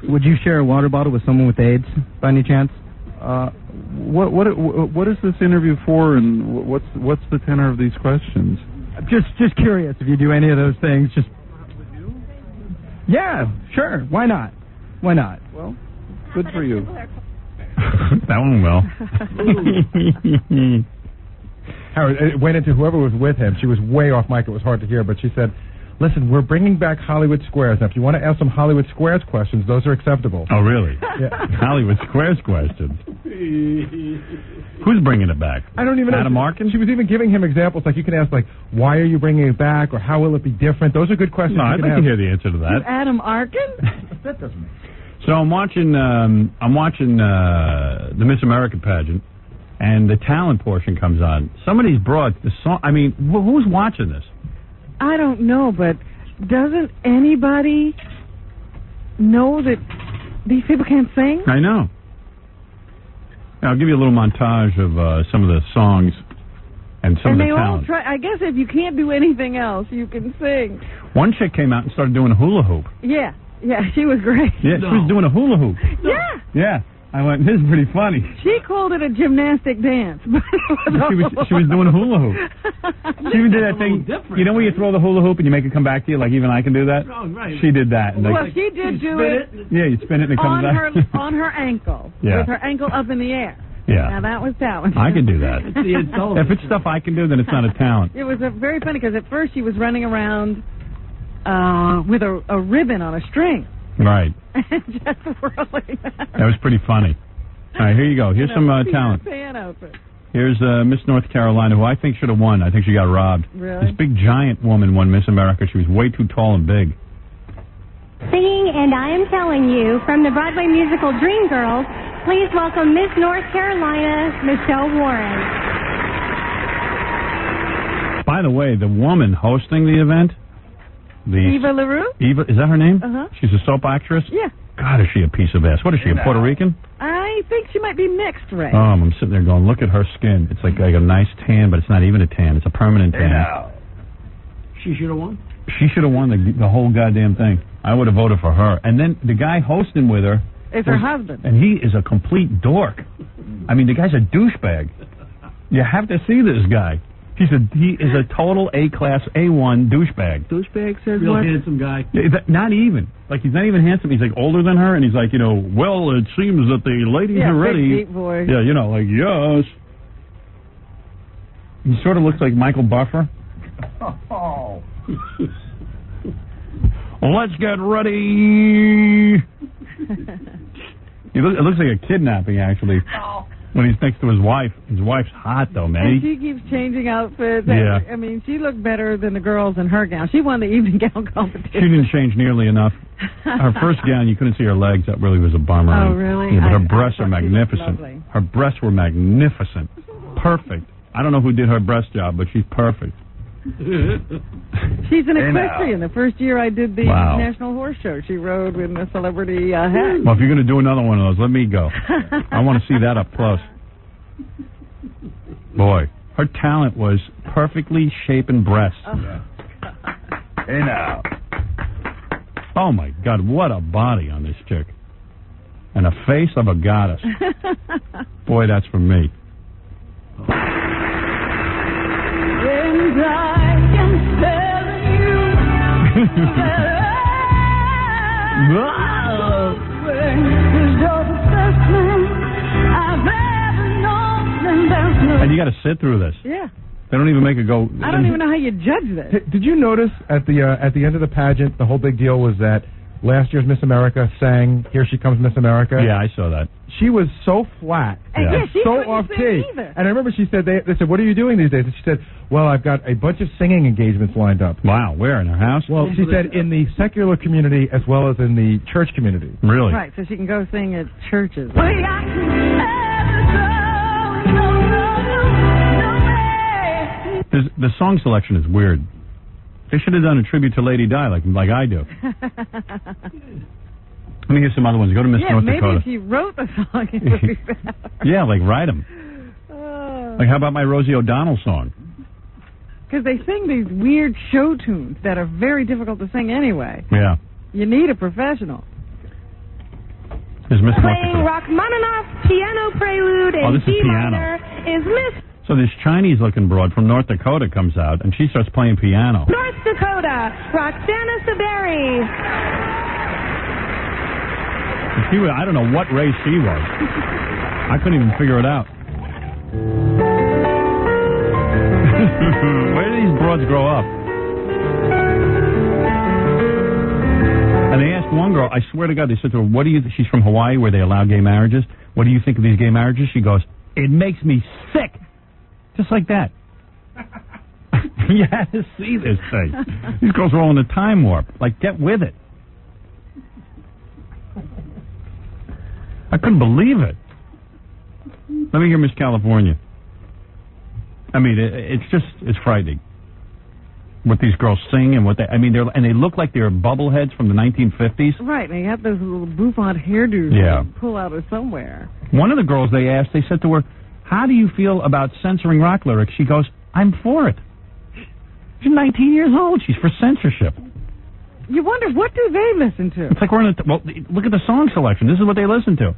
Would you share a water bottle with someone with AIDS, by any chance? What is this interview for, and what's the tenor of these questions? Just curious if you do any of those things. Just yeah, sure. Why not? Why not? Well, good for you. That one will. Howard, it went into whoever was with him. She was way off mic. It was hard to hear, but she said, listen, we're bringing back Hollywood Squares. Now, if you want to ask some Hollywood Squares questions, those are acceptable. Oh, really? Yeah. Hollywood Squares questions. Who's bringing it back? I don't even know. Adam Arkin? She was even giving him examples. Like, you can ask, like, why are you bringing it back, or how will it be different? Those are good questions. No, I'd like to hear the answer to that. Adam Arkin? That doesn't make sense. So I'm watching the Miss America pageant, and the talent portion comes on. Some of these broads, the song. I mean, who's watching this? I don't know, but doesn't anybody know that these people can't sing? I know. Now, I'll give you a little montage of some of the songs and some of the they talent. all try. I guess if you can't do anything else, you can sing. One chick came out and started doing a hula hoop. Yeah, she was great. Yeah, she was doing a hula hoop. Yeah. Yeah. I went, this is pretty funny. She called it a gymnastic dance. But she was doing a hula hoop. She even did that thing. You know where you throw the hula hoop and you make it come back to you, like even I can do that? Oh, right. She did that. And well, she did do it. Yeah, you spin it and it comes back. On her ankle. Yeah. With her ankle up in the air. Yeah. Now, that was talent. I can do that. If it's stuff I can do, then it's not a talent. It was very funny because at first she was running around with a ribbon on a string. Right. Just whirling. That was pretty funny. All right, here you go. Here's some talent. Here's Miss North Carolina, who I think should have won. I think she got robbed. Really? This big giant woman won Miss America. She was way too tall and big. Singing And I Am Telling You from the Broadway musical Dreamgirls, please welcome Miss North Carolina, Michelle Warren. By the way, the woman hosting the event, Eva LaRue? Eva, is that her name? Uh-huh. She's a soap actress? Yeah. God, is she a piece of ass. What is she, a Puerto Rican? I think she might be mixed, Ray. I'm sitting there going, look at her skin. It's like a nice tan, but it's not even a tan. It's a permanent tan. She should have won. She should have won the whole goddamn thing. I would have voted for her. And then the guy hosting with her... It's her husband. And he is a complete dork. I mean, the guy's a douchebag. You have to see this guy. He is a total A-class, A1 douchebag. Douchebag says Real what? handsome guy. Not even. Like, he's not even handsome. He's, like, older than her, and he's like, well, it seems that the ladies are ready. Big, deep voice. Yeah, like, yes. He sort of looks like Michael Buffer. Oh. Let's get ready. It looks like a kidnapping, actually. When he's next to his wife. His wife's hot, though, man. And she keeps changing outfits. Yeah. I mean, she looked better than the girls in her gown. She won the evening gown competition. She didn't change nearly enough. Her first gown, you couldn't see her legs. That really was a bummer. Oh, really? Yeah, but her breasts are magnificent. Her breasts were magnificent. Perfect. I don't know who did her breast job, but she's perfect. She's an equestrian. The first year I did the National Horse Show, she rode with the celebrity hat. Well, if you're going to do another one of those, let me go. I want to see that up close. Boy, Her talent was perfectly shapen breasts. Hey now. Oh my God, what a body on this chick. And a face of a goddess. Boy, that's for me. And I can tell you and you got to sit through this. Yeah. They don't even make it go. I don't even know how you judge this. Did you notice at the end of the pageant, the whole big deal was that last year's Miss America sang "Here She Comes Miss America"? Yeah, I saw that. She was so flat and she so couldn't off sing key. either. And I remember she said they said, "What are you doing these days?" And she said, "Well, I've got a bunch of singing engagements lined up." Wow, where in her house? Well, she said in the secular community as well as in the church community. Really? Right, so she can go sing at churches. The song selection is weird. They should have done a tribute to Lady Di like I do. Let me hear some other ones. Go to Miss North Dakota. Maybe if you wrote the song, it would be better. Yeah, like write them. Like how about my Rosie O'Donnell song? Because they sing these weird show tunes that are very difficult to sing anyway. Yeah. You need a professional. There's Miss North Playing Dakota. Rachmaninoff's Piano Prelude in this is D piano. minor is Miss So this Chinese-looking broad from North Dakota comes out, and she starts playing piano. North Dakota, Roxana Saberi. I don't know what race she was. I couldn't even figure it out. Where do these broads grow up? And they asked one girl, I swear to God, they said to her, what do you, she's from Hawaii where they allow gay marriages. What do you think of these gay marriages? She goes, it makes me sick. Just like that. You had to see this thing. These girls are all in a time warp. Like, get with it. I couldn't believe it. Let me hear Miss California. I mean, it's frightening. What these girls sing and they look like they're bubbleheads from the 1950s. Right, and they have those little bouffant hairdos Yeah. they pull out of somewhere. One of the girls they asked, they said to her, how do you feel about censoring rock lyrics? She goes, I'm for it. She's 19 years old. She's for censorship. You wonder, what do they listen to? It's like we're in look at the song selection. This is what they listen to.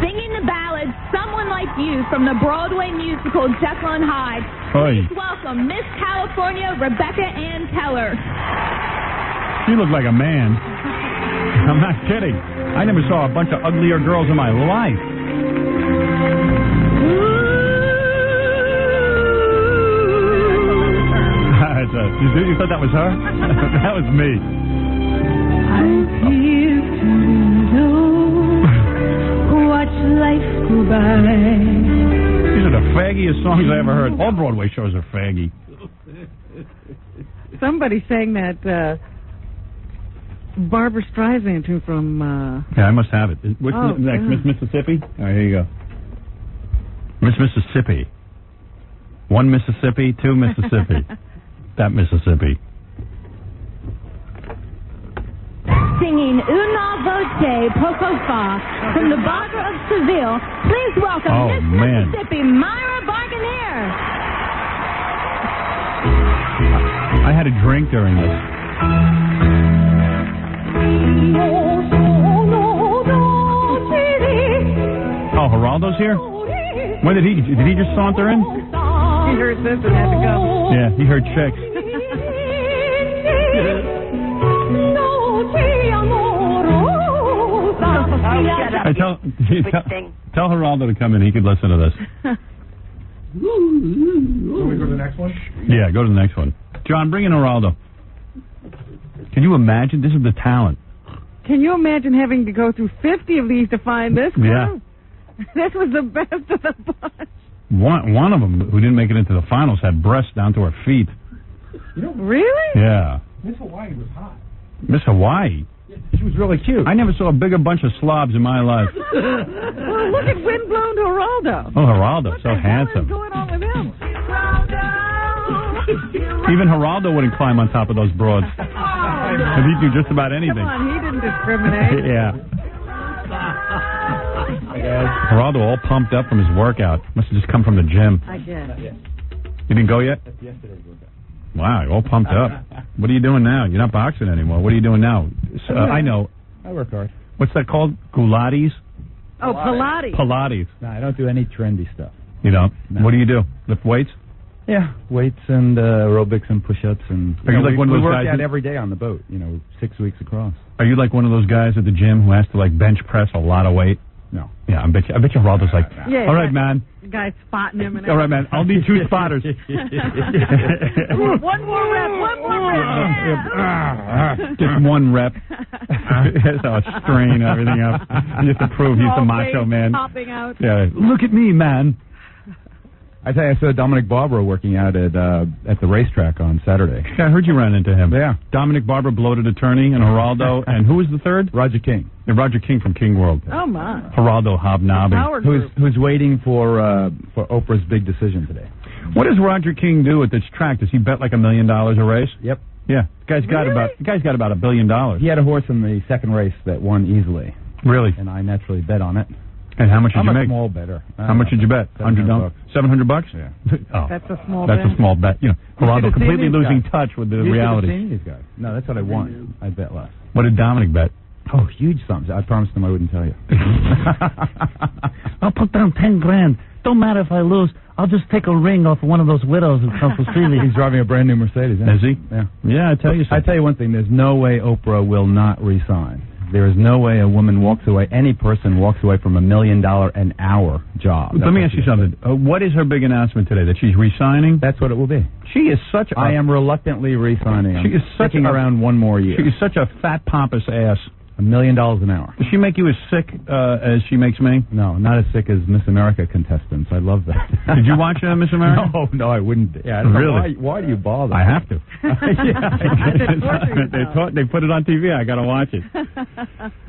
Singing the ballad, Someone Like You, from the Broadway musical Jekyll and Hyde. Oy. Please welcome Miss California, Rebecca Ann Keller. She looked like a man. I'm not kidding. I never saw a bunch of uglier girls in my life. You thought that was her? That was me. I'm here to watch life go by. These are the faggiest songs I ever heard. All Broadway shows are faggy. Somebody sang that Barbara Streisand tune from... Yeah, I must have it. What's next? Miss Mississippi? All right, here you go. Miss Mississippi. One Mississippi, two Mississippi. That Mississippi. Singing Una Voce Poco Fa from the Barbara of Seville. Please welcome Miss Mississippi, Myra Barganier. I had a drink during this. Oh, Geraldo's here? When did he just saunter in? He heard this and had to go. Yeah, he heard chicks. Hey, tell Geraldo to come in. He could listen to this. Can we go to the next one? Yeah, go to the next one. John, bring in Geraldo. Can you imagine? This is the talent. Can you imagine having to go through 50 of these to find this crew? Yeah. This was the best of the bunch. One of them who didn't make it into the finals had breasts down to her feet. You know, really? Yeah. Miss Hawaii was hot. Miss Hawaii? She was really cute. I never saw a bigger bunch of slobs in my life. Well, look at Windblown Geraldo. Oh, Geraldo, so handsome. What's going on with him? Even Geraldo wouldn't climb on top of those broads. Because he'd do just about anything. Come on, he didn't discriminate. Yeah. Geraldo all pumped up from his workout. Must have just come from the gym. I guess. You didn't go yet? That's yesterday's workout. Wow, you're all pumped up. What are you doing now? You're not boxing anymore. What are you doing now? I know. I work hard. What's that called? Pilates? Oh, Pilates. Pilates. No, I don't do any trendy stuff. You don't? No. What do you do? Lift weights? Yeah, weights and aerobics and push-ups and. Are you like one of those we work guys out who- every day on the boat. 6 weeks across. Are you like one of those guys at the gym who has to like bench press a lot of weight? No. Yeah, I bet you Geraldo's like, Yeah, all right, man. The guy's spotting him. And All right, man. I'll need 2 spotters. One more rep. Yeah. Just 1 rep. So strain everything up. Just to prove he's the macho man. Popping out. Yeah. Look at me, man. I tell you, I saw Dominic Barbaro working out at the racetrack on Saturday. Yeah, I heard you ran into him. Yeah. Dominic Barbaro, bloated attorney, and Geraldo. And who was the third? Roger King. Yeah, Roger King from King World. Oh, my. Geraldo hobnobbing. Who's waiting for Oprah's big decision today. What does Roger King do at this track? Does he bet like $1 million a race? Yep. Yeah. The guy's got about $1 billion. He had a horse in the second race that won easily. Really? And I naturally bet on it. And how much did you I'm make? a small bettor. How much did you bet? $100? $700? Yeah. Oh, That's a small that's bet. a small bet. You know, You Geraldo should've seen completely these losing guys. touch with the You should've reality. seen these guys. No, that's what I won. I bet less. What did Dominic bet? Oh, huge sums. I promised him I wouldn't tell you. I'll put down 10 grand. Don't matter if I lose. I'll just take a ring off of one of those widows who comes to see me. He's driving a brand new Mercedes. Is he? Yeah. Yeah, I tell you I something. tell you one thing. There's no way Oprah will not resign. There is no way a woman walks away, any person walks away from $1 million an hour job. Let me ask you something. What is her big announcement today? That she's resigning? That's what it will be. She is such a... I am reluctantly resigning. She is such sticking around one more year. She is such a fat, pompous ass. $1 million an hour. Does she make you as sick as she makes me? No, not as sick as Miss America contestants. I love that. Did you watch Miss America? No, I wouldn't. Yeah, I don't know Really? why do you bother? I have to. They put it on TV. I got to watch it.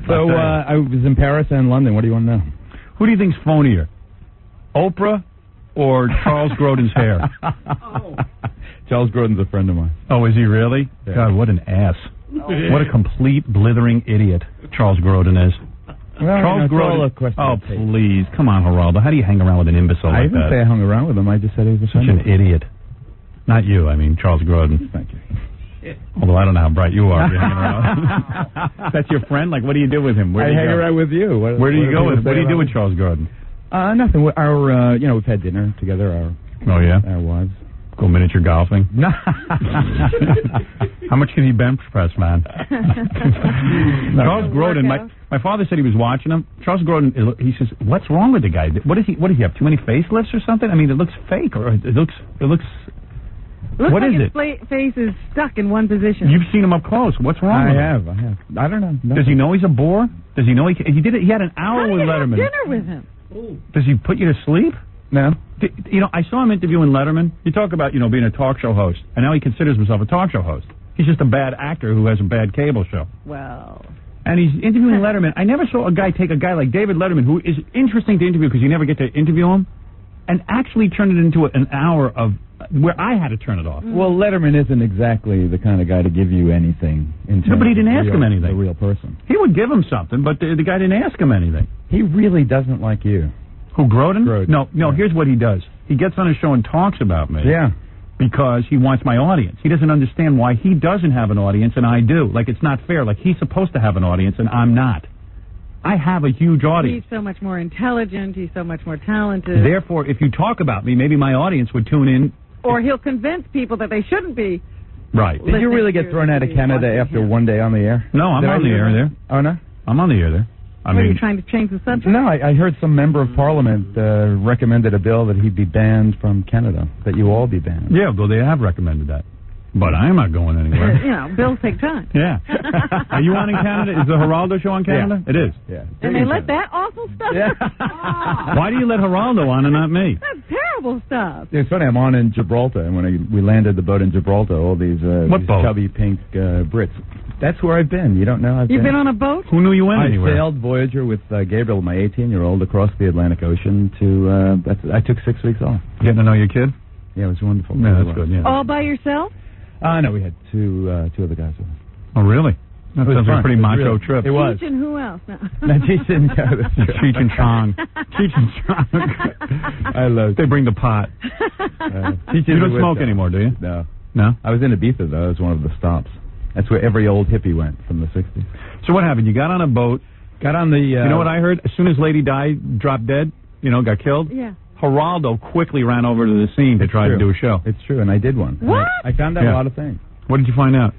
So I was in Paris and London. What do you want to know? Who do you think's phonier, Oprah or Charles Grodin's hair? Charles Grodin's a friend of mine. Oh, is he really? Yeah. God, what an ass. What a complete blithering idiot Charles Grodin is. Well, Charles it's all Grodin. a question Oh, of taste. please. Come on, Geraldo. How do you hang around with an imbecile I like didn't say that? I hung around with him. I just said he was a Such friend an idiot. Not you, I mean Charles Grodin. Thank you. Although I don't know how bright you are. If you're hanging around. That's your friend? Like, what do you do with him? Where I do you hang go? around with you. Where do you go with him? What do you do with Charles Grodin? Nothing. Our, we've had dinner together. Oh, yeah? Our wives. Go miniature golfing? No. How much can he bench press, man? Charles Grodin, my father said he was watching him. Charles Grodin, he says, what's wrong with the guy? What does he have? Too many facelifts or something? I mean, it looks fake, or it looks Looks what like is his face is stuck in one position. You've seen him up close. What's wrong with him? I have. I don't know. No. Does he know he's a bore? Does he know he did it? He had an hour with Letterman. Dinner with him. Does he put you to sleep? No. You know, I saw him interviewing Letterman. You talk about, being a talk show host, and now he considers himself a talk show host. He's just a bad actor who has a bad cable show. Well. And he's interviewing Letterman. I never saw a guy take a guy like David Letterman, who is interesting to interview because you never get to interview him, and actually turn it into an hour of where I had to turn it off. Well, Letterman isn't exactly the kind of guy to give you anything. No, but he didn't ask him anything. A real person. He would give him something, but the guy didn't ask him anything. He really doesn't like you. Who, Grodin? Grodin. No, Yeah. Here's what he does. He gets on a show and talks about me. Yeah. Because he wants my audience. He doesn't understand why he doesn't have an audience and I do. Like, it's not fair. Like, he's supposed to have an audience and I'm not. I have a huge audience. He's so much more intelligent. He's so much more talented. Therefore, if you talk about me, maybe my audience would tune in. Or he'll convince people that they shouldn't be. Right. Did you really get thrown out of Canada after one day on the air? No, I'm Did I on the hear air that? there. Oh, no? I'm on the air there. Are you trying to change the subject? No, I heard some member of Parliament recommended a bill that he'd be banned from Canada, that you all be banned. Yeah, well, they have recommended that. But I'm not going anywhere. Bills take time. Yeah. Are you on in Canada? Is the Geraldo show on Canada? Yeah. It is. Yeah. And they let that awful stuff? Yeah. Why do you let Geraldo on and not me? That's terrible stuff. It's funny, I'm on in Gibraltar, and when we landed the boat in Gibraltar, all these, What these boat? chubby pink Brits. That's where I've been. You don't know I've You've been on a boat? Who knew you went I anywhere? sailed Voyager with Gabriel, my 18-year-old, across the Atlantic Ocean to, I took 6 weeks off. Getting to know your kid? Yeah, it was wonderful. Yeah, that's good, yeah. All by yourself? No, we had two other guys with us. Oh, really? That sounds like a pretty macho trip. It was. Cheech and who else? No. Cheech and Cheech and Chong. Cheech and Chong. I love. They bring the pot. You don't smoke anymore, do you? No. No? I was in Ibiza, though. It was one of the stops. That's where every old hippie went from the 60s. So what happened? You got on a boat. Got on the... you know what I heard? As soon as Lady died, dropped dead, got killed? Yeah. Geraldo quickly ran over to the scene to try to do a show. It's true, and I did one. What? I found out a lot of things. What did you find out?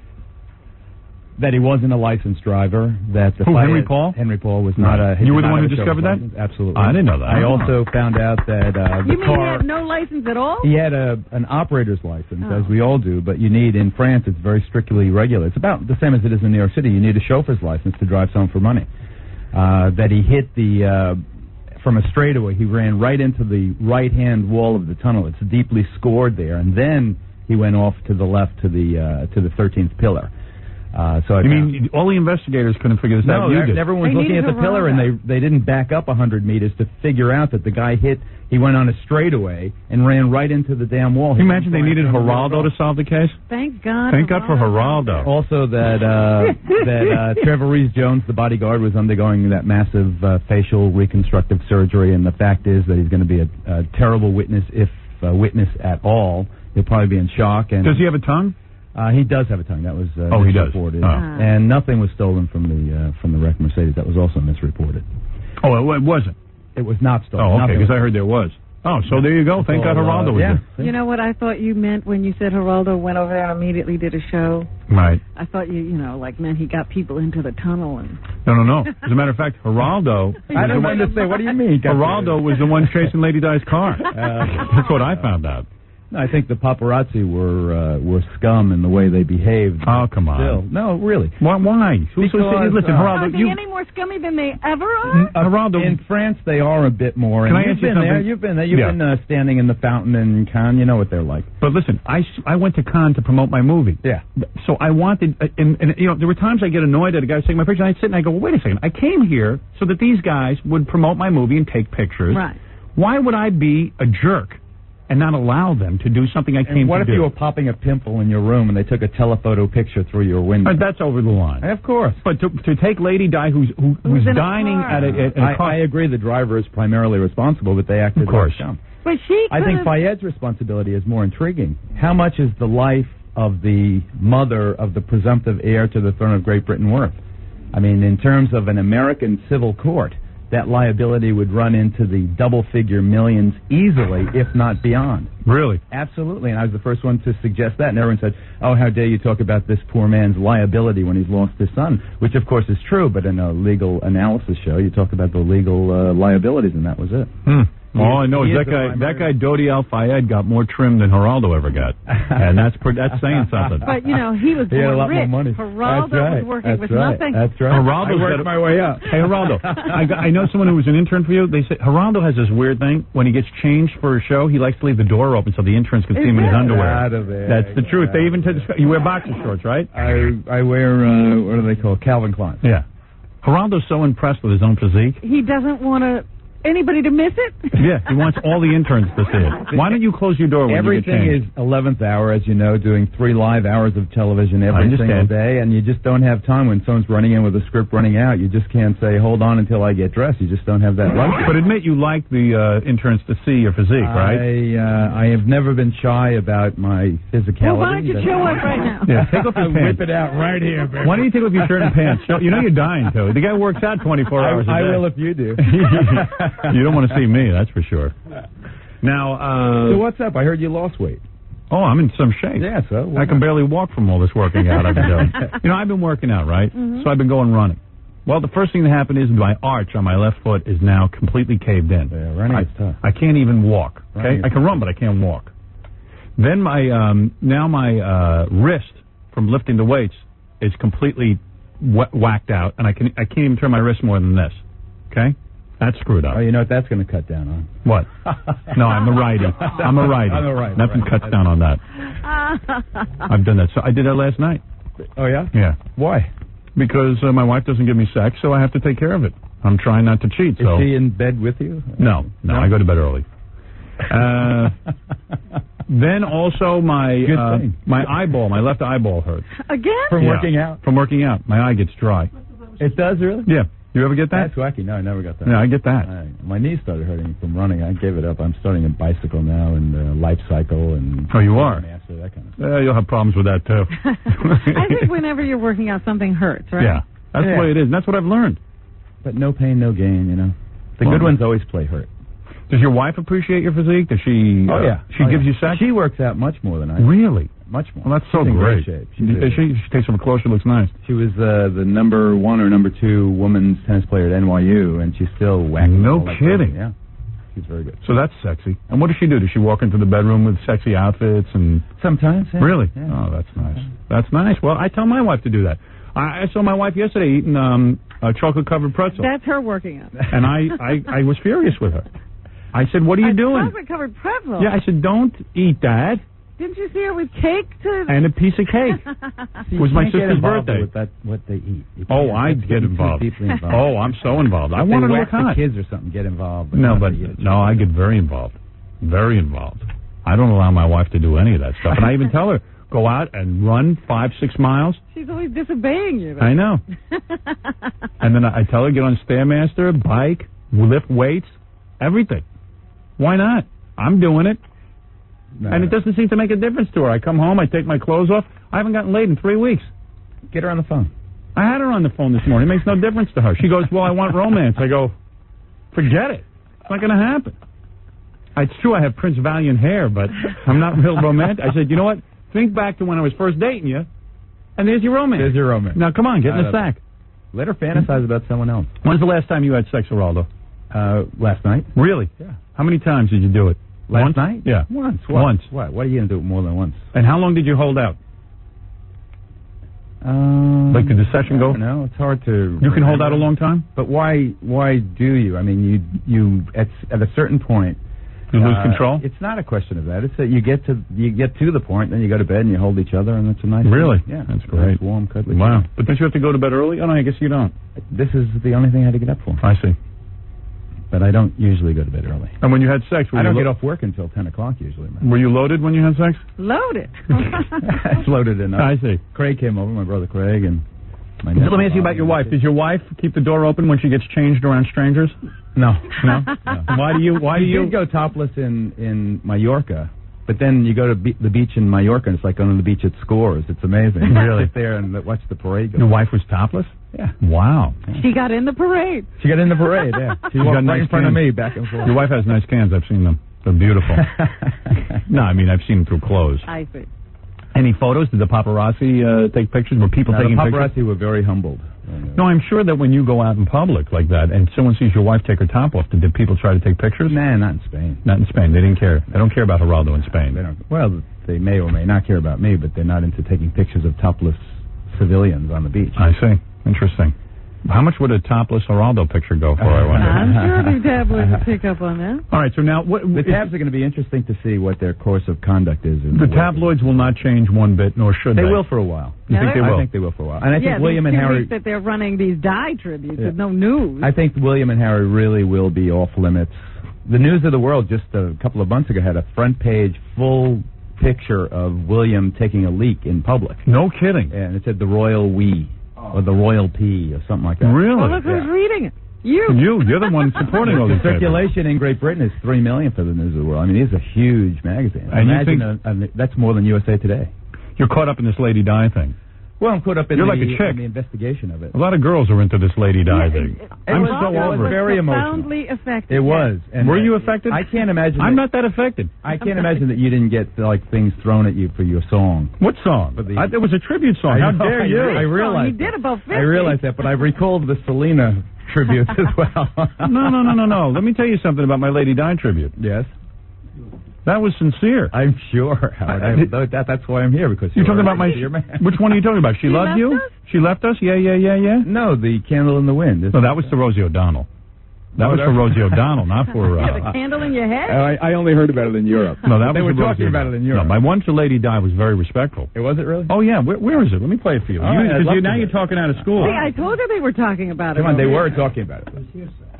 That he wasn't a licensed driver. That the Henry Paul? Henry Paul was not a... You were the one who discovered that? Absolutely. I didn't know that. I also found out that the You mean car... he had no license at all? He had an operator's license, as we all do, but you need, in France, it's very strictly regulated. It's about the same as it is in New York City. You need a chauffeur's license to drive someone for money. That he hit from a straightaway, he ran right into the right-hand wall of the tunnel. It's deeply scored there, and then he went off to the left to the 13th pillar. So you mean all the investigators couldn't figure this out? No, You did. everyone's looking at the pillar, and they didn't back up 100 meters to figure out that the guy he went on a straightaway and ran right into the damn wall. Can you imagine they needed Geraldo to solve the case? Thank God. Thank God for Geraldo. Also that Trevor Rees-Jones, the bodyguard, was undergoing that massive facial reconstructive surgery, and the fact is that he's going to be a terrible witness, if witness at all. He'll probably be in shock. And does he have a tongue? He does have a tongue. That was he does. Reported. And nothing was stolen from the wrecked Mercedes. That was also misreported. Oh, it wasn't. It was not stolen. Oh, okay. Because I heard there was. Oh, so there you go. Thank God Geraldo was there. You know what I thought you meant when you said Geraldo went over there and immediately did a show? Right. I thought you meant he got people into the tunnel and. No. As a matter of fact, Geraldo. I don't understand. What do you mean? Geraldo was the one chasing Lady Di's car. That's what I found out. I think the paparazzi were scum in the way they behaved. Oh, come on. Still. No, really. Why? Listen, Geraldo, are they any more scummy than they ever are? Geraldo, in France, they are a bit more. Can I ask you something? You've been there. You've been standing in the fountain in Cannes. You know what they're like. But listen, I went to Cannes to promote my movie. Yeah. So I wanted, and there were times I get annoyed at a guy taking my picture, and I'd sit and I go, well, wait a second. I came here so that these guys would promote my movie and take pictures. Right. Why would I be a jerk and not allow them to do something I came to do? What if you were popping a pimple in your room and they took a telephoto picture through your window? That's over the line. Of course. But to take Lady Di, who's dining at a car. I agree the driver is primarily responsible, but they acted of course. like scum. But I think Fayed's responsibility is more intriguing. How much is the life of the mother of the presumptive heir to the throne of Great Britain worth? I mean, in terms of an American civil court, that liability would run into the double-figure millions easily, if not beyond. Really? Absolutely, and I was the first one to suggest that, and everyone said, oh, how dare you talk about this poor man's liability when he's lost his son, which, of course, is true, but in a legal analysis show, you talk about the legal liabilities, and that was it. All I know is that guy Dodi Al-Fayed got more trim than Geraldo ever got, and that's saying something. But he was he had a lot rich. more money. Geraldo was working with nothing. That's right. I worked my way up. Hey, Geraldo, I know someone who was an intern for you. They say Geraldo has this weird thing when he gets changed for a show. He likes to leave the door open so the interns can see him in his underwear. Out of there. That's the truth. They even you wear boxer shorts, right? I wear what do they call Calvin Klein. Yeah. Geraldo's so impressed with his own physique. He doesn't want anybody to miss it? Yeah, he wants all the interns to see it. Why don't you close your door when Everything you get changed? is 11th hour, as you know, doing 3 live hours of television every single day, and you just don't have time when someone's running in with a script running out. You just can't say, hold on until I get dressed. You just don't have that luxury. But admit you like the interns to see your physique, right? I have never been shy about my physicality. Well, why don't you show us right now? Yeah, take off your pants. Whip it out right here, baby. Why don't you take off your shirt and pants? You know you're dying to. The guy works out 24 hours a day. I will if you do. You don't want to see me, that's for sure. Now, so what's up? I heard you lost weight. Oh, I'm in some shape. Yeah, so I can barely walk from all this working out I've been doing. I've been working out, right? Mm-hmm. So I've been going running. Well, the first thing that happened is my arch on my left foot is now completely caved in. Yeah, running is tough. I can't even walk. Okay, I can run, but I can't walk. Then my wrist from lifting the weights is completely whacked out, and I can't even turn my wrist more than this. Okay. That's screwed up. Oh, you know what that's going to cut down on? What? No, I'm a righty. I'm a righty. Nothing cuts down on that. I've done that. So I did that last night. Oh, yeah? Yeah. Why? Because my wife doesn't give me sex, so I have to take care of it. I'm trying not to cheat. Is she in bed with you? No, I go to bed early. Then also my eyeball, my left eyeball hurts. Again? From working out? From working out. My eye gets dry. It does, really? Yeah. You ever get that? That's wacky. No, I never got that. Yeah, I get that. My knees started hurting from running. I gave it up. I'm starting a bicycle now and life cycle and... Oh, you are? Master, that kind of stuff. You'll have problems with that, too. I think whenever you're working out, something hurts, right? Yeah. That's the way it is. And that's what I've learned. But no pain, no gain, you know. The good ones always play hurt. Does your wife appreciate your physique? Does she... She gives you sex? She works out much more than I do. Really? Much more. Well, that's so She's in great. Shape. She takes her close. She looks nice. She was the number 1 or number 2 women's tennis player at NYU, and she's still whacking. No kidding. Yeah. She's very good. So that's sexy. And what does she do? Does she walk into the bedroom with sexy outfits and... Sometimes, yeah. Really? Yeah. Oh, that's nice. That's nice. Well, I tell my wife to do that. I saw my wife yesterday eating a chocolate-covered pretzel. That's her working out. And I was furious with her. I said, what are you doing? Chocolate-covered pretzel? Yeah, I said, don't eat that. Didn't you see her with cake too? And a piece of cake. It was my sister's birthday. With that, what they eat. Oh, I get involved. Oh, I'm so involved. I want to know what kind. Kids or something get involved. No, I get very involved. Very involved. I don't allow my wife to do any of that stuff. And I even tell her, go out and run 5-6 miles. She's always disobeying you, though. I know. And then I tell her, get on Stairmaster, bike, lift weights, everything. Why not? I'm doing it. And it doesn't seem to make a difference to her. I come home, I take my clothes off. I haven't gotten laid in 3 weeks. Get her on the phone. I had her on the phone this morning. It makes no difference to her. She goes, well, I want romance. I go, forget it. It's not going to happen. It's true I have Prince Valiant hair, but I'm not real romantic. I said, you know what? Think back to when I was first dating you, and there's your romance. There's your romance. Now, come on, get in the sack. Let her fantasize about someone else. When's the last time you had sex, Geraldo? Last night. Really? Yeah. How many times did you do it? Last night? Yeah. Once. Once. What? What are you going to do it more than once? And how long did you hold out? Like, did the session go? No, it's hard to... You can hold out a long time? But why do you? I mean, you at a certain point... You lose control? It's not a question of that. It's that you get to the point, then you go to bed and you hold each other, and it's a nice... Really? Yeah. That's great. Nice, warm, cuddly. Wow. But don't you have to go to bed early? Oh, no, I guess you don't. This is the only thing I had to get up for. I see. But I don't usually go to bed early. And when you had sex... I don't get off work until 10 o'clock usually. Man. Were you loaded when you had sex? Loaded. It's loaded enough. I see. Craig came over, my brother Craig, and... Let me ask you about your wife. Does your wife keep the door open when she gets changed around strangers? No. No? Why do you did go topless in Mallorca, but then you go to the beach in Mallorca, and it's like going to the beach at Scores. It's amazing. Really? Sit there and watch the parade go. Your wife was topless? Yeah. Wow. She got in the parade. She got in the parade, yeah. She walked right in front of me, back and forth. Your wife has nice cans. I've seen them. They're beautiful. No, I mean, I've seen them through clothes. I see. Any photos? Did the paparazzi take pictures? Were people taking pictures? The paparazzi were very humbled. No, I'm sure that when you go out in public like that and someone sees your wife take her top off, did people try to take pictures? Nah, not in Spain. Not in Spain. They didn't care. They don't care about Geraldo in Spain. They don't. Well, they may or may not care about me, but they're not into taking pictures of topless civilians on the beach. I see. Interesting. How much would a topless Geraldo picture go for, I wonder? I'm sure the tabloids would pick up on that. All right, so now... the tabs are going to be interesting to see what their course of conduct is. The tabloids will not change one bit, nor should they. They will for a while. You think they will? I think they will for a while. And I think William and Harry... that they're running these die tributes with no news. I think William and Harry really will be off limits. The News of the World just a couple of months ago had a front page full picture of William taking a leak in public. No kidding. And it said the Royal We. Or the Royal P, or something like that. Really? Well, look who's reading it. You're the one supporting all these The circulation in Great Britain is 3 million for the News of the World. I mean, it's a huge magazine. And imagine that's more than USA Today. You're caught up in this Lady Di thing. Well, I'm caught up in, You're like a chick. in the investigation of it. A lot of girls are into this Lady Di thing. I'm so over it. Very profoundly affected. It was. And were you affected? I can't imagine. I'm not that affected. I can't imagine that you didn't get things thrown at you for your song. What song? It was a tribute song. How dare you? I realized. He did about 50. I realized that, but I recalled the Selena tribute as well. No. Let me tell you something about my Lady Di tribute. Yes. That was sincere. I'm sure, Howard. That's why I'm here, because you're talking about which one are you talking about? She Loved You? She Left Us? Yeah. No, the Candle in the Wind. No, that was to Rosie O'Donnell. That was for Rosie O'Donnell, not for... the candle in your head? I only heard about it in Europe. No, they were talking about it in Europe. No, my one to Lady Di was very respectful. Was it really? Oh, yeah. Where is it? Let me play it for you. Now you're talking out of school. See, I told you they were talking about it. Come on, they were talking about it.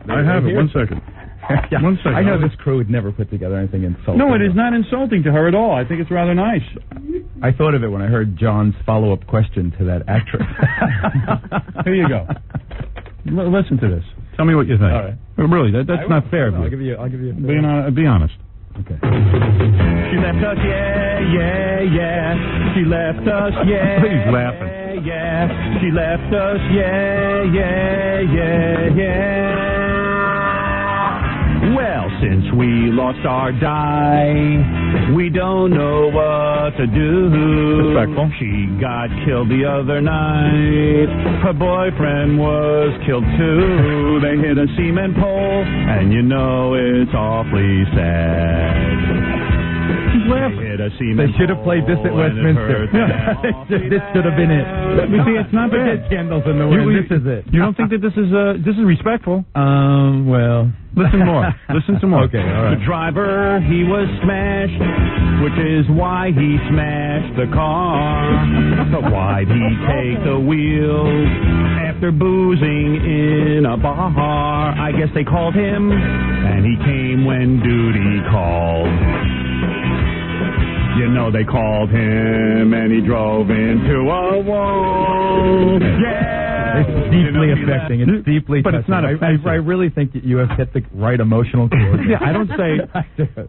I have it. 1 second. Yeah, One second. I know this crew would never put together anything insulting. No, it is not insulting to her at all. I think it's rather nice. I thought of it when I heard John's follow-up question to that actress. Here you go. Listen to this. Tell me what you think. All right. Really, that's not fair. I'll give you. Be honest. Okay. She left us, yeah. She left us, yeah. He's laughing. Yeah. She left us, yeah. Well, since we lost our die, we don't know what to do. Respectful. She got killed the other night. Her boyfriend was killed too. They hit a cement pole, and you know it's awfully sad. They should have played this at Westminster. This should have been it. You see, it's not bad. Candles in the wind. This is it. You don't think that this is respectful? Well. Listen more. Listen some more. Okay, all right. The driver, he was smashed, which is why he smashed the car. But why'd he take the wheel after boozing in a bar? I guess they called him, and he came when duty called. You know they called him, and he drove into a wall. Yeah. It's deeply affecting. It's deeply But it's not offensive. I really think that you have hit the right emotional chord. Yeah, I don't say...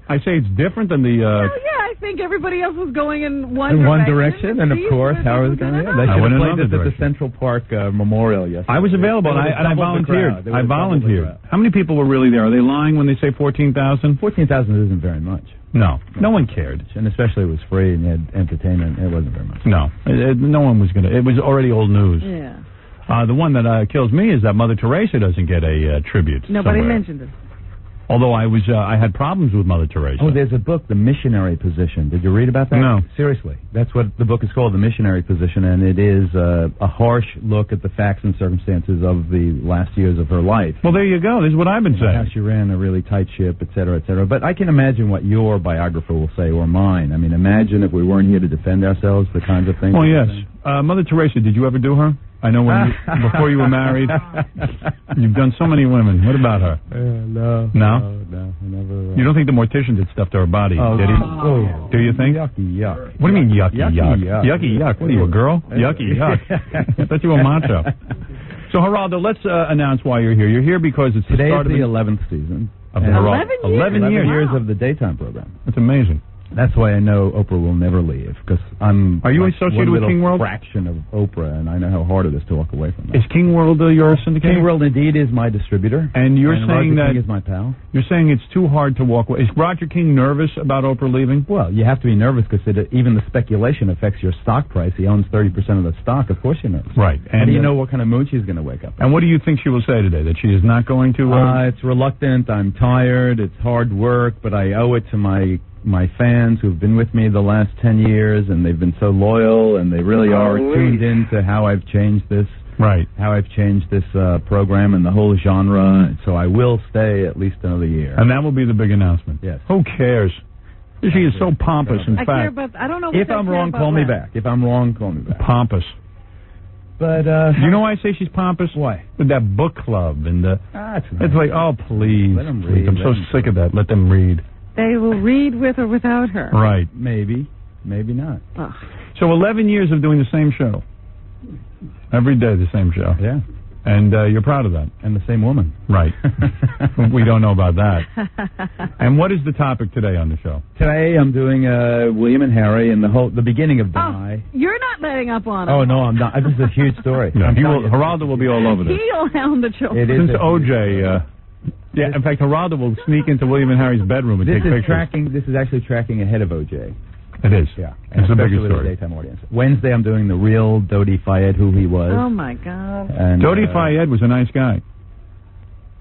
I say it's different than the... I think everybody else was going in one direction, and of course, Howard's going to... They should have played this at the Central Park Memorial yesterday. I was available, and I volunteered. I volunteered. How many people were really there? Are they lying when they say 14,000? 14,000 isn't very much. No one cared. And especially it was free and you had entertainment. It wasn't very much. No. No one was going to... It was already old news. Yeah. The one that kills me is that Mother Teresa doesn't get a tribute. Nobody somewhere. mentioned it. Although I had problems with Mother Teresa. Oh, there's a book, The Missionary Position. Did you read about that? No. Seriously. That's what the book is called, The Missionary Position, and it is a harsh look at the facts and circumstances of the last years of her life. Well, there you go. This is what I've been saying. How she ran a really tight ship, et cetera, et cetera. But I can imagine what your biographer will say, or mine. I mean, imagine if we weren't here to defend ourselves, the kinds of things. Well, yes. Mother Teresa, did you ever do her? I know before you were married, you've done so many women. What about her? No. No? Never. You don't think the mortician did stuff to her body, did he? Oh. Do you think? Yucky yuck. What do you mean yucky yuck? Yucky yuck. What are you, a girl? Yucky yuck. I thought you were macho. So, Geraldo, let's announce why you're here. You're here because it's the Today start is of the 11th season. Of the 11 years of the daytime program. That's amazing. That's why I know Oprah will never leave, because I'm... Are you associated with King World? Fraction of Oprah, and I know how hard it is to walk away from that. Is King World your syndicator? King World indeed is my distributor. And you're saying Roger that... King is my pal. You're saying it's too hard to walk away. Is Roger King nervous about Oprah leaving? Well, you have to be nervous because even the speculation affects your stock price. He owns 30% of the stock. Of course you're nervous. Right. And how do you know what kind of mood she's going to wake up in? And what do you think she will say today? That she is not going to... It's reluctant. I'm tired. It's hard work, but I owe it to my fans who've been with me the last 10 years, and they've been so loyal, and they really are tuned in to how I've changed this. Right. How I've changed this program and the whole genre. So I will stay at least another year. And that will be the big announcement. Yes. Who cares? She is so pompous, in fact. care about... I don't know what If I'm wrong, call me back. If I'm wrong, call me back. Pompous. But, you know why I say she's pompous? Why? With that book club and the... it's like, oh, please. Let them read. I'm so sick of that. Let them read. They will read with or without her. Right. Maybe. Maybe not. Ugh. So 11 years of doing the same show. Every day the same show. Yeah. And you're proud of that. And the same woman. Right. We don't know about that. And what is the topic today on the show? Today I'm doing William and Harry and the beginning of Die. You're not letting up on it. Oh, no, I'm not. This is a huge story. No, Geraldo will be all over this. He'll hound the children. Since OJ... yeah, in fact, Geraldo will sneak into William and Harry's bedroom and take pictures. This is actually tracking ahead of OJ. It is. Yeah. It's the biggest with story. The daytime audience. Wednesday, I'm doing the real Dodi Fayed, who he was. Oh, my God. And, Dodi Fayed was a nice guy.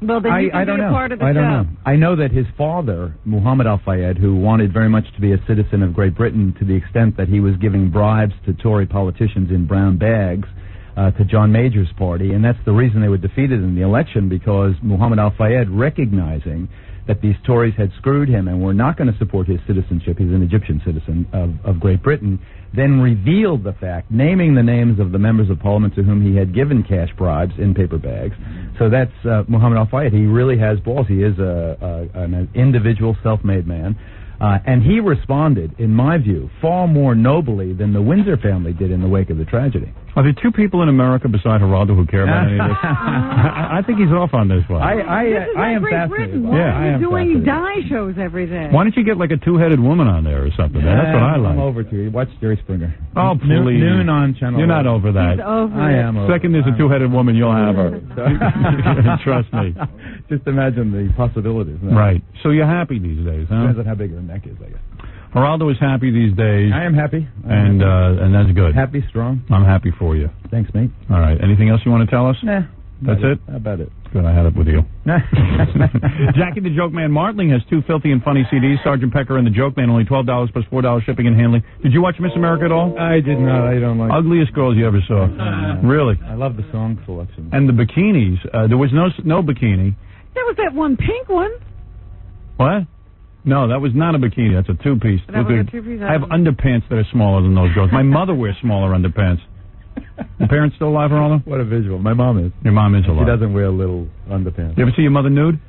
Well, then you can be a part of the show. I don't know. I know that his father, Muhammad al-Fayed, who wanted very much to be a citizen of Great Britain to the extent that he was giving bribes to Tory politicians in brown bags, to John Major's party, and that's the reason they were defeated in the election, because Muhammad al-Fayed, recognizing that these Tories had screwed him and were not going to support his citizenship, he's an Egyptian citizen of Great Britain, then revealed the fact, naming the names of the members of parliament to whom he had given cash bribes in paper bags. So that's Muhammad al-Fayed. He really has balls. He is an individual, self-made man. And he responded, in my view, far more nobly than the Windsor family did in the wake of the tragedy. Are there two people in America beside Geraldo who care about any of this? I think he's off on this one. I am fascinated. Why are you doing dye shows every day? Why don't you get like a two-headed woman on there or something? That's what I like. I'm over to you. Watch Jerry Springer. Oh, please. Noon on Channel 11. You're not over that. He's over I am over Second there's a two-headed woman, you'll have her. Trust me. Just imagine the possibilities. No? Right. So you're happy these days, huh? Depends on how big her neck is, I guess. Geraldo is happy these days. I am happy. And that's good. Happy, strong. I'm happy for you. Thanks, mate. All right. Anything else you want to tell us? Nah. That's it? How about it? Good, I had it with you. Jackie the Joke Man Martling has 2 filthy and funny CDs. Sergeant Pecker and the Joke Man, only $12 plus $4 shipping and handling. Did you watch Miss America at all? I did not. I don't like Ugliest girls you ever saw. Really? I love the song selection. And the bikinis. There was no bikini. There was that one pink one. What? No, that was not a bikini. That's a two-piece. That was a two-piece. I have underpants that are smaller than those girls. My mother wears smaller underpants. Your parents still alive, Geraldo? What a visual. My mom is. Your mom is alive. She doesn't wear little underpants. You ever see your mother nude?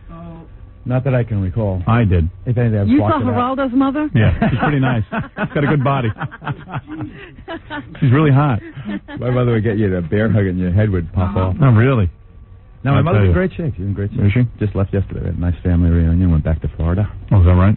Not that I can recall. I did. If anything, I've You saw blocked it out. Geraldo's mother? Yeah, she's pretty nice. She's got a good body. She's really hot. My mother would get you a bear hug and your head would pop off. Oh, really? No, my mother's in great shape. She's in great shape. Is she? Just left yesterday. We had a nice family reunion. Went back to Florida. Oh, is that right?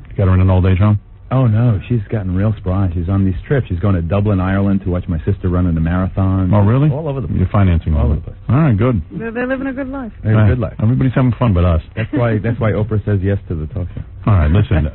You got her in an old age home? Oh, no. She's gotten real spry. She's on these trips. She's going to Dublin, Ireland to watch my sister run in the marathon. Oh, really? All over the place. You're financing all over the place. All right, good. They're living a good life. They have a good life. Everybody's having fun but us. That's why Oprah says yes to the talk show. All right, listen.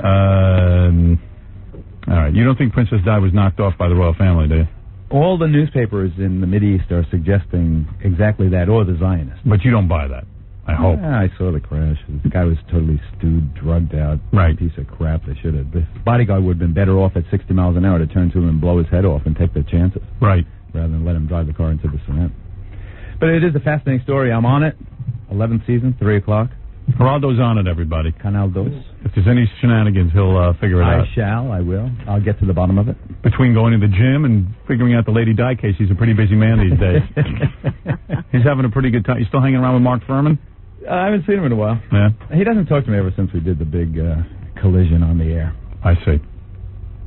All right, you don't think Princess Di was knocked off by the royal family, do you? All the newspapers in the Mideast are suggesting exactly that, or the Zionists. But you don't buy that, I hope. Yeah, I saw the crash. The guy was totally stewed, drugged out. Right. Piece of crap. They should have. The bodyguard would have been better off at 60 miles an hour to turn to him and blow his head off and take their chances. Right. Rather than let him drive the car into the cement. But it is a fascinating story. I'm on it. 11th season, 3 o'clock. Geraldo's on it, everybody. Canal 2. If there's any shenanigans, he'll figure it out. I will. I'll get to the bottom of it. Between going to the gym and figuring out the Lady Di case, he's a pretty busy man these days. He's having a pretty good time. You still hanging around with Mark Furman? I haven't seen him in a while. Yeah. He doesn't talk to me ever since we did the big collision on the air. I see.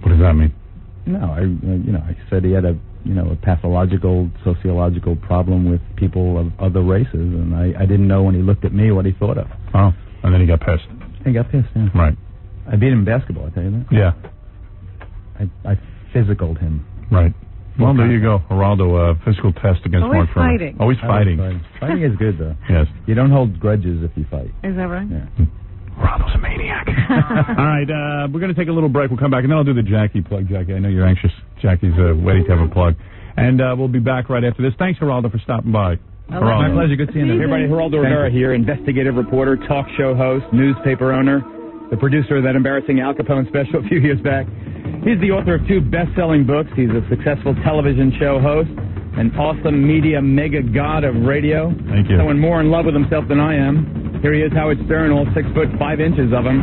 What does that mean? No, I said he had a pathological, sociological problem with people of other races, and I didn't know when he looked at me what he thought of. Oh, and then he got pissed. He got pissed, yeah. Right. I beat him in basketball, I tell you that. Yeah. I physicaled him. Right. Well, there you go. Geraldo, physical test against Mark Furman. Always fighting. Fighting is good, though. Yes. You don't hold grudges if you fight. Is that right? Yeah. Geraldo's a maniac. All right, we're going to take a little break. We'll come back, and then I'll do the Jackie plug. Jackie, I know you're anxious. Jackie's waiting to have a plug. And we'll be back right after this. Thanks, Geraldo, for stopping by. My pleasure. Good seeing you. Everybody, Geraldo Rivera here, investigative reporter, talk show host, newspaper owner, the producer of that embarrassing Al Capone special a few years back. He's the author of 2 best-selling books. He's a successful television show host, an awesome media mega god of radio. Thank you. Someone more in love with himself than I am. Here he is, Howard Stern, all 6 foot 5 inches of him.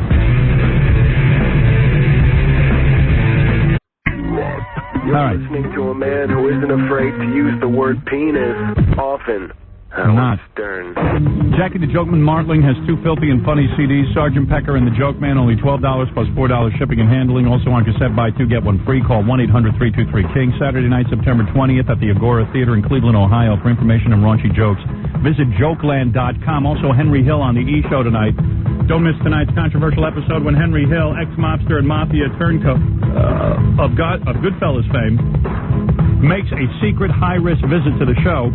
You're listening to a man who isn't afraid to use the word penis often. Not. Stern. Jackie the Jokeman Martling has 2 filthy and funny CDs. Sergeant Pecker and the Joke Man, only $12 plus $4 shipping and handling. Also on cassette, buy 2, get 1 free. Call 1-800-323-KING. Saturday night, September 20th at the Agora Theater in Cleveland, Ohio. For information on raunchy jokes, visit jokeland.com. Also, Henry Hill on the E! Show tonight. Don't miss tonight's controversial episode when Henry Hill, ex-mobster and mafia turncoat of Goodfellas fame, makes a secret high-risk visit to the show.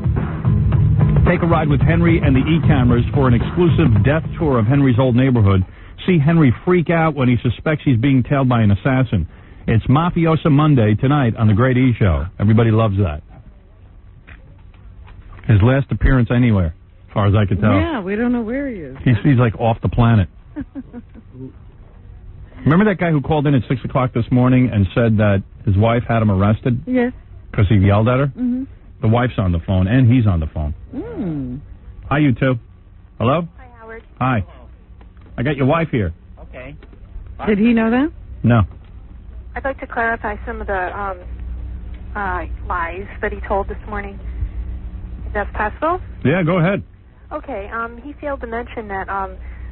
Take a ride with Henry and the E-Cameras for an exclusive death tour of Henry's old neighborhood. See Henry freak out when he suspects he's being tailed by an assassin. It's Mafiosa Monday tonight on The Great E! Show. Everybody loves that. His last appearance anywhere, as far as I can tell. Yeah, we don't know where he is. He's like off the planet. Remember that guy who called in at 6 o'clock this morning and said that his wife had him arrested? Yes. Because he yelled at her? Mm-hmm. The wife's on the phone, and he's on the phone. Hi, you two. Hello? Hi, Howard. Hi. I got your wife here. Okay. Did he know that? No. I'd like to clarify some of the lies that he told this morning. If that's possible? Yeah, go ahead. Okay. He failed to mention that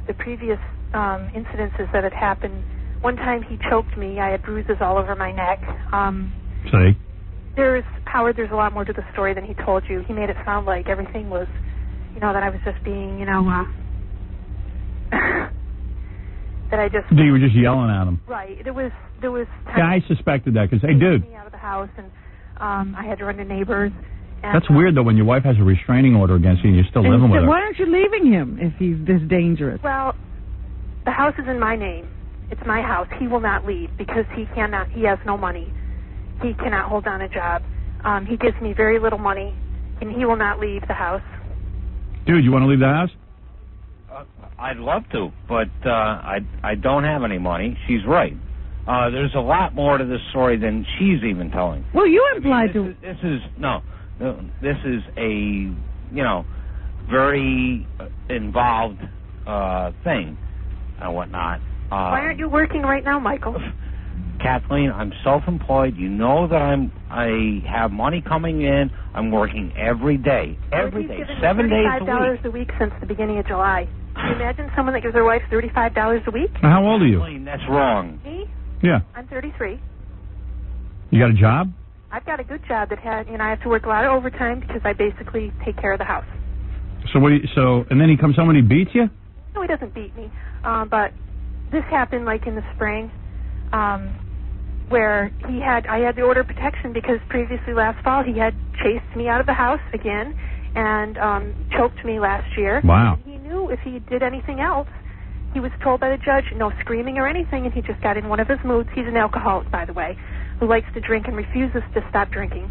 the previous incidences that had happened. One time he choked me. I had bruises all over my neck. See? Howard, there's a lot more to the story than he told you. He made it sound like everything was, that I was just being, that I just... You were just yelling at him. Right. There was Yeah, I suspected that, because, hey, dude. Me out of the house, and I had to run to neighbors. And, That's weird, though, when your wife has a restraining order against you and you're still living with her. Why aren't you leaving him if he's this dangerous? Well, the house is in my name. It's my house. He will not leave because he has no money. He cannot hold down a job. He gives me very little money, and he will not leave the house. Dude, you want to leave the house? I'd love to, but I don't have any money. She's right. There's a lot more to this story than she's even telling. Well, you implied to... This is a, very involved thing and whatnot. Why aren't you working right now, Michael? Kathleen, I'm self-employed. You know that I have money coming in. I'm working every day. Every day. 7 days a week. $35 a week since the beginning of July. Can you imagine someone that gives their wife $35 a week? How old are you? Kathleen, that's wrong. Me? Yeah. I'm 33. You got a job? I've got a good job that I have to work a lot of overtime because I basically take care of the house. And then he comes home and he beats you? No, he doesn't beat me. But this happened like in the spring, where I had the order of protection because previously last fall he had chased me out of the house again and choked me last year. Wow. And he knew if he did anything else, he was told by the judge, no screaming or anything, and he just got in one of his moods. He's an alcoholic, by the way, who likes to drink and refuses to stop drinking.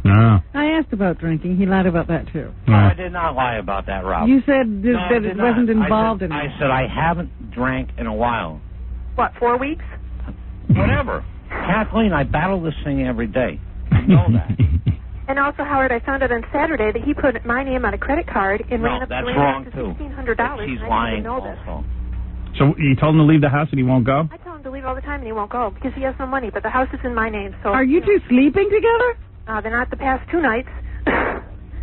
No. I asked about drinking. He lied about that, too. No, I did not lie about that, Rob. You said that it wasn't involved in it. I said I haven't drank in a while. What, 4 weeks? Whatever. Kathleen, I battle this thing every day. You know that. And also, Howard, I found out on Saturday that he put my name on a credit card and ran up to $1,600. She's and lying I didn't even know this. So you told him to leave the house and he won't go? I tell him to leave all the time and he won't go because he has no money, but the house is in my name. So are you two sleeping together? They're not the past 2 nights.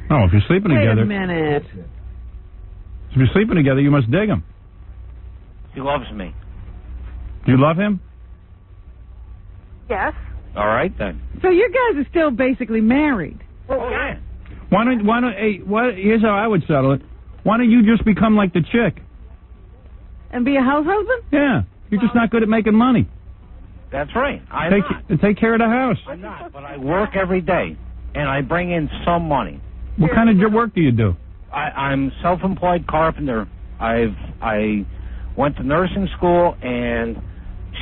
Oh, if you're sleeping together... Wait a minute. If you're sleeping together, you must dig him. He loves me. Do you love him? Yes. All right, then. So you guys are still basically married. Oh, yeah. Here's how I would settle it. Why don't you just become like the chick? And be a house husband? Yeah. You're just not good at making money. That's right. Take care of the house. I'm not, but I work every day, and I bring in some money. What kind of work do you do? I'm self-employed carpenter. I went to nursing school, and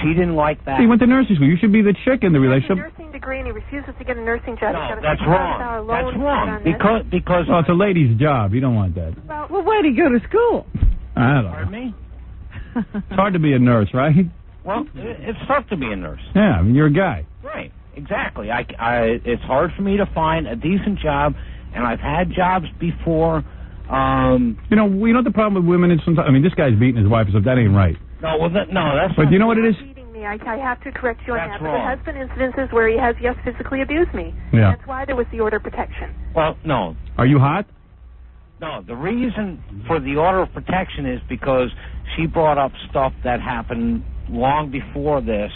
she didn't like that. He went to nursing school. You should be the chick in the relationship. He has a nursing degree, and he refuses to get a nursing job. No, that's wrong. That's wrong. Because it's a lady's job. You don't want that. Well, why did he go to school? I don't know. Pardon me? It's hard to be a nurse, right? Well, it's tough to be a nurse. Yeah, I mean, you're a guy. Right, exactly. It's hard for me to find a decent job, and I've had jobs before. You know the problem with women is sometimes. I mean, this guy's beating his wife, so that ain't right. No, that's. But you know what it is? Beating me. I have to correct you on That's that. wrong. But there has been incidences where he has physically abused me. Yeah. That's why there was the order of protection. Well, no. Are you hot? No, the reason for the order of protection is because she brought up stuff that happened long before this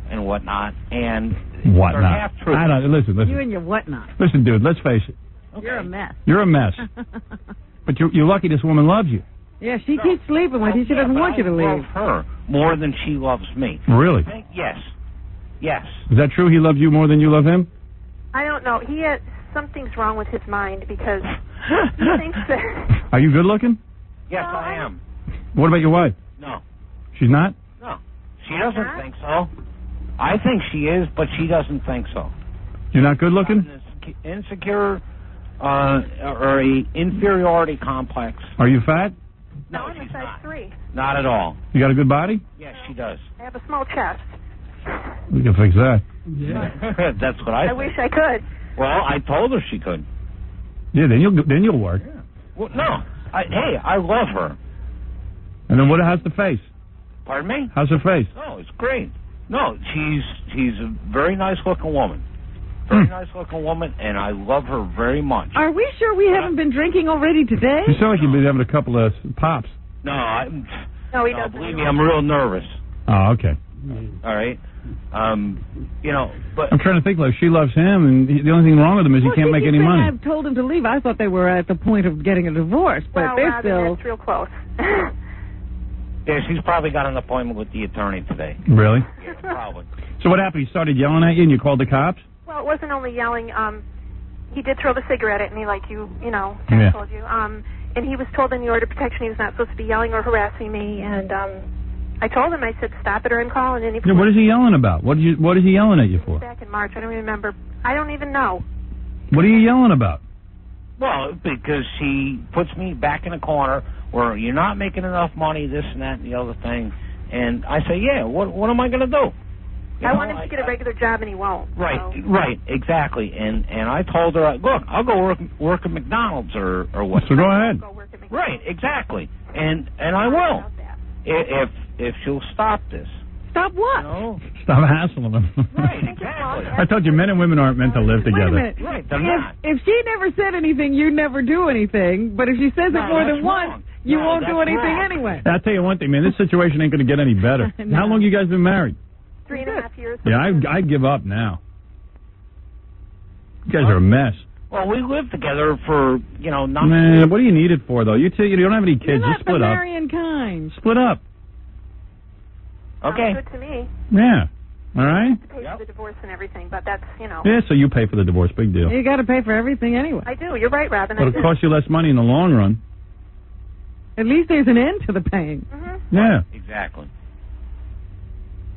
and whatnot, and whatnot. they're half-truths. I don't. Listen. You and your whatnot. Listen, dude. Let's face it. Okay. You're a mess. You're a mess. But you're lucky this woman loves you. Yeah, she keeps sleeping with you. She doesn't want you to leave. I love her more than she loves me. Really? Yes. Yes. Is that true? He loves you more than you love him? I don't know. Something's wrong with his mind because he thinks that... Are you good looking? Yes, I am. What about your wife? No. She's not? No. She doesn't think so. I think she is, but she doesn't think so. You're not good looking? Insecure or a inferiority complex. Are you fat? No, I'm a size 3. Not at all. You got a good body? Yes, she does. I have a small chest. We can fix that. Yeah. That's what I think. wish I could. Well, I told her she could. Yeah, then you'll work. Well, no. Hey, I love her. And then how's the face? Pardon me? How's her face? No, it's great. No, she's a very nice looking woman. Very nice looking woman, and I love her very much. Are we sure we haven't been drinking already today? You sound like you've been having a couple of pops. No, No, he doesn't. believe me, I'm real nervous. Oh, okay. All right. But I'm trying to think, like, she loves him, and the only thing wrong with him is he can't make any money. I've told him to leave. I thought they were at the point of getting a divorce, but Well, they're Robin, still... that's real close. yeah, she's probably got an appointment with the attorney today. Really? Yeah, probably. So what happened? He started yelling at you, and you called the cops? Well, it wasn't only yelling. He did throw the cigarette at me, like I told you. And he was told in the order of protection he was not supposed to be yelling or harassing me. And I told him, I said, stop it or I'm calling. And Yeah, what is he yelling about? What is he yelling at you for? Back in March, I don't remember. I don't even know. What are you yelling about? Well, because she puts me back in a corner where you're not making enough money, this and that and the other thing. And I say, yeah, what am I going to do? I want him to get a regular job, and he won't. Right, so. right, exactly. And I told her, look, I'll go work at McDonald's or what. So go ahead. Right, exactly. And I will if she'll stop this. Stop what? Stop hassling them. Right, exactly. I told you, men and women aren't meant to live together. Wait a minute. Right, they're not. If she never said anything, you never do anything. But if she says it more than once, you won't do anything anyway. I'll tell you one thing, man. This situation ain't going to get any better. No. How long you guys been married? 3.5 years. Yeah, I'd give up now. You guys are a mess. Well, we lived together for, not... Man, what do you need it for, though? You don't have any kids. You're not Just split the up. marrying kind. Split up. Okay. Sounds good to me. Yeah. All right? To pay for the divorce and everything, but that's, Yeah, so you pay for the divorce. Big deal. You got to pay for everything anyway. I do. You're right, Robin. But it'll cost you less money in the long run. At least there's an end to the pain. Mm-hmm. Yeah. Exactly.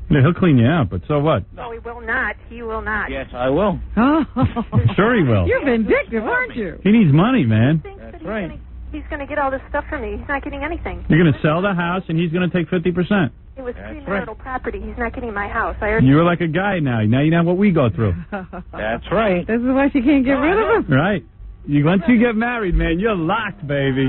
Yeah, he'll clean you out, but so what? No, he will not. He will not. Yes, I will. Oh. Sure he will. You're vindictive, aren't you? He needs money, man. That's right. He's going to get all this stuff from me. He's not getting anything. You're going to sell the house, and he's going to take 50%. It was premarital property. He's not getting my house. I already You're like a guy now. Now you know what we go through. That's right. This is why she can't get rid of him. Right. Once you get married, man, you're locked, baby.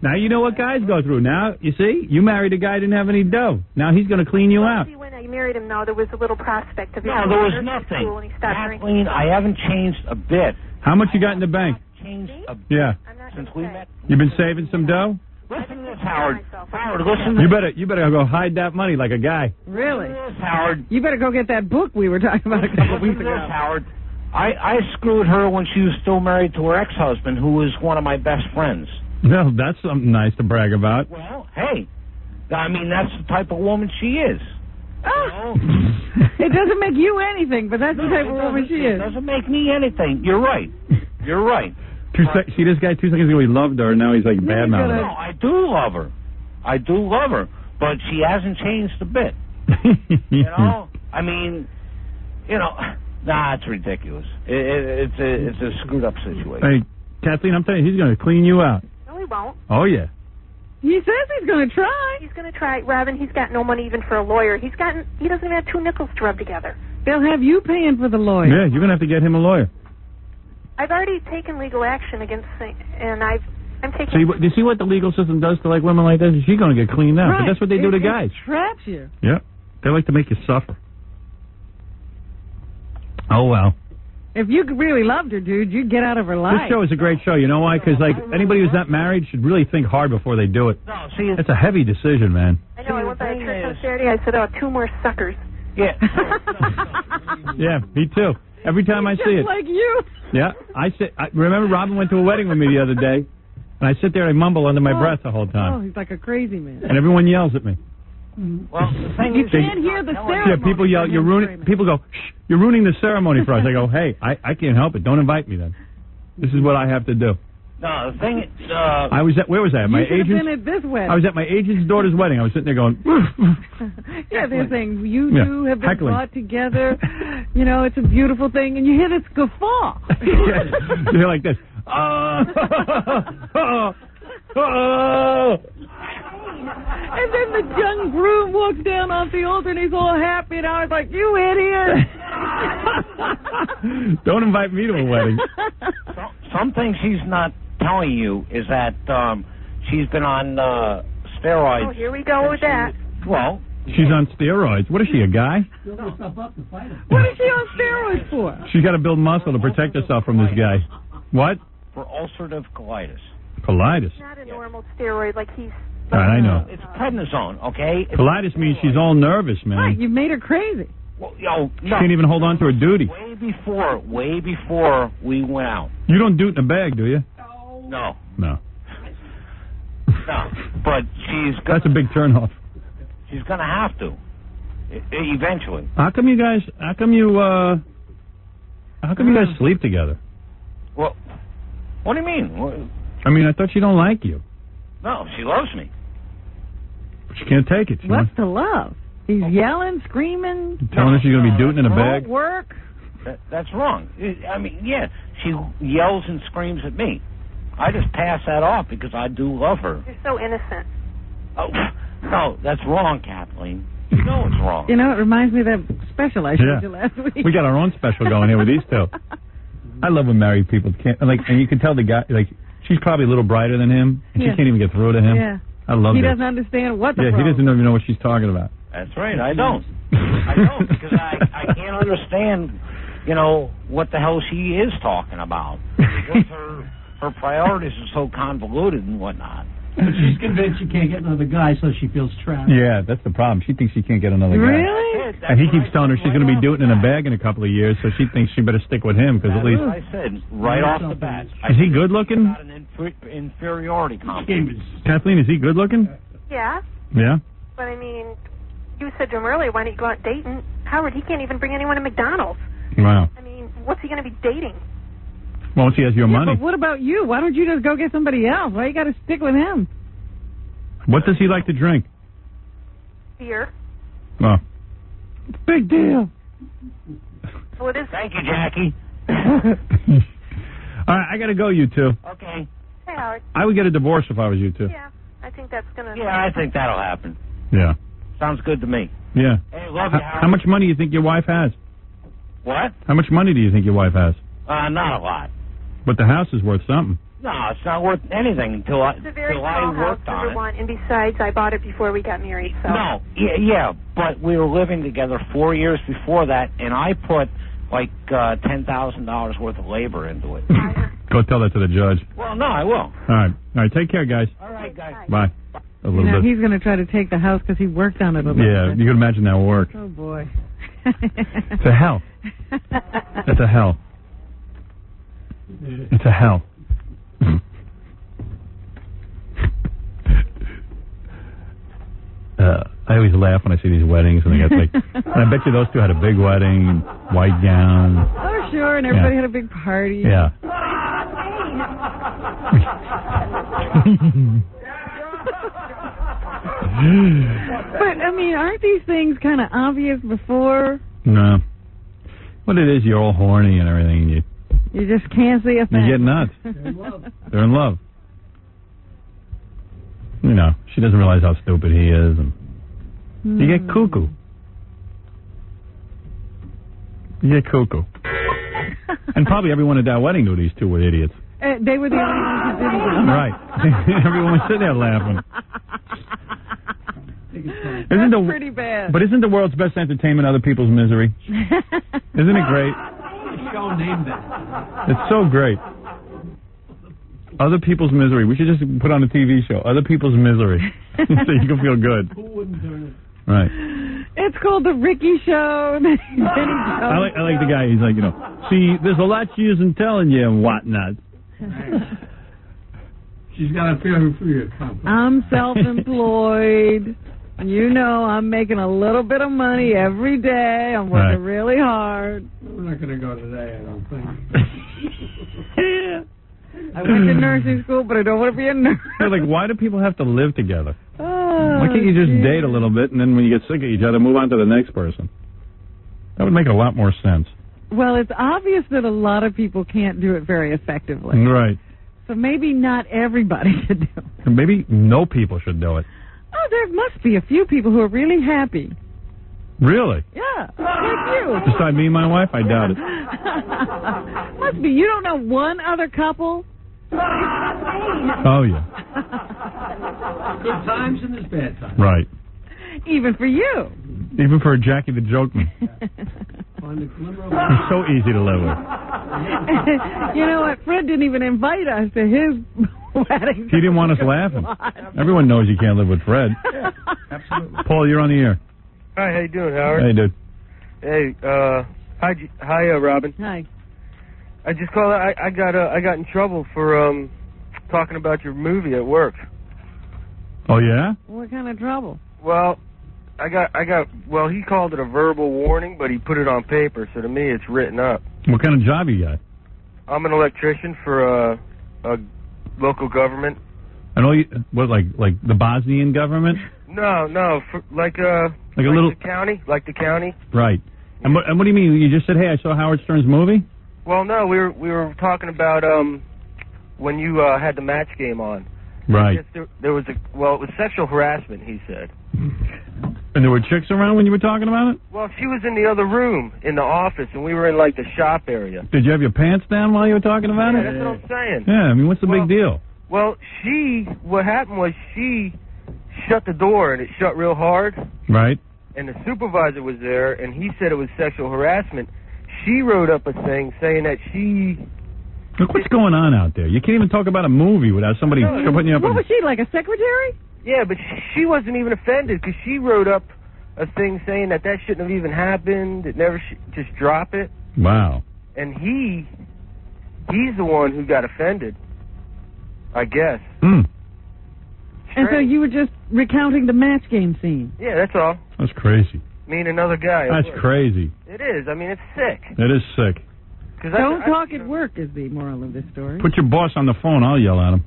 Now you know what guys go through. Now, you see, you married a guy who didn't have any dough. Now he's going to clean you out. See, when I married him, though, there was a little prospect of No, there was nothing. School, and he stopped Kathleen, I haven't changed a bit. How much you got in the bank? Changed a bit Yeah. since we met. You've been saving some dough? Listen to this, Howard. Howard, listen to You better go hide that money like a guy. Really? Howard. You better go get that book we were talking about a couple of weeks Listen to ago. this, Howard. I screwed her when she was still married to her ex-husband, who was one of my best friends. No, that's something nice to brag about. Well, hey, I mean, that's the type of woman she is. Oh. It doesn't make you anything, but that's the type of woman she is. It doesn't make me anything. You're right. You're right. See this guy 2 seconds ago, he loved her, and now he's like bad mouthing. No, I do love her. I do love her, but she hasn't changed a bit. I mean, nah, it's ridiculous. It's a screwed up situation. Hey, Kathleen, I'm telling you, he's going to clean you out. No, he won't. Oh, yeah. He says he's going to try. He's going to try. Robin, he's got no money even for a lawyer. He doesn't even have 2 nickels to rub together. They'll have you paying for the lawyer. Yeah, you're going to have to get him a lawyer. I've already taken legal action against and I'm taking... See, do you see what the legal system does to like women like this? She's going to get cleaned out. Right. But that's what they do to guys. It traps you. Yeah. They like to make you suffer. Oh, well. If you really loved her, dude, you'd get out of her life. This show is a great show. You know why? Because like anybody who's not married should really think hard before they do it. No, see, it's a heavy decision, man. I know. I went by a church on Saturday. I said, 2 more suckers. Yeah. Yeah, me too. Every time I see it. Like you. Yeah. I remember Robin went to a wedding with me the other day, and I sit there and I mumble under my breath the whole time. Oh, he's like a crazy man. And everyone yells at me. Well, the thing You is, can't hear the ceremony. Yeah, people yell, you're ruining. People go, shh, you're ruining the ceremony for us. I go, hey, I can't help it. Don't invite me then. This is what I have to do. No, the thing is, I was at, where was I? At my You should have agent's. been at this wedding. I was at my agent's daughter's wedding. I was sitting there going, Yeah, they're saying you Yeah, two have been heckling. brought together. It's a beautiful thing, and you hear this guffaw. you're like this. Oh, oh. And then the young groom walks down off the altar, and he's all happy, and I was like, you idiot. Don't invite me to a wedding. Something she's not telling you is that she's been on steroids. Oh, here we go with that. Well, she's on steroids. What is she, a guy? What is she on steroids for? She's got to build muscle to protect herself from this guy. What? For ulcerative colitis. Colitis? It's not a normal steroid like he's... All right, I know. It's prednisone, okay? Colitis means she's all nervous, man. Right, you've made her crazy. Well, She can't even hold on to her duty. Way before we went out. You don't do it in a bag, do you? No. No. No. But That's a big turnoff. she's going to have to. Eventually. How come you guys sleep together? Well, what do you mean? I mean, I thought she don't like you. No, she loves me. She can't take it. What's the love? He's yelling, screaming. Telling her she's going to be doing it in a bag? Work. That's wrong. I mean, yeah, she yells and screams at me. I just pass that off because I do love her. You're so innocent. Oh, no, that's wrong, Kathleen. You know it's wrong. You know, it reminds me of that special I showed you last week. We got our own special going here with these two. I love when married people can't, and you can tell the guy, she's probably a little brighter than him, and she can't even get through to him. Yeah. I love He that. doesn't understand what the Yeah, he problem. doesn't even know what she's talking about. That's right, I don't. I don't, because I can't understand, what the hell she is talking about. Because her priorities are so convoluted and whatnot. But she's convinced she can't get another guy, so she feels trapped. Yeah, that's the problem. She thinks she can't get another guy. Really? And he keeps telling her she's going to be doing it in a bag in a couple of years, so she thinks she better stick with him, because at least... I said, right off the bat. Is he good looking? Got an inferiority complex. Kathleen, is he good looking? Yeah, Yeah? but I mean, you said to him earlier, why don't you go out dating? Howard, he can't even bring anyone to McDonald's. Wow. I mean, what's he going to be dating? Well, once he has your money. But what about you? Why don't you just go get somebody else? Why you got to stick with him? What does he like to drink? Beer. Oh. Big deal. Well, it is. Thank you, Jackie. All right, I got to go, you two. Okay. Hey, Howard. I would get a divorce if I was you two. Yeah, I think that's going to... Yeah, I think that'll happen. Yeah. Sounds good to me. Yeah. Hey, love you, Howard. How much money do you think your wife has? What? How much money do you think your wife has? Not a lot. But the house is worth something. No, it's not worth anything until I It's a very small house, worked on number it. one, and besides, I bought it before we got married, so... No, yeah, but we were living together 4 years before that, and I put like $10,000 worth of labor into it. Go tell that to the judge. Well, no, I will. All right, take care, guys. All right, guys. Bye. A little bit. He's going to try to take the house because he worked on it a little Yeah, bit. you can imagine that work. Oh, boy. It's a hell. It's a hell. It's a hell. I always laugh when I see these weddings, and they got and I bet you those two had a big wedding, white gowns. Oh, sure, and everybody had a big party. Yeah. But, I mean, aren't these things kind of obvious before? No. What it is, you're all horny and everything, and You just can't see a thing. you get nuts. They're in love. She doesn't realize how stupid he is, and you get cuckoo. You get cuckoo. And probably everyone at that wedding knew these two were idiots. They were the only ones who didn't do it. Right. Everyone was sitting there laughing. That's pretty bad. But isn't the world's best entertainment other people's misery? Isn't it great? Show named that. It's so great. Other people's misery. We should just put on a TV show. Other people's misery. So you can feel good. Who wouldn't do it? Right. It's called The Ricky Show. I like the guy. He's like, see, there's a lot she isn't telling you and whatnot. She's got a fear for you. I'm self-employed. I'm making a little bit of money every day. I'm working really hard. We're not going to go today, I don't think. Yeah. I went to nursing school, but I don't want to be a nurse. Like, why do people have to live together? Oh, Why can't you just date a little bit, and then when you get sick of each other, move on to the next person? That would make a lot more sense. Well, it's obvious that a lot of people can't do it very effectively. Right. So maybe not everybody should do it. And maybe no people should do it. Oh, there must be a few people who are really happy Really? Yeah, like you. Beside me and my wife? I doubt it. Must be. You don't know one other couple? Oh, yeah. Good times and there's bad times. Right. Even for you. Even for Jackie the Jokeman. He's so easy to live with. You know what? Fred didn't even invite us to his wedding. He didn't want us laughing. Everyone knows you can't live with Fred. Yeah, absolutely. Paul, you're on the air. Hi, how you doing, Howard? Hey, dude. Hey, hi, Robin. Hi. I just called. I got in trouble for talking about your movie at work. Oh yeah? What kind of trouble? Well, Well, he called it a verbal warning, but he put it on paper. So to me, it's written up. What kind of job you got? I'm an electrician for a local government. And all you, what, like the Bosnian government? No, like a little the county. Right. And what do you mean? You just said, "Hey, I saw Howard Stern's movie"? Well, no, we were talking about when you had the match game on. Right. There was it was sexual harassment, he said. And there were chicks around when you were talking about it? Well, she was in the other room in the office, and we were in like the shop area. Did you have your pants down while you were talking about it? That's what I'm saying. Yeah, I mean, what's the big deal? Well, what happened was she shut the door, and it shut real hard. Right. And the supervisor was there, and he said it was sexual harassment. She wrote up a thing saying that she... Look what's going on out there. You can't even talk about a movie without somebody putting you up. What was she, like a secretary? Yeah, but she wasn't even offended because she wrote up a thing saying that shouldn't have even happened. It never just drop it. Wow. And he's the one who got offended, I guess. Hmm. And so you were just recounting the match game scene. Yeah, that's all. That's crazy. Me and another guy. That's crazy. It is. I mean, it's sick. It is sick. Don't talk at work is the moral of this story. Put your boss on the phone. I'll yell at him.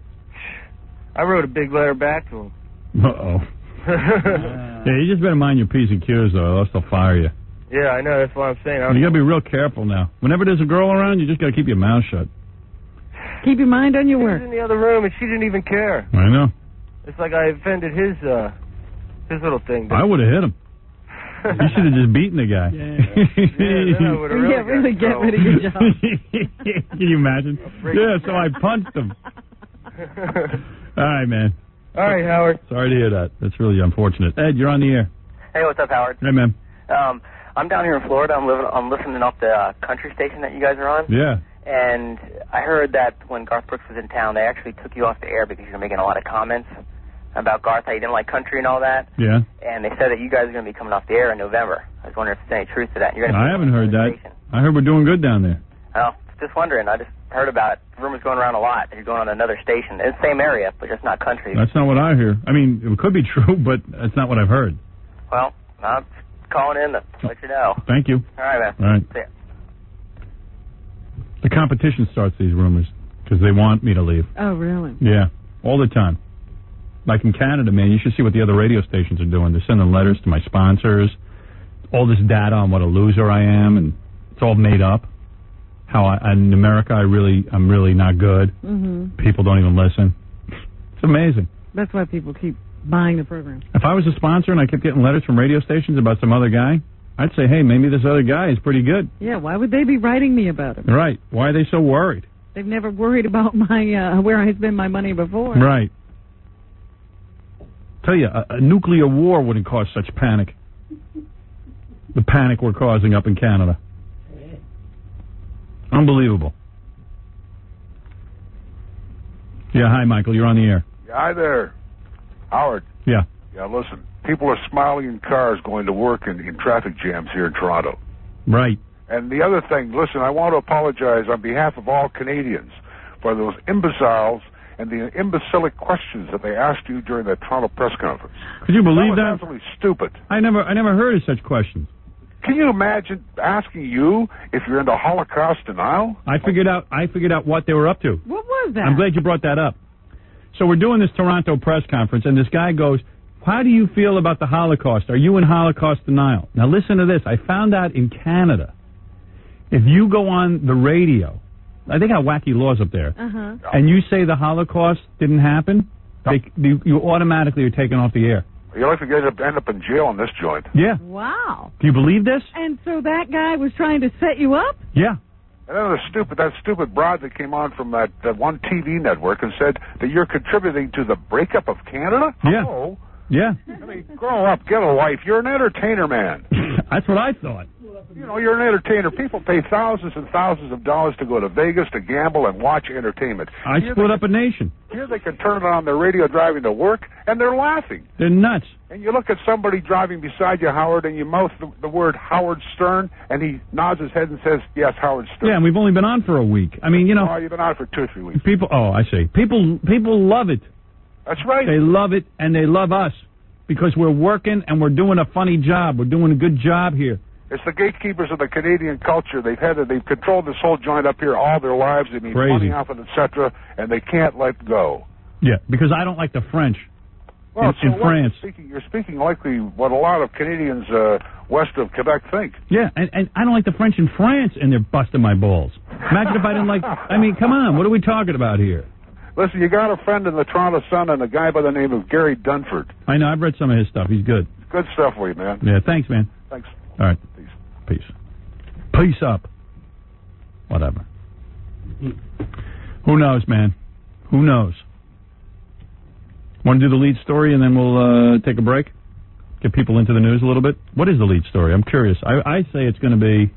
I wrote a big letter back to him. Uh-oh. Yeah, you just better mind your P's and Q's, though, or else they'll fire you. Yeah, I know. That's what I'm saying. You got to be real careful now. Whenever there's a girl around, you just got to keep your mouth shut. Keep your mind on your work. She was in the other room, and she didn't even care. I know. It's like I offended his little thing. I would have hit him. You should have just beaten the guy. Yeah, really get rid of your job. Can you imagine? Yeah, so I punched him. All right, man. All right, Howard. Sorry to hear that. That's really unfortunate. Ed, you're on the air. Hey, what's up, Howard? Hey, man. I'm down here in Florida. I'm listening off the country station that you guys are on. Yeah. And I heard that when Garth Brooks was in town, they actually took you off the air because you were making a lot of comments about Garth, how you didn't like country and all that. Yeah. And they said that you guys are going to be coming off the air in November. I was wondering if there's any truth to that. I haven't heard that. I heard we're doing good down there. Oh, just wondering. I just heard about it. Rumors going around a lot that you're going on another station. It's the same area, but just not country. That's not what I hear. I mean, it could be true, but that's not what I've heard. Well, I'm calling in to let you know. Thank you. All right, man. All right. See ya. The competition starts these rumors because they want me to leave. Oh, really? Yeah, all the time. Like in Canada, man, you should see what the other radio stations are doing. They're sending letters to my sponsors, all this data on what a loser I am, and it's all made up. How in America, I'm really not good. Mm-hmm. People don't even listen. It's amazing. That's why people keep buying the program. If I was a sponsor and I kept getting letters from radio stations about some other guy, I'd say, hey, maybe this other guy is pretty good. Yeah, why would they be writing me about him? Right. Why are they so worried? They've never worried about my where I spend my money before. Right. Tell you, a nuclear war wouldn't cause such panic. The panic we're causing up in Canada. Unbelievable. Yeah, hi, Michael. You're on the air. Hi there. Howard. Yeah. Yeah, listen. People are smiling in cars going to work in traffic jams here in Toronto. Right. And the other thing, listen, I want to apologize on behalf of all Canadians for those imbeciles and the imbecilic questions that they asked you during the Toronto press conference. Could you believe that? Was absolutely stupid. I never heard of such questions. Can you imagine asking you if you're into Holocaust denial? I figured out what they were up to. What was that? I'm glad you brought that up. So we're doing this Toronto press conference, and this guy goes, how do you feel about the Holocaust? Are you in Holocaust denial? Now listen to this. I found out in Canada, if you go on the radio, I think how wacky laws up there, and you say the Holocaust didn't happen, you automatically are taken off the air. You're likely to end up in jail in this joint. Yeah. Wow. Do you believe this? And so that guy was trying to set you up? Yeah. And then that stupid broad that came on from that one TV network and said that you're contributing to the breakup of Canada? Yeah. Hello? Yeah. I mean, grow up, get a life. You're an entertainer, man. That's what I thought. You know, you're an entertainer. People pay thousands and thousands of dollars to go to Vegas to gamble and watch entertainment. I split up a nation. Here they can turn it on their radio driving to work, and they're laughing. They're nuts. And you look at somebody driving beside you, Howard, and you mouth the word Howard Stern, and he nods his head and says, yes, Howard Stern. Yeah, and we've only been on for a week. I mean, you know. Oh, you've been on for 2 or 3 weeks. People, I see. People love it. That's right. They love it, and they love us because we're working and we're doing a funny job. We're doing a good job here. It's the gatekeepers of the Canadian culture. They've controlled this whole joint up here all their lives. They made money off it, etc., and they can't let go. Yeah, because I don't like the French well, in France. You're speaking likely what a lot of Canadians west of Quebec think. Yeah, and I don't like the French in France, and they're busting my balls. Imagine if I didn't like... I mean, come on, what are we talking about here? Listen, you got a friend in the Toronto Sun and a guy by the name of Gary Dunford. I know, I've read some of his stuff. He's good. Good stuff for you, man. Yeah, thanks, man. Thanks. All right. Peace. Peace up. Whatever. Who knows, man? Who knows? Want to do the lead story and then we'll take a break? Get people into the news a little bit? What is the lead story? I'm curious. I say it's going to be...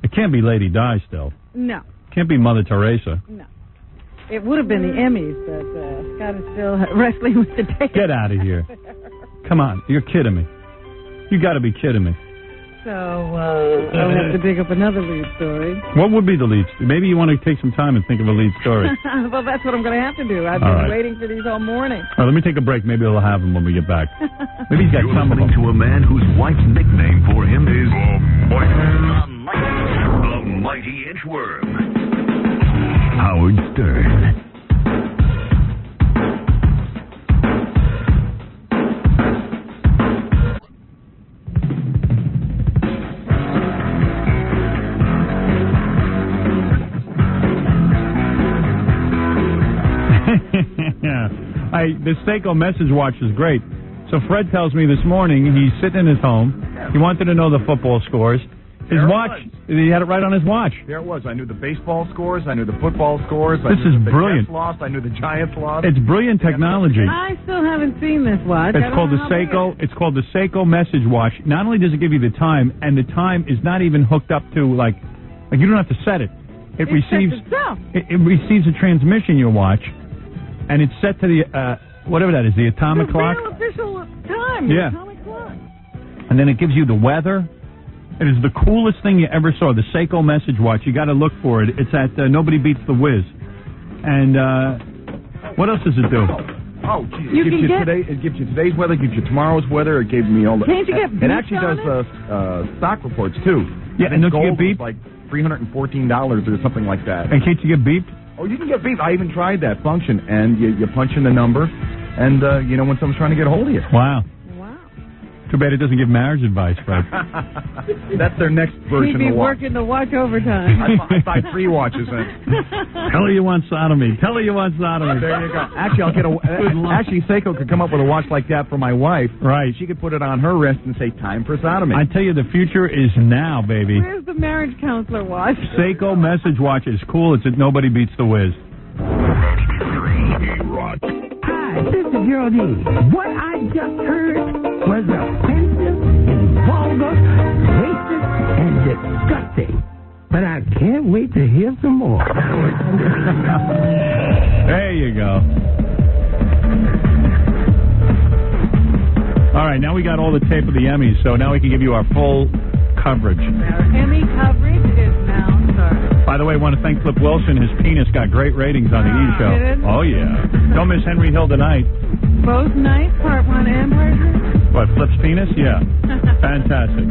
It can't be Lady Di still. No. Can't be Mother Teresa. No. It would have been the Emmys, but Scott is still wrestling with the tape. Get out of here. Come on. You're kidding me. You got to be kidding me. So, I'll have to dig up another lead story. What would be the lead story? Maybe you want to take some time and think of a lead story. Well, that's what I'm going to have to do. I've been waiting for these all morning. All right, let me take a break. Maybe we'll have them when we get back. Maybe he's got You're some of them. listening to a man whose wife's nickname for him is the Mighty Inchworm. Howard Stern. The Seiko message watch is great. So Fred tells me this morning he's sitting in his home. He wanted to know the football scores. His watch, he had it right on his watch. There it was. I knew the baseball scores. I knew the football scores. This is brilliant. The Jets lost. I knew the Giants lost. It's brilliant technology. I still haven't seen this watch. It's called the Seiko. It's called the Seiko message watch. Not only does it give you the time, and the time is not even hooked up to like you don't have to set it. It receives it receives a transmission your watch, and it's set to the whatever that is, the atomic clock. Real official time. Yeah. The atomic clock. And then it gives you the weather. It is the coolest thing you ever saw. The Seiko message watch. You got to look for it. It's at Nobody Beats the Wiz. And what else does it do? Oh, geez. It gives you today's weather. It gives you tomorrow's weather. It gave me all the. Can't you get beeped? It actually does stock reports too. Yeah, and don't you get beeped? Like $314 or something like that. And can't you get beeped? Oh, you can get beeped. I even tried that function, and you punch in the number, and when someone's trying to get a hold of you. Wow. Too bad it doesn't give marriage advice, Fred. That's their next version He'd be of the watch. working the watch overtime. I buy 3 watches in. Tell her you want sodomy. Tell her you want sodomy. There you go. Actually, I'll get actually, Seiko could come up with a watch like that for my wife. Right. She could put it on her wrist and say, time for sodomy. I tell you, the future is now, baby. Where's the marriage counselor watch? Seiko message watch is cool. It's at Nobody Beats the Wiz. Hi, this is Geraldine. What I just heard was offensive and vulgar, racist, and disgusting. But I can't wait to hear some more. There you go. All right, now we got all the tape of the Emmys, so now we can give you our full coverage. Our Emmy coverage is now started. By the way, I want to thank Flip Wilson. His penis got great ratings on the E! Show. Did it? Oh, yeah. Don't miss Henry Hill tonight. Both nights, part 1 and part 2? What, Flip's penis? Yeah. Fantastic.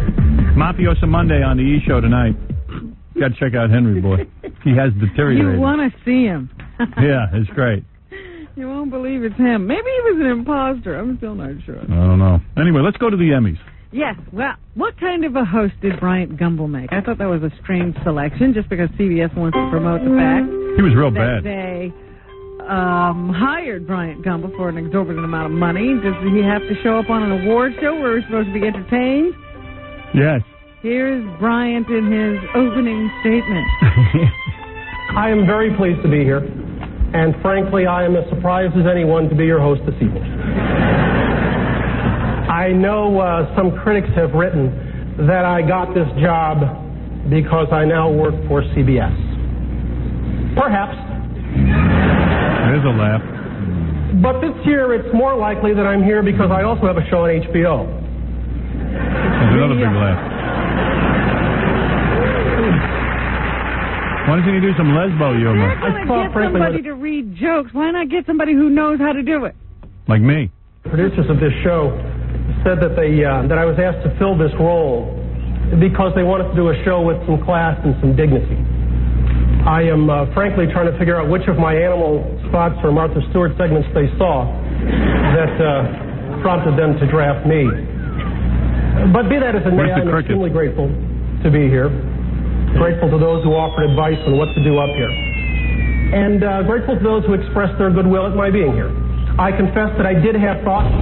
Mafiosa Monday on the E! Show tonight. Got to check out Henry, boy. He has deteriorated. You want to see him. Yeah, it's great. You won't believe it's him. Maybe he was an imposter. I'm still not sure. I don't know. Anyway, let's go to the Emmys. Yes, well, what kind of a host did Bryant Gumbel make? I thought that was a strange selection just because CBS wants to promote the fact He was real that bad. they hired Bryant Gumbel for an exorbitant amount of money. Does he have to show up on an award show where we're supposed to be entertained? Yes. Here's Bryant in his opening statement. I am very pleased to be here, and frankly, I am as surprised as anyone to be your host this evening. I know some critics have written that I got this job because I now work for CBS. Perhaps. There's a laugh. But this year, it's more likely that I'm here because I also have a show on HBO. There's another big laugh. Why doesn't he do some lesbo humor? You're going to get somebody to read jokes. Why not get somebody who knows how to do it? Like me. Producers of this show said that that I was asked to fill this role because they wanted to do a show with some class and some dignity. I am frankly trying to figure out which of my animal spots or Martha Stewart segments they saw that prompted them to draft me. But be that as it may, I'm extremely grateful to be here. Grateful to those who offered advice on what to do up here. And grateful to those who expressed their goodwill at my being here. I confess that I did have thoughts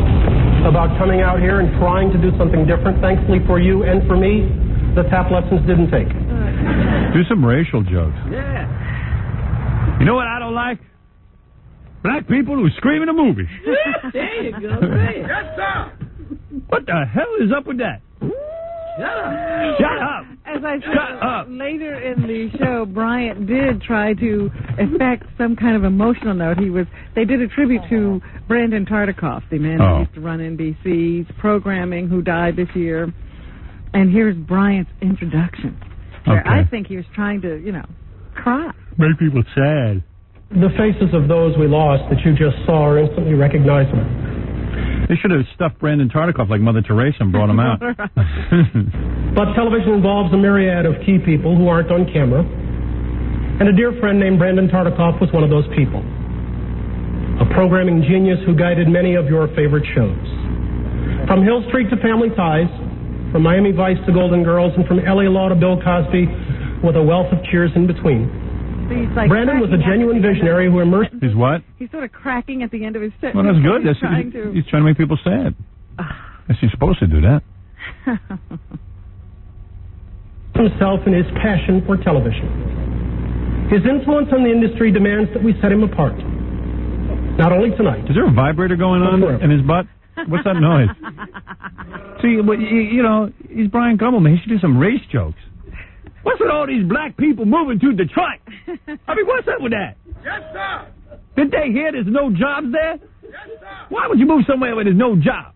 about coming out here and trying to do something different. Thankfully for you and for me, the tap lessons didn't take. Do some racial jokes. Yeah. You know what I don't like? Black people who scream in a movie. There you go. Yes, sir. What the hell is up with that? Shut up. Shut up. As I said later in the show, Bryant did try to effect some kind of emotional note. They did a tribute to Brandon Tartikoff, the man who used to run NBC's programming, who died this year. And here's Bryant's introduction. Where I think he was trying to, cry. Make people sad. The faces of those we lost that you just saw are instantly recognizable. They should have stuffed Brandon Tartikoff like Mother Teresa and brought him out. But television involves a myriad of key people who aren't on camera. And a dear friend named Brandon Tartikoff was one of those people. A programming genius who guided many of your favorite shows. From Hill Street to Family Ties, from Miami Vice to Golden Girls, and from L.A. Law to Bill Cosby, with a wealth of cheers in between. Like Brandon was a genuine visionary who immersed... He's what? He's sort of cracking at the end of his sentence. Well, that's good. He's trying to make people sad. Guess he's supposed to do that. Himself and his passion for television. His influence on the industry demands that we set him apart. Not only tonight. Is there a vibrator going on in his butt? What's that noise? See, he's Bryant Gumbel, man. He should do some race jokes. What's with all these black people moving to Detroit? I mean, what's up with that? Yes, sir. Didn't they hear there's no jobs there? Yes, sir. Why would you move somewhere where there's no jobs?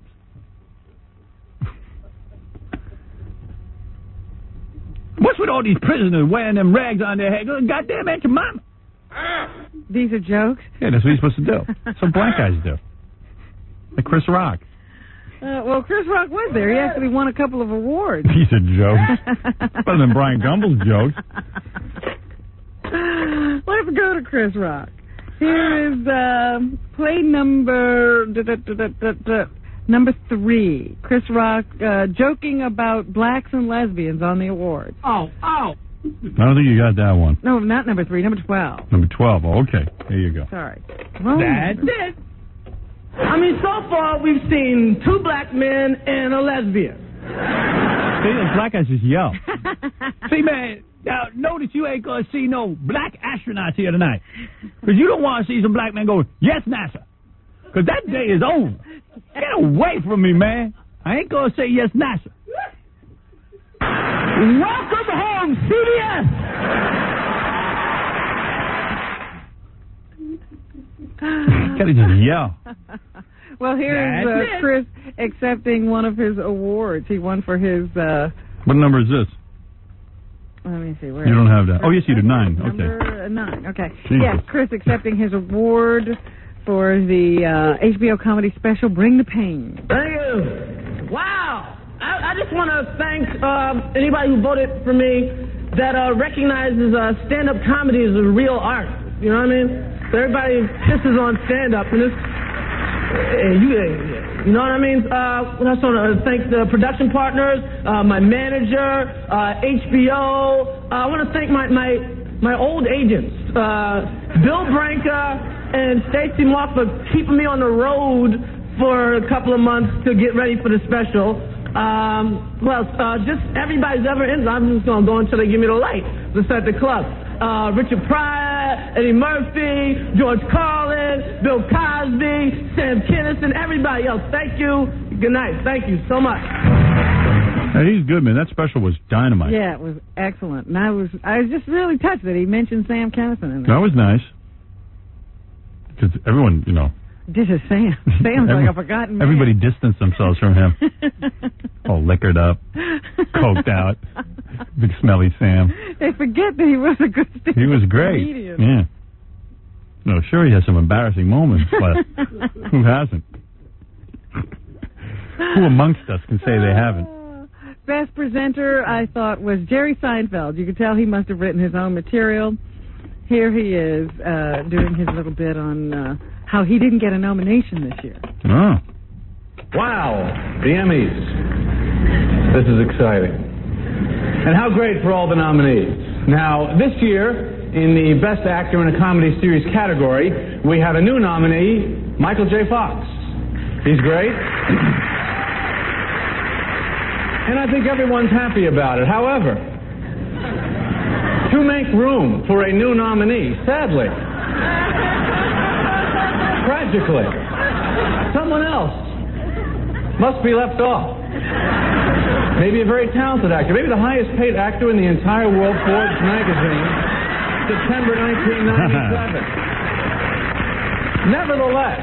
What's with all these prisoners wearing them rags on their head? Goddamn, Aunt your mama. These are jokes? Yeah, that's what you're supposed to do. That's what black guys do. Like Chris Rock. Well, Chris Rock was there. He actually won a couple of awards. Piece of jokes. Better than Bryant Gumbel's jokes. Let's go to Chris Rock. Here is play number 3. Chris Rock joking about blacks and lesbians on the awards. Oh. I don't think you got that one. No, not number 3, number 12. Number 12. Oh, okay. There you go. Sorry. That's it. I mean, so far we've seen 2 black men and a lesbian. See, those black guys just yell. See, man, now notice you ain't going to see no black astronauts here tonight. Because you don't want to see some black men go, yes, NASA. Because that day is over. Get away from me, man. I ain't going to say yes, NASA. Welcome home, CBS. Gotta just yell. Well, here's Chris accepting one of his awards. He won for his... What number is this? Let me see. Where you don't have that. Oh, yes, you do. 9. Number 9. Okay. Jesus. Yes, Chris accepting his award for the HBO comedy special, Bring the Pain. Thank you. Wow. I just want to thank anybody who voted for me that recognizes stand-up comedy as a real art. You know what I mean? So everybody pisses on stand-up, and this, you know what I mean? I also want to thank the production partners, my manager, HBO. I want to thank my my old agents, Bill Branca and Stacy Moss, for keeping me on the road for a couple of months to get ready for the special. Just everybody's ever in. I'm just going to go until they give me the light to set the club. Richard Pryor, Eddie Murphy, George Carlin, Bill Cosby, Sam Kinison, everybody else. Thank you. Good night. Thank you so much. Hey, he's good, man. That special was dynamite. Yeah, it was excellent. And I was just really touched that he mentioned Sam Kinison in there. That was nice. Because everyone, This is Sam. Sam's like a forgotten man. Everybody distanced themselves from him. All liquored up, coked out, big smelly Sam. They forget that he was a good stand-up He was great. comedian. Yeah. No, sure he has some embarrassing moments, but who hasn't? Who amongst us can say they haven't? Best presenter, I thought, was Jerry Seinfeld. You could tell he must have written his own material. Here he is doing his little bit on how he didn't get a nomination this year. Oh. Wow, the Emmys. This is exciting. And how great for all the nominees. Now, this year, in the Best Actor in a Comedy Series category, we have a new nominee, Michael J. Fox. He's great. And I think everyone's happy about it. However, to make room for a new nominee, sadly, tragically, someone else must be left off. Maybe a very talented actor, maybe the highest paid actor in the entire world, Forbes magazine, September 1997. Nevertheless,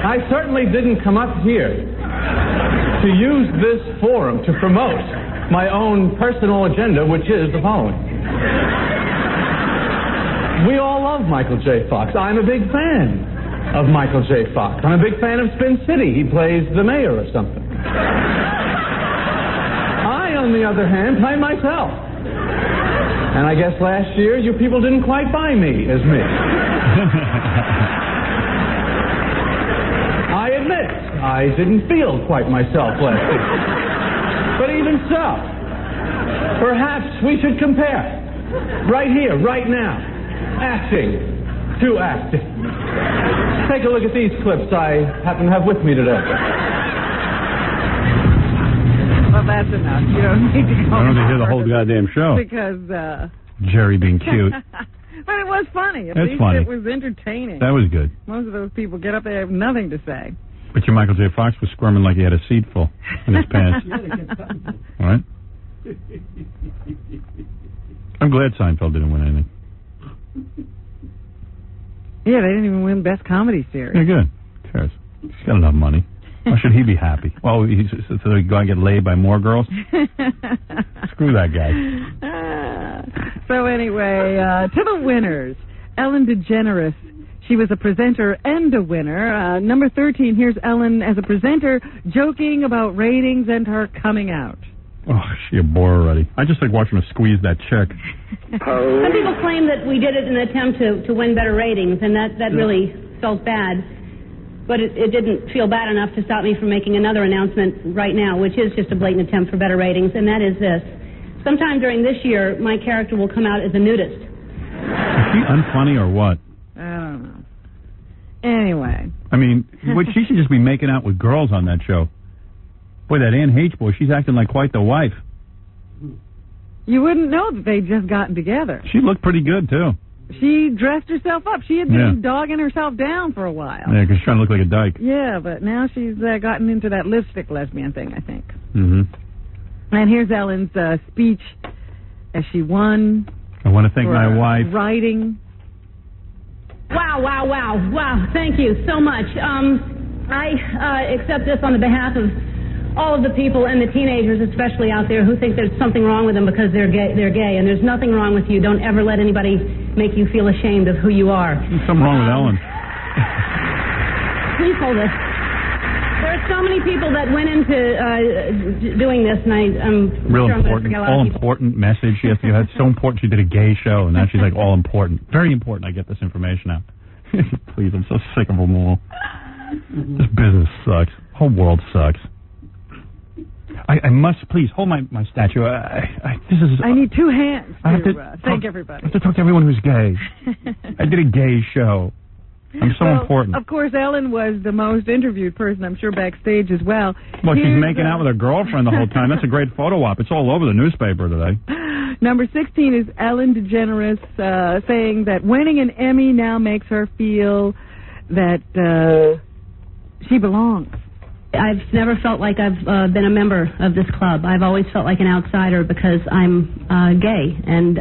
I certainly didn't come up here to use this forum to promote my own personal agenda, which is the following. We all love Michael J. Fox. I'm a big fan of Michael J. Fox. I'm a big fan of Spin City. He plays the mayor or something. I, on the other hand, play myself. And I guess last year you people didn't quite buy me as me. I admit, I didn't feel quite myself last year. But even so, perhaps we should compare. Right here, right now. Acting to acting. Take a look at these clips I happen to have with me today. Well, that's enough. You don't need to go. I don't need to hear the whole goddamn show. Because, Jerry being cute. but it was funny. At least funny. it was entertaining. That was good. Most of those people get up there and have nothing to say. But your Michael J. Fox was squirming like he had a seat full in his pants. All right? I'm glad Seinfeld didn't win anything. Yeah, they didn't even win Best Comedy Series. Yeah, good. Who cares? He's got enough money. Why should he be happy? Well, so he go and get laid by more girls? Screw that guy. So anyway, to the winners. Ellen DeGeneres. She was a presenter and a winner. Number 13, here's Ellen as a presenter joking about ratings and her coming out. Oh, she a bore already. I just like watching her squeeze that chick. Some people claim that we did it in an attempt to win better ratings, and that really felt bad. But it didn't feel bad enough to stop me from making another announcement right now, which is just a blatant attempt for better ratings, and that is this. Sometime during this year, my character will come out as a nudist. Is she unfunny or what? I don't know. Anyway. I mean, she should just be making out with girls on that show. Boy, that Anne H. boy, she's acting like quite the wife. You wouldn't know that they'd just gotten together. She looked pretty good, too. She dressed herself up. She had been dogging herself down for a while. Yeah, because she's trying to look like a dyke. Yeah, but now she's gotten into that lipstick lesbian thing, I think. Mm-hmm. And here's Ellen's speech as she won. I want to thank my wife. Writing. Wow. Thank you so much. I accept this on the behalf of all of the people and the teenagers especially out there who think there's something wrong with them because they're gay, and there's nothing wrong with you. Don't ever let anybody make you feel ashamed of who you are. There's something wrong with Ellen. Please hold this. There are so many people that went into doing this, and I'm real sure important, all important message. She has to have so important. She did a gay show, and now she's like all important, very important. I get this information out. Please, I'm so sick of them all. This business sucks. Whole world sucks. I must please hold my statue. I need 2 hands to thank everybody. I have to talk to everyone who's gay. I did a gay show. I'm so important. Of course, Ellen was the most interviewed person, I'm sure, backstage as well. Well, she's making out with her girlfriend the whole time. That's a great photo op. It's all over the newspaper today. Number 16 is Ellen DeGeneres saying that winning an Emmy now makes her feel that she belongs. I've never felt like I've been a member of this club. I've always felt like an outsider because I'm gay. And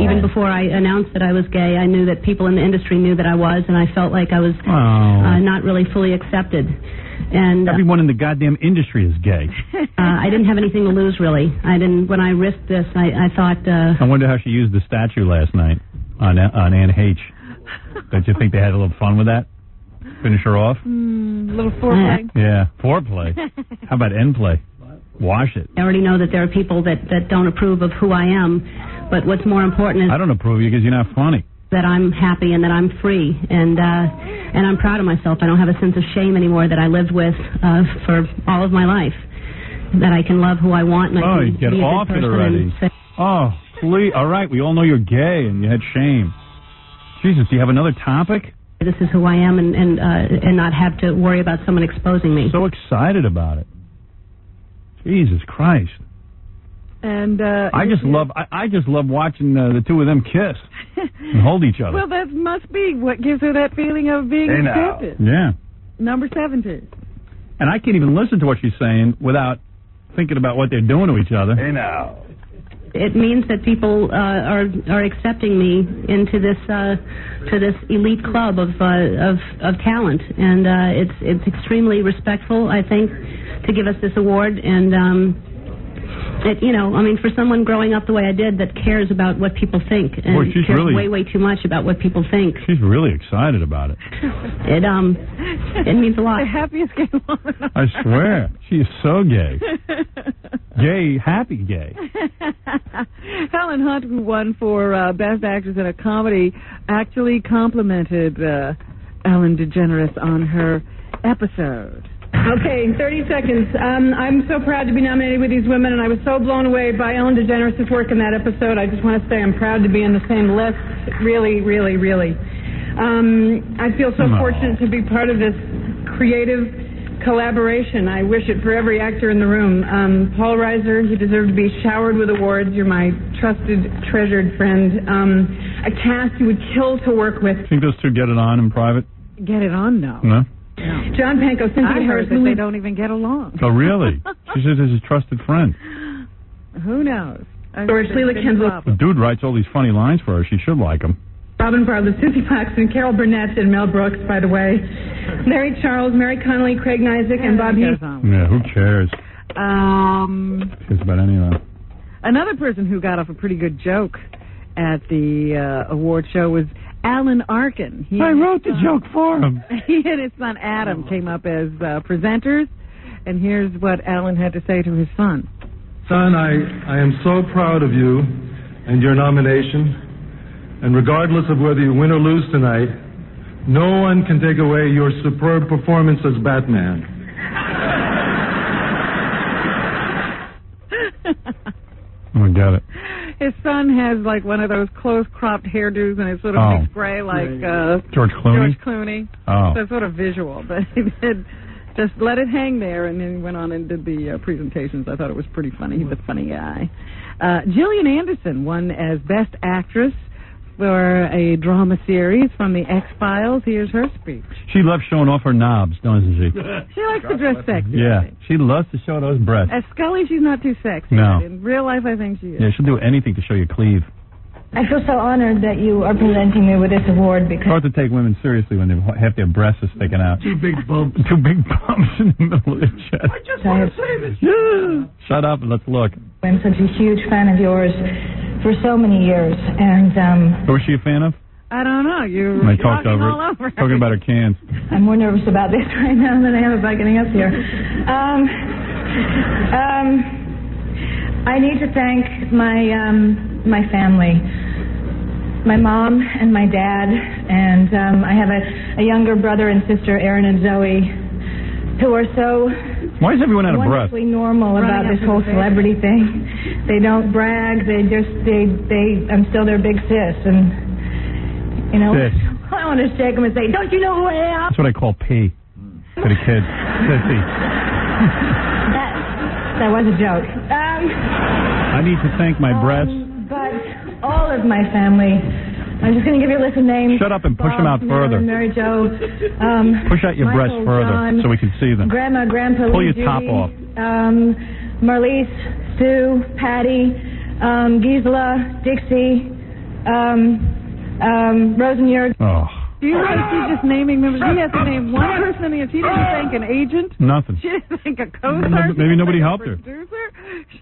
even before I announced that I was gay, I knew that people in the industry knew that I was, and I felt like I was not really fully accepted. And everyone in the goddamn industry is gay. I didn't have anything to lose, really. When I risked this, I thought... I wonder how she used the statue last night on Anne H. Don't you think they had a little fun with that? Finish her off? A little foreplay. Yeah, foreplay. How about end play? Wash it. I already know that there are people that don't approve of who I am, but what's more important is... I don't approve of you because you're not funny. That I'm happy and that I'm free, and I'm proud of myself. I don't have a sense of shame anymore that I lived with for all of my life. That I can love who I want and I can get be a off good it person. already. Oh, please. All right, we all know you're gay and you had shame. Jesus, do you have another topic? This is who I am, and not have to worry about someone exposing me. So excited about it. Jesus Christ. And I just love watching the two of them kiss and hold each other. Well, that must be what gives her that feeling of being accepted. Yeah. Number 17. And I can't even listen to what she's saying without thinking about what they're doing to each other. Hey now. It means that people are accepting me into this to this elite club of talent, and it's extremely respectful, I think, to give us this award. And for someone growing up the way I did, that cares about what people think and cares way too much about what people think. She's really excited about it. It means a lot. The happiest gay woman. I swear, she is so gay. Gay, happy gay. Helen Hunt, who won for Best Actress in a Comedy, actually complimented Ellen DeGeneres on her episode. Okay, 30 seconds. I'm so proud to be nominated with these women, and I was so blown away by Ellen DeGeneres' work in that episode. I just want to say I'm proud to be in the same list. Really, really, really. I feel so fortunate to be part of this creative collaboration. I wish it for every actor in the room. Paul Reiser, you deserve to be showered with awards. You're my trusted, treasured friend. A cast you would kill to work with. Think those two get it on in private? Get it on? No. No? John Pankow, Cynthia Harris. That they don't even get along. Oh, really? She says he's a trusted friend. Who knows? George Leela Kinsel. The dude writes all these funny lines for her. She should like him. Robin Bartlett, Susie Paxton, Carol Burnett, and Mel Brooks, by the way. Larry Charles, Mary Connolly, Craig Nizick, and Bob Hughes. Yeah, who cares? Cares about any of that. Another person who got off a pretty good joke at the award show was Alan Arkin. I wrote the joke for him. He and his son Adam came up as presenters, and here's what Alan had to say to his son. Son, I am so proud of you and your nomination, and regardless of whether you win or lose tonight, no one can take away your superb performance as Batman. I got it. His son has like one of those close-cropped hairdos, and it's sort of mixed gray like George Clooney. George Clooney. Oh. So it's sort of visual, but he did just let it hang there, and then he went on and did the presentations. I thought it was pretty funny. He's a funny guy. Gillian Anderson won as Best Actress for a drama series from the X-Files. Here's her speech. She loves showing off her knobs, doesn't she? She likes to dress sexy. Yeah, she loves to show those breasts. As Scully, she's not too sexy. No. But in real life, I think she is. Yeah, she'll do anything to show you cleave. I feel so honored that you are presenting me with this award because... It's hard to take women seriously when half their breasts are sticking out. Two big bumps. Two big bumps in the middle of their chest. I just want to say this. Yeah. Shut up and let's look. I'm such a huge fan of yours for so many years, and... Who was she a fan of? I don't know. You're I talked talking over all over. Talking about her cans. I'm more nervous about this right now than I am about getting up here. I need to thank my family, my mom and my dad, and I have a younger brother and sister, Aaron and Zoe. who are so Why is everyone out of breath? wonderfully normal about this whole celebrity thing. They don't brag. They I'm still their big sis, and you know, Sis. I want to shake them and say, "Don't you know who I am?" That's what I call P to the kids. Sissy. That was a joke. I need to thank my breasts. But all of my family. I'm just going to give you a list of names. Shut up and push them out further. Mary Jo. Push out your breasts Michael, further John, so we can see them. Grandma, Grandpa, Pull Lee, your Judy, top off. Marlise, Sue, Patty, Gisela, Dixie, Rosenjörg. Oh. Do you realize she's just naming members? She has to name one person, and she didn't thank an agent. Nothing. She didn't thank a co-star. Maybe nobody helped her. Producer.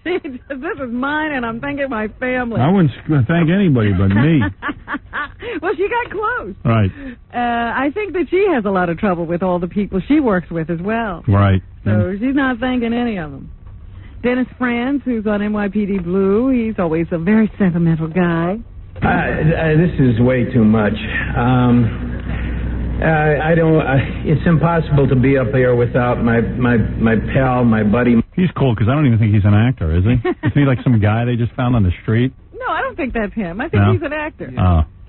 She just, this is mine, and I'm thanking my family. I wouldn't thank anybody but me. Well, she got close. Right. I think that she has a lot of trouble with all the people she works with as well. Right. So she's not thanking any of them. Dennis Franz, who's on NYPD Blue, he's always a very sentimental guy. This is way too much. I don't. It's impossible to be up here without my pal, my buddy. He's cool because I don't even think he's an actor, is he? Isn't he like some guy they just found on the street? No, I don't think that's him. I think No? he's an actor.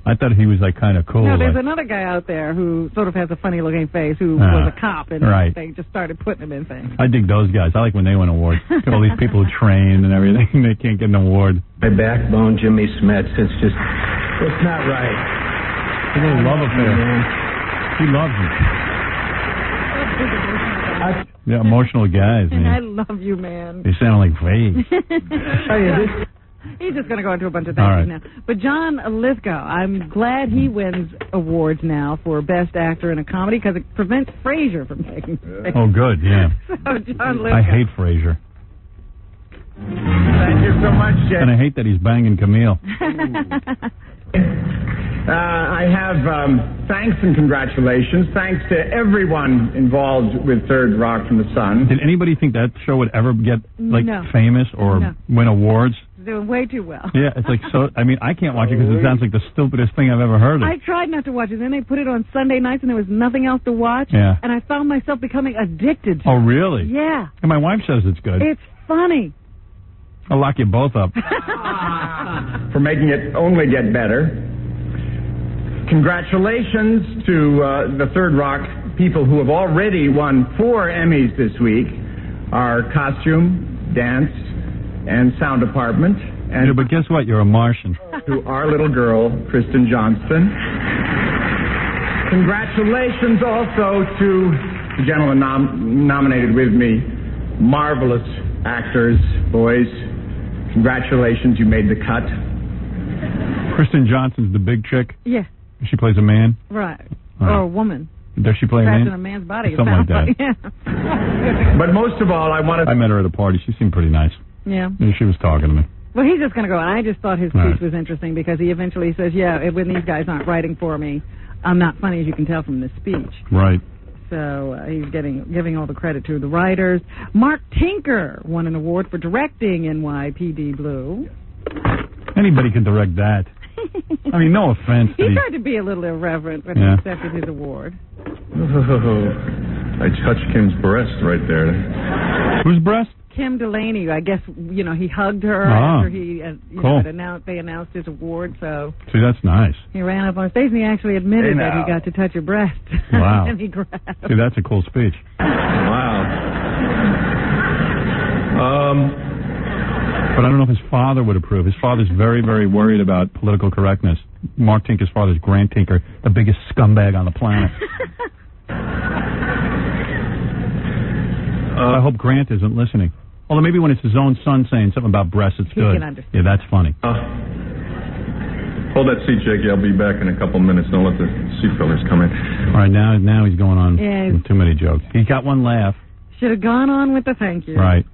I thought he was like kind of cool. No, there's like, another guy out there who sort of has a funny-looking face who Ah, was a cop, and right. they just started putting him in things. I dig those guys. I like when they win awards. Look at all these people who train and everything. They can't get an award. My backbone, Jimmy Smets. It's not right. A little love affair. He loves him. Yeah, emotional guys, And I man. love you, man. They sound like Faye. He's just going to go into a bunch of All things right. now. But John Lithgow, I'm glad he wins awards now for Best Actor in a Comedy because it prevents Frasier from taking place. Oh, good, yeah. So, John Lithgow. I hate Frasier. Thank you so much, Jay. And I hate that he's banging Camille. I have thanks and congratulations. Thanks to everyone involved with Third Rock from the Sun. Did anybody think that show would ever get, like, No. famous or No. win awards? He's doing way too well. Yeah, it's like so. I mean, I can't watch it because it sounds like the stupidest thing I've ever heard of. I tried not to watch it. Then they put it on Sunday nights, and there was nothing else to watch. Yeah. And I found myself becoming addicted to Oh, it. really? Yeah. And my wife says it's good. It's funny. I'll lock you both up. For making it only get better. Congratulations to the Third Rock people who have already won 4 Emmys this week. Our costume, dance, and sound department. And Yeah, but guess what? You're a Martian. to our little girl, Kristen Johnston. Congratulations also to the gentleman nominated with me. Marvelous actors, boys. Congratulations, you made the cut. Kristen Johnson's the big chick. Yeah. She plays a man. Right. All right. Or a woman. Does she play a Trapped man? in a man's body. it Something like sounds that. Yeah. But most of all, I wanted. I met her at a party. She seemed pretty nice. Yeah. And she was talking to me. Well, he's just going to go. I just thought his speech Right. was interesting because he eventually says, yeah, when these guys aren't writing for me, I'm not funny, as you can tell from this speech. Right. So he's giving all the credit to the writers. Mark Tinker won an award for directing NYPD Blue. Anybody can direct that. I mean, no offense. He to tried to be a little irreverent when Yeah. he accepted his award. I touched Kim's breast right there. Whose breast? Kim Delaney, I guess, he hugged her Ah, after he, cool. they announced his award, so See, that's nice. he ran up on stage and he actually admitted Hey, that he now. got to touch her breast. Wow. And he grabbed. See, that's a cool speech. Wow. But I don't know if his father would approve. His father's very, very worried about political correctness. Mark Tinker's father's Grant Tinker, the biggest scumbag on the planet. I hope Grant isn't listening. Although maybe when it's his own son saying something about breasts, it's He good. can understand. Yeah, that's funny. Hold that seat, Jakey. I'll be back in a couple minutes. Don't let the seat fillers come in. All right, now he's going on Yeah. with too many jokes. He got one laugh. Should have gone on with the thank you. Right.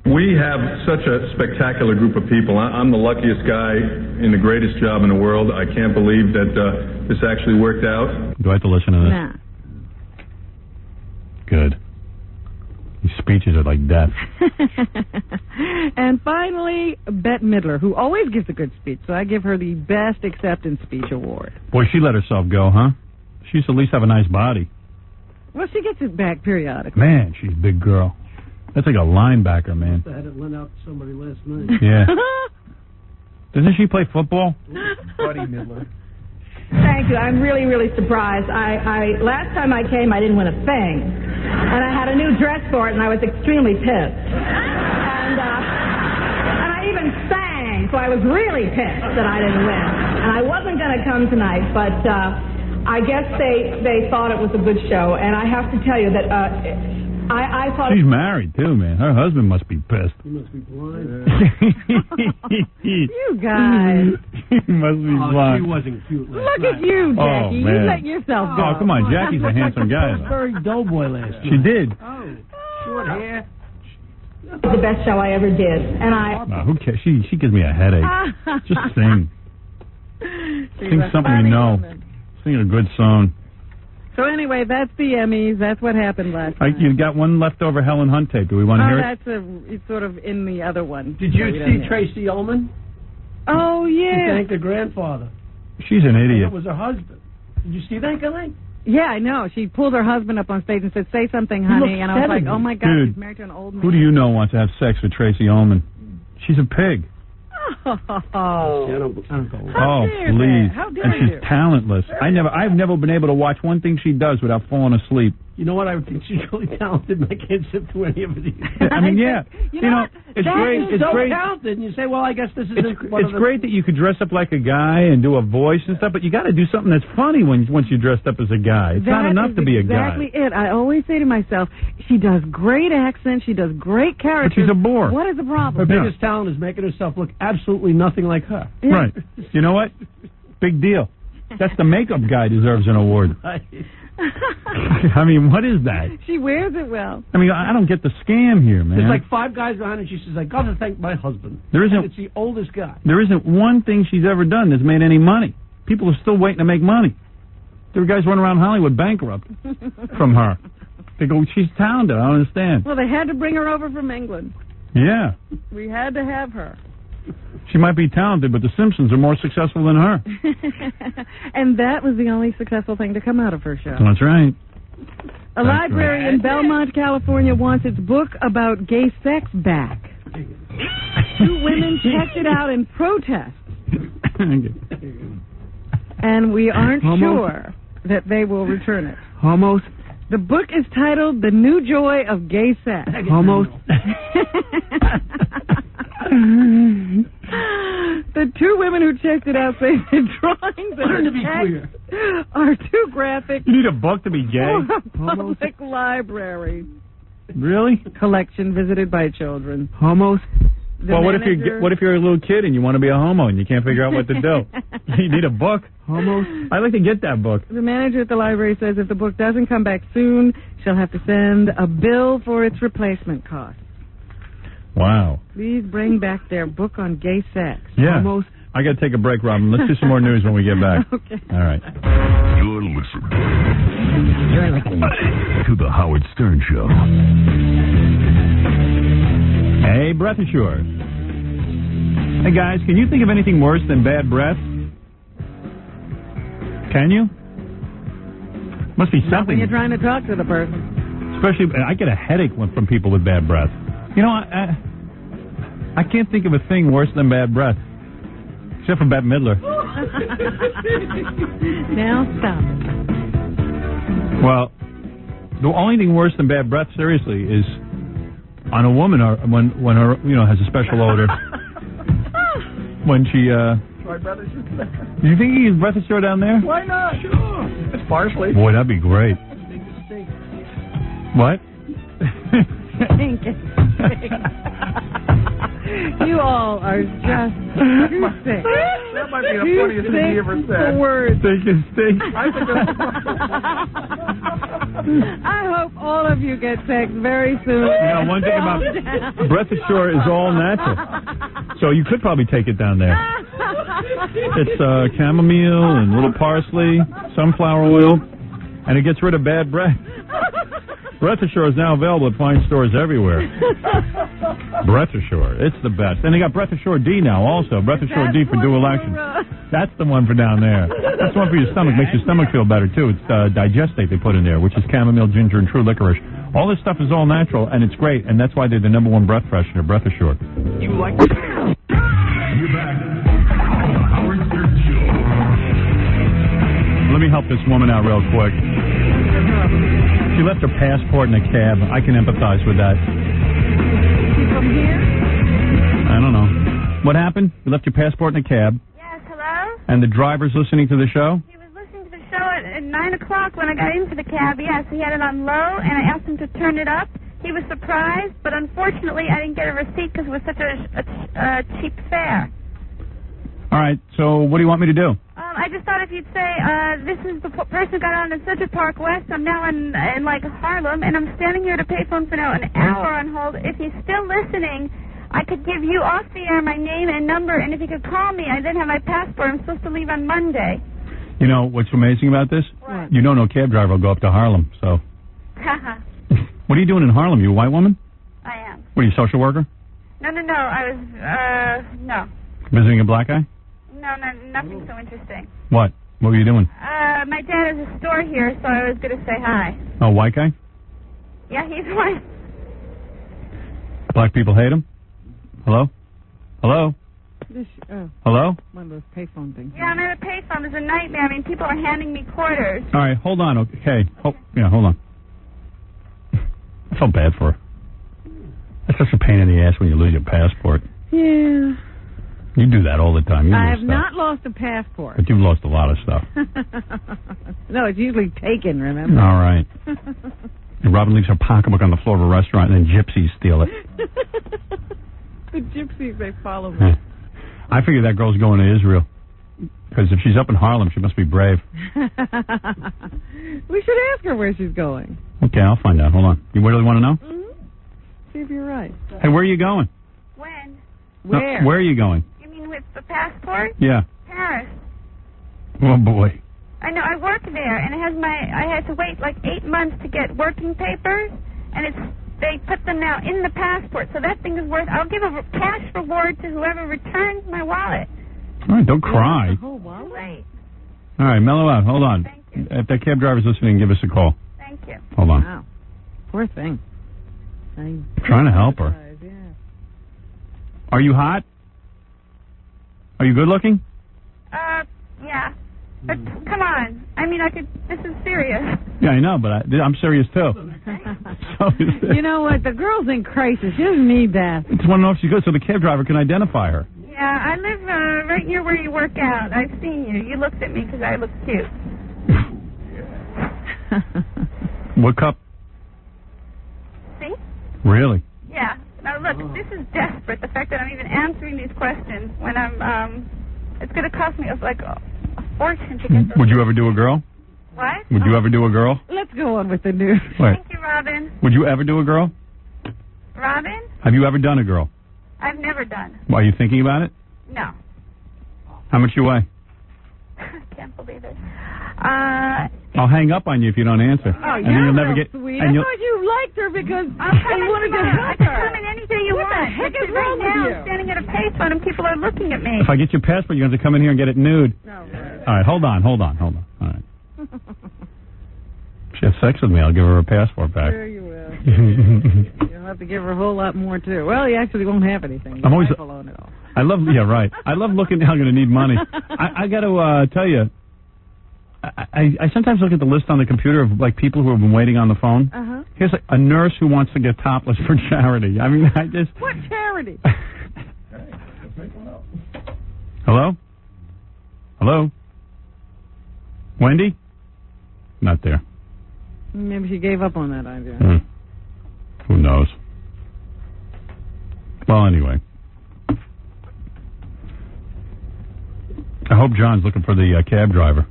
We have such a spectacular group of people. I'm the luckiest guy in the greatest job in the world. I can't believe that this actually worked out. Do I have to listen to this? Nah. Good. These speeches are like death. And finally, Bette Midler, who always gives a good speech, so I give her the Best Acceptance Speech Award. Boy, she let herself go, huh? She used to at least have a nice body. Well, she gets it back periodically. Man, she's a big girl. That's like a linebacker, man. I had it lent out to somebody last night. Yeah. Doesn't she play football? Buddy Midler. Thank you. I'm really, really surprised. I last time I came, I didn't win a thing, and I had a new dress for it, and I was extremely pissed. And I even sang, so I was really pissed that I didn't win. And I wasn't going to come tonight, but I guess they thought it was a good show, and I have to tell you that I thought she's married too, man. Her husband must be pissed. He must be blind. You guys. He must be blind. She wasn't cute last Look night. at you, Jackie. Man. You let yourself go. Oh, come on. Jackie's a handsome guy. Very doughboy last night. She did. Oh, short hair. it was the best show I ever did, and I. No, who cares? She gives me a headache. Just sing. Sing something you know. Sing a good song. So anyway, that's the Emmys. That's what happened last night. You got one leftover Helen Hunt tape. Do we want to hear it? It's sort of in the other one. Did you see Tracy Ullman? Oh, yeah. She thanked her grandfather. She's an idiot. It was her husband. Did you see that guy? Yeah, I know. She pulled her husband up on stage and said, "Say something, honey." And I was like, "Oh my God, Dude, she's married to an old man." Who do you know wants to have sex with Tracy Ullman? She's a pig. Oh, please. How dare and she's you? talentless. I've never been able to watch one thing she does without falling asleep. You know what? I think she's really talented, and I can't sit through any of it. I mean, yeah. You know it's great. It's It's so great. talented, and you say, well, I guess this is It's great that you could dress up like a guy and do a voice and stuff, but you got to do something that's funny once you're dressed up as a guy. It's not enough to be a guy. Exactly it. I always say to myself, she does great accents, she does great characters. But she's a bore. What is the problem? Her biggest talent is making herself look absolutely nothing like her. Right. You know what? Big deal. That's the makeup guy deserves an award. I mean, what is that? She wears it well. I mean, I don't get the scam here, man. There's like 5 guys behind her, and she says, I got to thank my husband. There isn't- And it's the oldest guy. There isn't one thing she's ever done that's made any money. People are still waiting to make money. There are guys running around Hollywood bankrupt from her. They go, she's talented. I don't understand. Well, they had to bring her over from England. Yeah. We had to have her. She might be talented, but the Simpsons are more successful than her. And that was the only successful thing to come out of her show. That's right. A library in Belmont, California wants its book about gay sex back. 2 women checked it out in protest. And we aren't sure that they will return it. Homos? The book is titled The New Joy of Gay Sex. Homos? The 2 women who checked it out say the drawings and the text are too graphic. You need a book to be gay? For a public library. Really? Collection visited by children. Homos? Well, what if you're a little kid and you want to be a homo and you can't figure out what to do? You need a book. Homos? I'd like to get that book. The manager at the library says if the book doesn't come back soon, she'll have to send a bill for its replacement cost. Wow. Please bring back their book on gay sex. Yeah. I got to take a break, Robin. Let's do some more news when we get back. Okay. All right. You're listening to the Howard Stern Show. Hey, Breath Assure. Hey, guys, can you think of anything worse than bad breath? Can you? Must be Not when something. you're trying to talk to the person. Especially, I get a headache from people with bad breath. You know, I can't think of a thing worse than bad breath. Except for Bette Midler. Now stop it. Well, the only thing worse than bad breath, seriously, is on a woman or when her, has a special odor. When she, My brother's do you think he can breath assure down there? Why not? Sure. It's partially. Boy, that'd be great. What? You all are just too sick. That might be the funniest thing he ever said. Words. Stink. I hope all of you get sex very soon. One thing about Breath Assure is all natural. So you could probably take it down there. It's chamomile and little parsley, sunflower oil, and it gets rid of bad breath. Breath Assure is now available at fine stores everywhere. Breath Assure. It's the best. And they got Breath Assure D now also. Breath Assure D for dual action. That's the one for down there. That's the one for your stomach. Makes your stomach feel better, too. It's Digestate they put in there, which is chamomile, ginger, and true licorice. All this stuff is all natural, and it's great, and that's why they're the #1 breath freshener, Breath Assure. You like the You're back. Howard Stern Show. Let me help this woman out real quick. She left her passport in a cab. I can empathize with that. From here? I don't know. What happened? You left your passport in a cab. Yes, hello? And the driver's listening to the show? He was listening to the show at 9 o'clock when I got into the cab, yes. He had it on low, and I asked him to turn it up. He was surprised, but unfortunately I didn't get a receipt because it was such a cheap fare. All right, so what do you want me to do? I just thought if you'd say, this is the person who got on in Central Park West. I'm now in like Harlem, and I'm standing here at a payphone for now an hour on hold. If he's still listening, I could give you off the air my name and number, and if you could call me, I didn't have my passport. I'm supposed to leave on Monday. You know what's amazing about this? What? You know no cab driver will go up to Harlem, so. What are you doing in Harlem? You a white woman? I am. What are you, a social worker? No. I was, no. Visiting a black guy? No, nothing so interesting. What? What were you doing? My dad has a store here, so I was going to say hi. Oh, white guy? Yeah, he's white. Black people hate him? Hello? Hello? Hello? One of those payphone things. Yeah, I'm at a payphone. It's a nightmare. I mean, people are handing me quarters. All right, hold on. Okay. Hold on. I felt bad for her. That's such a pain in the ass when you lose your passport. Yeah. You do that all the time. I have not lost a passport. But you've lost a lot of stuff. No, it's usually taken, remember? All right. And Robin leaves her pocketbook on the floor of a restaurant, and then gypsies steal it. The gypsies, they follow me. I figure that girl's going to Israel. Because if she's up in Harlem, she must be brave. We should ask her where she's going. Okay, I'll find out. Hold on. You really want to know? Mm-hmm. See if you're right. Hey, where are you going? When? Where? Where are you going? You mean with the passport? Yeah. Paris. Oh, boy. I know, I work there, and I had to wait like 8 months to get working papers, and they put them now in the passport, so that thing is worth, I'll give a cash reward to whoever returns my wallet. All right, don't cry. Too late. All right, mellow out. Hold on. Thank you. If that cab driver's listening, give us a call. Thank you. Hold on. Wow. Poor thing. I'm trying to help her. Yeah. Are you hot? Are you good looking? Yeah. But come on. I mean, this is serious. Yeah, I know, but I'm serious too. You know what? The girl's in crisis. She doesn't need that. I just want to know if she's good so the cab driver can identify her. Yeah, I live right near where you work out. I've seen you. You looked at me because I look cute. What cup? See? Really? Yeah. Now, look, this is desperate, the fact that I'm even answering these questions when I'm, it's going to cost me like a fortune to get those. Would you ever do a girl? What? Would you ever do a girl? Let's go on with the news. Wait. Thank you, Robin. Would you ever do a girl? Robin? Have you ever done a girl? I've never done. Why, are you thinking about it? No. How much you weigh? I can't believe it. I'll hang up on you if you don't answer. Oh, and then you'll never get. Sweet. And I thought you liked her because I'll come you wanted to tomorrow. help I can her. come in any day you What want. the heck is right wrong with now, you? I'm standing at a payphone and people are looking at me. If I get your passport, you're going to come in here and get it nude. No. All right, hold on. All right. If she has sex with me, I'll give her a passport back. Sure you will. You'll have to give her a whole lot more too. Well, you actually won't have anything. I'm always. Alone at all. I love. Yeah, right. I love looking. I'm going to need money. I got to tell you. I sometimes look at the list on the computer of like people who have been waiting on the phone. Uh-huh. Here's like a nurse who wants to get topless for charity. I mean, I just. What charity? Hello? Hello? Wendy? Not there. Maybe she gave up on that idea. Who knows? Well, anyway. I hope John's looking for the cab driver.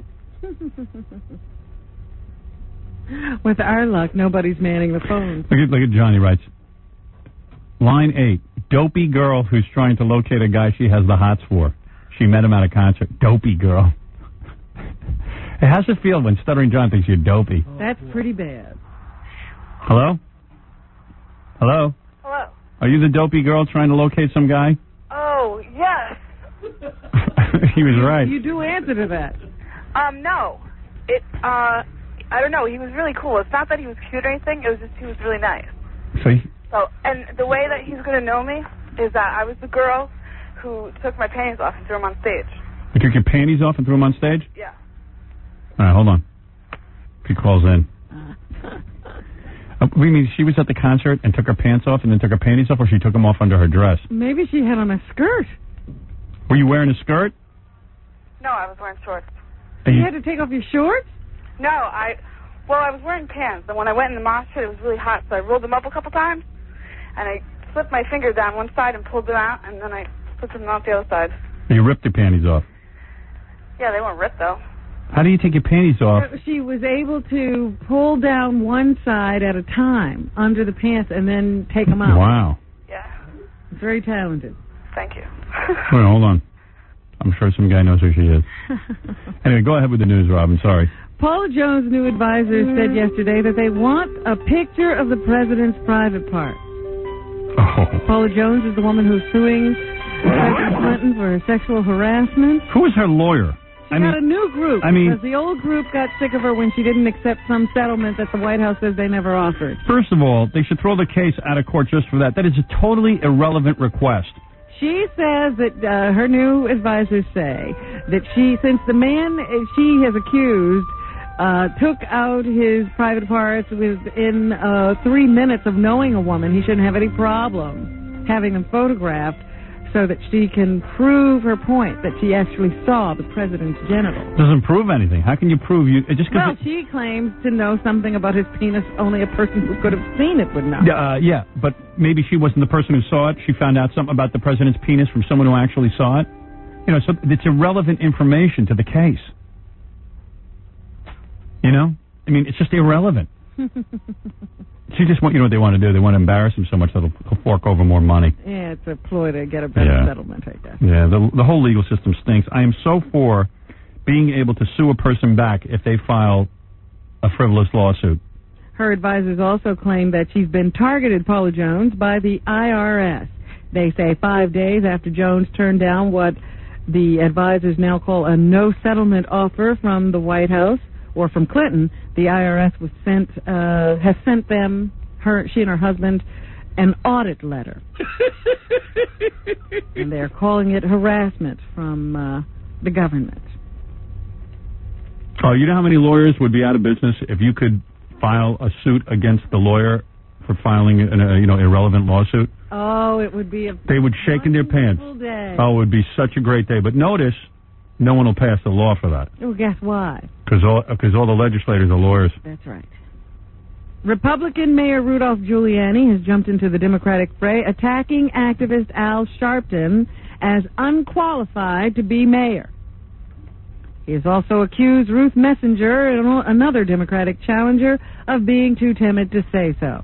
With our luck, nobody's manning the phone. Look at Johnny writes. Line 8. Dopey girl who's trying to locate a guy she has the hots for. She met him at a concert. Dopey girl. Hey, how's it feel when Stuttering John thinks you're dopey? That's pretty bad. Hello? Hello? Hello. Are you the dopey girl trying to locate some guy? Oh, yes. He was right. You do answer to that. No. I don't know. He was really cool. It's not that he was cute or anything. It was just he was really nice. So, and the way that he's going to know me is that I was the girl who took my panties off and threw them on stage. You took your panties off and threw them on stage? Yeah. All right, hold on. If he calls in. We mean she was at the concert and took her pants off and then took her panties off, or she took them off under her dress? Maybe she had on a skirt. Were you wearing a skirt? No, I was wearing shorts. You had to take off your shorts? No, I was wearing pants, and when I went in the mosh pit, it was really hot, so I rolled them up a couple times, and I slipped my finger down one side and pulled them out, and then I slipped them out the other side. You ripped your panties off. Yeah, they weren't ripped, though. How do you take your panties off? She was able to pull down one side at a time under the pants and then take them out. Wow. Yeah. Very talented. Thank you. Wait, hold on. I'm sure some guy knows who she is. Anyway, go ahead with the news, Rob. I'm sorry. Paula Jones' new advisors said yesterday that they want a picture of the president's private part. Oh. Paula Jones is the woman who's suing President Clinton for sexual harassment. Who is her lawyer? She got a new group because the old group got sick of her when she didn't accept some settlement that the White House says they never offered. First of all, they should throw the case out of court just for that. That is a totally irrelevant request. She says that her new advisors say that since the man she has accused took out his private parts within 3 minutes of knowing a woman, he shouldn't have any problem having them photographed so that she can prove her point that she actually saw the president's genitals. Doesn't prove anything. How can you prove you? She claims to know something about his penis. Only a person who could have seen it would know. Yeah, but maybe she wasn't the person who saw it. She found out something about the president's penis from someone who actually saw it. You know, so it's irrelevant information to the case. You know? I mean, it's just irrelevant. She just want, you know what they want to do? They want to embarrass him so much that they'll fork over more money. Yeah, it's a ploy to get a better settlement, I guess. Yeah, the whole legal system stinks. I am so for being able to sue a person back if they file a frivolous lawsuit. Her advisors also claim that she's been targeted, Paula Jones, by the IRS. They say 5 days after Jones turned down what the advisors now call a no-settlement offer from the White House, or from Clinton, the IRS has sent them, she and her husband, an audit letter. And they're calling it harassment from the government. Oh, you know how many lawyers would be out of business if you could file a suit against the lawyer for filing an irrelevant lawsuit? Oh, it would be They would shake in their pants. Day. Oh, it would be such a great day. But notice, no one will pass the law for that. Well, guess why? Because all the legislators are lawyers. That's right. Republican Mayor Rudolph Giuliani has jumped into the Democratic fray, attacking activist Al Sharpton as unqualified to be mayor. He has also accused Ruth Messenger, another Democratic challenger, of being too timid to say so.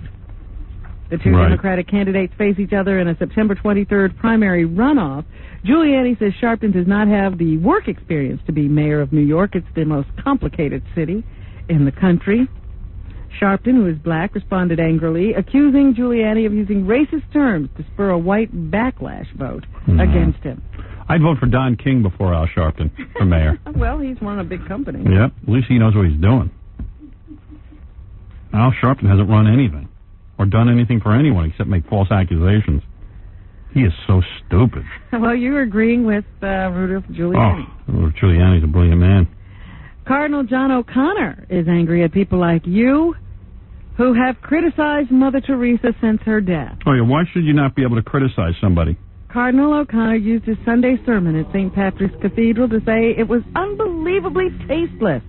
The two Democratic candidates face each other in a September 23rd primary runoff. Giuliani says Sharpton does not have the work experience to be mayor of New York. It's the most complicated city in the country. Sharpton, who is black, responded angrily, accusing Giuliani of using racist terms to spur a white backlash vote against him. I'd vote for Don King before Al Sharpton for mayor. Well, he's run a big company. Yep, at least he knows what he's doing. Al Sharpton hasn't run anything or done anything for anyone except make false accusations. He is so stupid. Well, you're agreeing with Rudolph Giuliani. Oh, Giuliani's a brilliant man. Cardinal John O'Connor is angry at people like you who have criticized Mother Teresa since her death. Oh, yeah, why should you not be able to criticize somebody? Cardinal O'Connor used his Sunday sermon at St. Patrick's Cathedral to say it was unbelievably tasteless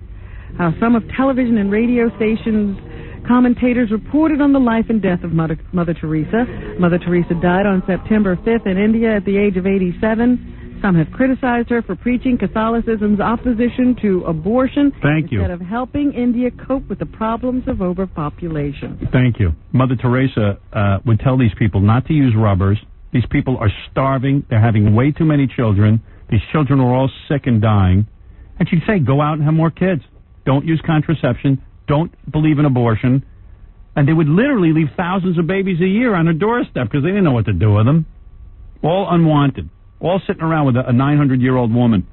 how some of television and radio stations' commentators reported on the life and death of Mother Teresa. Mother Teresa died on September 5th in India at the age of 87. Some have criticized her for preaching Catholicism's opposition to abortion instead of helping India cope with the problems of overpopulation. Thank you. Mother Teresa would tell these people not to use rubbers. These people are starving. They're having way too many children. These children are all sick and dying. And she'd say, go out and have more kids. Don't use contraception. Don't believe in abortion. And they would literally leave thousands of babies a year on their doorstep because they didn't know what to do with them. All unwanted. All sitting around with a 900-year-old woman.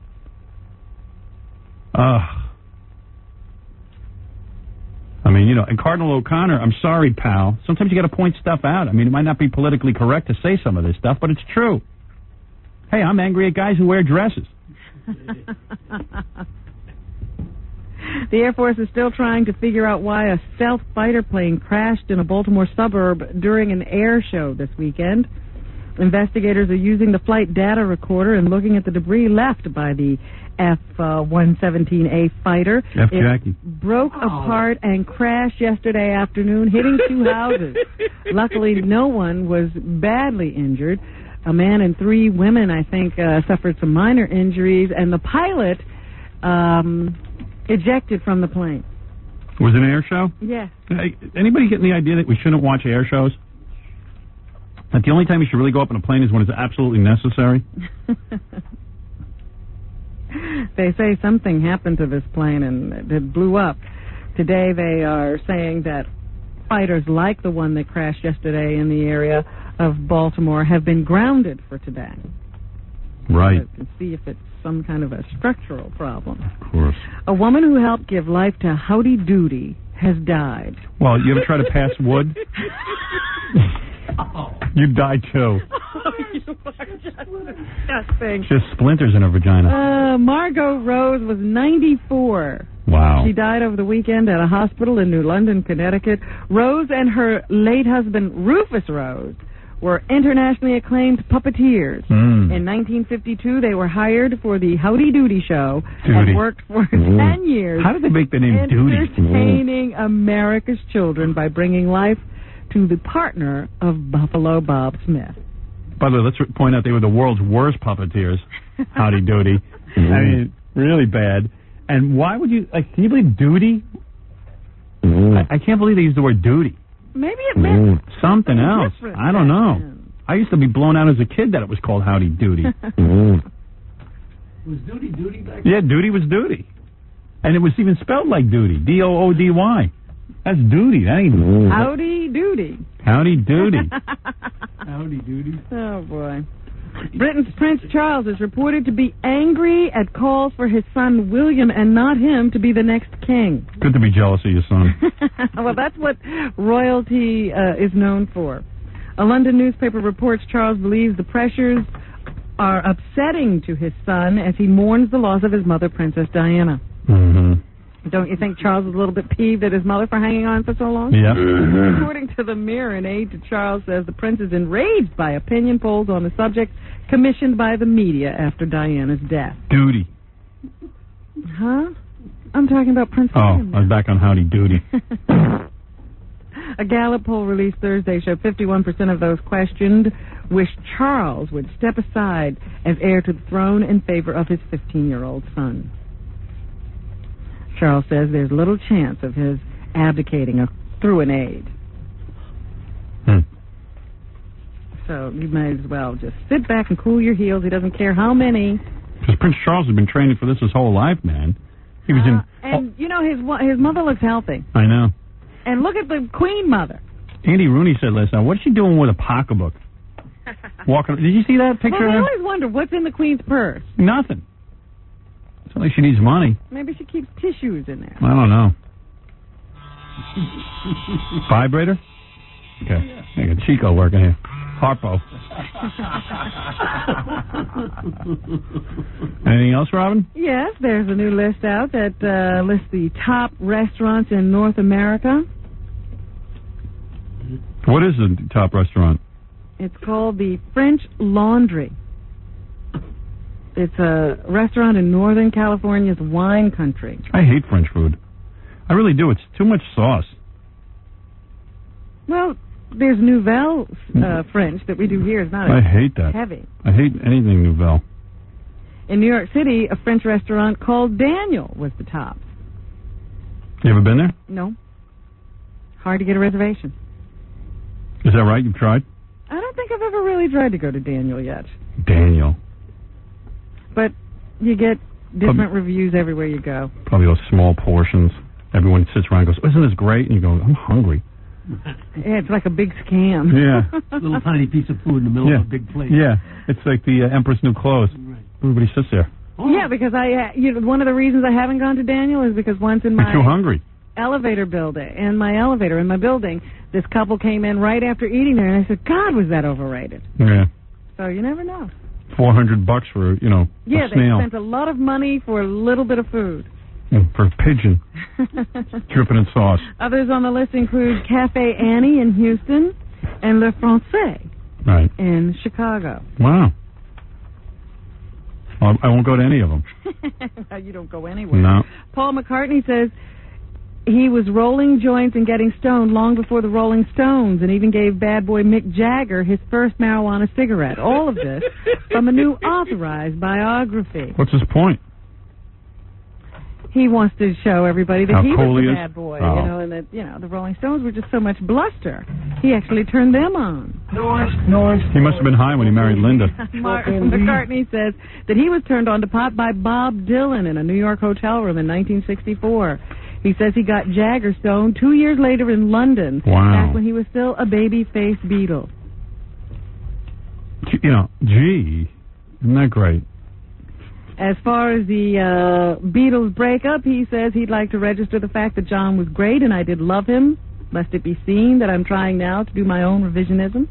I mean, you know, and Cardinal O'Connor, I'm sorry, pal. Sometimes you got to point stuff out. I mean, it might not be politically correct to say some of this stuff, but it's true. Hey, I'm angry at guys who wear dresses. The Air Force is still trying to figure out why a stealth fighter plane crashed in a Baltimore suburb during an air show this weekend. Investigators are using the flight data recorder and looking at the debris left by the F-117A fighter. Jackie. Broke apart and crashed yesterday afternoon, hitting two houses. Luckily, no one was badly injured. A man and 3 women, I think, suffered some minor injuries, and the pilot ejected from the plane. Was it an air show? Yes. Hey, anybody getting the idea that we shouldn't watch air shows? That the only time you should really go up in a plane is when it's absolutely necessary? They say something happened to this plane and it blew up. Today they are saying that fighters like the one that crashed yesterday in the area of Baltimore have been grounded for today. Right. So to see if it's some kind of a structural problem. Of course. A woman who helped give life to Howdy Doody has died. Well, you ever try to pass wood? You died too. Oh, you are just disgusting. Just splinters in her vagina. Margot Rose was 94. Wow. She died over the weekend at a hospital in New London, Connecticut. Rose and her late husband, Rufus Rose, were internationally acclaimed puppeteers. In 1952, they were hired for the Howdy Doody show and worked for 10 years. How did they make the name Doody? Entertaining America's children by bringing life to the partner of Buffalo Bob Smith. By the way, let's point out they were the world's worst puppeteers. Howdy Doody. I mean, really bad. And why would you, like, can you believe Doody? I can't believe they used the word Doody. Maybe it meant something else. I don't know. I used to be blown out as a kid that it was called Howdy Doody. Was Doody back then? Yeah, Doody was Doody. And it was even spelled like Doody. D-O-O-D-Y. That's Doody. That ain't Howdy Doody. Howdy Doody. Howdy Doody. Oh, boy. Britain's Prince Charles is reported to be angry at calls for his son William and not him to be the next king. Good to be jealous of your son. Well, that's what royalty is known for. A London newspaper reports Charles believes the pressures are upsetting to his son as he mourns the loss of his mother, Princess Diana. Don't you think Charles was a little bit peeved at his mother for hanging on for so long? Yeah. According to the Mirror, an aide to Charles says the prince is enraged by opinion polls on the subject commissioned by the media after Diana's death. Doody. Huh? I'm talking about Prince William. I was back on Howdy Doody. A Gallup poll released Thursday showed 51% of those questioned wish Charles would step aside as heir to the throne in favor of his 15-year-old son. Charles says there's little chance of his abdicating through an aide. So you might as well just sit back and cool your heels. He doesn't care how many. Because Prince Charles has been training for this his whole life, man. He was And, you know, his mother looks healthy. I know. And look at the Queen Mother. Andy Rooney said last night, what's she doing with a pocketbook? Walking. Did you see that picture? Well, I always wonder, what's in the Queen's purse? Nothing. It's not like she needs money. Maybe she keeps tissues in there. I don't know. Vibrator? Okay. I got Chico working here. Harpo. Anything else, Robin? Yes, there's a new list out that lists the top restaurants in North America. What is the top restaurant? It's called the French Laundry. It's a restaurant in Northern California's wine country. I hate French food. I really do. It's too much sauce. Well, there's Nouvelle French that we do here. It's not I hate that. Heavy. I hate anything Nouvelle. In New York City, a French restaurant called Daniel was the top. You ever been there? No. Hard to get a reservation. Is that right? You've tried? I don't think I've ever really tried to go to Daniel yet. Daniel. But you get different reviews everywhere you go. Probably those small portions. Everyone sits around and goes, isn't this great? And you go, I'm hungry. Yeah, it's like a big scam. Yeah. Little tiny piece of food in the middle of a big plate. Yeah, it's like the Empress New Clothes. Right. Everybody sits there. Yeah, because one of the reasons I haven't gone to Daniel is because once in my You're too hungry. elevator building, in my elevator in my building, this couple came in right after eating there, and I said, God, was that overrated? Yeah. So you never know. $400 for, Yeah, a snail. they spent a lot of money for a little bit of food. For a pigeon. Dripping in sauce. Others on the list include Cafe Annie in Houston and Le Francais in Chicago. Wow. Well, I won't go to any of them. You don't go anywhere. No. Paul McCartney says he was rolling joints and getting stoned long before the Rolling Stones, and even gave bad boy Mick Jagger his first marijuana cigarette. All of this from a new authorized biography. What's his point? He wants to show everybody that How he cool was he the is? bad boy, Oh. and that the Rolling Stones were just so much bluster. He actually turned them on. He must have been high when he married Linda. Martin McCartney says that he was turned on to pot by Bob Dylan in a New York hotel room in 1964. He says he got Jagger stoned 2 years later in London, back when he was still a baby-faced Beatle. Gee, isn't that great? As far as the Beatles breakup, he says he'd like to register the fact that John was great and I did love him, lest it be seen that I'm trying now to do my own revisionism.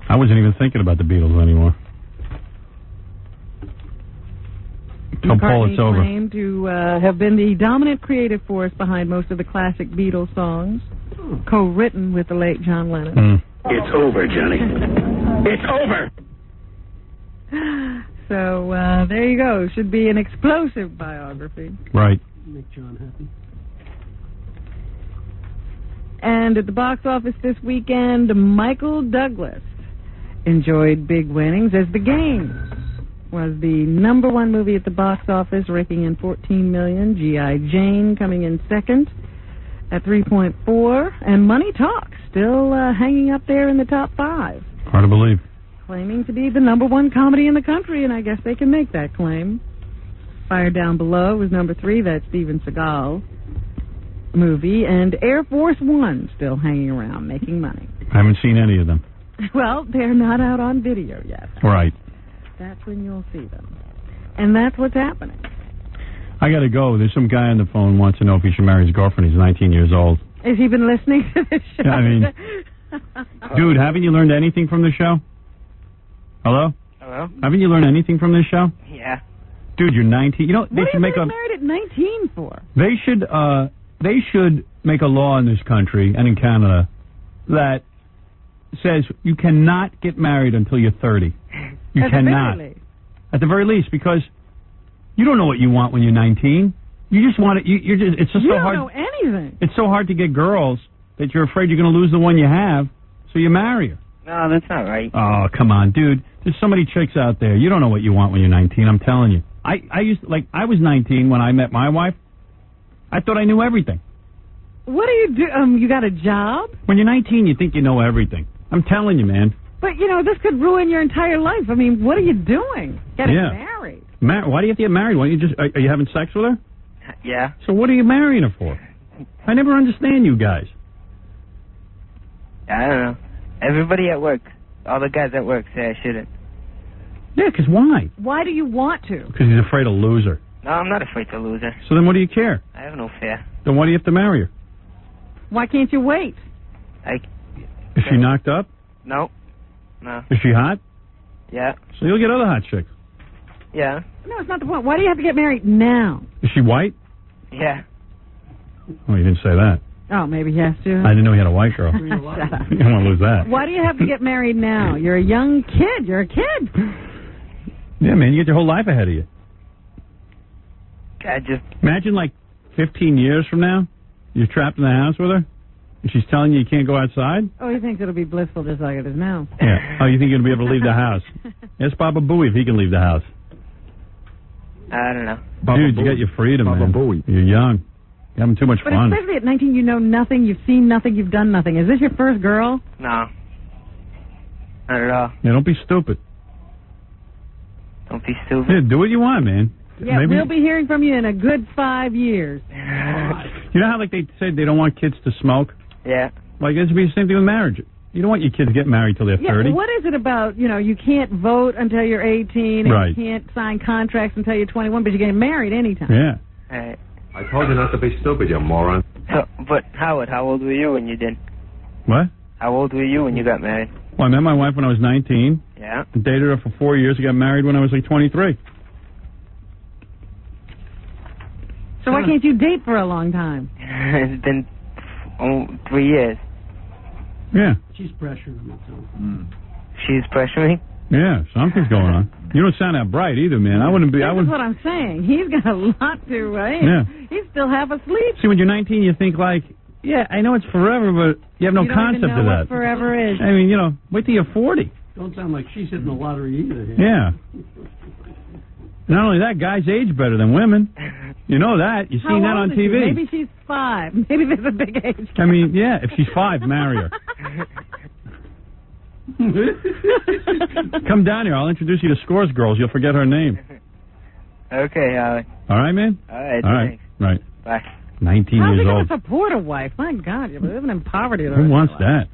I wasn't even thinking about the Beatles anymore. Tell Paul it's over. Claimed to have been the dominant creative force behind most of the classic Beatles songs, co-written with the late John Lennon. It's over, Johnny. It's over. So there you go. Should be an explosive biography. Right. Make John happy. And at the box office this weekend, Michael Douglas enjoyed big winnings as The Game was the number one movie at the box office, raking in $14 million. G.I. Jane coming in second at 3.4, and Money Talks still hanging up there in the top 5. Hard to believe. Claiming to be the number one comedy in the country, and I guess they can make that claim. Fire Down Below was number 3. That's Steven Seagal movie, and Air Force One still hanging around making money. I haven't seen any of them. Well, they're not out on video yet. Right. That's when you'll see them. And that's what's happening. I got to go. There's some guy on the phone who wants to know if he should marry his girlfriend. He's 19 years old. Has he been listening to this show? I mean, dude, haven't you learned anything from the show? Hello? Hello? Haven't you learned anything from this show? Yeah. Dude, you're 19. You know, they should make a... What are you married at 19 for? They should make a law in this country and in Canada that says you cannot get married until you're 30. You cannot. At the very least, because you don't know what you want when you're 19. You just want it. You're just. It's just you so don't hard. know anything. It's so hard to get girls that you're afraid you're going to lose the one you have, so you marry her. No, that's not right. Oh, come on, dude. There's so many chicks out there. You don't know what you want when you're 19. I'm telling you. I was 19 when I met my wife. I thought I knew everything. What do you do? You got a job? When you're 19, you think you know everything. I'm telling you, man. But, this could ruin your entire life. I mean, what are you doing? Getting married. Why do you have to get married? Why don't you just... Are you having sex with her? Yeah. So what are you marrying her for? I never understand you guys. I don't know. Everybody at work, all the guys at work say I shouldn't. Yeah, because why? Why do you want to? Because he's afraid of loser. No, I'm not afraid to lose her. So then what do you care? I have no fear. Then why do you have to marry her? Why can't you wait? Is she knocked up? No. No. Is she hot? Yeah. So you'll get other hot chicks. Yeah. No, it's not the point. Why do you have to get married now? Is she white? Yeah. Oh, you didn't say that. Oh, maybe he has to. I didn't know he had a white girl. Shut up. You don't want to lose that. Why do you have to get married now? You're a young kid. You're a kid. Yeah, man, you get your whole life ahead of you. I just... Imagine, 15 years from now, you're trapped in the house with her, and she's telling you can't go outside? Oh, he thinks it'll be blissful just like it is now. Yeah. Oh, you think you're going to be able to leave the house? Ask Baba Booey if he can leave the house. I don't know. Dude, you got your freedom, man. You're young. You're having too much but fun. But especially at 19, you know nothing, you've seen nothing, you've done nothing. Is this your first girl? No. Not at all. Yeah, don't be stupid. Don't be stupid. Yeah, do what you want, man. Yeah, we'll be hearing from you in a good 5 years. You know how like they said they don't want kids to smoke? Yeah. Like it should be the same thing with marriage. You don't want your kids to get married till they're 30. What is it about, you can't vote until you're 18 and Right. you can't sign contracts until you're 21, but you get married anytime. Yeah. Right. I told you not to be stupid, you moron. So, but Howard, how old were you when you did? What? How old were you when you got married? Well, I met my wife when I was 19. Yeah. Dated her for 4 years. I got married when I was like 23. So why can't you date for a long time? It's been 3 years. Yeah. She's pressuring me, too. She's pressuring? Yeah, something's going on. You don't sound that bright either, man. I wouldn't be. That's what I'm saying. He's got a lot to. Yeah. He's still half asleep. See, when you're 19, you think like, yeah, I know it's forever, but you have no You don't concept even know of what that. forever is. I mean, wait till you're 40. Don't sound like she's hitting the lottery either. Yeah. Not only that, guys age better than women. You know that. You've seen that on How old is she? TV. Maybe she's 5. Maybe there's a big age. I mean, yeah, if she's 5, marry her. Come down here. I'll introduce you to Scores Girls. You'll forget her name. Okay, Howard. All right, man? All right, All right. thanks. Right. Bye. 19 How's he years going old. to support a wife? My God, you're living in poverty. Who wants that?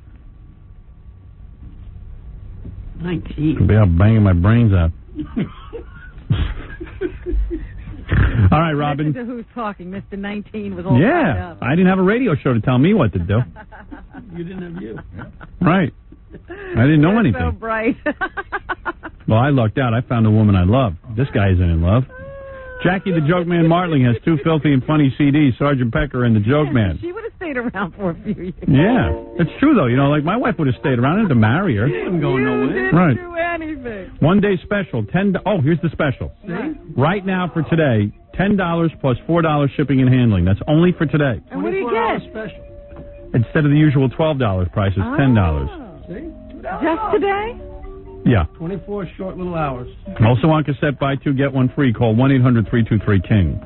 19. Could be out banging my brains out. All right, Robin. Listen to who's talking. Mr. 19 was all fired Yeah, up. I didn't have a radio show to tell me what to do. You didn't have you. Right. I didn't know You're anything. so bright. Well, I lucked out. I found a woman I love. This guy isn't in love. Jackie the Joke Man Martling has 2 filthy and funny CDs, Sergeant Pecker and the Joke Man. She would have stayed around for a few years. Yeah, it's true, though. Like, my wife would have stayed around. I didn't have to marry her. I'm going nowhere. Right. Do anything. One-day special. Oh, here's the special. Right now for today, $10 plus $4 shipping and handling. That's only for today. And what do you get? Special. Instead of the usual $12 price, it's $10. See? Just today? Yeah. 24 short little hours. Also on cassette, buy 2, get 1 free. Call 1-800-323-KING.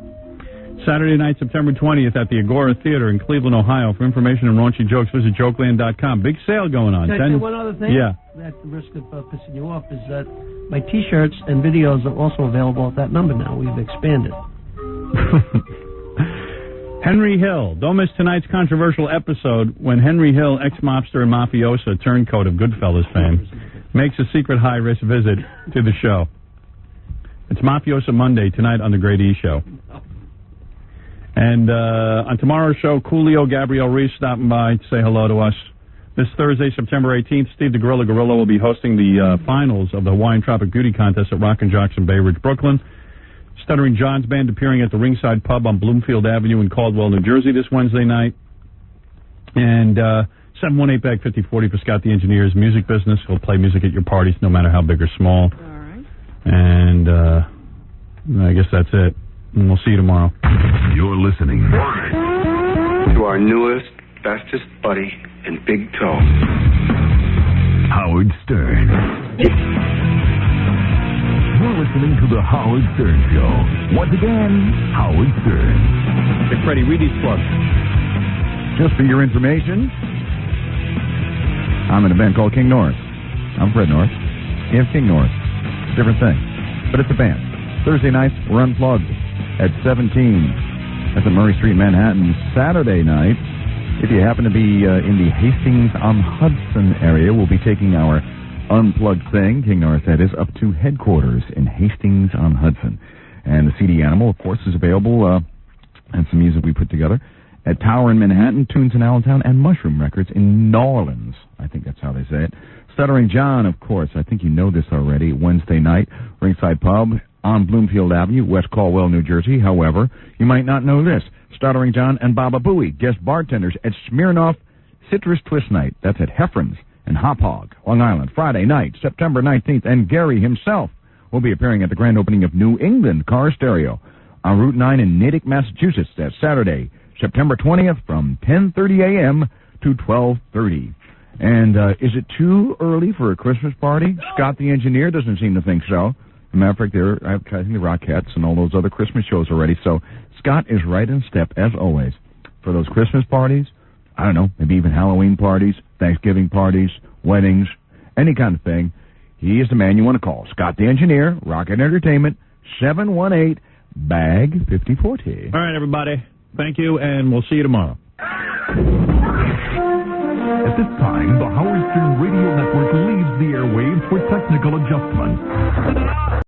Saturday night, September 20th at the Agora Theater in Cleveland, Ohio. For information and raunchy jokes, visit jokeland.com. Big sale going on. Can I say one other thing? Yeah. At the risk of pissing you off, is that my T-shirts and videos are also available at that number now. We've expanded. Henry Hill. Don't miss tonight's controversial episode when Henry Hill, ex-mobster and mafioso, turncoat of Goodfellas fame, makes a secret high-risk visit to the show. It's Mafiosa Monday tonight on The Great E Show. And on tomorrow's show, Coolio Gabrielle Reese stopping by to say hello to us. This Thursday, September 18th, Steve the Gorilla will be hosting the finals of the Hawaiian Tropic Beauty Contest at Rockin' Jocks in Bay Ridge, Brooklyn. Stuttering John's Band appearing at the Ringside Pub on Bloomfield Avenue in Caldwell, New Jersey this Wednesday night. And 718-BAG-5040 for Scott the Engineer's music business. He'll play music at your parties no matter how big or small. All right. And I guess that's it. And we'll see you tomorrow. You're listening to our newest, bestest buddy in Big Toe, Howard Stern. You're listening to The Howard Stern Show. Once again, Howard Stern. Hey, Freddie, read these plugs. Just for your information, I'm in a band called King Norris. I'm Fred Norris. You have King Norris. Different thing. But it's a band. Thursday nights, we're unplugged at 17. That's at Murray Street, Manhattan. Saturday night, if you happen to be in the Hastings-on-Hudson area, we'll be taking our unplugged thing, King Norris that is, up to headquarters in Hastings-on-Hudson. And the CD Animal, of course, is available, and some music we put together, at Tower in Manhattan, Tunes in Allentown, and Mushroom Records in New Orleans. I think that's how they say it. Stuttering John, of course, I think you know this already, Wednesday night, Ringside Pub on Bloomfield Avenue, West Caldwell, New Jersey. However, you might not know this. Stuttering John and Baba Booey, guest bartenders at Smirnoff Citrus Twist Night. That's at Heffron's and Hop Hog, Long Island, Friday night, September 19th. And Gary himself will be appearing at the grand opening of New England Car Stereo on Route 9 in Natick, Massachusetts. That's Saturday, September 20th from 10:30 a.m. to 12:30. And is it too early for a Christmas party? Scott the Engineer doesn't seem to think so. As a matter of fact, they're advertising the Rockettes and all those other Christmas shows already. So Scott is right in step, as always, for those Christmas parties. I don't know, maybe even Halloween parties, Thanksgiving parties, weddings, any kind of thing. He is the man you want to call. Scott the Engineer, Rocket Entertainment, 718-BAG-5040. All right, everybody. Thank you, and we'll see you tomorrow. At this time, the Howard Stern Radio Network leaves the airwaves for technical adjustment.